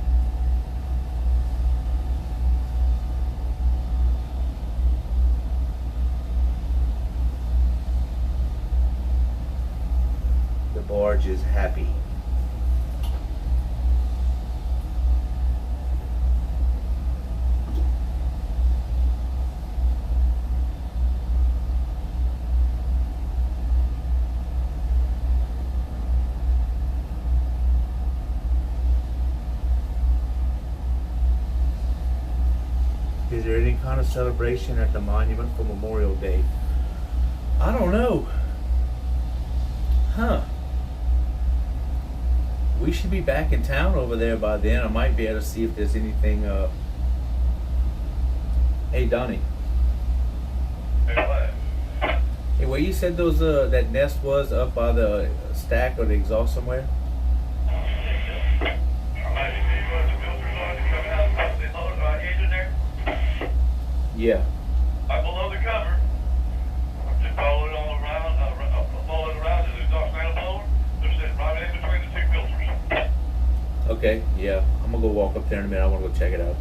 The barge is happy. Is there any kind of celebration at the monument for Memorial Day? I don't know. Huh. We should be back in town over there by then. I might be able to see if there's anything. Hey, Donnie. Hey, what? Hey, where you said those that nest was up by the stack or the exhaust somewhere? Yeah. Right below the cover. Just follow it all around, follow it around to the exhaust manifold. They're sitting right in between the two filters. Okay, yeah. I'm gonna go walk up there in a minute. I wanna go check it out.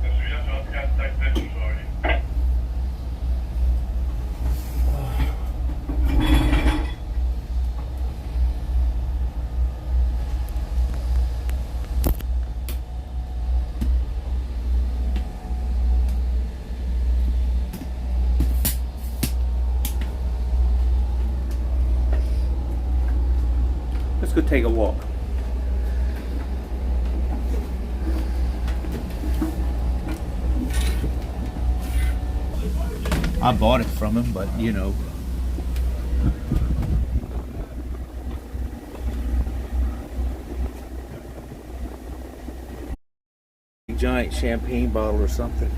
Yes, sir, yes, sir. I forgot to take pictures for you. Let's go take a walk. I bought it from him, but you know. Giant champagne bottle or something.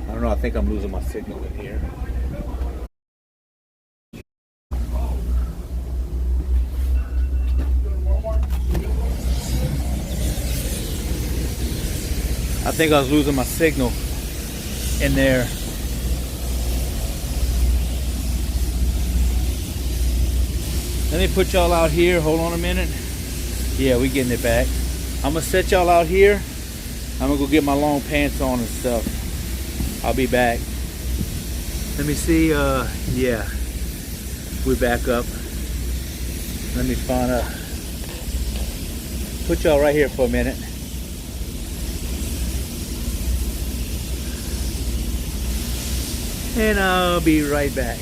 I don't know. know, I think I'm losing my signal in here. I think I was losing my signal in there. Let me put y'all out here. Hold on a minute. Yeah, we getting it back. I'm gonna set y'all out here. I'm gonna go get my long pants on and stuff. I'll be back. Let me see. Yeah, we're back up. Let me find a. Put y'all right here for a minute. And I'll be right back.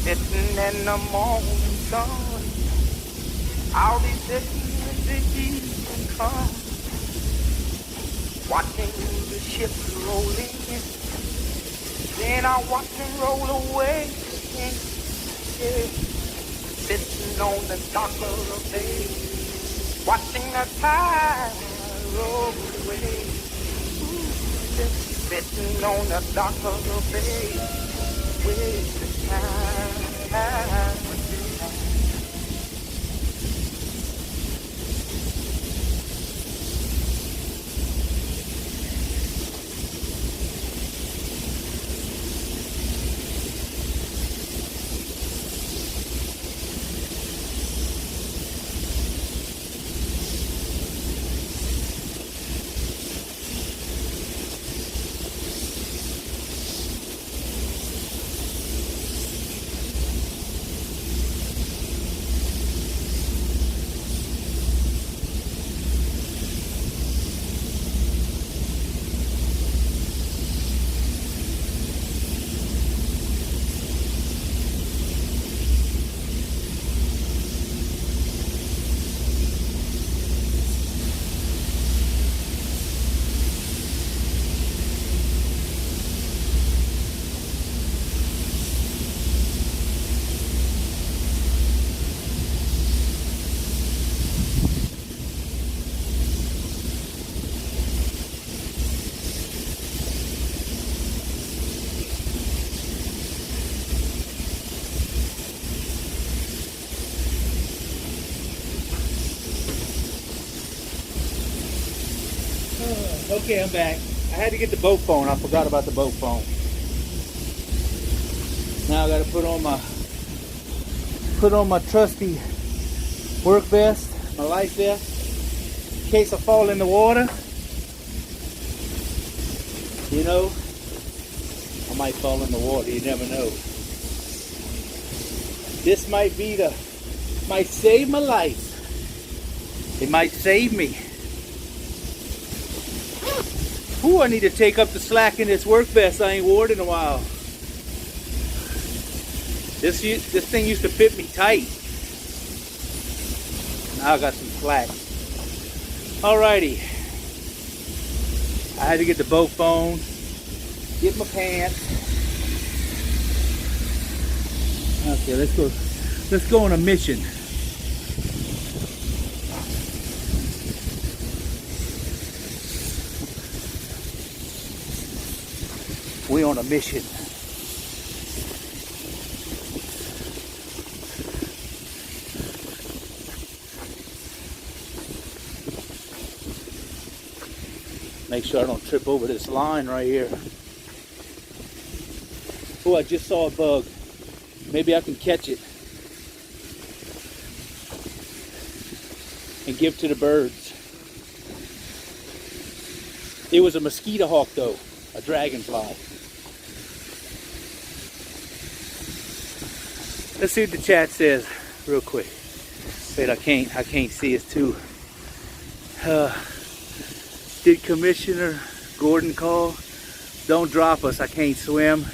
Sitting in the morning sun, I'll be sitting when the evening comes, watching the ships roll in, then I'll watch them roll away again. Yeah. Sitting on the dock of the bay, watching the tide roll away. Ooh, just sitting on the dock of the bay, wasting time. Okay, I'm back. I had to get the boat phone. I forgot about the boat phone. Now I gotta put on my trusty work vest, my life vest, in case I fall in the water. You know, I might fall in the water, you never know. This might save my life. It might save me. Ooh, I need to take up the slack in this work vest. I ain't worn it in a while. This thing used to fit me tight. Now I got some slack. Alrighty. I had to get the boat phone, get my pants. Okay, let's go. Let's go on a mission. We on a mission. Make sure I don't trip over this line right here. Oh, I just saw a bug. Maybe I can catch it and give to the birds. It was a mosquito hawk though, a dragonfly. Let's see what the chat says real quick. Wait, I can't see, it's too. Did Commissioner Gordon call? Don't drop us, I can't swim.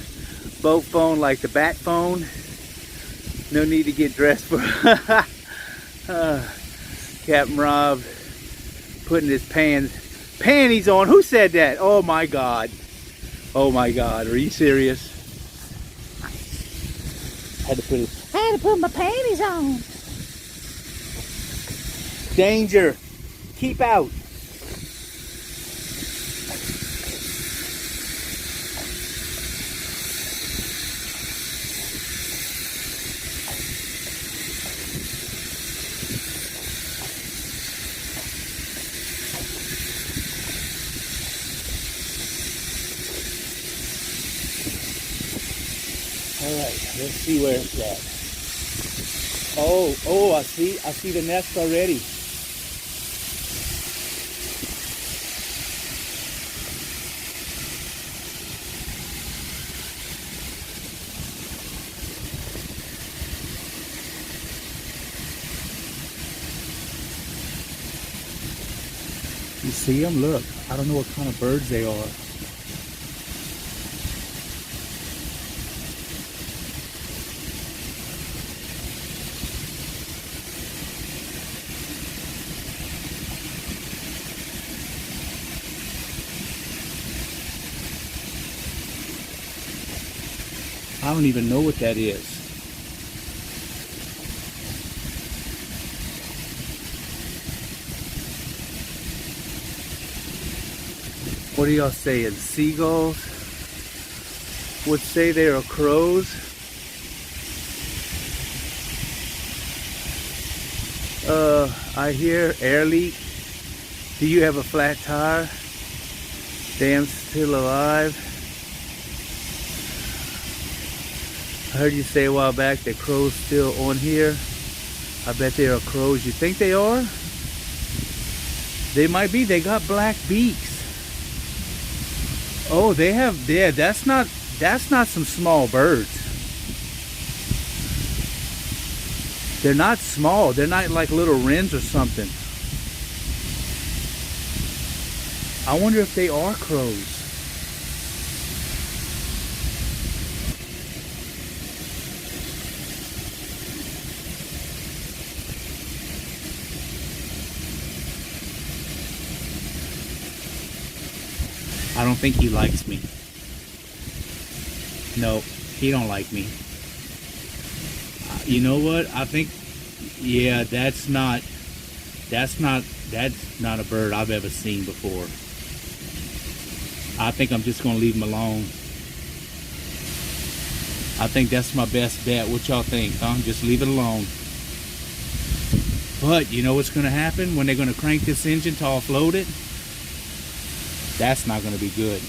Boat phone like the bat phone. No need to get dressed for Captain Rob putting his panties on. Who said that? Oh my God. Oh my God, are you serious? I had to put my panties on. Danger. Keep out. Alright, let's see where it's at. Oh, I see the nest already. You see them? Look, I don't know what kind of birds they are. I don't even know what that is. What are y'all saying? Seagulls? Would say they are crows. I hear air leak. Do you have a flat tire? Damn, still alive. I heard you say a while back that crows still on here. I bet they are crows. You think they are? They might be. They got black beaks. Oh, they have. Yeah, that's not some small birds. They're not small. They're not like little wrens or something. I wonder if they are crows. I don't think he likes me. No, he don't like me. You know what? I think, yeah, that's not a bird I've ever seen before. I think I'm just gonna leave him alone. I think that's my best bet. What y'all think, huh? Just leave it alone. But you know what's gonna happen when they're gonna crank this engine to offload it? That's not gonna be good.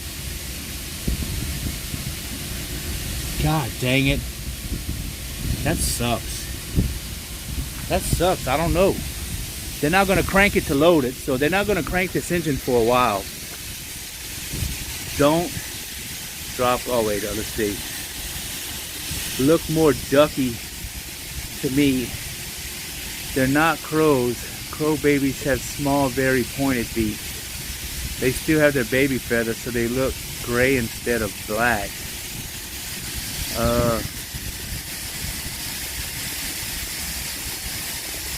God dang it. That sucks. That sucks. I don't know. They're not going to crank it to load it, so they're not going to crank this engine for a while. Don't drop. Oh, wait, let's see. Look more ducky to me. They're not crows. Crow babies have small, very pointed beaks. They still have their baby feathers, so they look gray instead of black.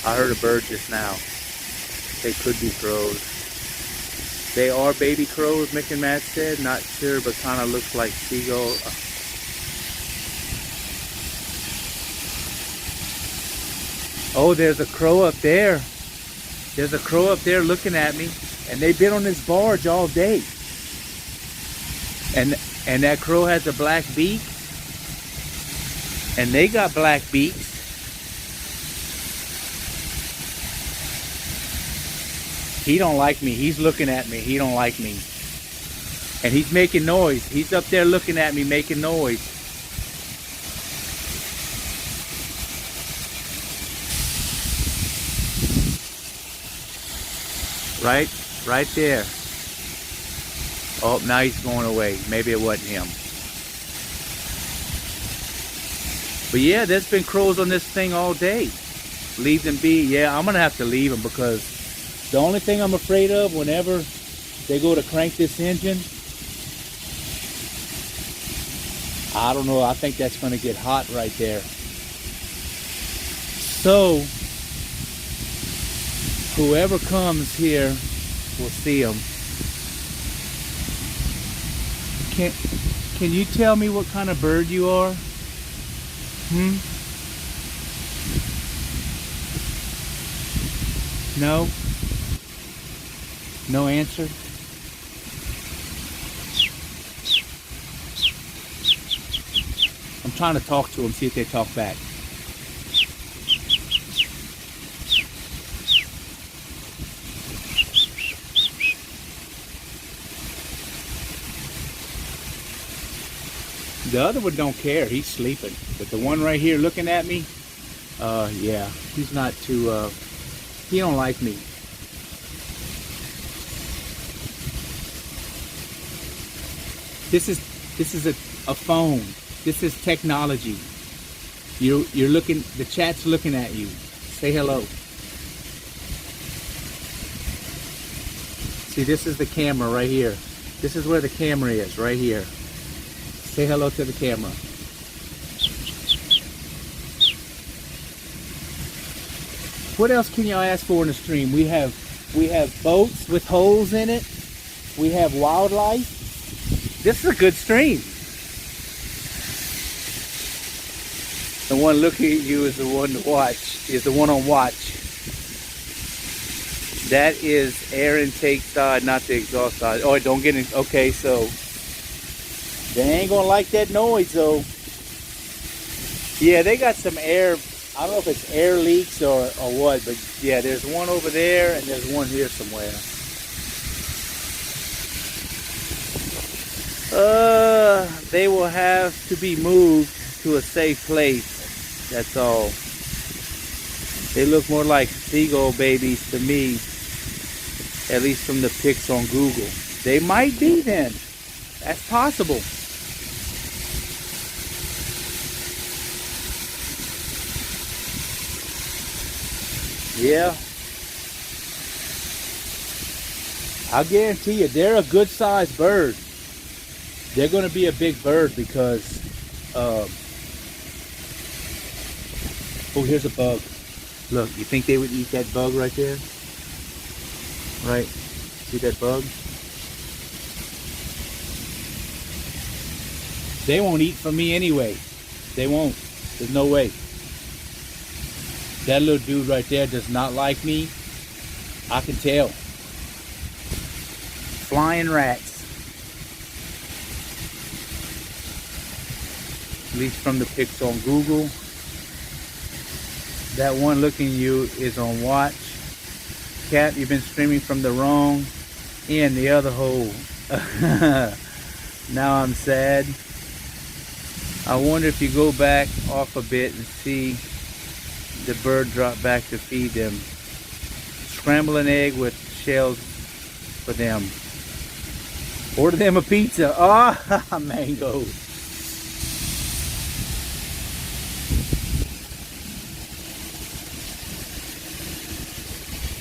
I heard a bird just now. They could be crows. They are baby crows, Mick and Matt said. Not sure, but kind of looks like seagull. Oh, there's a crow up there. There's a crow up there looking at me. And they've been on this barge all day. And that crow has a black beak. And they got black beaks. He don't like me. He's looking at me. He don't like me. And he's making noise. He's up there looking at me, making noise. Right there. Oh, now he's going away. Maybe it wasn't him. But yeah, there's been crows on this thing all day. Leave them be. Yeah, I'm going to have to leave them because the only thing I'm afraid of whenever they go to crank this engine, I don't know, I think that's going to get hot right there. So, whoever comes here will see them. Can you tell me what kind of bird you are? No? No answer? I'm trying to talk to them, see if they talk back. The other one don't care, he's sleeping. But the one right here looking at me, yeah, he's not too, he don't like me. This is a phone. This is technology. You're looking, the chat's looking at you. Say hello. See, this is the camera right here. This is where the camera is, right here. Say hello to the camera. What else can y'all ask for in the stream? We have boats with holes in it. We have wildlife. This is a good stream. The one looking at you is the one to watch. Is the one on watch. That is air intake side, not the exhaust side. Oh, don't get in. Okay, so they ain't gonna like that noise though. Yeah, they got some air. I don't know if it's air leaks or what, but yeah, there's one over there and there's one here somewhere. They will have to be moved to a safe place. That's all. They look more like seagull babies to me, at least from the pics on Google. They might be then. That's possible. Yeah. I'll guarantee you, they're a good sized bird. They're going to be a big bird because, oh, here's a bug. Look, you think they would eat that bug right there? Right? See that bug? They won't eat from me anyway. They won't. There's no way. That little dude right there does not like me. I can tell. Flying rats. At least from the pics on Google. That one looking at you is on watch. Cat, you've been streaming from the wrong end, the other hole. Now I'm sad. I wonder if you go back off a bit and see the bird drop back to feed them. Scramble an egg with shells for them. Order them a pizza. Ah, mango.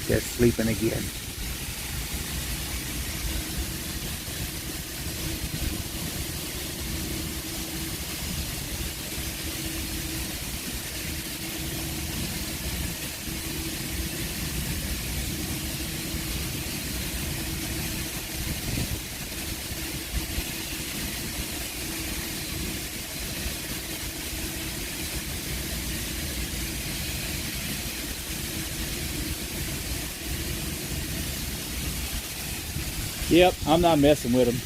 They're sleeping again. Yep, I'm not messing with him.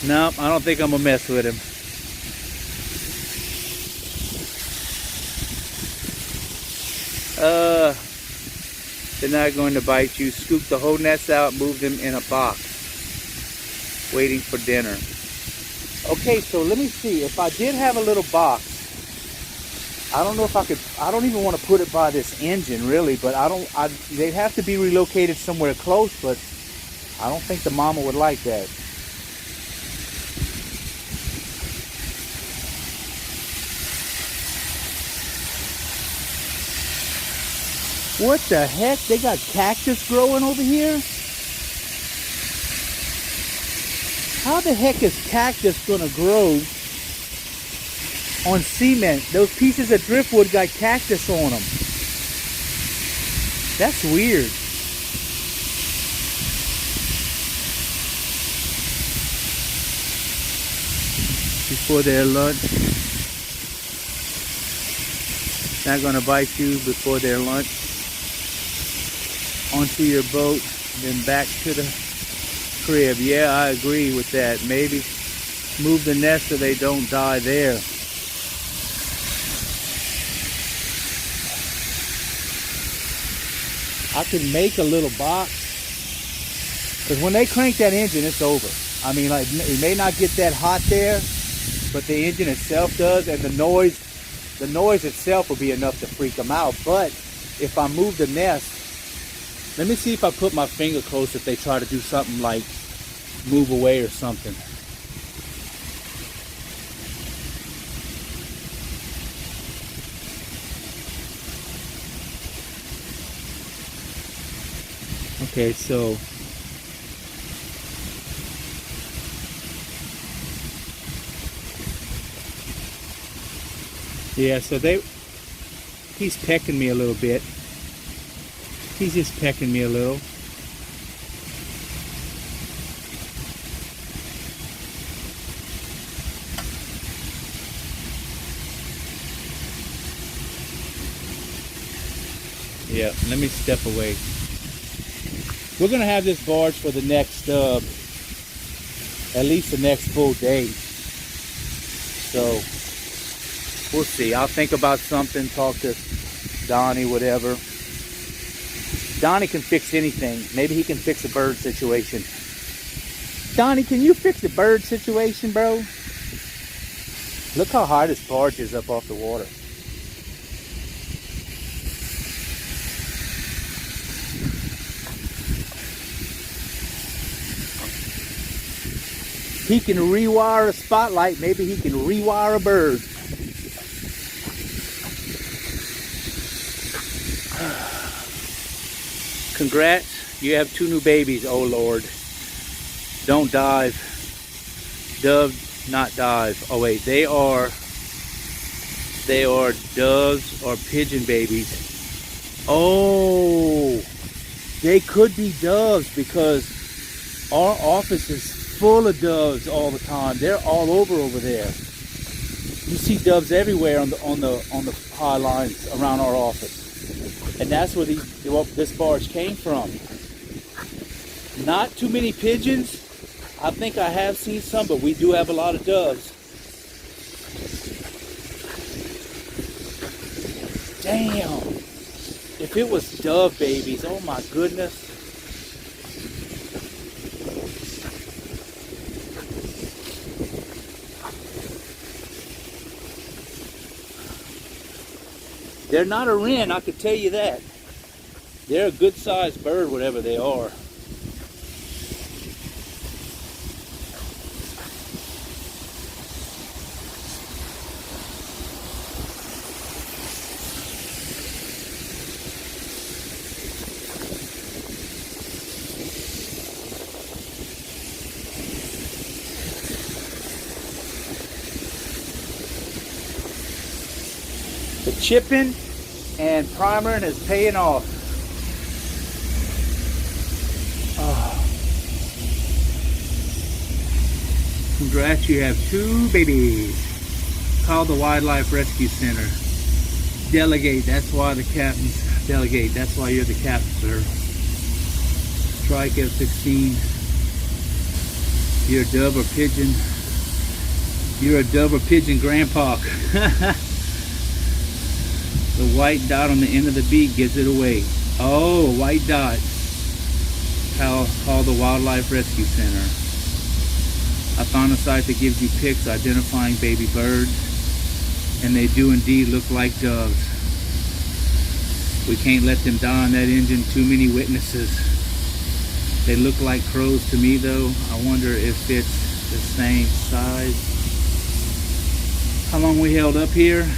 No, I don't think I'm gonna mess with him. They're not going to bite you. Scoop the whole nest out, move them in a box, waiting for dinner. Okay, so let me see. If I did have a little box, I don't know if I could. I don't even want to put it by this engine, really. But they'd have to be relocated somewhere close. But I don't think the mama would like that. What the heck? They got cactus growing over here? How the heck is cactus gonna grow on cement? Those pieces of driftwood got cactus on them. That's weird. Before their lunch. Not gonna bite you before their lunch. Onto your boat, then back to the crib. Yeah, I agree with that. Maybe move the nest so they don't die there. I can make a little box, because when they crank that engine, it's over. I mean, like, it may not get that hot there, but the engine itself does, and the noise itself will be enough to freak them out. But if I move the nest, let me see if I put my finger close if they try to do something like move away or something. Okay, so yeah, so he's pecking me a little bit. He's just pecking me a little. Yeah, let me step away. We're gonna have this barge for the next, at least the next full day. So we'll see. I'll think about something, talk to Donnie, whatever. Donnie can fix anything. Maybe he can fix a bird situation. Donnie, can you fix the bird situation, bro? Look how high this barge is up off the water. He can rewire a spotlight. Maybe he can rewire a bird. Congrats, you have 2 new babies. Oh Lord. Don't dive. Dove, not dive. Oh wait, they are doves or pigeon babies. Oh, they could be doves, because our office is full of doves all the time. They're all over there. You see doves everywhere on the high lines around our office. And that's where this barge came from. Not too many pigeons. I think I have seen some, but we do have a lot of doves. Damn. If it was dove babies, oh my goodness. They're not a wren, I could tell you that. They're a good sized bird, whatever they are. The chipping and primering is paying off. Oh. Congrats, you have 2 babies. Call the Wildlife Rescue Center. Delegate, that's why the captains delegate. That's why you're the captain, sir. Strike F-16. You're a dove or pigeon. You're a dove or pigeon, Grandpa. The white dot on the end of the beak gives it away. Oh, a white dot. Call the Wildlife Rescue Center. I found a site that gives you pics identifying baby birds, and they do indeed look like doves. We can't let them die on that engine. Too many witnesses. They look like crows to me though. I wonder if it's the same size. How long we held up here?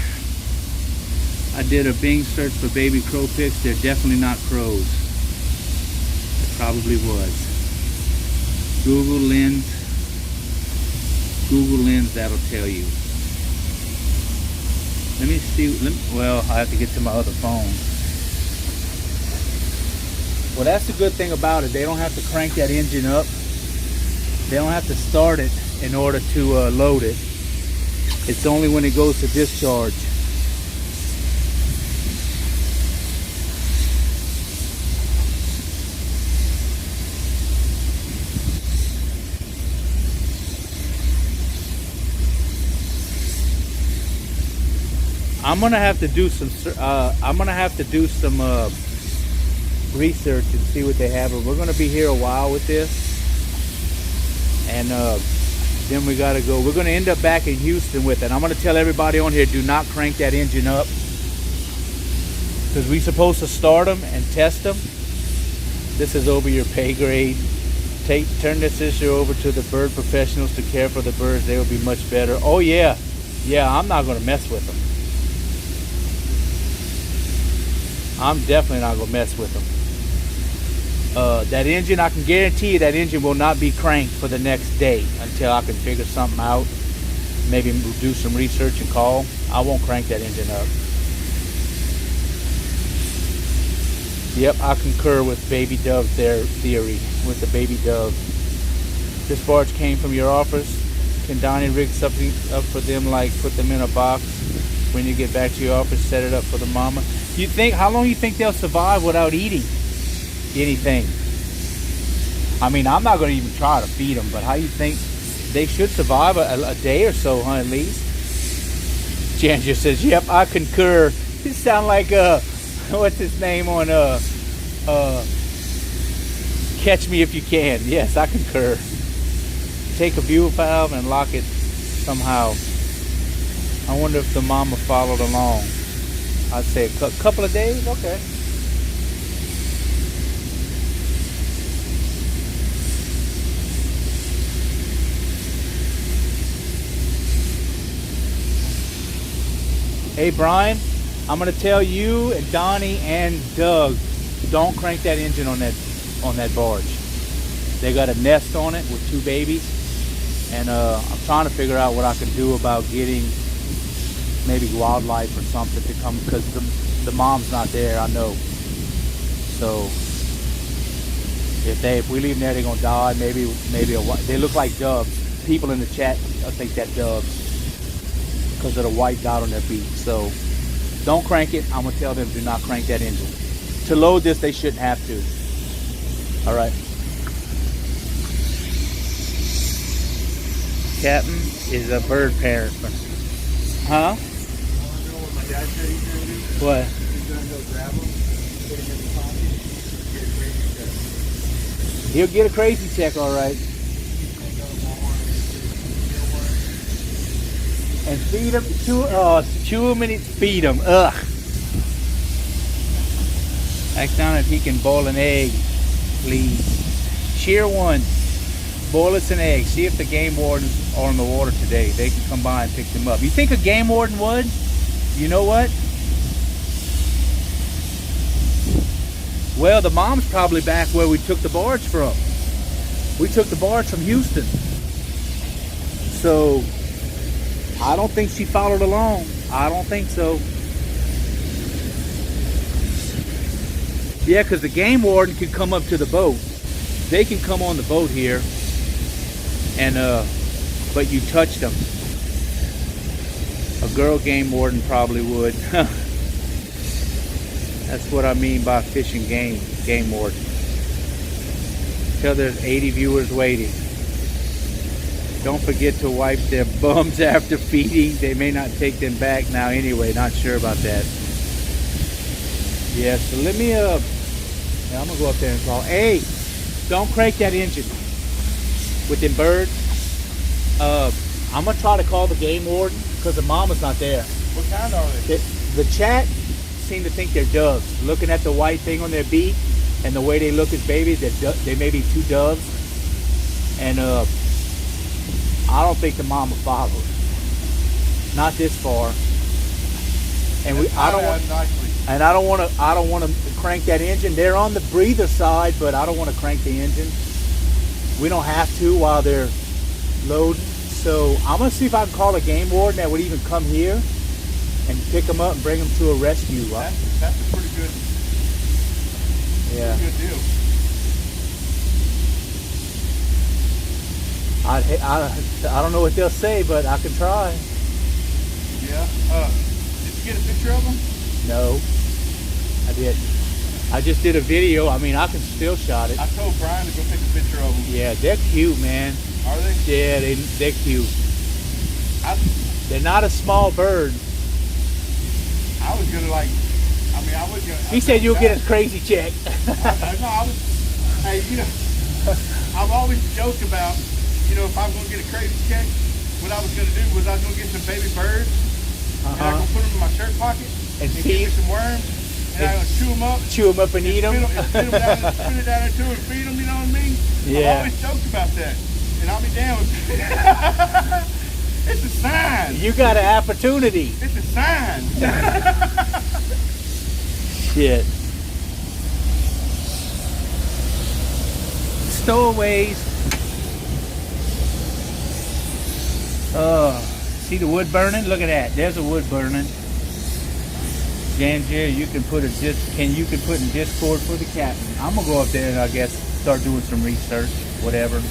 I did a Bing search for baby crow pics. They're definitely not crows. It probably was. Google Lens, that'll tell you. Let me see, well, I have to get to my other phone. Well, that's the good thing about it. They don't have to crank that engine up. They don't have to start it in order to load it. It's only when it goes to discharge. I'm gonna have to do some research and see what they have. But we're gonna be here a while with this, and then we gotta go. We're gonna end up back in Houston with it. I'm gonna tell everybody on here, do not crank that engine up, because we're supposed to start them and test them. This is over your pay grade. Turn this issue over to the bird professionals to care for the birds. They will be much better. Oh yeah, I'm not gonna mess with them. I'm definitely not gonna mess with them. That engine, I can guarantee you that engine will not be cranked for the next day until I can figure something out. Maybe do some research and call. I won't crank that engine up. Yep, I concur with baby dove theory, with the baby dove. This barge came from your office. Can Donnie rig something up for them, like put them in a box? When you get back to your office, set it up for the mama. You think, how long you think they'll survive without eating anything? I mean, I'm not going to even try to feed them, but how you think they should survive a day or so, huh, at least? Jan just says, yep, I concur. You sound like, what's his name on, Catch Me If You Can. Yes, I concur. Take a fuel valve and lock it somehow. I wonder if the mama followed along. I'd say a couple of days. Okay. Hey Brian, I'm gonna tell you and Donnie and Doug, don't crank that engine on that barge. They got a nest on it with 2 babies, and I'm trying to figure out what I can do about getting maybe wildlife or something to come, because the mom's not there, I know. So if we leave them there, they're gonna die. Maybe they look like doves. People in the chat, I think that doves, because of the white dot on their beak. So don't crank it. I'm gonna tell them, do not crank that engine. To load this, they shouldn't have to. All right. Captain is a bird parent. Huh? What? He's gonna go grab him, put him in the pocket, get a crazy check. He'll get a crazy check, all right. And feed him, chew him and feed him. Ugh. Ask down if he can boil an egg, please. Cheer 1. Boil us an egg. See if the game wardens are on the water today. They can come by and pick them up. You think a game warden would? You know what? Well, the mom's probably back where we took the barge from. We took the barge from Houston. So, I don't think she followed along. I don't think so. Yeah, because the game warden can come up to the boat. They can come on the boat here, and but you touched them. A girl game warden probably would. That's what I mean by fishing game warden. till there's 80 viewers waiting. Don't forget to wipe their bums after feeding. They may not take them back now anyway. Not sure about that. Yeah, so let me I'm gonna go up there and call. Hey, don't crank that engine with them birds. I'm gonna try to call the game warden because the mama's not there. What kind are they? The chat seem to think they're doves. Looking at the white thing on their beak and the way they look as babies, they may be 2 doves. And I don't think the mama follows. Not this far. And I don't want to crank that engine. They're on the breather side, but I don't want to crank the engine. We don't have to while they're loading. So I'm gonna see if I can call a game warden that would even come here and pick them up and bring them to a rescue. That's a pretty good, yeah, good deal. I don't know what they'll say, but I can try. Yeah. Did you get a picture of them? No, I didn't. I just did a video. I mean, I can still shot it. I told Brian to go take a picture of them. Yeah, they're cute, man. Are they? Yeah, they're cute. They're not a small bird. I was gonna I was gonna. He said you'll get a crazy check. Hey, I've always joked about, if I'm gonna get a crazy check, what I was gonna do was I was gonna get some baby birds, and I'm gonna put them in my shirt pocket and get me some worms, and I'm gonna chew them up and eat them. Spit it down into and feed them. You know what I mean? Yeah. I've always joked about that, and I'll be down with It's a sign. You got an opportunity. It's a sign. Shit. Stowaways. See the wood burning? Look at that. There's a wood burning. Ganja, you can put in Discord for the captain. I'm gonna go up there and I guess start doing some research, whatever.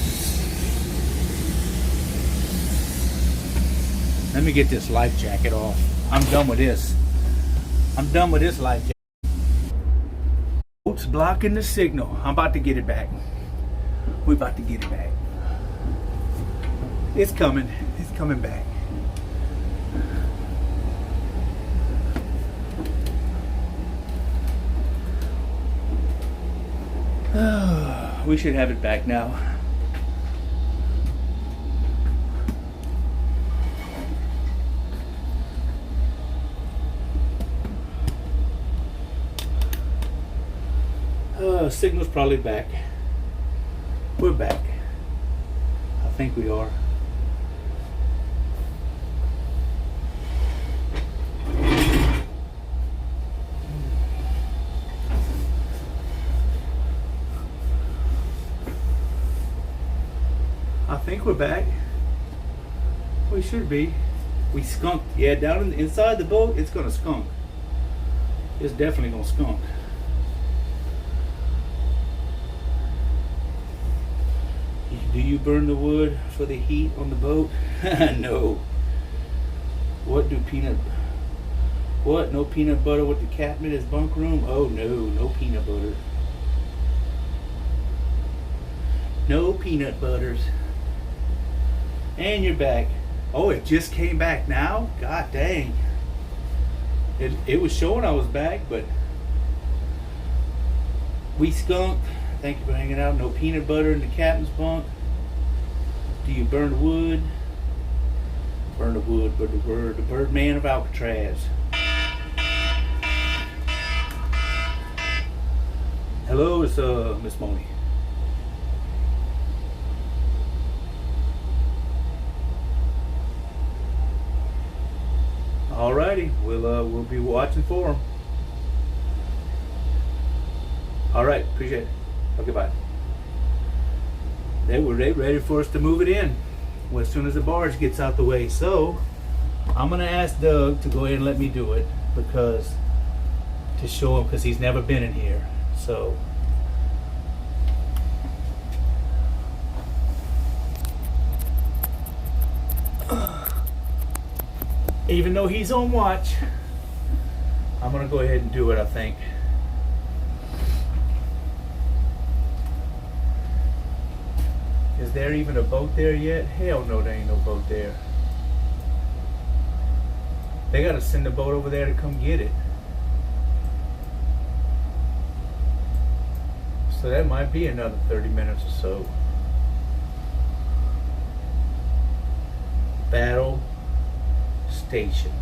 Let me get this life jacket off. I'm done with this. I'm done with this life jacket. Boat's blocking the signal. I'm about to get it back. We're about to get it back. It's coming. It's coming back. We should have it back now. Signal's probably back. We're back. I think we are. I think we're back. We should be. We skunked. Yeah, down inside the boat, it's gonna skunk. It's definitely gonna skunk. Do you burn the wood for the heat on the boat? No. What? No peanut butter with the captain in his bunk room? Oh no, no peanut butter. No peanut butters. And you're back. Oh, it just came back now? God dang. It was showing I was back, but we skunked. Thank you for hanging out. No peanut butter in the captain's bunk. Do you burn the wood? Burn the wood, but the Birdman of Alcatraz. Hello, it's Miss Moni. Alrighty, we'll be watching for them. All right, appreciate it. Okay, bye. They were ready for us to move it in as soon as the barge gets out the way. So I'm gonna ask Doug to go ahead and let me do it to show him, because he's never been in here. So even though he's on watch, I'm gonna go ahead and do it, I think. Is there even a boat there yet? Hell no, there ain't no boat there. They gotta send a boat over there to come get it. So that might be another 30 minutes or so. Battle stations.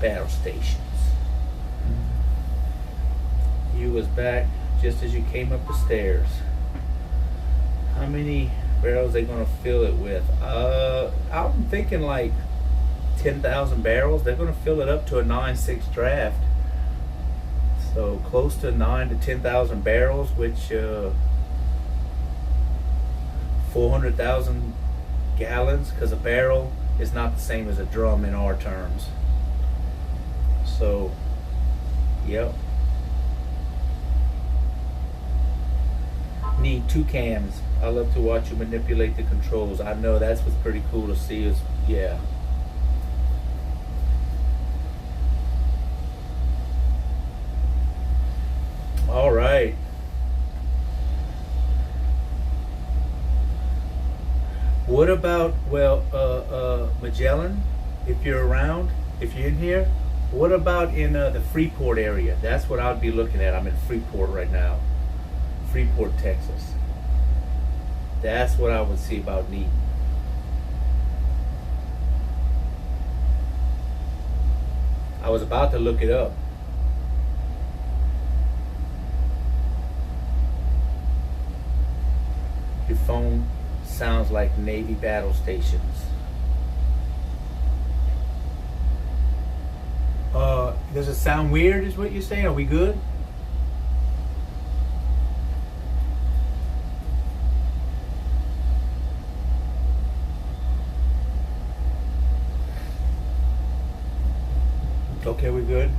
Battle stations. You was back just as you came up the stairs. How many barrels they gonna fill it with? I'm thinking like 10,000 barrels. They're gonna fill it up to a 9.6 draft. So close to 9 to 10,000 barrels, which 400,000 gallons, because a barrel is not the same as a drum in our terms. So, yep. Need 2 cams. I love to watch you manipulate the controls. I know that's what's pretty cool to see is, yeah. All right. What about, Magellan, if you're around, if you're in here, what about in the Freeport area? That's what I'd be looking at. I'm in Freeport right now. Freeport, Texas. That's what I would see about needing. I was about to look it up. Your phone sounds like Navy battle stations. Does it sound weird is what you're saying? Are we good? Okay, we're good.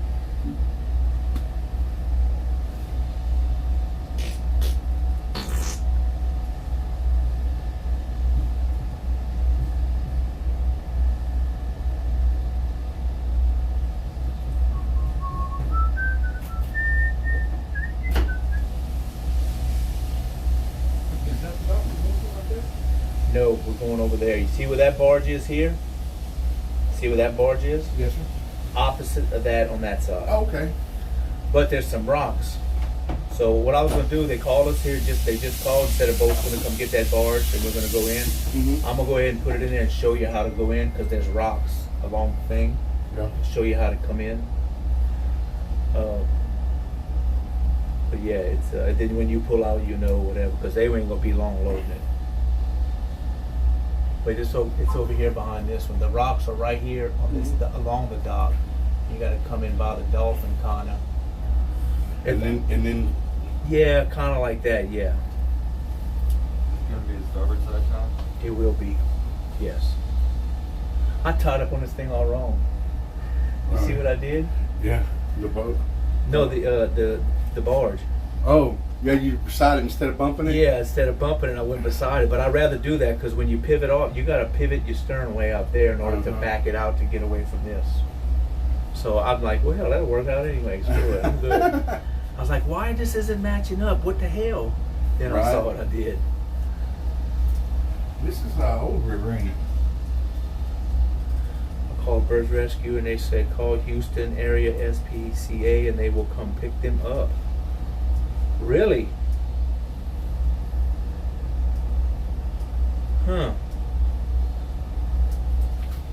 No, we're going over there. You see where that barge is here? See where that barge is? Yes, sir. Opposite of that on that side. Oh, okay. But there's some rocks. So what I was gonna do, they called us here. They just called and said a boat's gonna come get that barge and we're gonna go in. Mm-hmm. I'm gonna go ahead and put it in there and show you how to go in because there's rocks along the thing. Yeah. Show you how to come in. But yeah, it's then when you pull out, you know whatever because they ain't gonna be long loading it. But it's over here behind this one. The rocks are right here on this along the dock. You got to come in by the dolphin kind of. And then. Yeah, kind of like that. Yeah. It's gonna be the starboard side, Tom? It will be. Yes. I tied up on this thing all wrong. You see what I did? Yeah. The boat. No, the barge. Oh. Yeah, you beside it instead of bumping it? Yeah, instead of bumping it, I went beside it. But I'd rather do that because when you pivot off, you got to pivot your stern way out there in order to back it out to get away from this. So I'm like, well, that'll work out anyway. Screw it, I'm good. I was like, why this isn't matching up? What the hell? Then I saw what I did. This is old river, ain't it? I called Birds Rescue and they said, call Houston area SPCA and they will come pick them up. Really? Huh.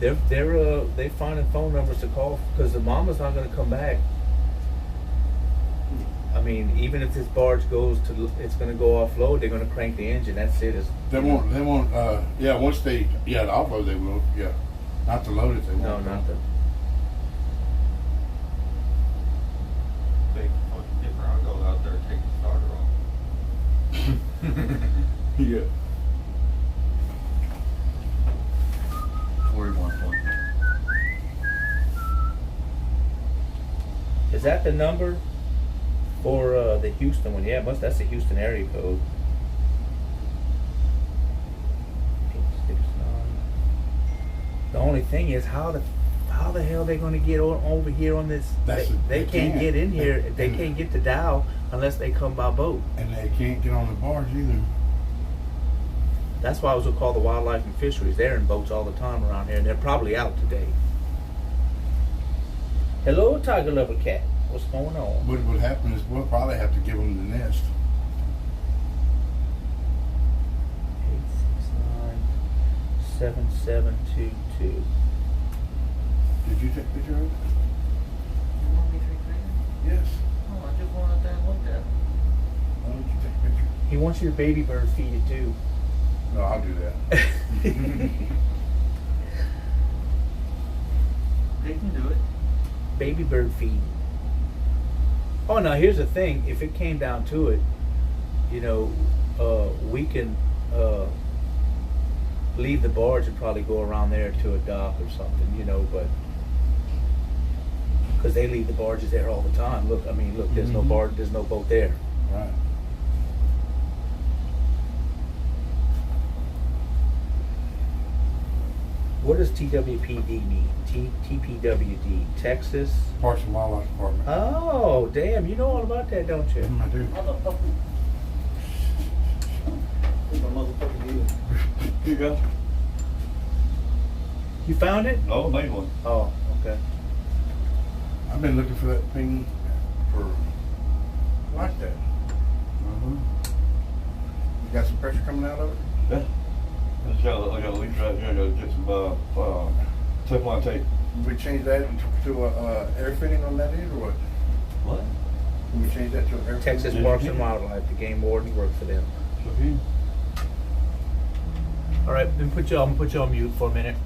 They finding phone numbers to call because the mama's not gonna come back. I mean, even if this barge goes to, it's gonna go offload. They're gonna crank the engine. That's it. They won't. Yeah, once they. Yeah, the offload they will. Yeah, not to load it. They won't. No, not the. Big fucking dipper. I'll go out there and take the starter off. Yeah. 41 point. Is that the number for the Houston one? Yeah, that's the Houston area code. 869. The only thing is how the hell they going to get over here on this? They can't get in here. They can't get to Dow unless they come by boat. And they can't get on the barge either. That's why I was gonna call the wildlife and fisheries. They're in boats all the time around here, and they're probably out today. Hello, tiger lover cat. What's going on? What would happen is we'll probably have to give them the nest. 869-7722. Did you take a picture of it? You want me to take pictures? Yes. Oh, I just wanted to look at it. Why don't you take a picture? He wants you to baby bird feed it too. No, I'll do that. They can do it. Baby bird feed. Oh, now here's the thing. If it came down to it, you know, we can leave the barge and probably go around there to a dock or something, you know, but because they leave the barges there all the time. Look, I mean, look, there's no barge, there's no boat there. Right. What does TWPD mean? TPWD, Texas? Parks and Wildlife Department. Oh, damn, you know all about that, don't you? I do. Motherfucker. It's a motherfucker deal. You go. You found it? No, made one. Oh, okay. I've been looking for that thing for like that. You got some pressure coming out of it? Yeah. I got a leak right here. I gotta get some Teflon tape. We change that to a air fitting on that end or what? What? Can we change that to an air Texas fitting? Parks and Wildlife, the game warden works for them. All right, then I'm gonna put you on mute for a minute.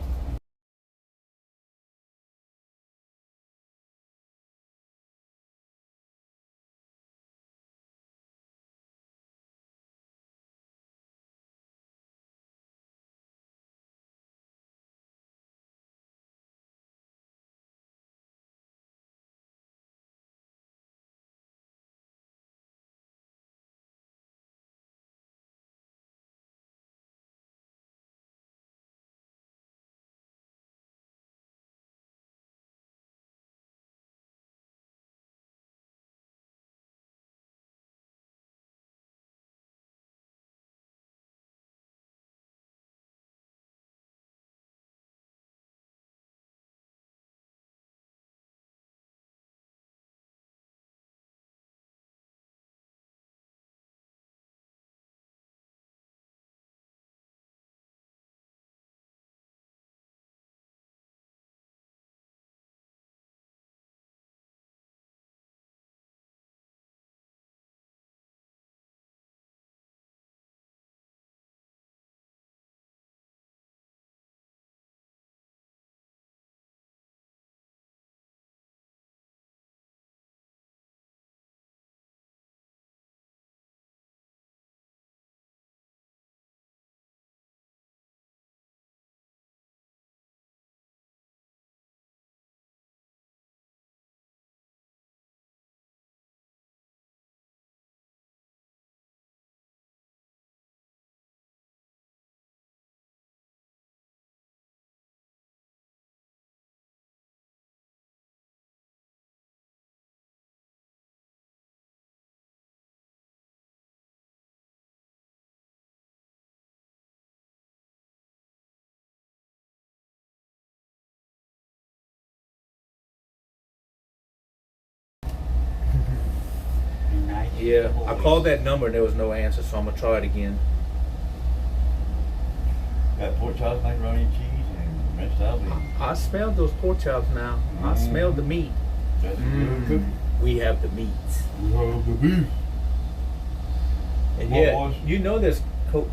Yeah, I called that number and there was no answer, so I'm gonna try it again. Got pork chops, macaroni and cheese, and French salad. I smelled those pork chops now. I smelled the meat. That's good cooking. We have the meats. We have the beef. And Well, yeah, boys. you know this. You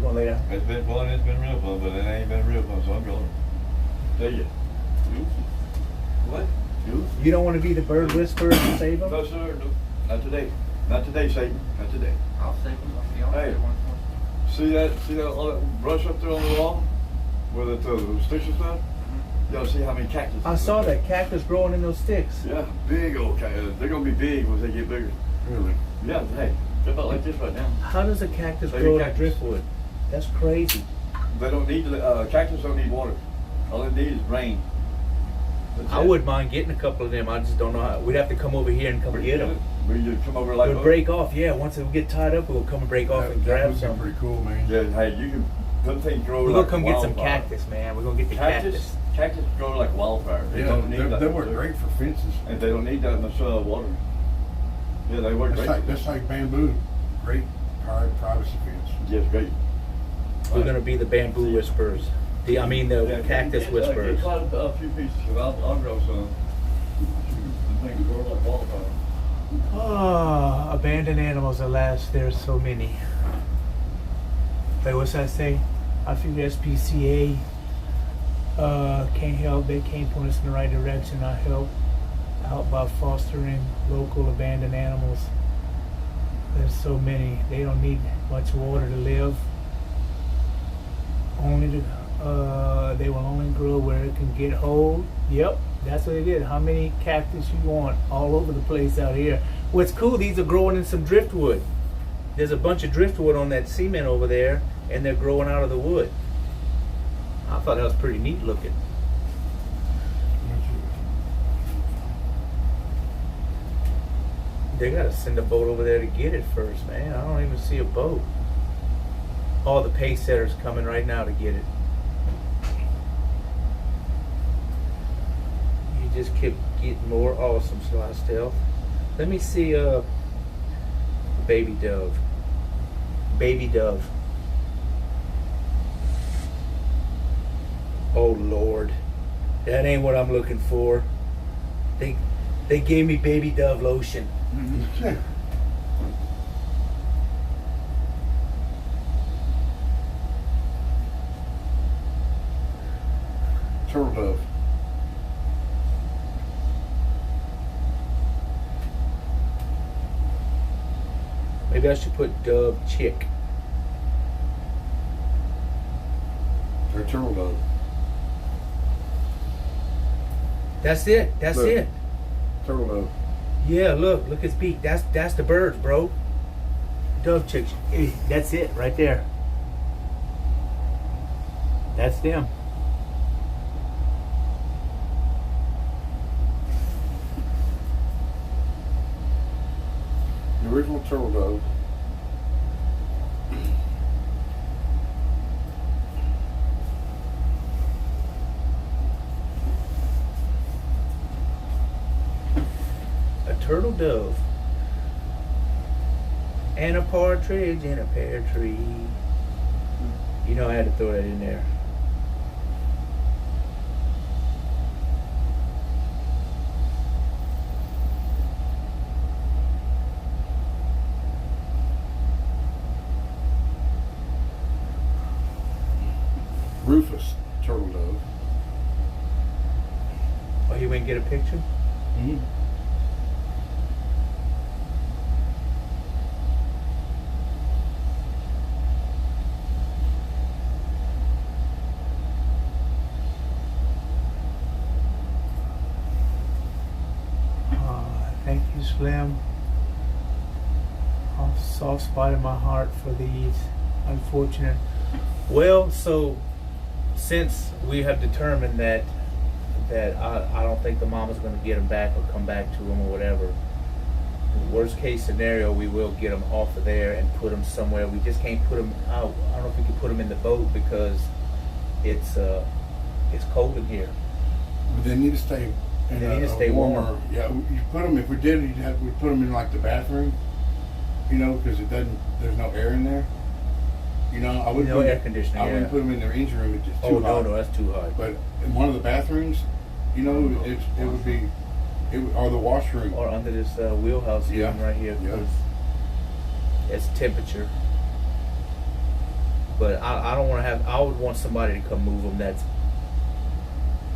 gonna lay down? It's been fun, it's been real fun, but it ain't been real fun, so I'm going. Tell you. What? You don't want to be the bird whisperer and save them? No, sir, no. Not today. Not today, Satan. Not today. I'll save them. I'll Hey. save one. See that all that brush up there on the wall? Where the sticks and stuff? Y'all see how many cactus? I saw that cactus growing in those sticks. Yeah, big old cactus. They're gonna be big once they get bigger. Really? Yeah, hey, they're about like this right now. How does a cactus Baby grow in cactus. driftwood? That's crazy. They don't need cactus don't need water. All they need is rain. That's I it. wouldn't mind getting a couple of them. I just don't know how. We'd have to come over here and come get them. We just come over It like would break off. Yeah, once it would get tied up, we'll come and break off and That grab would be some. pretty cool, man. Yeah, hey, you can Them things grow We're like gonna come get some wildfire. cactus, man. We're gonna get the cactus. Cactus grow like wildfire. They don't need that. They work great for fences. And they don't need that much water. Yeah, they work great. That's like bamboo. Great privacy fence. Yes, great. We're gonna be the bamboo whisperers. The cactus whisperers. Get a few pieces, I'll grow some. The things grow like wildfire. Oh, abandoned animals, alas, there's so many. Wait, what's that say? I figure SPCA can't help. They can't point us in the right direction. I help out by fostering local abandoned animals. There's so many. They don't need much water to live. They will only grow where it can get hold. Yep, that's what it is. How many cactus you want all over the place out here? What's cool, these are growing in some driftwood. There's a bunch of driftwood on that cement over there, and they're growing out of the wood. I thought that was pretty neat looking. They gotta send a boat over there to get it first, man. I don't even see a boat. All the pace setters coming right now to get it. You just keep getting more awesome, Sly Stealth. Let me see baby dove. Baby dove. Oh Lord. That ain't what I'm looking for. They gave me baby dove lotion. Turtle dove. Maybe I should put dove chick. Or turtle dove. That's it. That's Look. it. Turtle dove. Yeah, look his beak. That's the birds, bro. Dove chicks. Hey, that's it right there. That's them. The original turtle dove. A turtle dove. And a partridge in a pear tree. You know I had to throw that in there. Rufus turtle dove. Oh, you went and get a picture? Mm-hmm. Thank you, Slim. A soft spot in my heart for these unfortunate. Well, so since we have determined that I don't think the mama's going to get them back or come back to them or whatever, worst case scenario, we will get them off of there and put them somewhere. We just can't put them out. I don't know if we can put them in the boat because it's cold in here. But they need to stay. They need to stay warmer. Yeah, you put them. If we did, we'd put them in like the bathroom. You know, because it doesn't. There's no air in there. You know, I wouldn't. No air conditioning. I wouldn't put them in their engine room. It's just too hot. No, that's too hot. But in one of the bathrooms, you know, it would be, or the washroom. Or under this wheelhouse Yeah. right here because it's temperature. But I don't want to have. I would want somebody to come move them that's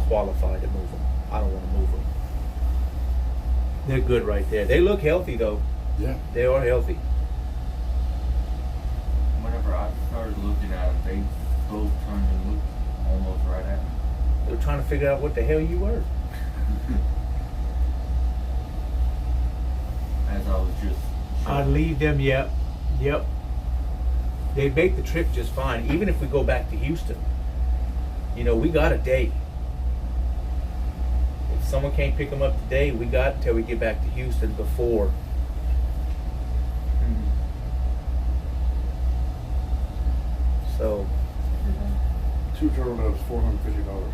qualified to move them. I don't want to move them. They're good right there. They look healthy though. Yeah. They are healthy. Whenever I started looking at them, they both turned to look almost right at me. They were trying to figure out what the hell you were. As I was just. I'd leave them. Yep. They make the trip just fine. Even if we go back to Houston, you know, we got a day. If someone can't pick them up today, we got until we get back to Houston before. So $450.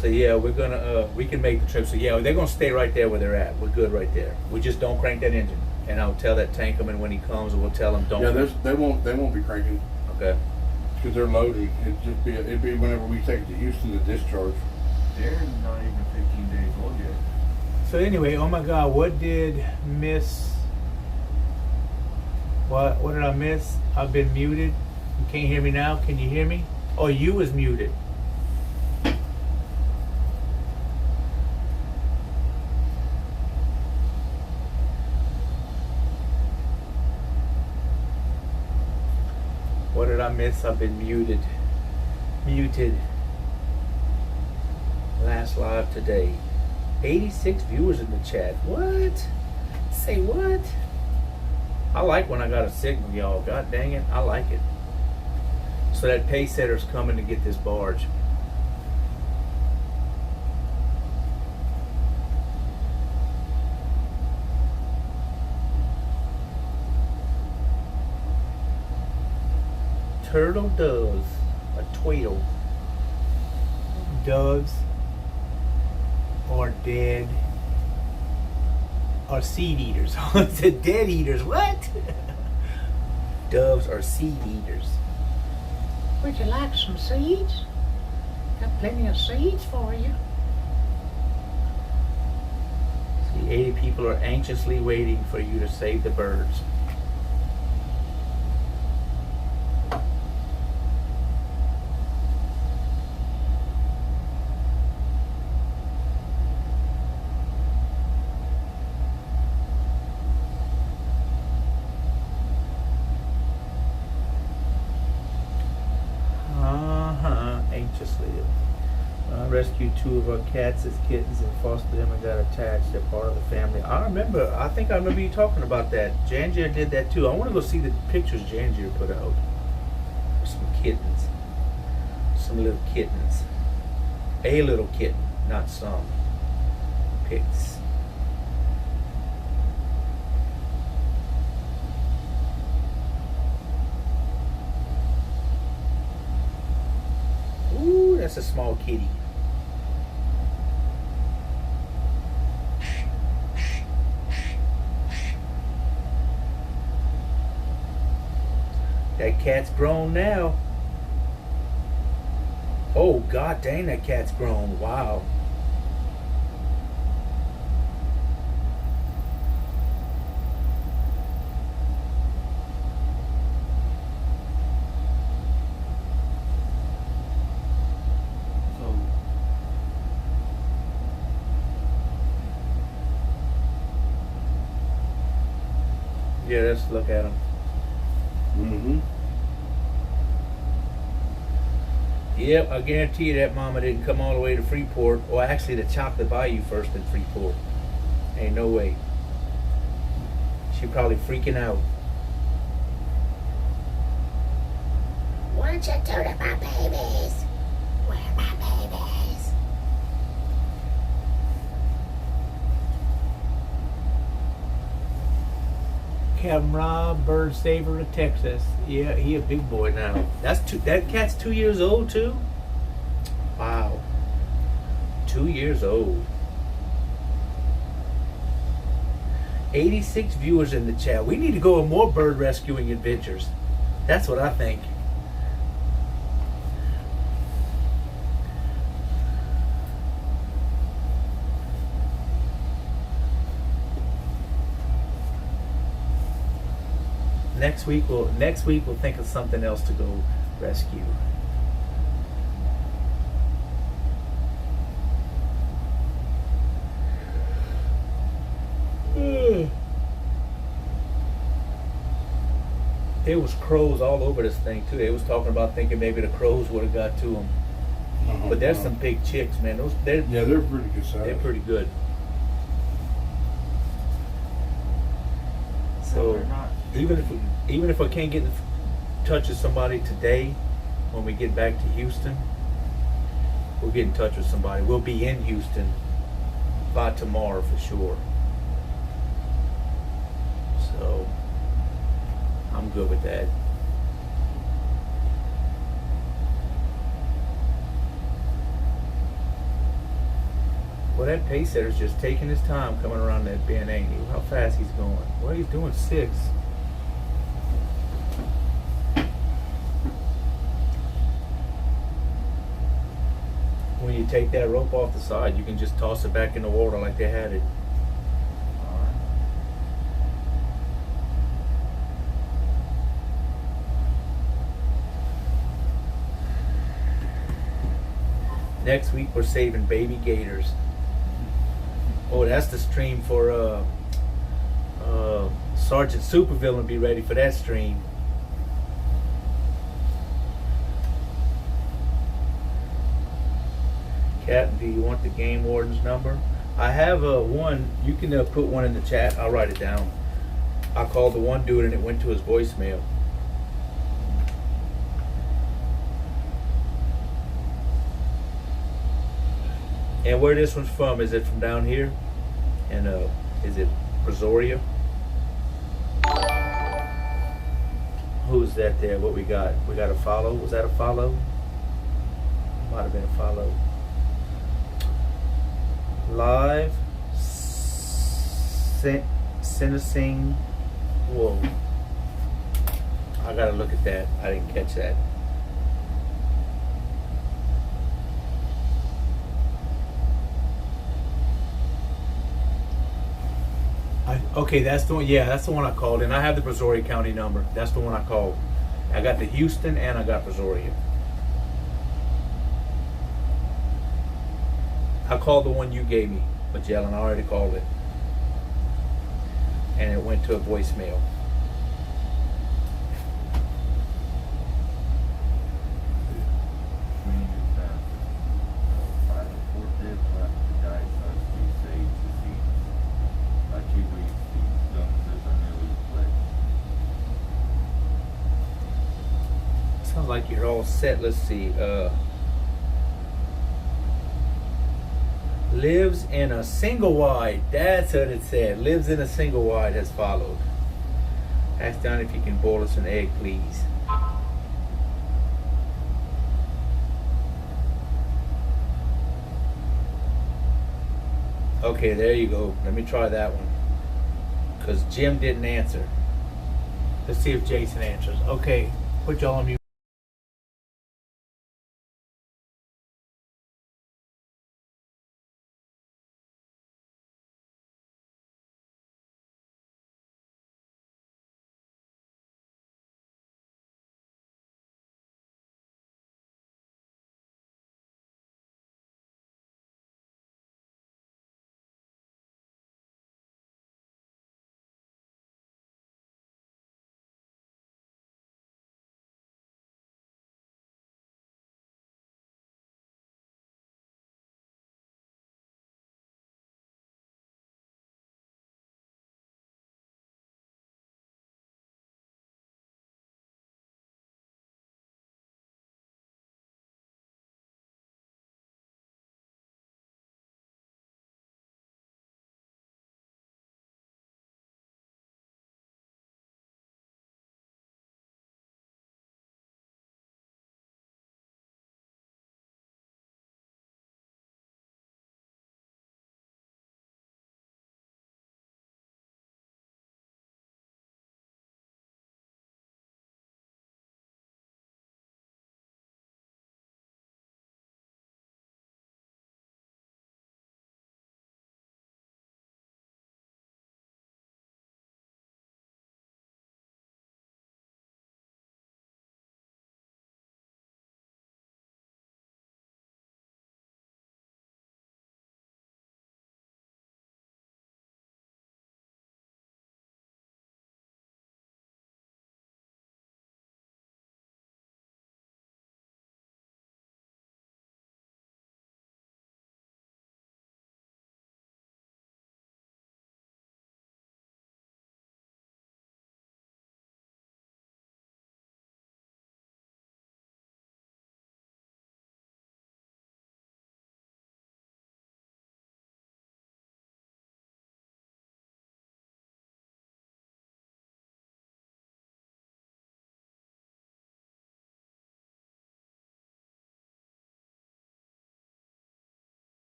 So yeah, we're gonna we can make the trip. So yeah, they're gonna stay right there where they're at. We're good right there. We just don't crank that engine. And I'll tell that tankerman when he comes, and we'll tell him don't. Yeah, they won't be cranking. Okay. Because they're loaded. It'd be whenever we take it to Houston to discharge. They're not even 15 days old yet. So anyway, oh my God, what did miss? What did I miss? I've been muted. You can't hear me now. Can you hear me? Oh, you was muted. What did I miss? I've been muted. Last live today. 86 viewers in the chat. What? Say what? I like when I got a signal, y'all. God dang it. I like it. So that pay setter's coming to get this barge. Turtle doves. A tweedle. Doves are dead. Are seed eaters. It's a dead eaters. What? Doves are seed eaters. Would you like some seeds? Got plenty of seeds for you. See, 80 people are anxiously waiting for you to save the birds. Anxiously. I rescued 2 of our cats as kittens and fostered them and got attached. They're part of the family. I think I remember you talking about that. Janjir did that too. I want to go see the pictures Janjir put out. Some kittens. Some little kittens. A little kitten, not some. Pics. Ooh, that's a small kitty. That cat's grown now. Oh, God dang, that cat's grown. Wow. Yeah, let's look at them. Mm-hmm. Yep, I guarantee you that mama didn't come all the way to Freeport. Or actually to Chocolate Bayou first in Freeport. Ain't no way. She probably freaking out. What you do to my babies? Where are my babies? Captain Rob, bird saver of Texas. Yeah, he a big boy now. That cat's 2 years old too? Wow. 2 years old. 86 viewers in the chat. We need to go on more bird rescuing adventures. That's what I think. Next week we'll think of something else to go rescue. There was crows all over this thing too. They was talking about thinking maybe the crows would have got to them. But there's some big chicks, man. They're pretty good size. They're pretty good. So even if I can't get in touch with somebody today, when we get back to Houston, we'll get in touch with somebody. We'll be in Houston by tomorrow for sure. So I'm good with that. Well, that pace setter's just taking his time coming around that bend, ain't he? How fast he's going. Well, he's doing 6. When you take that rope off the side, you can just toss it back in the water like they had it. Next week we're saving baby gators. Oh, that's the stream for Sergeant Supervillain. Be ready for that stream. Captain, do you want the game warden's number? I have one. You can put one in the chat. I'll write it down. I called the one dude and it went to his voicemail. And where this one's from? Is it from down here? And is it Brazoria? Who's that there? What we got? We got a follow. Was that a follow? Might have been a follow. Live. Sentencing. Whoa. I gotta look at that. I didn't catch that. Okay, that's the one. Yeah, that's the one I called, and I have the Brazoria County number. That's the one I called. I got the Houston and I got Brazoria. I called the one you gave me, Magellan. I already called it, and it went to a voicemail. Sounds like you're all set. Let's see. Lives in a single wide. That's what it said. Lives in a single wide has followed. Ask down if you can boil us an egg, please. Okay, there you go. Let me try that one. Because Jim didn't answer. Let's see if Jason answers. Okay, put y'all on mute.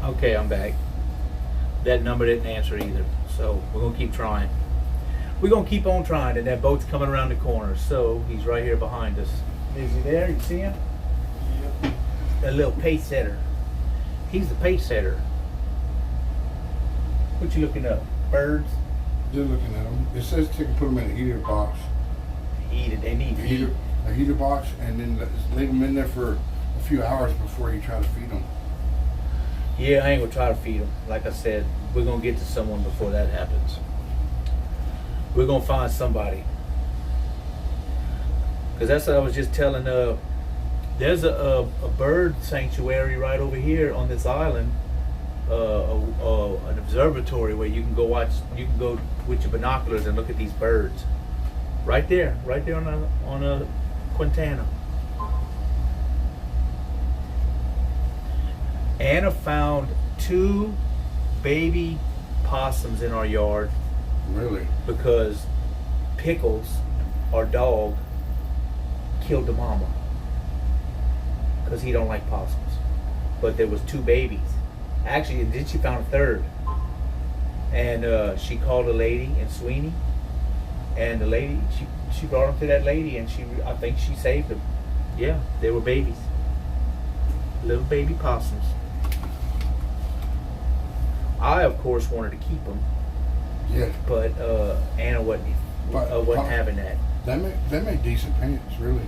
Okay, I'm back. That number didn't answer either, so we're gonna keep trying. We're gonna keep on trying, and that boat's coming around the corner, so he's right here behind us. Is he there? You see him? Yep. That little pace setter. He's the pace setter. What you looking up? Birds? They're looking at them. It says to put them in a heater box. Heated. They need heat. A heater box, and then leave them in there for a few hours before you try to feed them. Yeah, I ain't gonna try to feed them. Like I said, we're gonna get to someone before that happens. We're gonna find somebody. Cause that's what I was just telling. There's a bird sanctuary right over here on this island. An observatory where you can go watch. You can go with your binoculars and look at these birds. Right there on a Quintana. Anna found 2 baby possums in our yard. Really? Because Pickles, our dog, killed the mama. Because he don't like possums. But there was 2 babies. Actually, and then she found a 3rd. And she called a lady in Sweeney. And the lady, she brought them to that lady, and I think she saved them. Yeah, they were babies. Little baby possums. I, of course, wanted to keep them. Yeah. But Anna wasn't having that. They make decent pants, really.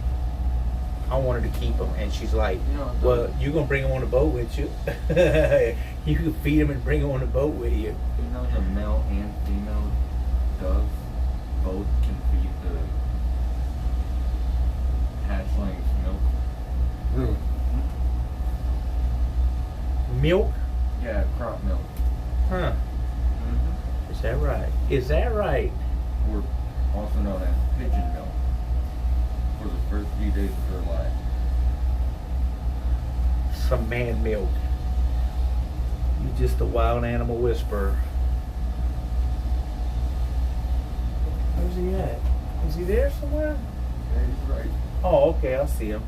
I wanted to keep them, and she's like, well, you're going to bring them on the boat with you. You can feed them and bring them on the boat with you. You know the male and female doves both can feed the hatchlings milk? Really? Milk? Yeah, crop milk. Huh. Mm-hmm. Is that right? Is that right? Or also known as pigeon milk. For the first few days of their life. Some man milk. You're just a wild animal whisperer. Where's he at? Is he there somewhere? Yeah, he's right. Oh, okay, I see him.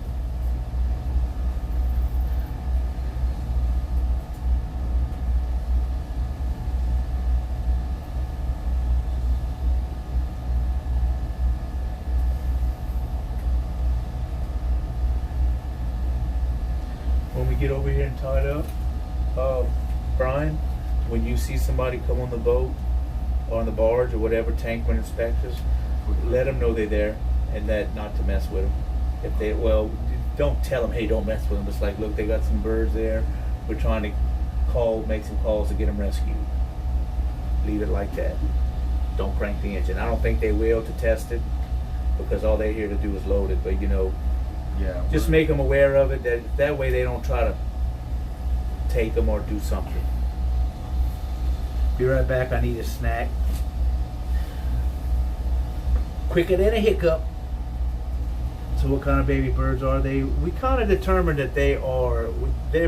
When we get over here and tie it up, Brian, when you see somebody come on the boat or on the barge or whatever, tank when inspectors, let them know they're there and that not to mess with them. If they, well, don't tell them, hey, don't mess with them. It's like, look, they got some birds there. We're trying to make some calls to get them rescued. Leave it like that. Don't crank the engine. I don't think they will to test it because all they're here to do is load it. But, you know, yeah, just make them aware of it. That way they don't try to take them or do something. Be right back. I need a snack. Quicker than a hiccup. So what kind of baby birds are they? We kind of determined that they're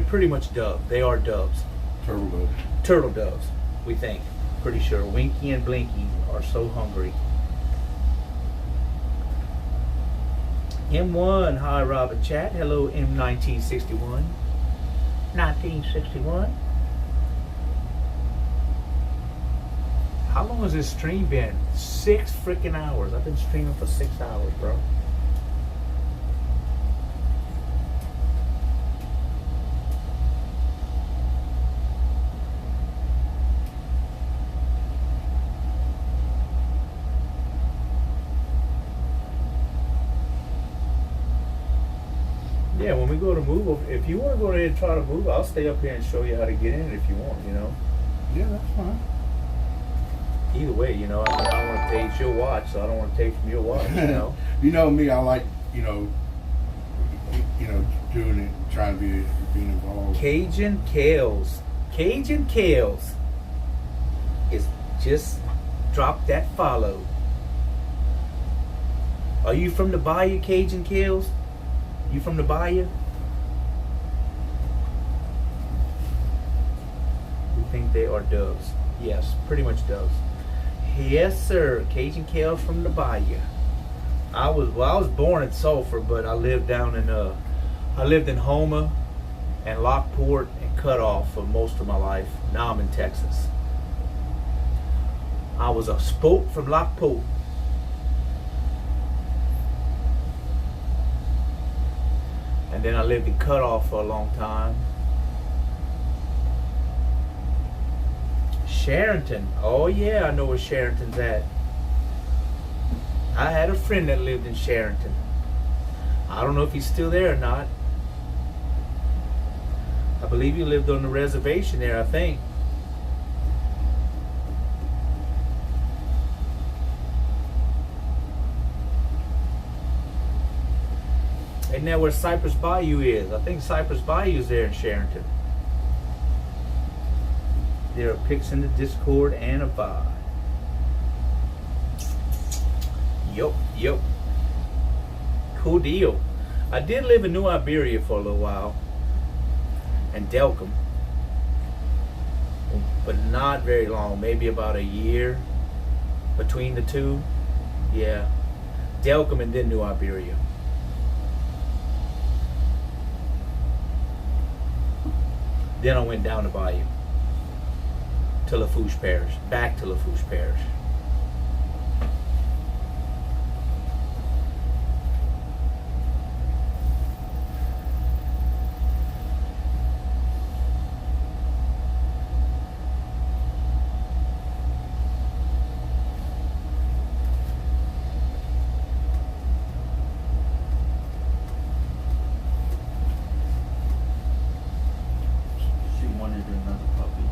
pretty much doves. They are doves. Turtle doves. Turtle doves, we think. Pretty sure. Winky and Blinky are so hungry. M1, hi Robin Chat. Hello M1961. 1961. How long has this stream been? 6 freaking hours. I've been streaming for 6 hours, bro. Yeah, when we go to move, if you want to go ahead and try to move, I'll stay up here and show you how to get in it if you want, you know. Yeah, that's fine. Either way, you know, I mean, I don't want to take your watch, so I don't want to take from your watch, you know. You know me, I like, doing it, trying to being involved. Cajun Kales is just drop that follow. Are you from the Bayou, Cajun Kales? You from the Bayou? We think they are doves. Yes, pretty much doves. Yes, sir. Cajun Kales from the Bayou. I was born in Sulphur, but I lived in Houma and Lockport and Cutoff for most of my life. Now I'm in Texas. I was a spoke from Lockport. And then I lived in Cutoff for a long time. Sharonton. Oh yeah, I know where Sharonton's at. I had a friend that lived in Sharonton. I don't know if he's still there or not. I believe he lived on the reservation there, I think. Isn't that where Cypress Bayou is? I think Cypress Bayou is there in Sharonton. There are pics in the Discord and a vibe. Yup. Cool deal. I did live in New Iberia for a little while. And Delcom. But not very long. Maybe about a year between the two. Yeah. Delcom and then New Iberia. Then I went down to Bayou. To Lafourche Parish. Back to Lafourche Parish. She wanted another puppy.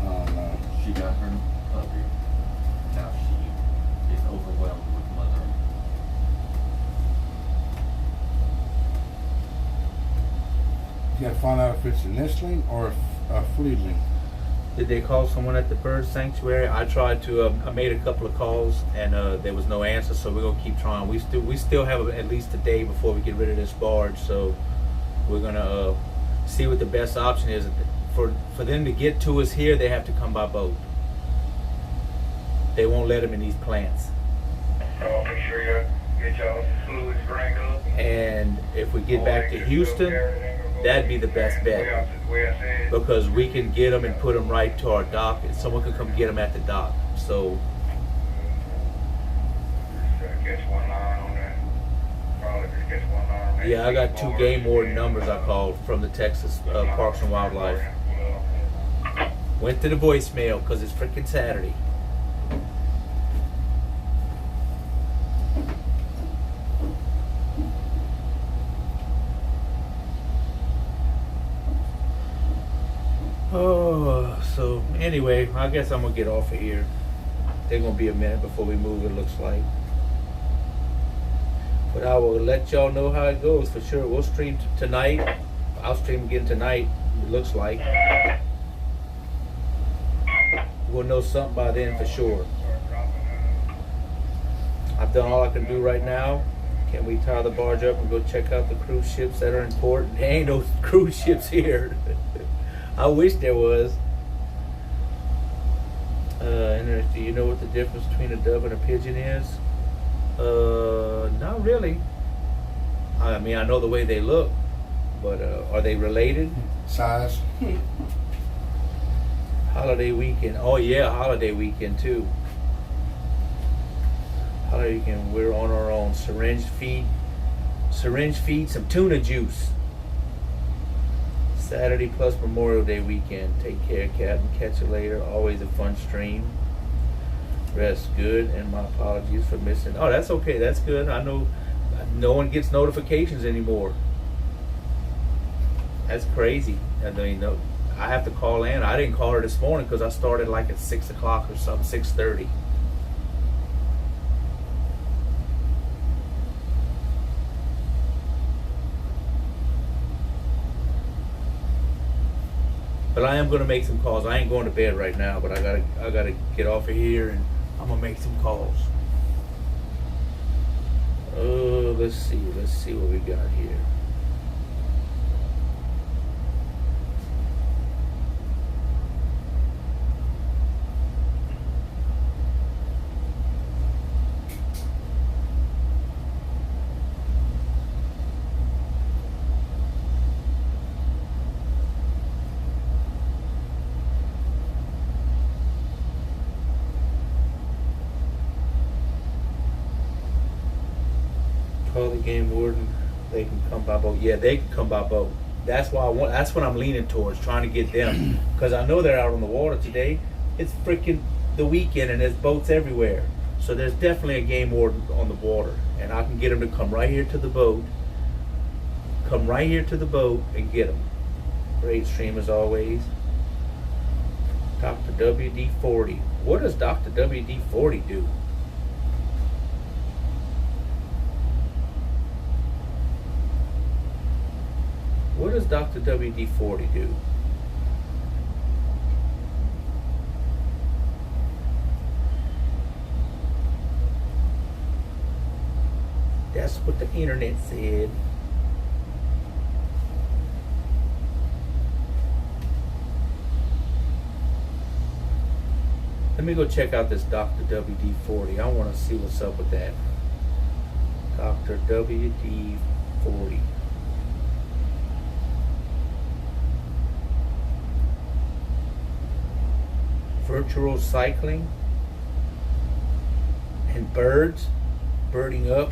Oh no. She got her puppy. Now she is overwhelmed with mothering. You gotta find out if it's a nestling or a fledgling. Did they call someone at the bird sanctuary? I tried to. I made a couple of calls and there was no answer. So we're gonna keep trying. We still have at least a day before we get rid of this barge. So we're gonna see what the best option is. For them to get to us here, they have to come by boat. They won't let them in these plants. So make sure you get y'all fluids drank up. And if we get back to Houston, that'd be the best bet. Because we can get them and put them right to our dock, and someone can come get them at the dock. So Catch one line on that. Probably just catch one line on that. yeah, I got 2 game warden numbers I called from the Texas Parks and Wildlife. Went to the voicemail because it's freaking Saturday. Oh, so anyway, I guess I'm gonna get off of here. They're gonna be a minute before we move, it looks like. But I will let y'all know how it goes for sure. We'll stream tonight. I'll stream again tonight, it looks like. We'll know something by then for sure. I've done all I can do right now. Can we tie the barge up and go check out the cruise ships that are in port? There ain't no cruise ships here. I wish there was. Interesting. You know what the difference between a dove and a pigeon is? Not really. I mean, I know the way they look, but are they related? Size. Holiday weekend. Oh yeah, holiday weekend too. Holiday weekend. We're on our own. Syringe feed, some tuna juice. Saturday plus Memorial Day weekend. Take care, Captain. Catch you later. Always a fun stream. Rest good, and my apologies for missing. Oh, that's okay. That's good. I know no one gets notifications anymore. That's crazy. I mean, no, I have to call in. I didn't call her this morning because I started like at 6 o'clock or something, 6:30. But I am gonna make some calls. I ain't going to bed right now, but I gotta get off of here and I'm gonna make some calls. Oh, let's see what we got here. game warden, they can come by boat. Yeah, they can come by boat. That's why I want. That's what I'm leaning towards, trying to get them, because I know they're out on the water today. It's freaking the weekend, and there's boats everywhere. So there's definitely a game warden on the water, and I can get them to come right here to the boat. Come right here to the boat and get them. Great stream as always. Dr. WD-40. What does Dr. WD-40 do? What does Dr. WD-40 do? That's what the internet said. Let me go check out this Dr. WD-40. I want to see what's up with that. Dr. WD-40. Virtual cycling and birds, birding up.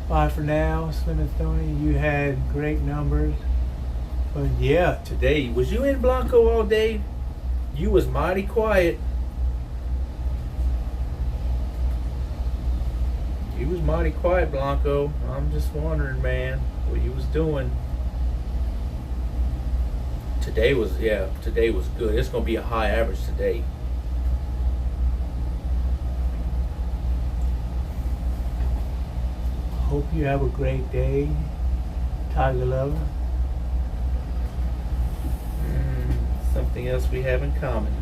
Bye for now, Slim and Tony. You had great numbers. But yeah, Today, was you in Blanco all day? You was mighty quiet. You was mighty quiet, Blanco. I'm just wondering, man, what you was doing. Today was good. It's gonna be a high average today. hope you have a great day, Tiger Lover. Something else we have in common.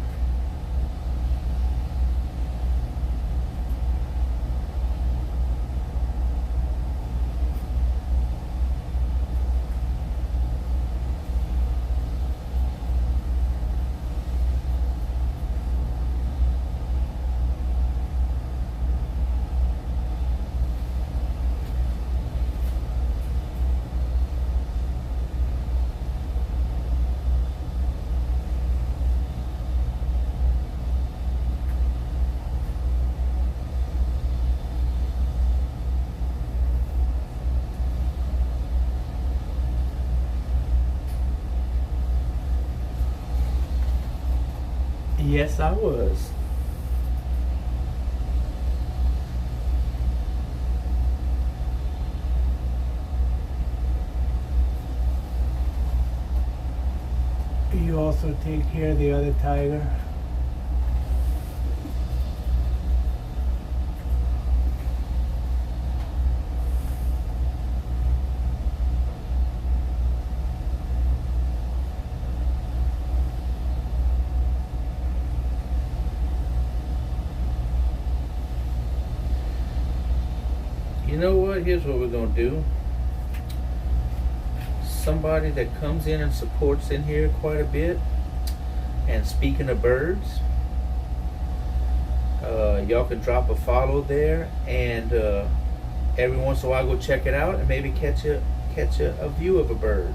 Yes, I was. You also take care of the other tiger. You know what? Here's what we're going to do. Somebody that comes in and supports in here quite a bit. And speaking of birds, y'all can drop a follow there, and every once in a while go check it out and maybe catch a view of a bird.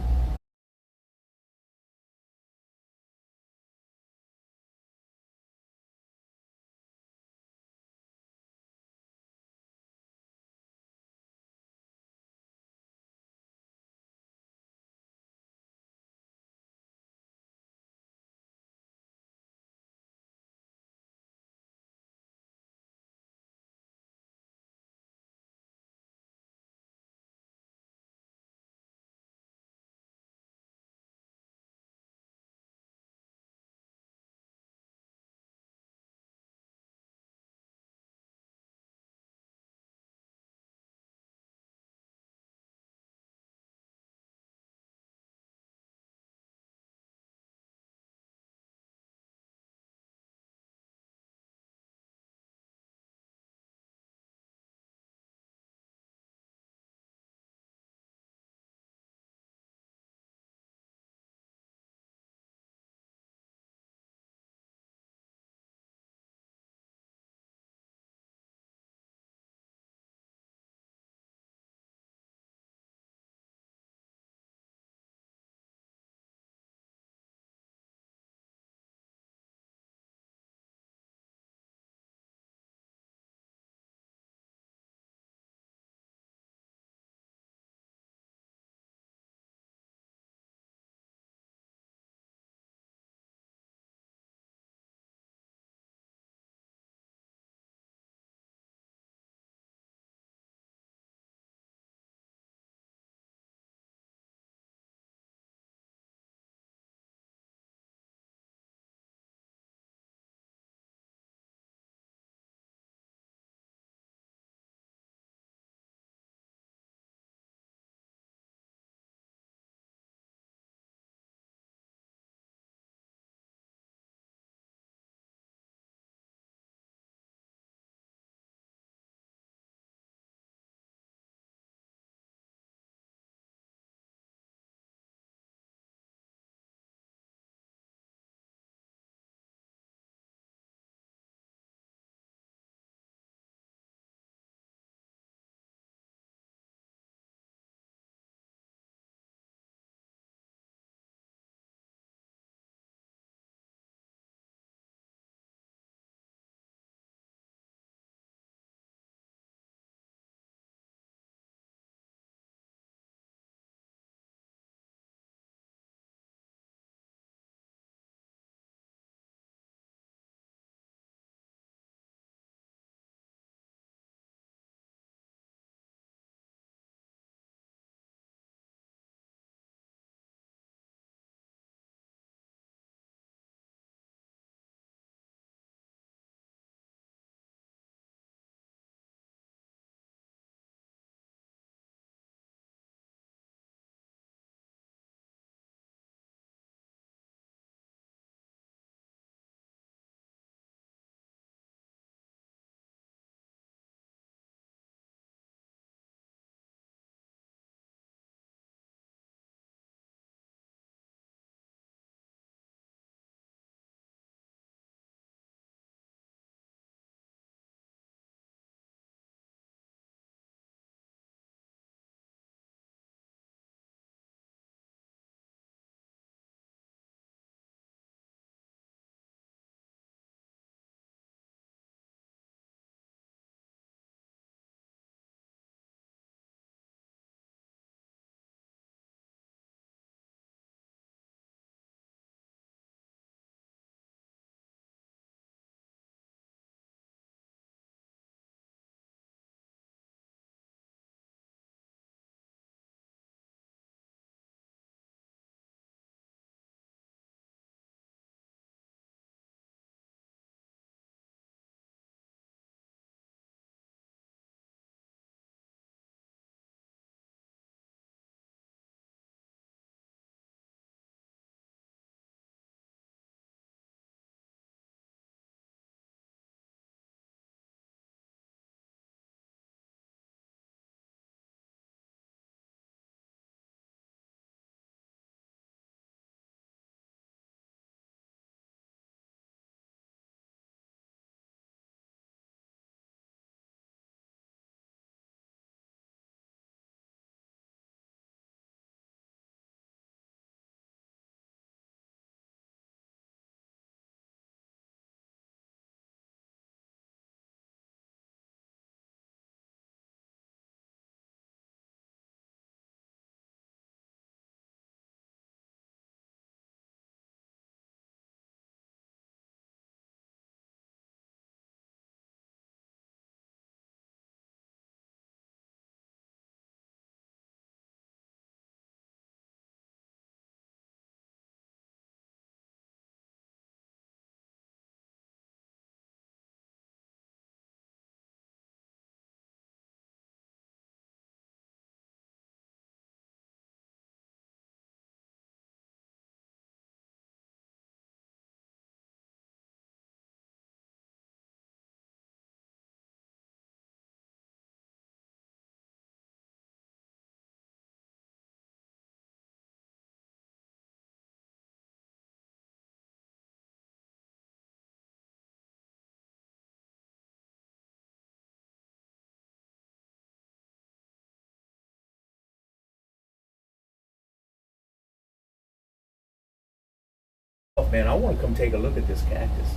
man, I want to come take a look at this cactus.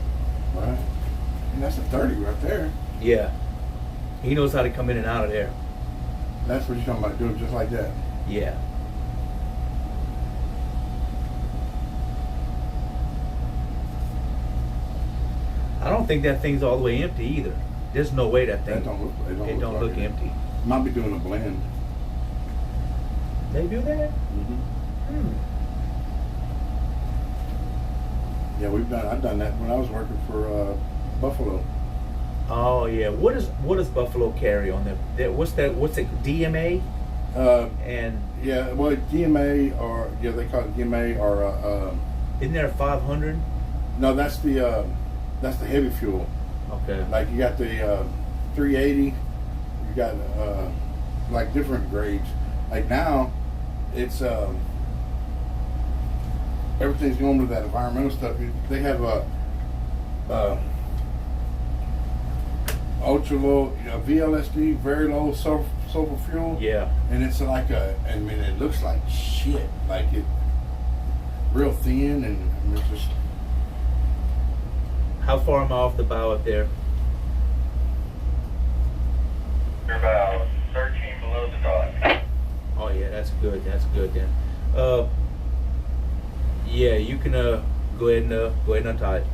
Right. And that's a 30 right there. Yeah. He knows how to come in and out of there. That's what you're talking about, doing just like that. Yeah. I don't think that thing's all the way empty either. There's no way that thing. It don't look empty. Might be doing a blend. They do that? Mm-hmm. Yeah, I've done that when I was working for Buffalo. Oh yeah. What does Buffalo carry on them? What's it? DMA? And yeah, well, DMA or they call it DMA or isn't there a 500? No, that's the heavy fuel. Okay. Like you got the 380, you got like different grades. Like now, it's everything's going to that environmental stuff. They have ultra low, VLSD, very low sulfur fuel. Yeah. And it's like it looks like shit. Like it, real thin, and it's just. How far am I off the bow up there? You're about 13 below the dot. Oh yeah, that's good. That's good then. Yeah, you can go ahead and untie it.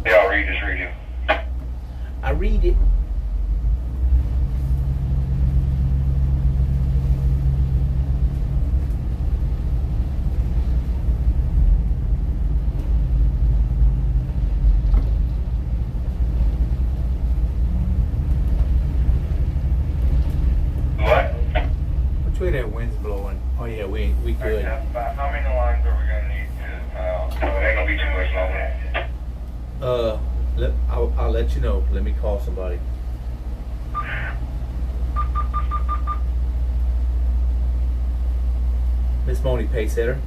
Yeah, I'll read this radio. I read it. What? Which way that wind's blowing? Oh yeah, we good. How many lines are we gonna need to? It ain't gonna be too much longer. I'll let you know. Let me call somebody. Miss Moni, pace setter.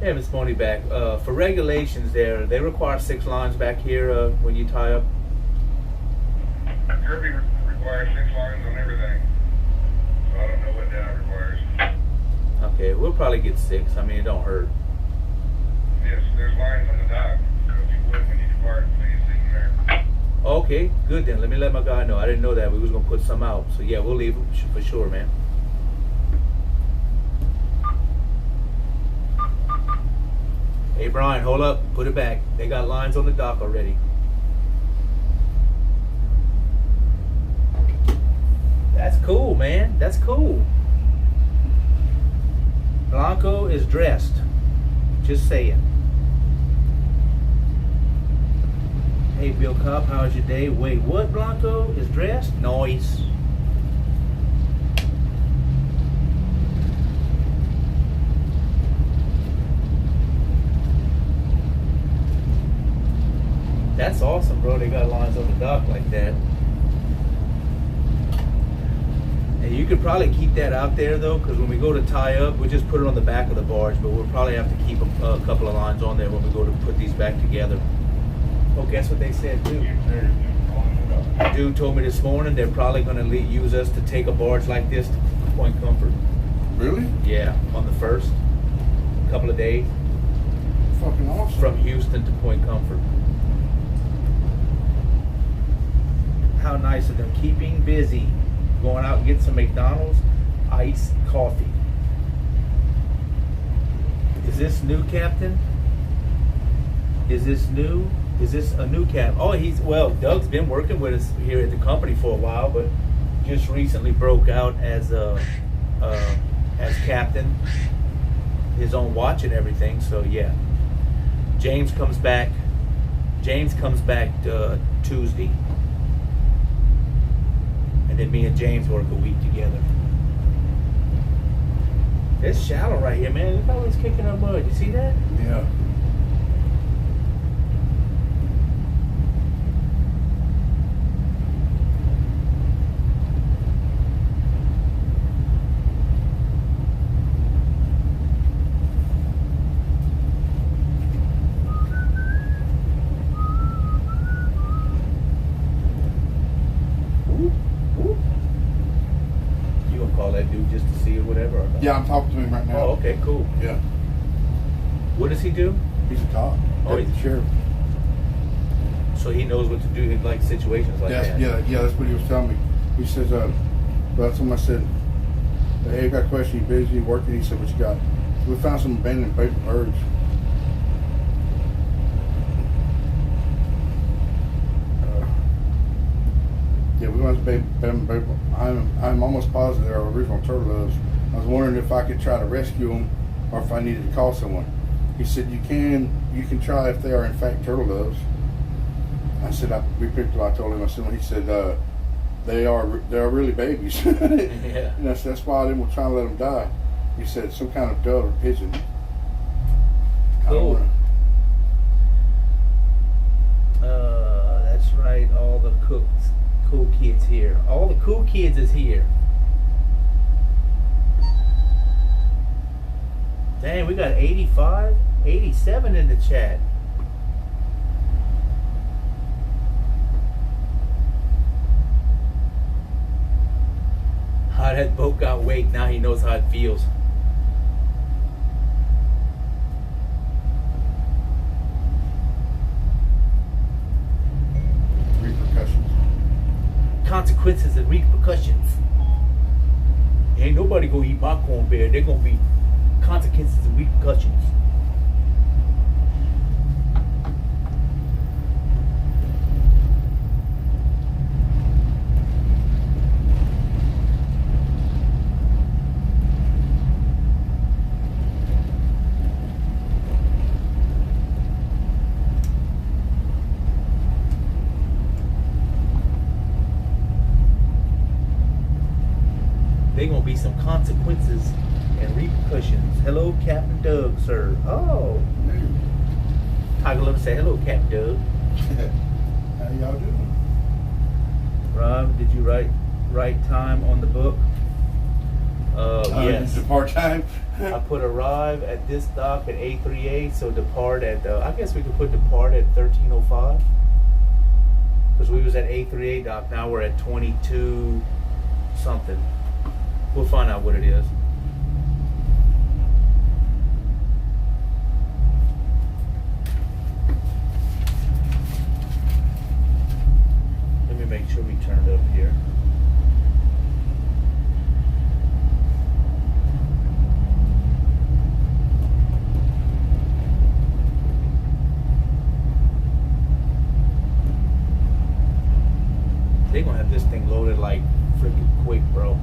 Yeah, Miss Moni back. For regulations there, they require 6 lines back here when you tie up. Kirby requires 6 lines on everything. So I don't know what that requires. Okay, we'll probably get 6. I mean, it don't hurt. Yes, there's lines on the dock. So if you would, when you depart, please see them there. Okay, good then. Let me let my guy know. I didn't know that. We was going to put some out. So yeah, we'll leave them for sure, man. Hey, Brian, hold up. Put it back. They got lines on the dock already. That's cool, man. That's cool. Blanco is dressed. Just saying. Hey, Bill Cobb, how's your day? Wait, what? Blanco is dressed? Nice. That's awesome, bro. They got lines on the dock like that. And you could probably keep that out there, though, because when we go to tie up, we just put it on the back of the barge, but we'll probably have to keep a couple of lines on there when we go to put these back together. Oh, guess what they said, too? Dude told me this morning they're probably going to use us to take a barge like this to Point Comfort. Really? Yeah, on the first couple of days. Fucking awesome. From Houston to Point Comfort. How nice of them, keeping busy. Going out and get some McDonald's iced coffee. Is this new, Captain? Is this new? Is this a new cap? Oh, Doug's been working with us here at the company for a while, but just recently broke out as captain, his own watch and everything. So yeah, James comes back Tuesday. And then me and James work a week together. It's shallow right here, man. Look how it's kicking up mud. You see that? Yeah. just to see or whatever? Or no? Yeah, I'm talking to him right now. Oh, okay, cool. Yeah. What does he do? He's a cop. Oh, he's a sheriff. So he knows what to do in like situations like that. Yeah, that's what he was telling me. He says, well, that's when I said, hey, I got a question. You busy working? He said, what you got? We found some abandoned paper birds. Yeah, we found some abandoned paper. I'm almost positive they're original turtle doves. I was wondering if I could try to rescue them or if I needed to call someone. He said, you can try if they are in fact turtle doves. I said, we picked them. I told him. I said, he said, they are really babies. Yeah. And that's why I didn't try to let them die. He said some kind of dove or pigeon. Cool. That's right. All the cool kids here. All the cool kids is here. Dang, we got 85, 87 in the chat. How that boat got weight, now he knows how it feels. Repercussions. Consequences and repercussions. Ain't nobody gonna eat my cornbread. They're gonna be consequences and repercussions. They're gonna be some consequences and repercussions. Hello, Captain Doug, sir. Oh. Tiger Love say hello, Captain Doug. How y'all doing? Rob, did you write time on the book? Yes. Depart time? I put arrive at this dock at 8:38, so depart at, I guess we could put depart at 13:05. Because we was at 8:38 dock, now we're at 22 something. We'll find out what it is. Let me make sure we turned up here. They're gonna have this thing loaded like freaking quick, bro.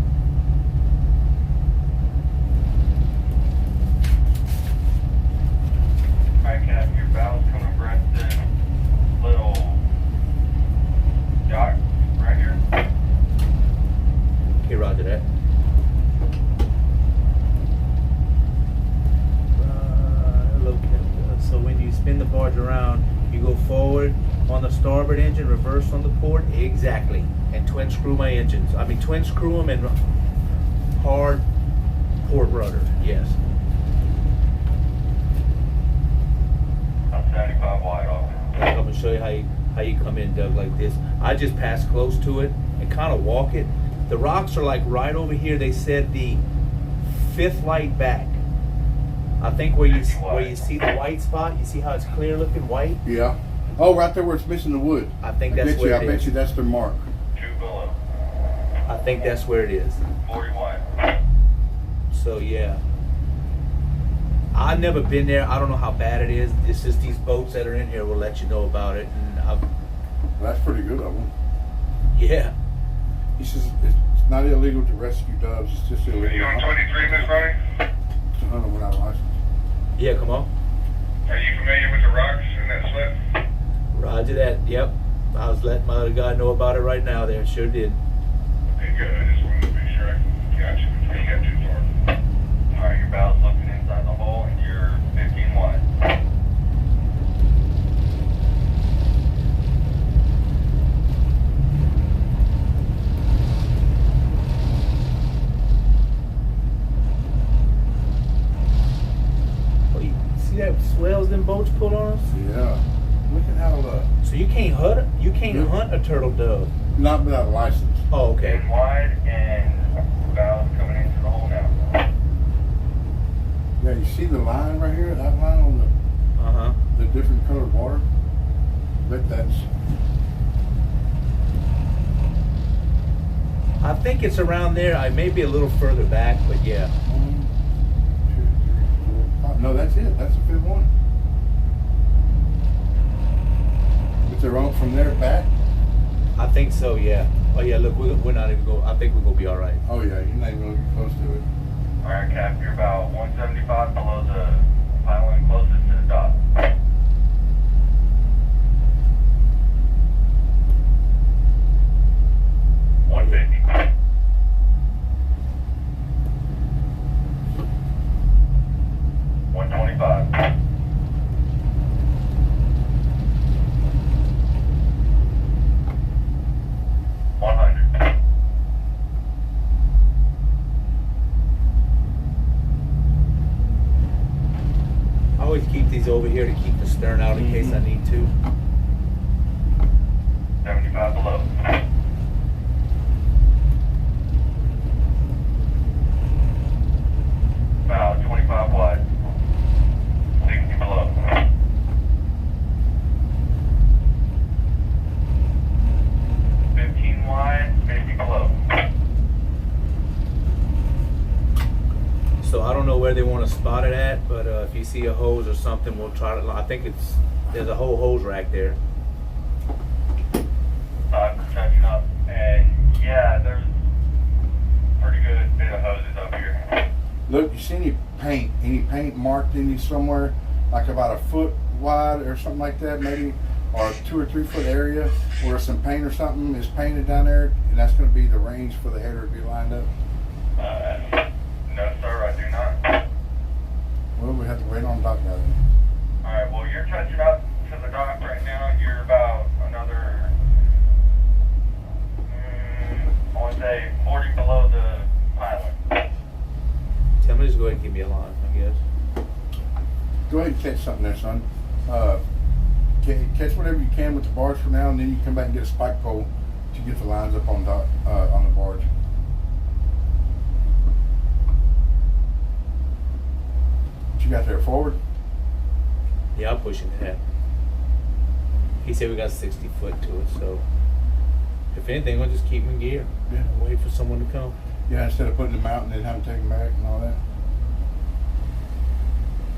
Alright, Cap, your bowels come abreast in little dock right here. Okay, roger that. Hello, Captain. So when you spin the barge around, you go forward on the starboard engine, reverse on the port? Exactly. And twin screw my engines. I mean, twin screw them and hard port rudder. Yes. I'm 75 wide off. I'm going to show you how you come in, Doug, like this. I just pass close to it and kind of walk it. The rocks are like right over here. They said the fifth light back. I think where you see the white spot, you see how it's clear looking white? Yeah. Oh, right there where it's missing the wood. I think that's where it is. I bet you that's their mark. 2 below. I think that's where it is. 40 wide. So yeah. I've never been there. I don't know how bad it is. It's just these boats that are in here will let you know about it. And That's pretty good of them. Yeah. He says it's not illegal to rescue doves. It's just illegal. Are you on 23, Miss Ronnie? To hunt them without a license. Yeah, come on. Are you familiar with the rocks in that slip? Roger that. Yep. I was letting my other guy know about it right now there. Sure did. Okay, good. I just wanted to make sure I got you before you got too far. Alright, your bow's looking inside the hole and you're 15 wide. Oh, you see that swells them boats pull on us? Yeah. Look at how So you can't hunt a turtle dove. not without a license. Oh, okay. Wide and bow's coming into the hole now. see the line right here? That line on the different colored water? I bet that's. I think it's around there. I may be a little further back, but yeah. 1, 2, 3, 4, 5. No, that's it. That's the fifth one. But they're on from there back? I think so, yeah. Oh yeah, look, we're not even going. I think we're gonna be all right. Oh yeah, you're not even gonna get close to it. All right, Cap, you're about 175 below the pylon closest to the dock. Over here to keep the stern out in case I need to. 75 below. About 25 wide. 60 below. Wide, 50 below. So I don't know where they want to spot it at, but if you see a hose or something, we'll try to. I think there's a whole hose rack there. Touching up, and yeah, there's a pretty good bit of hoses up here. Look, you see any paint? Any paint marked any somewhere, like about a foot wide or something like that, maybe, or a 2 or 3 foot area where some paint or something is painted down there, and that's going to be the range for the header to be lined up. No, sir, I do not. Well, we have to wait on dock guy. Alright, well, you're touching up to the dock right now. You're about another, I want to say 40 below the pylon. Tell me, just go ahead and give me a line, I guess. Go ahead and catch something there, son. Catch whatever you can with the barge for now, and then you come back and get a spike pole to get the lines up on dock, on the barge. You got there forward? Yeah, I'm pushing that. He said we got 60 foot to it, so if anything, we'll just keep them in gear. Yeah. Wait for someone to come. Yeah, instead of putting them out and then having to take them back and all that.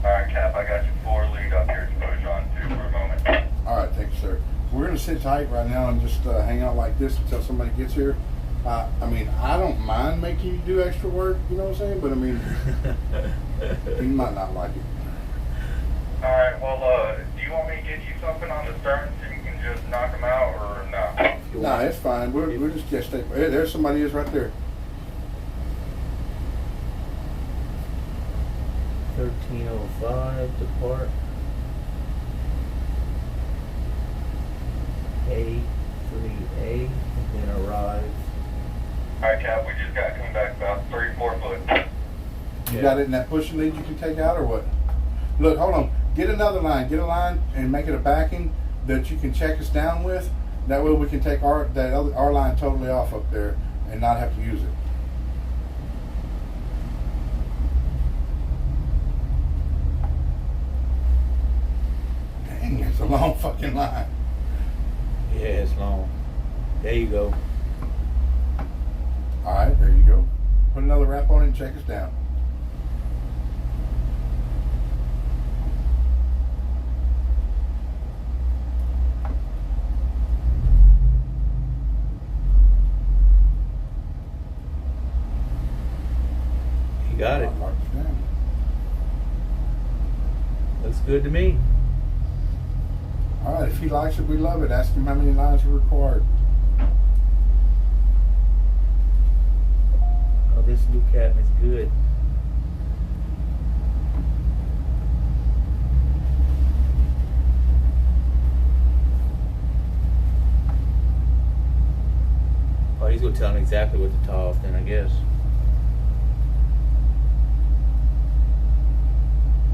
Alright, Cap, I got you 4 lead up here to push on to for a moment. Alright, thank you, sir. We're going to sit tight right now and just hang out like this until somebody gets here. I mean, I don't mind making you do extra work, you know what I'm saying? But I mean, you might not like it. Alright, well, do you want me to get you something on the stern so you can just knock them out, or no? Nah, it's fine. We're just stay. Hey, there's somebody is right there. 1305 depart. A3A, and then arrive. Alright, Cap, we just got coming back about 3-4 foot. You got it in that pushing lead you can take out or what? Look, hold on. Get another line. Get a line and make it a backing that you can check us down with. That way we can take our line totally off up there and not have to use it. Dang, it's a long fucking line. Yeah, it's long. There you go. Alright, there you go. Put another wrap on it and check us down. You got it. Looks good to me. Alright, if he likes it, we love it. Ask him how many lines are required. Oh, this new cabin is good. Oh, he's gonna tell him exactly what to tie off then, I guess.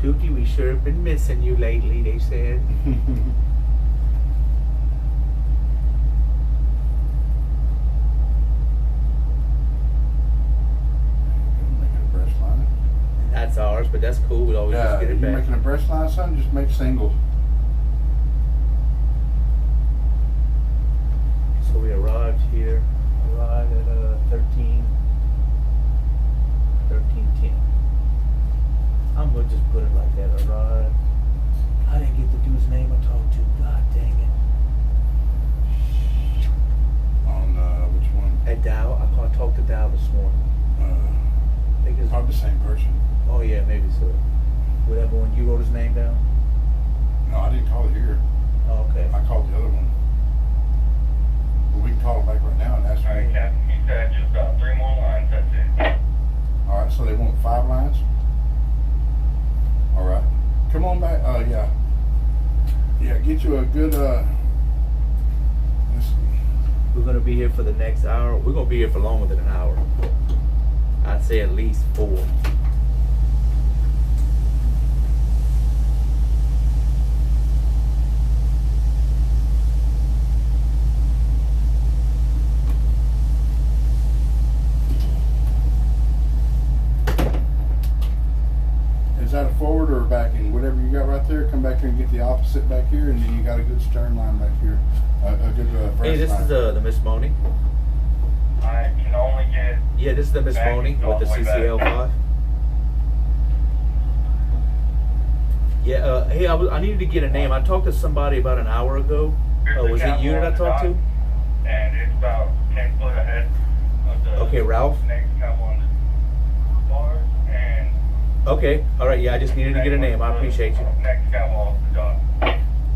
Dookie, we sure have been missing you lately, they said. That's ours. hours, but that's cool. We'll always Yeah, just get if it you're back. making a breast line, son, just make single. So we arrived here. Arrived at 13:10. I'm gonna just put it like that. Arrived. I didn't get the dude's name I talked to. God dang it. On which one? At Dow. I talked to Dow this morning. I think it's Probably the same person. Oh yeah, maybe so. Whatever one. You wrote his name down? No, I didn't call it here. Oh, okay. I called the other one. But we can call him back right now and ask him. Alright, Captain, he said just 3 more lines, that's it. All right, so they want 5 lines? All right. Come on back. Yeah. Yeah, get you a good, let's see. We're gonna be here for the next hour. We're gonna be here for longer than an hour. I'd say at least 4. Is that a forward or a backing? Whatever you got right there, come back here and get the opposite back here, and then you got a good stern line back here. A good breast Hey, this line. is the Miss Moni. I can only get... Yeah, this is the Miss Back, Moni go with the all the way back. CCL5. Yeah, hey, I needed to get a name. I talked to somebody about an hour ago. Was it you that I talked to? And it's about 10 foot ahead of the Okay, Ralph. next cabo on the bars, and Okay, all right. Yeah, I just needed to get a name. I appreciate you. next cabo off the dock.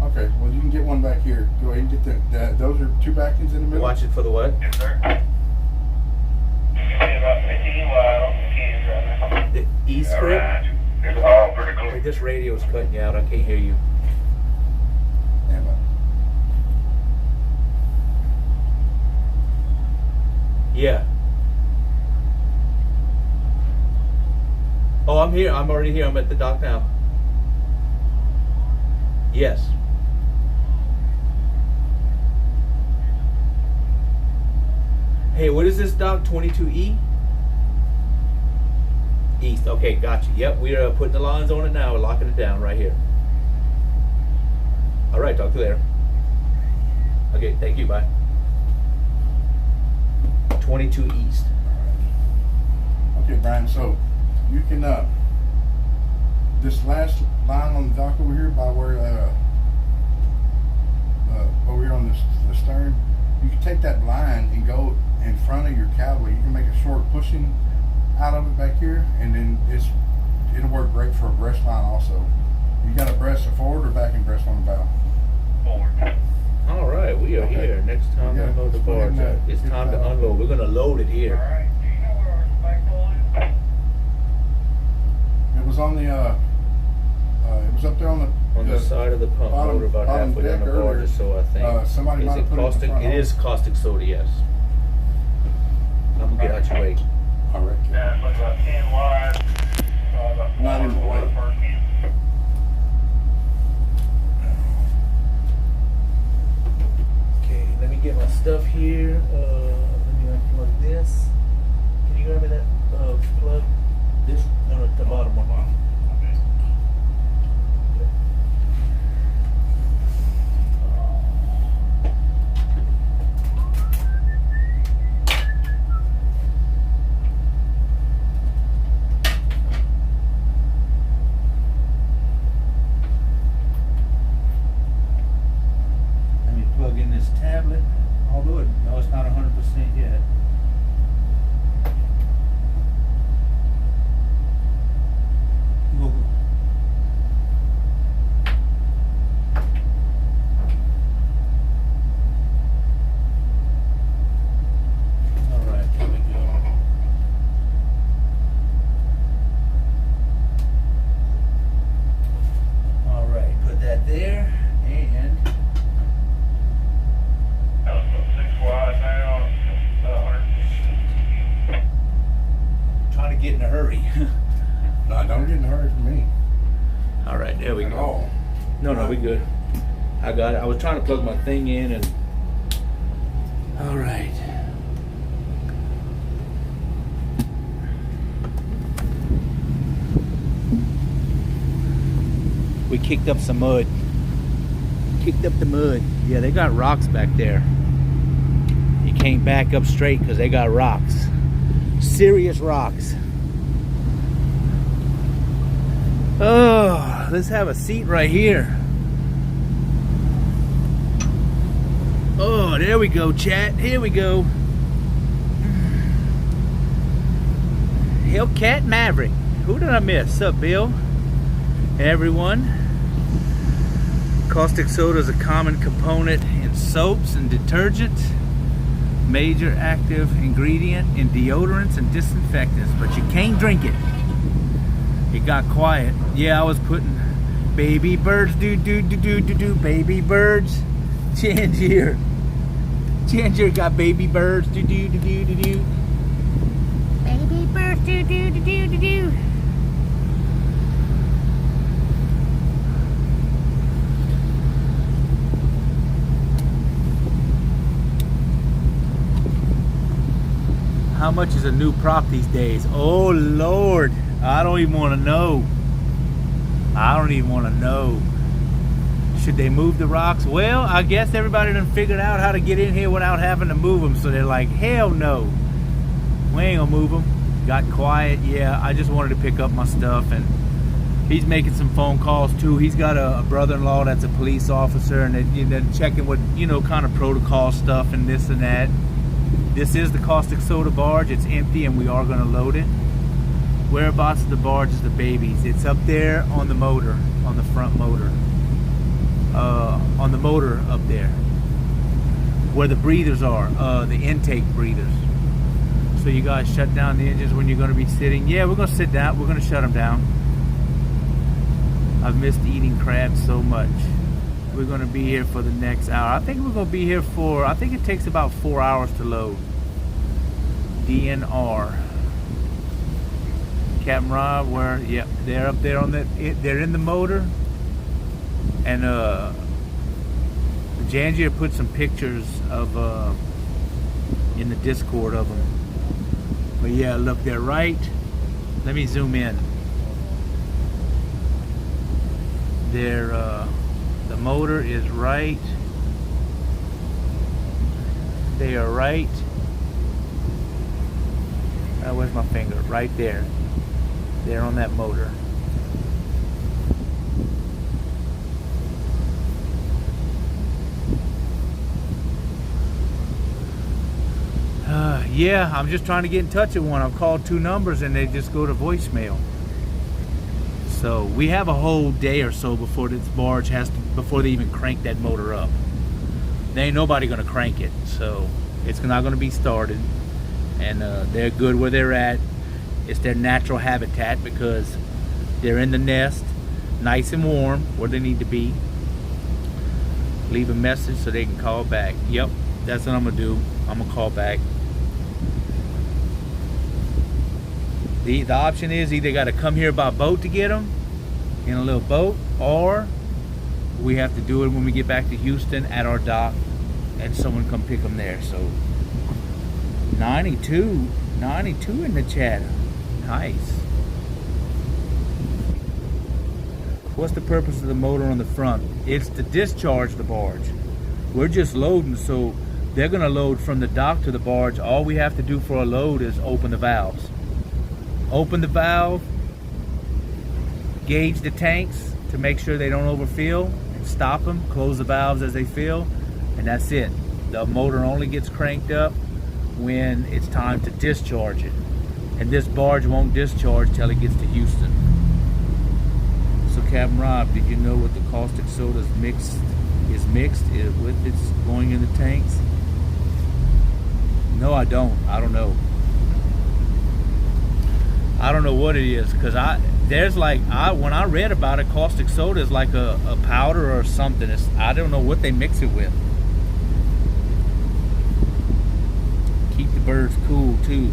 Okay, well, you can get one back here. Go ahead and get the those are 2 backings in the middle? Watch it for the what? Yes, sir. About 15 wide, keys right now. The E script. Alright, it's all pretty close. Wait, this radio's cutting you out. I can't hear you. Stand by. Yeah. Oh, I'm here. I'm already here. I'm at the dock now. Yes. Hey, what is this dock? 22E? East. Okay, gotcha. Yep, we are putting the lines on it now. We're locking it down right here. All right, talk to you later. Okay, thank you. Bye. 22 East. Okay, Brian, so you can, this last line on the dock over here by where, over here on the stern, you can take that line and go in front of your cowboy. You can make a short pushing out of it back here, and then it'll work great for a breast line also. You got a breast, a forward or backing breast on the bow? Forward. All right, we are here. Next time we unload the barge. It's time to unload. We're gonna load it here. Alright, do you know where our spike pole is? It was on the, it was up there on the side of the pump. We're about halfway down the barge, so I think. Somebody Is might it have put it in the caustic? front It is caustic soda, yes. I'm gonna get out your way. All right. Yeah, it's like about 10 wide. About 4 Not in the way. per can. Okay, let me get my stuff here. Let me unplug this. Can you grab me that plug? This? No, the bottom one. Let me plug in this tablet. Although no, it's not 100% yet. Google. All right, here we go. All right, put that there, and 6 wide now. 100. trying to get in a hurry. No, don't get in a hurry for me. All right, there we At go. all. No, we good. I got it. I was trying to plug my thing in and. All right. We kicked up some mud. Kicked up the mud. Yeah, they got rocks back there. You can't back up straight because they got rocks. Serious rocks. Oh, let's have a seat right here. Oh, there we go, chat. Here we go. Hellcat Maverick. Who did I miss? Sup, Bill? Everyone. Caustic soda is a common component in soaps and detergents. Major active ingredient in deodorants and disinfectants, but you can't drink it. It got quiet. Yeah, I was putting baby birds, do, baby birds. Tangier got baby birds, do. Baby birds, do. How much is a new prop these days? Oh Lord, I don't even want to know. I don't even want to know. Should they move the rocks? Well, I guess everybody done figured out how to get in here without having to move them. So they're like, hell no, we ain't gonna move them. Got quiet. Yeah, I just wanted to pick up my stuff, and he's making some phone calls too. He's got a brother-in-law that's a police officer, and they're checking what, you know, kind of protocol stuff and this and that. This is the caustic soda barge. It's empty and we are going to load it. Whereabouts of the barge is the babies? It's up there on the motor, on the front motor. On the motor up there. Where the breathers are, the intake breathers. So you guys shut down the engines when you're going to be sitting? Yeah, we're going to sit down. We're going to shut them down. I've missed eating crabs so much. We're going to be here for the next hour. I think we're going to be here for, I think it takes about 4 hours to load. DNR. Captain Rob, where, yep, they're up there on the, they're in the motor. And Jangier put some pictures of, in the Discord of them. But yeah, look, they're right. Let me zoom in. They're, the motor is right. They are right. Where's my finger? Right there. They're on that motor. Yeah, I'm just trying to get in touch with one. I've called 2 numbers and they just go to voicemail. So we have a whole day or so before this barge has to, before they even crank that motor up. There ain't nobody gonna crank it, so it's not gonna be started. And they're good where they're at. It's their natural habitat because they're in the nest, nice and warm where they need to be. Leave a message so they can call back. Yep, that's what I'm gonna do. I'm gonna call back. The option is either got to come here by boat to get them in a little boat, or we have to do it when we get back to Houston at our dock and someone come pick them there. So 92 in the chat. Nice. What's the purpose of the motor on the front? It's to discharge the barge. We're just loading, so they're going to load from the dock to the barge. All we have to do for a load is open the valves. Open the valve, gauge the tanks to make sure they don't overfill, and stop them, close the valves as they fill, and that's it. The motor only gets cranked up when it's time to discharge it. And this barge won't discharge till it gets to Houston. So Captain Rob, did you know what the caustic soda is mixed with it's going in the tanks? No, I don't. I don't know. I don't know what it is, because when I read about it, caustic soda is like a powder or something. I don't know what they mix it with. Keep the birds cool too.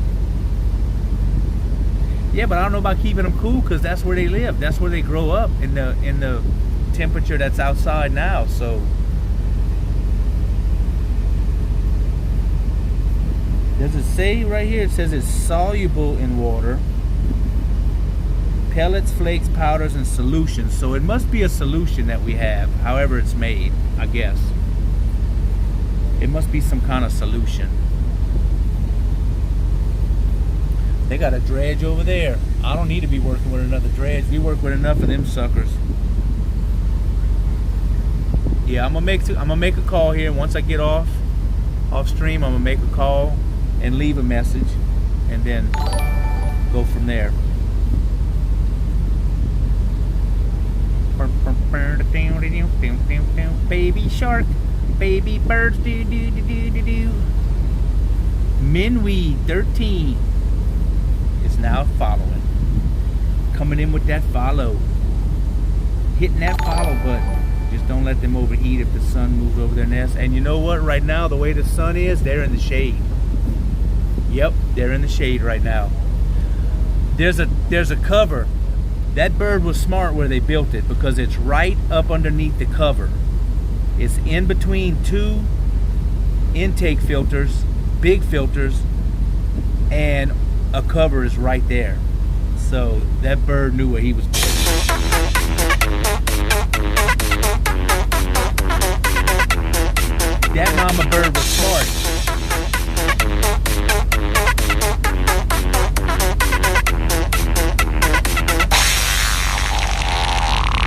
Yeah, but I don't know about keeping them cool, because that's where they live. That's where they grow up, in the temperature that's outside now. So does it say right here? It says it's soluble in water. pellets, flakes, powders, and solutions. So it must be a solution that we have, however it's made, I guess. It must be some kind of solution. They got a dredge over there. I don't need to be working with another dredge. We work with enough of them suckers. Yeah, I'm gonna make a call here. Once I get off stream, I'm gonna make a call and leave a message, and then go from there. Baby shark, baby birds, do do do do do do. Minweed 13 is now following. Coming in with that follow. Hitting that follow button. Just don't let them overheat if the sun moves over their nest. And you know what? Right now, the way the sun is, they're in the shade. Yep, they're in the shade right now. There's a cover. That bird was smart where they built it, because it's right up underneath the cover. It's in between two intake filters, big filters, and a cover is right there. So that bird knew what he was doing. That mama bird was smart.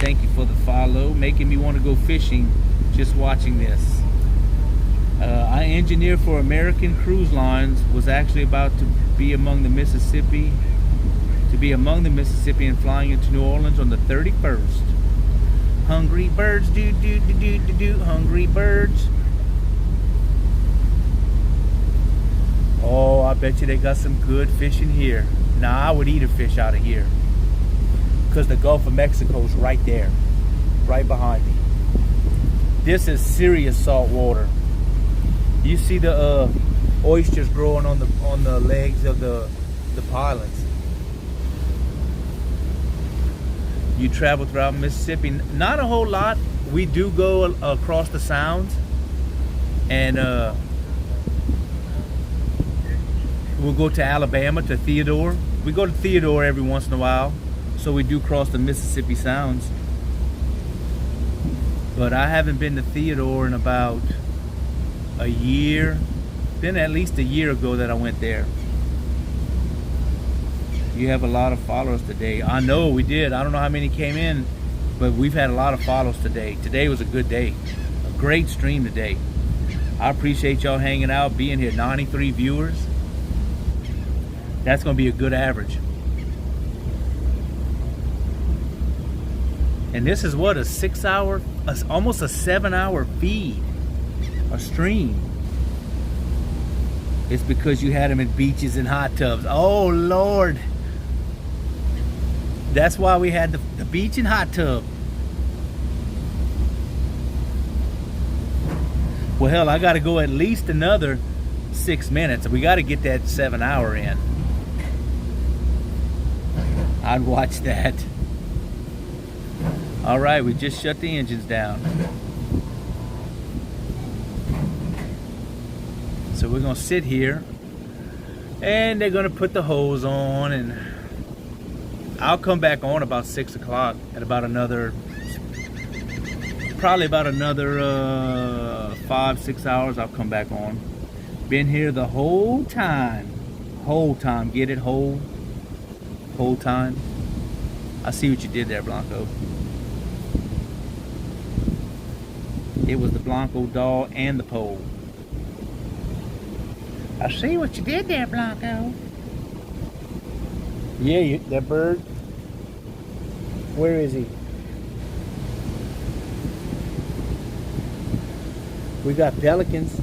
Thank you for the follow, making me want to go fishing just watching this. I engineer for American Cruise Lines, was actually about to be among the Mississippi and flying into New Orleans on the 31st. Hungry birds, do do do do do do, hungry birds. Oh, I bet you they got some good fish in here. Nah, I would eat a fish out of here, because the Gulf of Mexico's right there, right behind me. This is serious salt water. You see the oysters growing on the legs of the pilings. You travel throughout Mississippi. Not a whole lot. We do go across the sounds, and we'll go to Alabama, to Theodore. We go to Theodore every once in a while, so we do cross the Mississippi Sounds. But I haven't been to Theodore in about a year. Been at least a year ago that I went there. You have a lot of followers today. I know we did. I don't know how many came in, but we've had a lot of follows today. Today was a good day. A great stream today. I appreciate y'all hanging out, being here. 93 viewers. That's going to be a good average. And this is what, a 6 hour, almost a 7 hour feed, a stream. It's because you had them at beaches and hot tubs. Oh Lord. That's why we had the beach and hot tub. Well, hell, I got to go at least another 6 minutes. We got to get that 7 hour in. I'd watch that. All right, we just shut the engines down. So we're gonna sit here, and they're gonna put the hose on, and I'll come back on about 6 o'clock at about another, probably about another 5-6 hours. I'll come back on. Been here the whole time. Get it? Whole time. I see what you did there, Blanco. It was the Blanco doll and the pole. I see what you did there, Blanco. Yeah, that bird. Where is he? We got pelicans.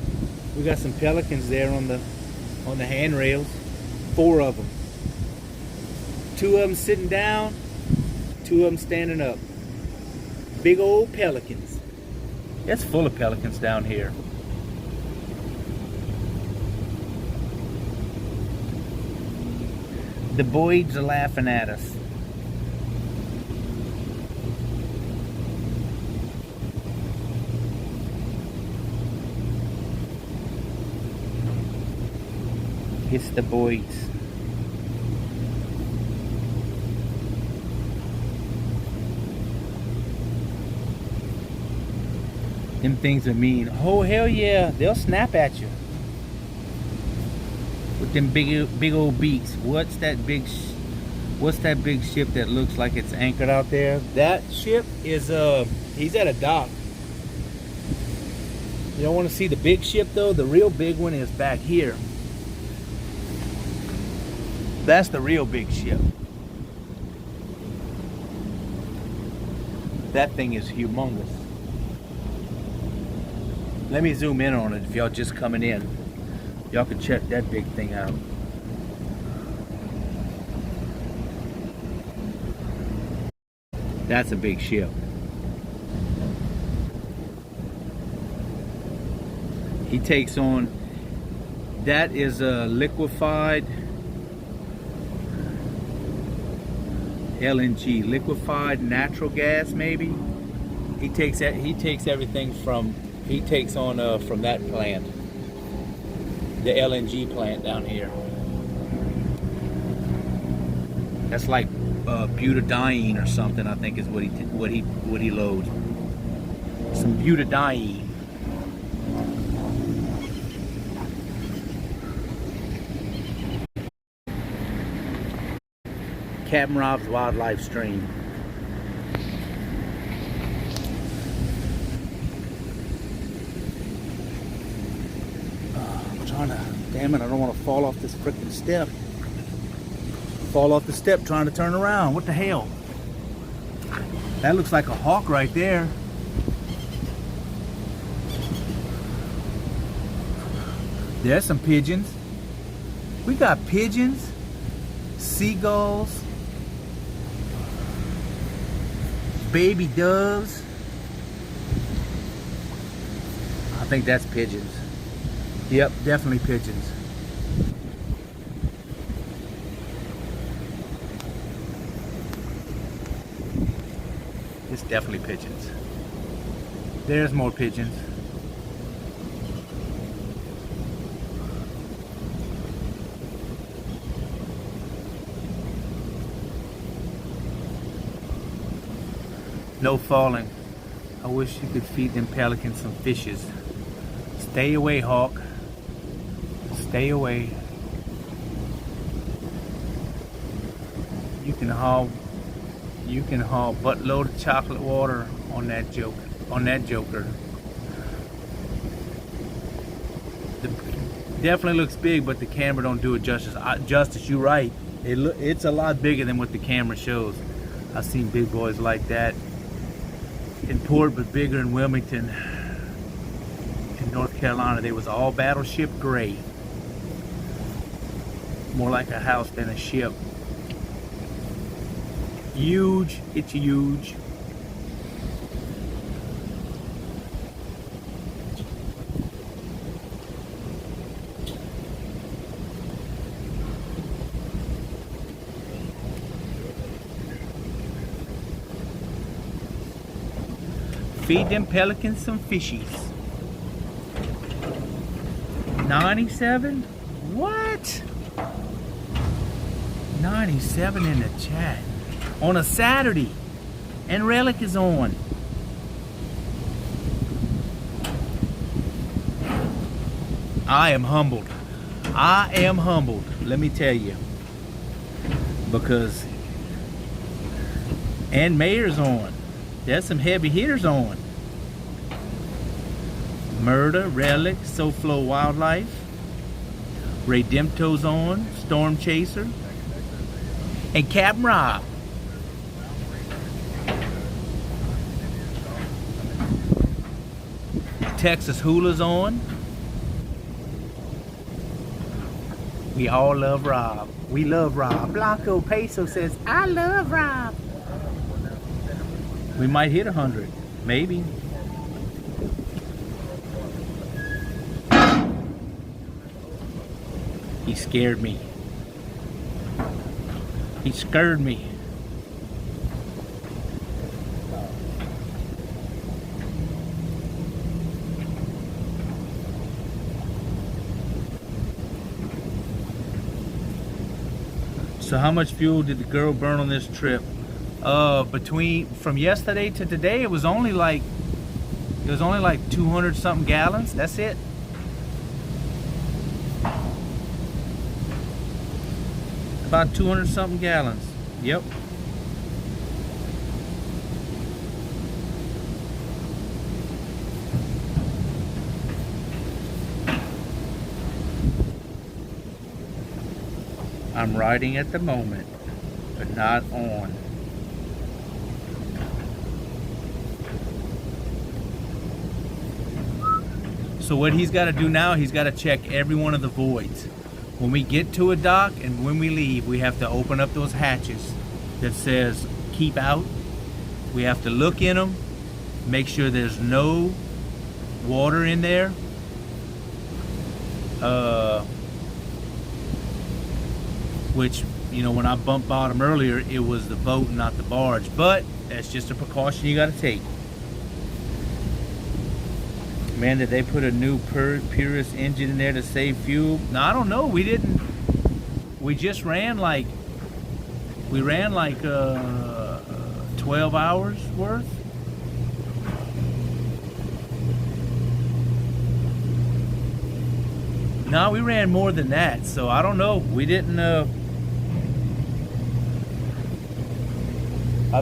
We got some pelicans there on the handrails. 4 of them. 2 of them sitting down. 2 of them standing up. Big old pelicans. It's full of pelicans down here. The Boyds are laughing at us. It's the Boyds. Them things are mean. Oh hell yeah, they'll snap at you with them big old beaks. What's that big ship that looks like it's anchored out there? That ship is he's at a dock. You don't want to see the big ship though. The real big one is back here. That's the real big ship. That thing is humongous. Let me zoom in on it if y'all just coming in. Y'all can check that big thing out. That's a big ship. He takes on, that is a liquefied LNG, liquefied natural gas maybe. He takes everything from, he takes on from that plant, the LNG plant down here. That's like butadiene or something, I think is what he loads. Some butadiene. Captain Rob's Wildlife Stream. I'm trying to, damn it, I don't want to fall off this freaking step. Fall off the step trying to turn around. What the hell? That looks like a hawk right there. There's some pigeons. We got pigeons, seagulls, baby doves. I think that's pigeons. Yep, definitely pigeons. It's definitely pigeons. There's more pigeons. No falling. I wish you could feed them pelicans some fishes. Stay away, hawk. Stay away. You can haul buttload of chocolate water on that joker. Definitely looks big, but the camera don't do it justice. You're right. It's a lot bigger than what the camera shows. I've seen big boys like that in port, but bigger in Wilmington. In North Carolina, they was all battleship gray. More like a house than a ship. Huge, it's huge. Feed them pelicans some fishies. 97? What? 97 in the chat. On a Saturday. And Relic is on. I am humbled. I am humbled. Let me tell you. Because and Mayor's on. There's some heavy hitters on. Murder, Relic, SoFlo Wildlife, Redempto's on, Storm Chaser, and Captain Rob. Texas Hula's on. We all love Rob. We love Rob. Blanco Peso says, I love Rob. We might hit 100, maybe. He scared me. He scared me. So how much fuel did the girl burn on this trip? From yesterday to today, it was only like It was only like 200 something gallons. That's it. About 200 something gallons. Yep. I'm riding at the moment, but not on. So what he's got to do now, he's got to check every one of the voids. When we get to a dock and when we leave, we have to open up those hatches that says keep out. We have to look in them, make sure there's no water in there. Which, you know, when I bumped bottom earlier, it was the boat and not the barge. But that's just a precaution you got to take. Man, did they put a new Purus engine in there to save fuel? No, I don't know. We didn't. We just ran like 12 hours worth. No, we ran more than that. So I don't know. We didn't. I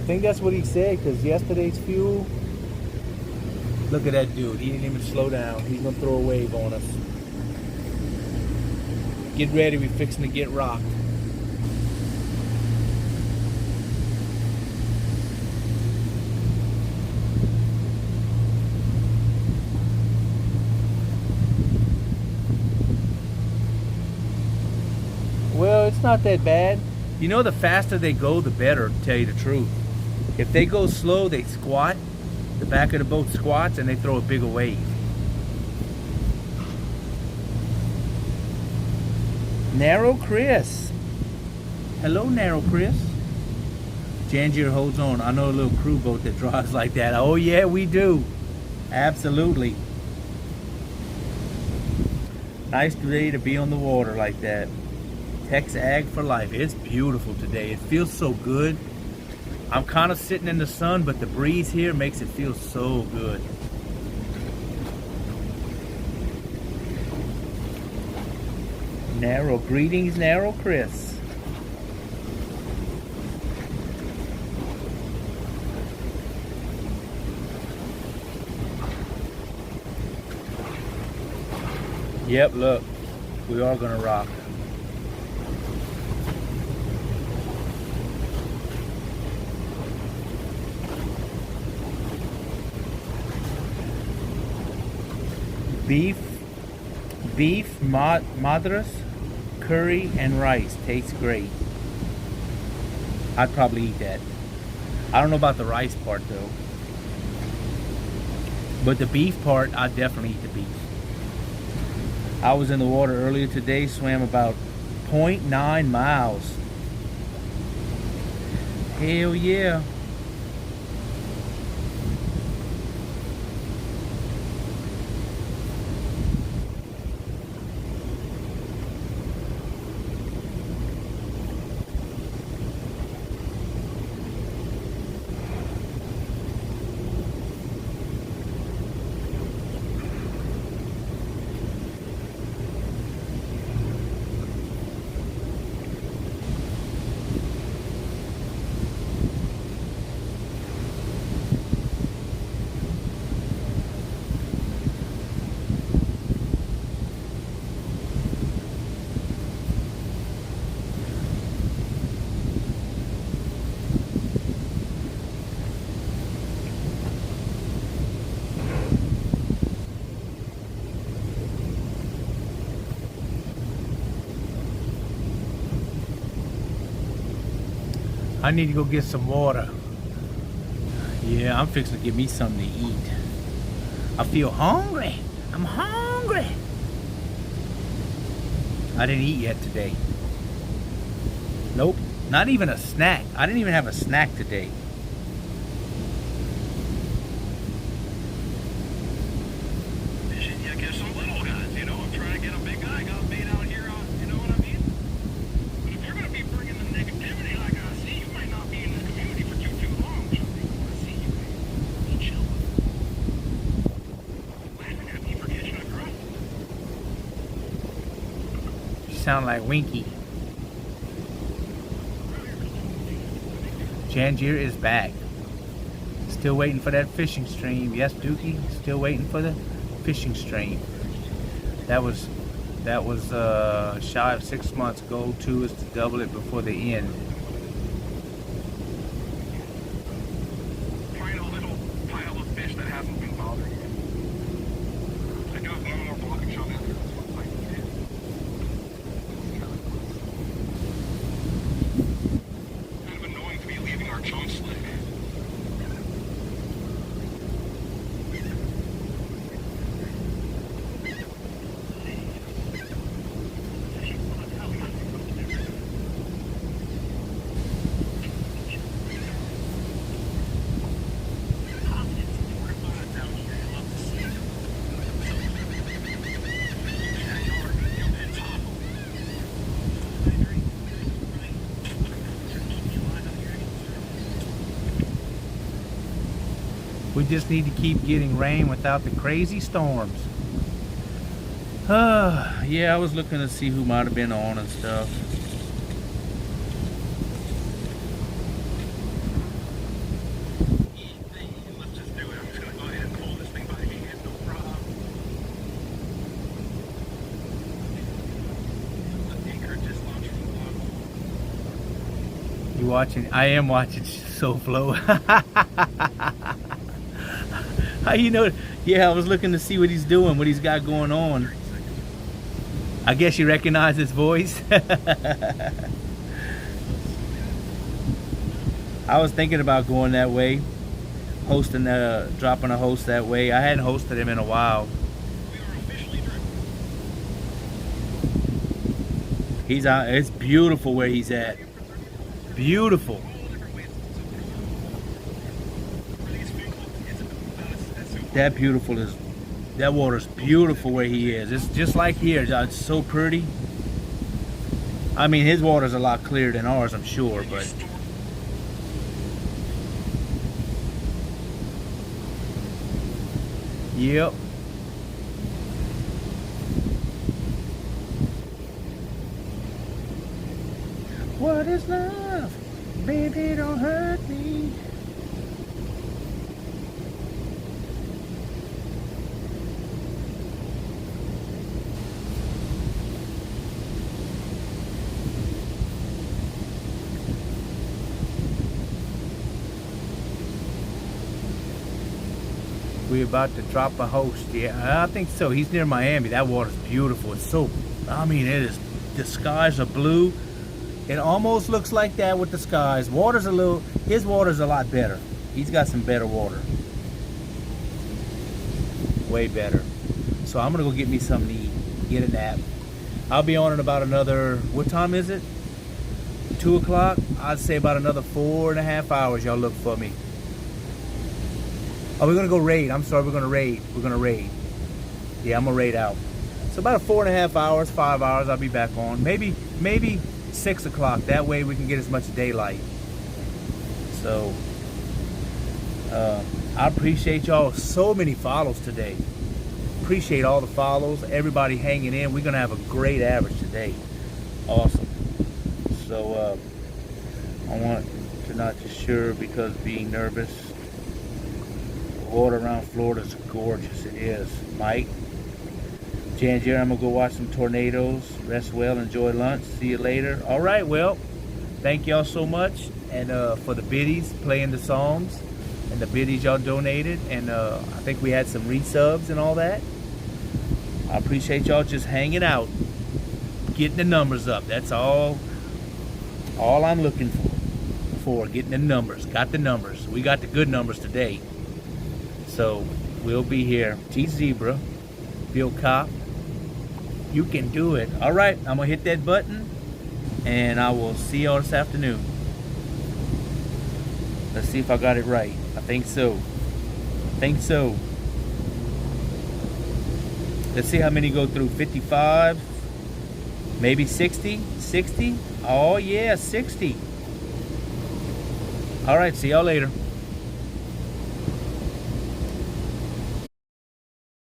think that's what he said, because yesterday's fuel. Look at that dude. He didn't even slow down. He's gonna throw a wave on us. Get ready. We're fixing to get rocked. Well, it's not that bad. You know, the faster they go, the better, to tell you the truth. If they go slow, they squat. The back of the boat squats and they throw a bigger wave. Narrow Chris. Hello, Narrow Chris. Jangier holds on. I know a little crew boat that drives like that. Oh yeah, we do. Absolutely. Nice day to be on the water like that. Tex Ag for life. It's beautiful today. It feels so good. I'm kind of sitting in the sun, but the breeze here makes it feel so good. Narrow. Greetings, Narrow Chris. Yep, look. We are gonna rock. Beef madras, curry, and rice. Tastes great. I'd probably eat that. I don't know about the rice part though. But the beef part, I'd definitely eat the beef. I was in the water earlier today, swam about 0.9 miles. Hell yeah. I need to go get some water. Yeah, I'm fixing to get me something to eat. I feel hungry. I'm hungry. I didn't eat yet today. Nope, not even a snack. I didn't even have a snack today. sound like Winky. Jangier is back. Still waiting for that fishing stream. Yes, Dookie, still waiting for the fishing stream. That was shy of 6 months. Goal 2 is to double it before the end. Find a little pile of fish that hasn't been bothering you. I do have one more block of shot after this one. Like, kind of annoying to be leaving our chum slick. We just need to keep getting rain without the crazy storms. Yeah, I was looking to see who might have been on and stuff. Let's just do it. I'm just gonna go ahead and pull this thing by hand, no problem. The anchor just launched from the bottom. You watching? I am watching SoFlo. How you know? Yeah, I was looking to see what he's doing, what he's got going on. I guess you recognize his voice. I was thinking about going that way, hosting, dropping a host that way. I hadn't hosted him in a while. He's out. It's beautiful where he's at. Beautiful. That water's beautiful where he is. It's just like here. It's so pretty. I mean, his water's a lot clearer than ours, I'm sure, but yep. What is love? Baby, don't hurt me. We're about to drop a host. Yeah, I think so. He's near Miami. That water's beautiful. It's so, I mean, it is. The skies are blue. It almost looks like that with the skies. Water's a little, his water's a lot better. He's got some better water. Way better. So I'm gonna go get me something to eat, get a nap. I'll be on in about another, what time is it? 2 o'clock? I'd say about another 4.5 hours. Y'all look for me. Oh, we're gonna go raid. I'm sorry, we're gonna raid. Yeah, I'm gonna raid out. So about 4.5 hours, 5 hours, I'll be back on. Maybe 6 o'clock. That way we can get as much daylight. So I appreciate y'all. So many follows today. Appreciate all the follows. Everybody hanging in. We're gonna have a great average today. Awesome. So I want to not just sure because being nervous. Water around Florida is gorgeous. It is. Mike, Jangier, I'm gonna go watch some tornadoes. Rest well, enjoy lunch. See you later. All right, well, thank y'all so much, and for the biddies playing the songs and the biddies y'all donated, and I think we had some resubs and all that. I appreciate y'all just hanging out, getting the numbers up. That's all I'm looking for. Getting the numbers. Got the numbers. We got the good numbers today. So we'll be here. T Zebra, Bill Cop, you can do it. All right, I'm gonna hit that button, and I will see y'all this afternoon. Let's see if I got it right. I think so. Let's see how many go through. 55, maybe 60. Oh yeah, 60. All right, see y'all later.